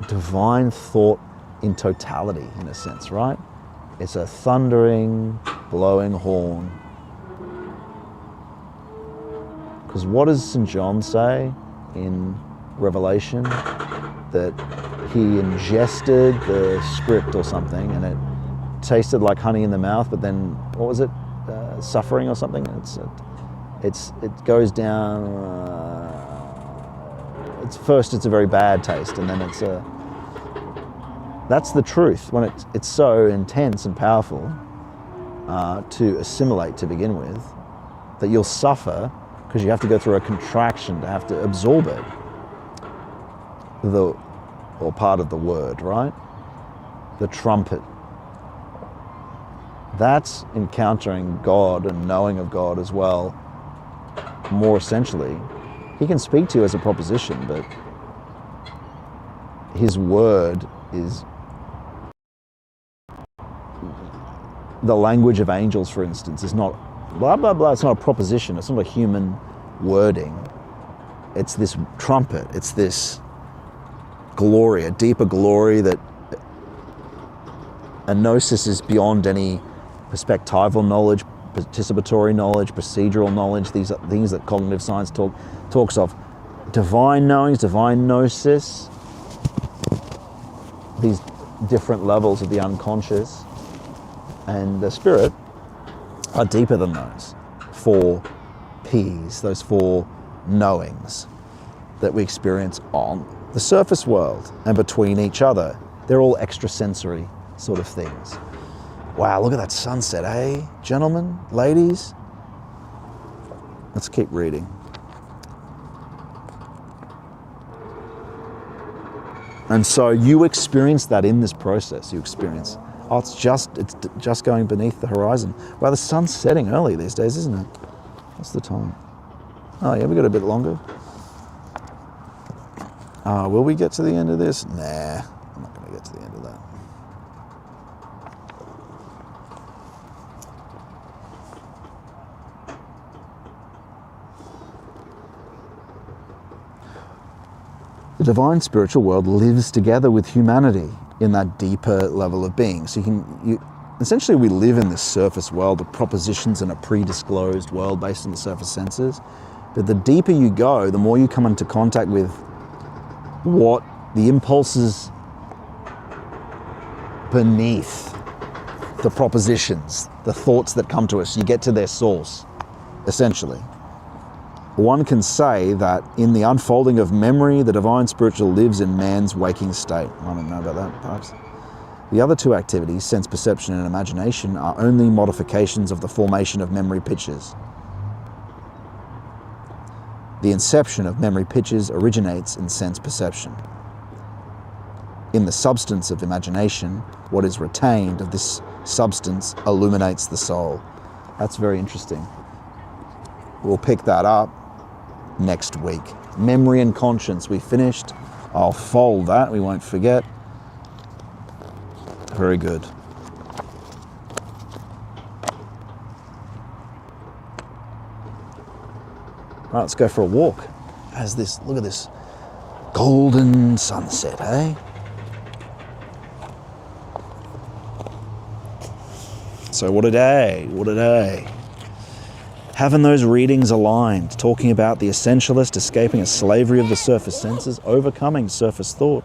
divine thought in totality, in a sense, right? It's a thundering, blowing horn. Because what does St. John say in Revelation? That he ingested the script or something and it tasted like honey in the mouth, but then, what was it? Suffering or something? It goes down. It's a very bad taste, and then that's the truth. When it's so intense and powerful to assimilate to begin with, that you'll suffer because you have to go through a contraction to have to absorb it. Or part of the word, right? The trumpet. That's encountering God and knowing of God as well. More essentially, he can speak to you as a proposition, but his word is the language of angels, for instance, is not blah, blah, blah. It's not a proposition. It's not a human wording. It's this trumpet. It's this glory, a deeper glory that a gnosis is beyond any perspectival knowledge, participatory knowledge, procedural knowledge. These are things that cognitive science talks of. Divine knowings, divine gnosis, these different levels of the unconscious and the spirit are deeper than those 4 P's, those 4 knowings that we experience on the surface world and between each other. They're all extrasensory sort of things. Wow, look at that sunset, eh? Gentlemen, ladies. Let's keep reading. And so you experience that in this process. You experience, it's just going beneath the horizon. Well, the sun's setting early these days, isn't it? What's the time? Oh yeah, we got a bit longer. Will we get to the end of this? Nah, I'm not going to get to the end of that. The divine spiritual world lives together with humanity in that deeper level of being. So essentially we live in this surface world of propositions in a pre-disclosed world based on the surface senses. But the deeper you go, the more you come into contact with what the impulses beneath the propositions, the thoughts that come to us. You get to their source, essentially. One can say that in the unfolding of memory, the divine spiritual lives in man's waking state. I don't know about that, perhaps. The other 2 activities, sense perception and imagination, are only modifications of the formation of memory pictures. The inception of memory pictures originates in sense perception. In the substance of imagination, what is retained of this substance illuminates the soul. That's very interesting. We'll pick that up next week. Memory and conscience, we finished. I'll fold that, we won't forget. Very good. All right, let's go for a walk. Look at this golden sunset, eh? So what a day, what a day. Having those readings aligned, talking about the essentialist escaping a slavery of the surface senses, overcoming surface thought,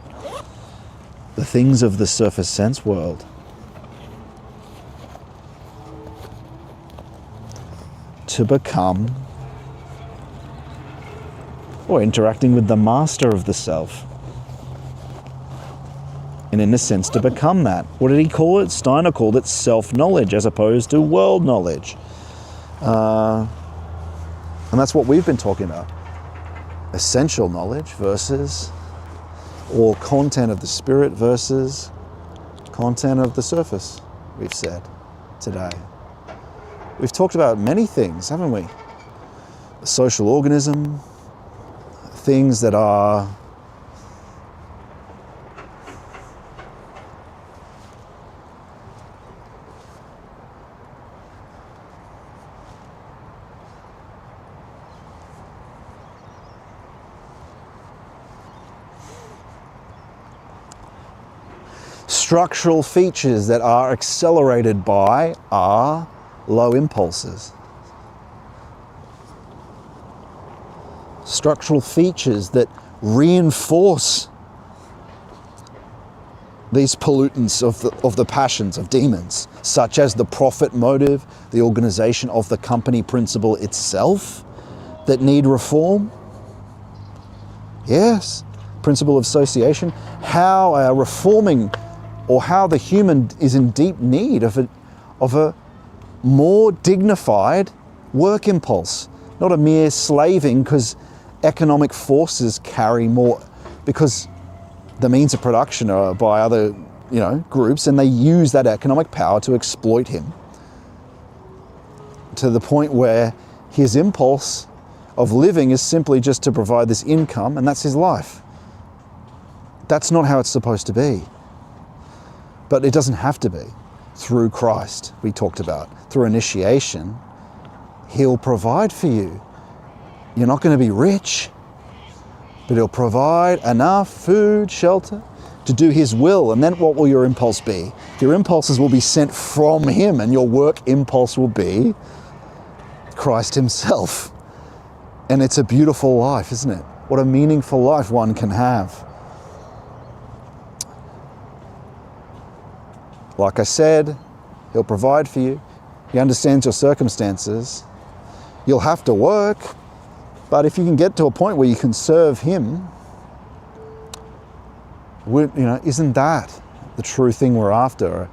the things of the surface sense world. To become, or interacting with the master of the self. And in a sense to become that. What did he call it? Steiner called it self-knowledge as opposed to world knowledge. And that's what we've been talking about. Essential knowledge versus, or content of the spirit versus content of the surface, we've said today. We've talked about many things, haven't we? The social organism, things that are structural features that are accelerated by our low impulses. Structural features that reinforce these pollutants of the passions of demons, such as the profit motive, the organization of the company principle itself, that need reform? Yes. Principle of association. How reforming, or how the human is in deep need of a more dignified work impulse, not a mere slaving because economic forces carry more, because the means of production are by other, groups, and they use that economic power to exploit him to the point where his impulse of living is simply just to provide this income, and that's his life. That's not how it's supposed to be. But it doesn't have to be. Through Christ, we talked about, through initiation, he'll provide for you. You're not going to be rich, but he'll provide enough food, shelter, to do his will. And then what will your impulse be? Your impulses will be sent from him, and your work impulse will be Christ himself. And it's a beautiful life, isn't it? What a meaningful life one can have. Like I said, he'll provide for you. He understands your circumstances. You'll have to work, but if you can get to a point where you can serve him, isn't that the true thing we're after?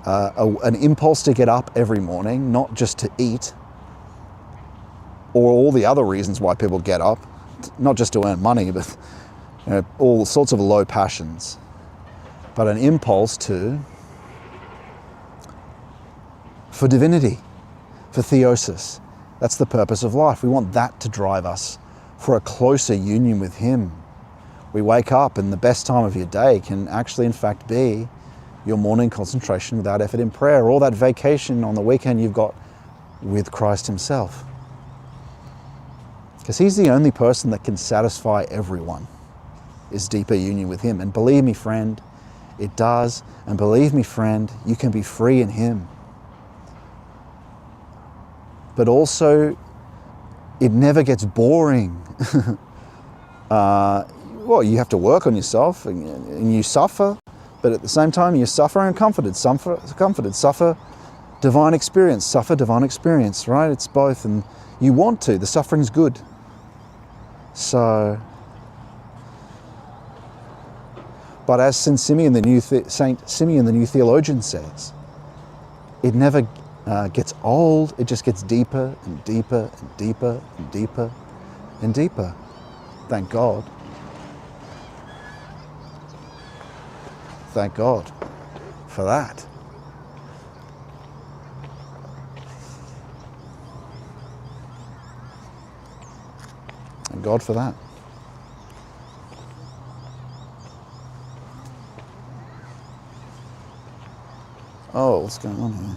An impulse to get up every morning, not just to eat, or all the other reasons why people get up, not just to earn money, but all sorts of low passions, but an impulse for divinity, for theosis. That's the purpose of life. We want that to drive us for a closer union with him. We wake up and the best time of your day can actually in fact be your morning concentration without effort in prayer, or that vacation on the weekend you've got with Christ himself. Because he's the only person that can satisfy everyone, is deeper union with him. And believe me, friend, it does. And believe me, friend, you can be free in him. But also, it never gets boring. Well, you have to work on yourself and you suffer, but at the same time you're suffering and comforted, suffer divine experience, right? It's both, and you want to, the suffering's good. So, but as Saint Symeon, the new theologian says, it never gets old, it just gets deeper and deeper and deeper and deeper and deeper. Thank God. Thank God for that. Thank God for that. Oh, what's going on here?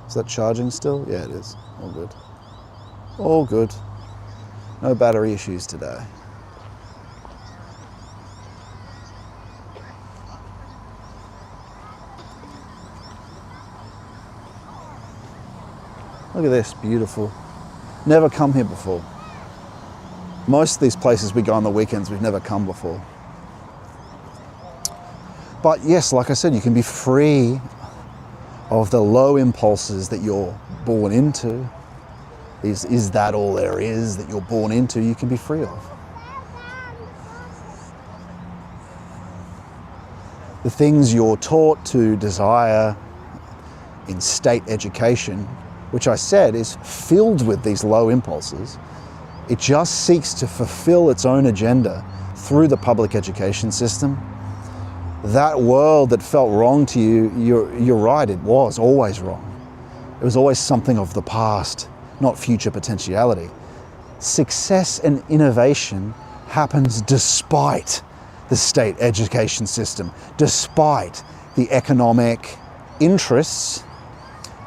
Is that charging still? Yeah, it is. All good. All good. No battery issues today. Look at this, beautiful. Never come here before. Most of these places we go on the weekends, we've never come before. But yes, like I said, you can be free of the low impulses that you're born into. Is that all there is that you're born into? You can be free of. The things you're taught to desire in state education, which I said is filled with these low impulses, it just seeks to fulfill its own agenda through the public education system. That world that felt wrong to you, you're right, it was always wrong. It was always something of the past, not future potentiality. Success and innovation happens despite the state education system, despite the economic interests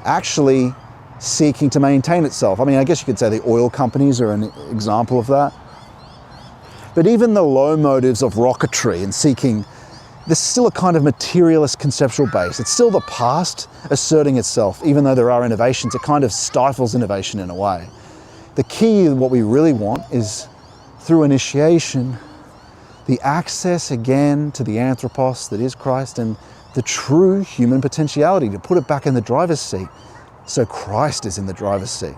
actually seeking to maintain itself. I mean, I guess you could say the oil companies are an example of that. But even the low motives of rocketry and seeking, there's still a kind of materialist conceptual base. It's still the past asserting itself. Even though there are innovations, it kind of stifles innovation in a way. The key, what we really want, is through initiation, the access again to the anthropos that is Christ and the true human potentiality, to put it back in the driver's seat. So Christ is in the driver's seat.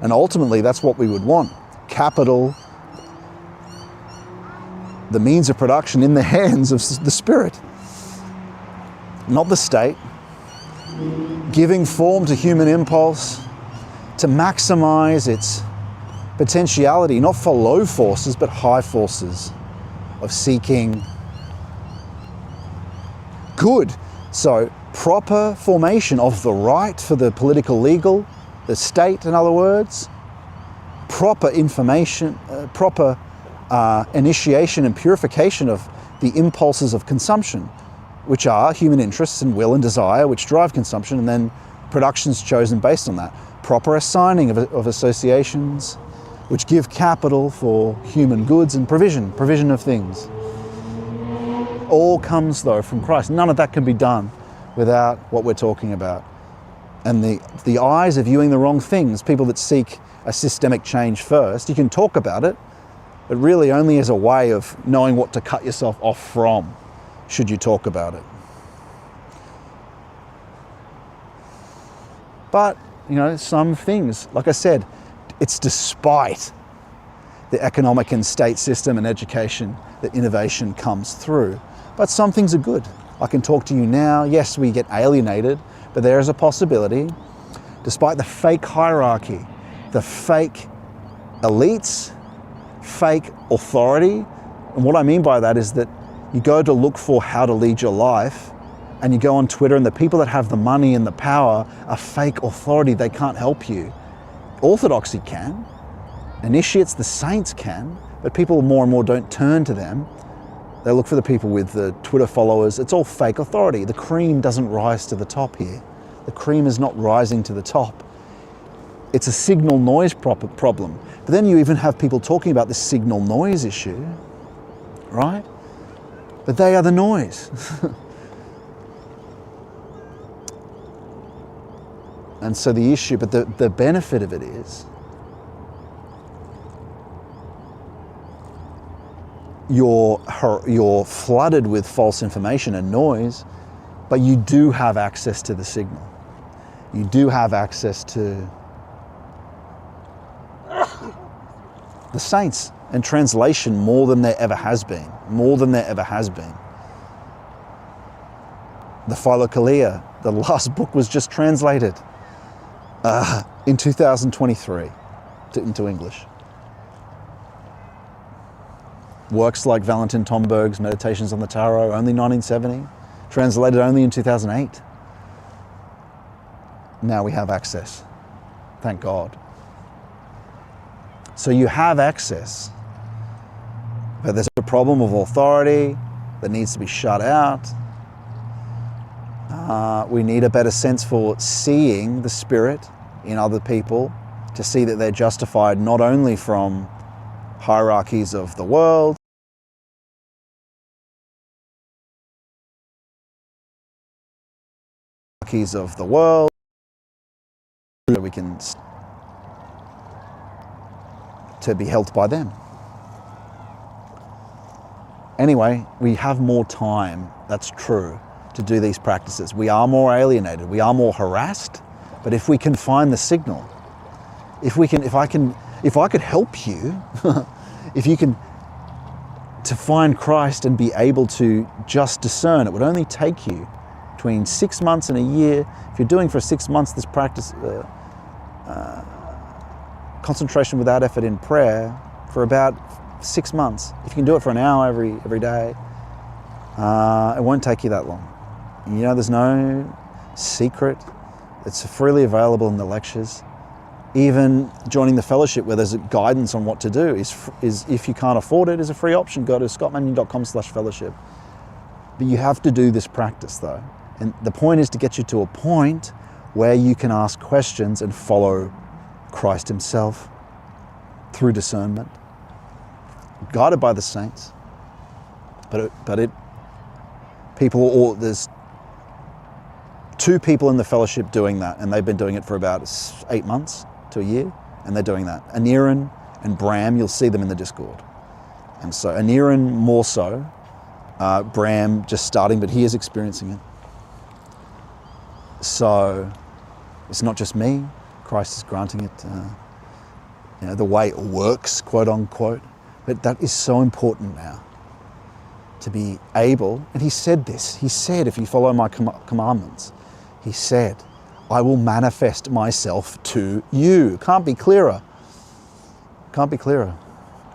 And ultimately, that's what we would want. capital, the means of production in the hands of the Spirit, not the state, giving form to human impulse to maximize its potentiality, not for low forces, but high forces of seeking good. So proper formation of the right for the political legal, the state, in other words, proper information, proper initiation and purification of the impulses of consumption, which are human interests and will and desire, which drive consumption, and then production's chosen based on that. Proper assigning of associations, which give capital for human goods and provision of things. All comes, though, from Christ. None of that can be done without what we're talking about. And the eyes are viewing the wrong things, people that seek a systemic change first. You can talk about it, but really only as a way of knowing what to cut yourself off from, should you talk about it. But, you know, some things, like I said, it's despite the economic and state system and education that innovation comes through. But some things are good. I can talk to you now. Yes, we get alienated, but there is a possibility, despite the fake hierarchy, the fake elites, fake authority. And what I mean by that is that you go to look for how to lead your life, and you go on Twitter, and the people that have the money and the power are fake authority. They can't help you. Orthodoxy can, initiates, the saints can, but people more and more don't turn to them. They look for the people with the Twitter followers. It's all fake authority. The cream doesn't rise to the top here. The cream is not rising to the top. It's a signal noise problem. But then you even have people talking about this signal noise issue, right? But they are the noise. And so the issue, but the benefit of it is you're flooded with false information and noise, but you do have access to the signal. You do have access to the saints and translation more than there ever has been. More than there ever has been. The Philokalia, the last book, was just translated in 2023 into English. Works like Valentin Tomberg's Meditations on the Tarot, only 1970, translated only in 2008. Now we have access, thank God. So you have access, but there's a problem of authority that needs to be shut out. We need a better sense for seeing the Spirit in other people, to see that they're justified not only from hierarchies of the world, that we can to be helped by them. Anyway, we have more time, that's true, to do these practices. We are more alienated, we are more harassed, but if we can find the signal, if I could help you, if you can, to find Christ and be able to just discern, it would only take you between 6 months and a year. If you're doing for 6 months this practice, concentration without effort in prayer for about 6 months. If you can do it for an hour every day, it won't take you that long. You know, there's no secret. It's freely available in the lectures. Even joining the fellowship, where there's guidance on what to do, is if you can't afford it, is a free option. Go to scottmannion.com/fellowship. But you have to do this practice though. And the point is to get you to a point where you can ask questions and follow Christ himself through discernment, guided by the saints. There's 2 people in the fellowship doing that, and they've been doing it for about 8 months to a year, and they're doing that. Aniran and Bram, you'll see them in the Discord. And so Aniran more so, Bram just starting, but he is experiencing it. So it's not just me, Christ is granting it the way it works, quote unquote. But that is so important now, to be able, and he said this, he said, if you follow my commandments, he said, I will manifest myself to you. Can't be clearer. Can't be clearer.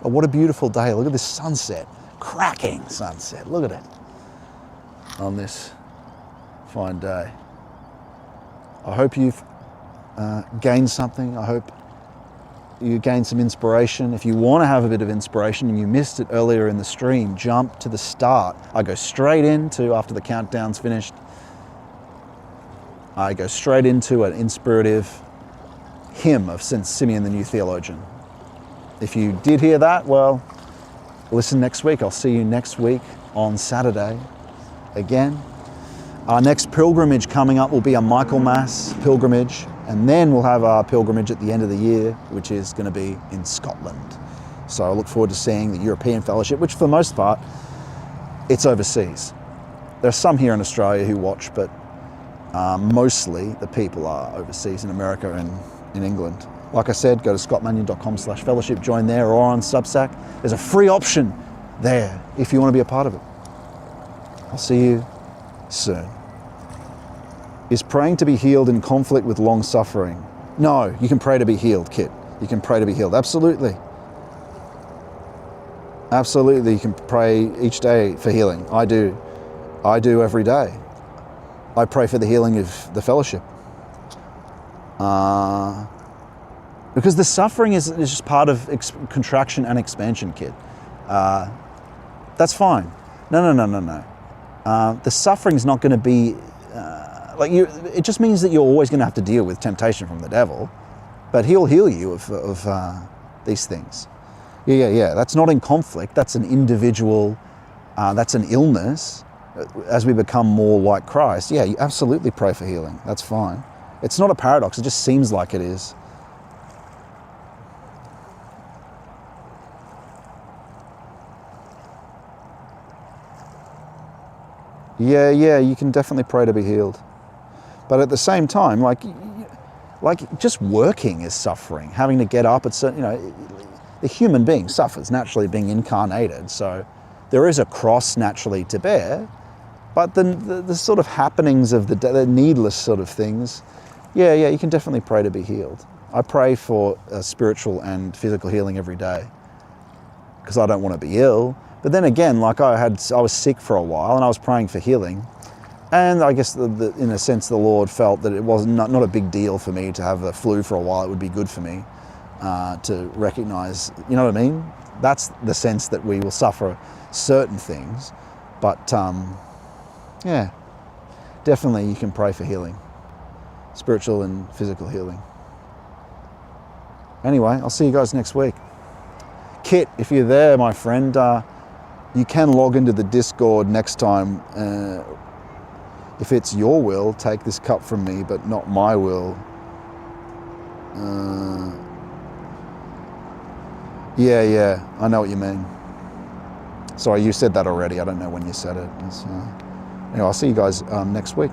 Oh, what a beautiful day. Look at this sunset. Cracking sunset. Look at it on this fine day. I hope you've gained something. I hope you gained some inspiration. If you want to have a bit of inspiration and you missed it earlier in the stream, jump to the start. I go straight into, after the countdown's finished, I go straight into an inspirative hymn of St. Symeon, the new theologian. If you did hear that, well, listen next week. I'll see you next week on Saturday again. Our next pilgrimage coming up will be a Michaelmas pilgrimage, and then we'll have our pilgrimage at the end of the year, which is going to be in Scotland. So I look forward to seeing the European Fellowship, which for the most part, it's overseas. There are some here in Australia who watch, but mostly the people are overseas in America and in England. Like I said, go to scottmanion.com/fellowship, join there, or on Substack. There's a free option there if you want to be a part of it. I'll see you soon. Is praying to be healed in conflict with long suffering? No, you can pray to be healed, Kit. You can pray to be healed, absolutely. Absolutely, you can pray each day for healing. I do every day. I pray for the healing of the fellowship. Because the suffering is just part of contraction and expansion, Kit. That's fine. No. The suffering's not going to be it just means that you're always going to have to deal with temptation from the devil, but he'll heal you of these things. Yeah. That's not in conflict. That's an individual. That's an illness. As we become more like Christ, yeah, you absolutely pray for healing. That's fine. It's not a paradox. It just seems like it is. Yeah, you can definitely pray to be healed. But at the same time, like just working is suffering. Having to get up at certain, the human being suffers naturally being incarnated. So there is a cross naturally to bear, but the sort of happenings of the needless sort of things, yeah, you can definitely pray to be healed. I pray for spiritual and physical healing every day because I don't want to be ill. But then again, like I was sick for a while and I was praying for healing. And I guess in a sense, the Lord felt that it was not a big deal for me to have the flu for a while. It would be good for me to recognize, you know what I mean? That's the sense that we will suffer certain things. But yeah, definitely you can pray for healing, spiritual and physical healing. Anyway, I'll see you guys next week. Kit, if you're there, my friend, you can log into the Discord next time. If it's your will, take this cup from me, but not my will. Yeah, I know what you mean. Sorry, you said that already. I don't know when you said it. Anyway, I'll see you guys next week.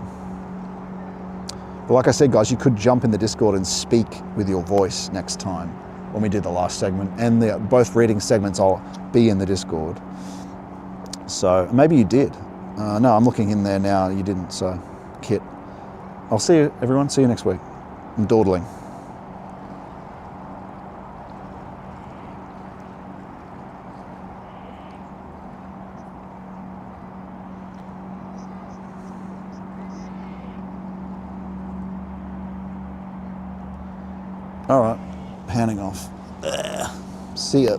But like I said, guys, you could jump in the Discord and speak with your voice next time when we do the last segment. And both reading segments, I'll be in the Discord. So maybe you did. No, I'm looking in there now. You didn't, so Kit. I'll see you, everyone. See you next week. I'm dawdling. All right, panning off. See ya.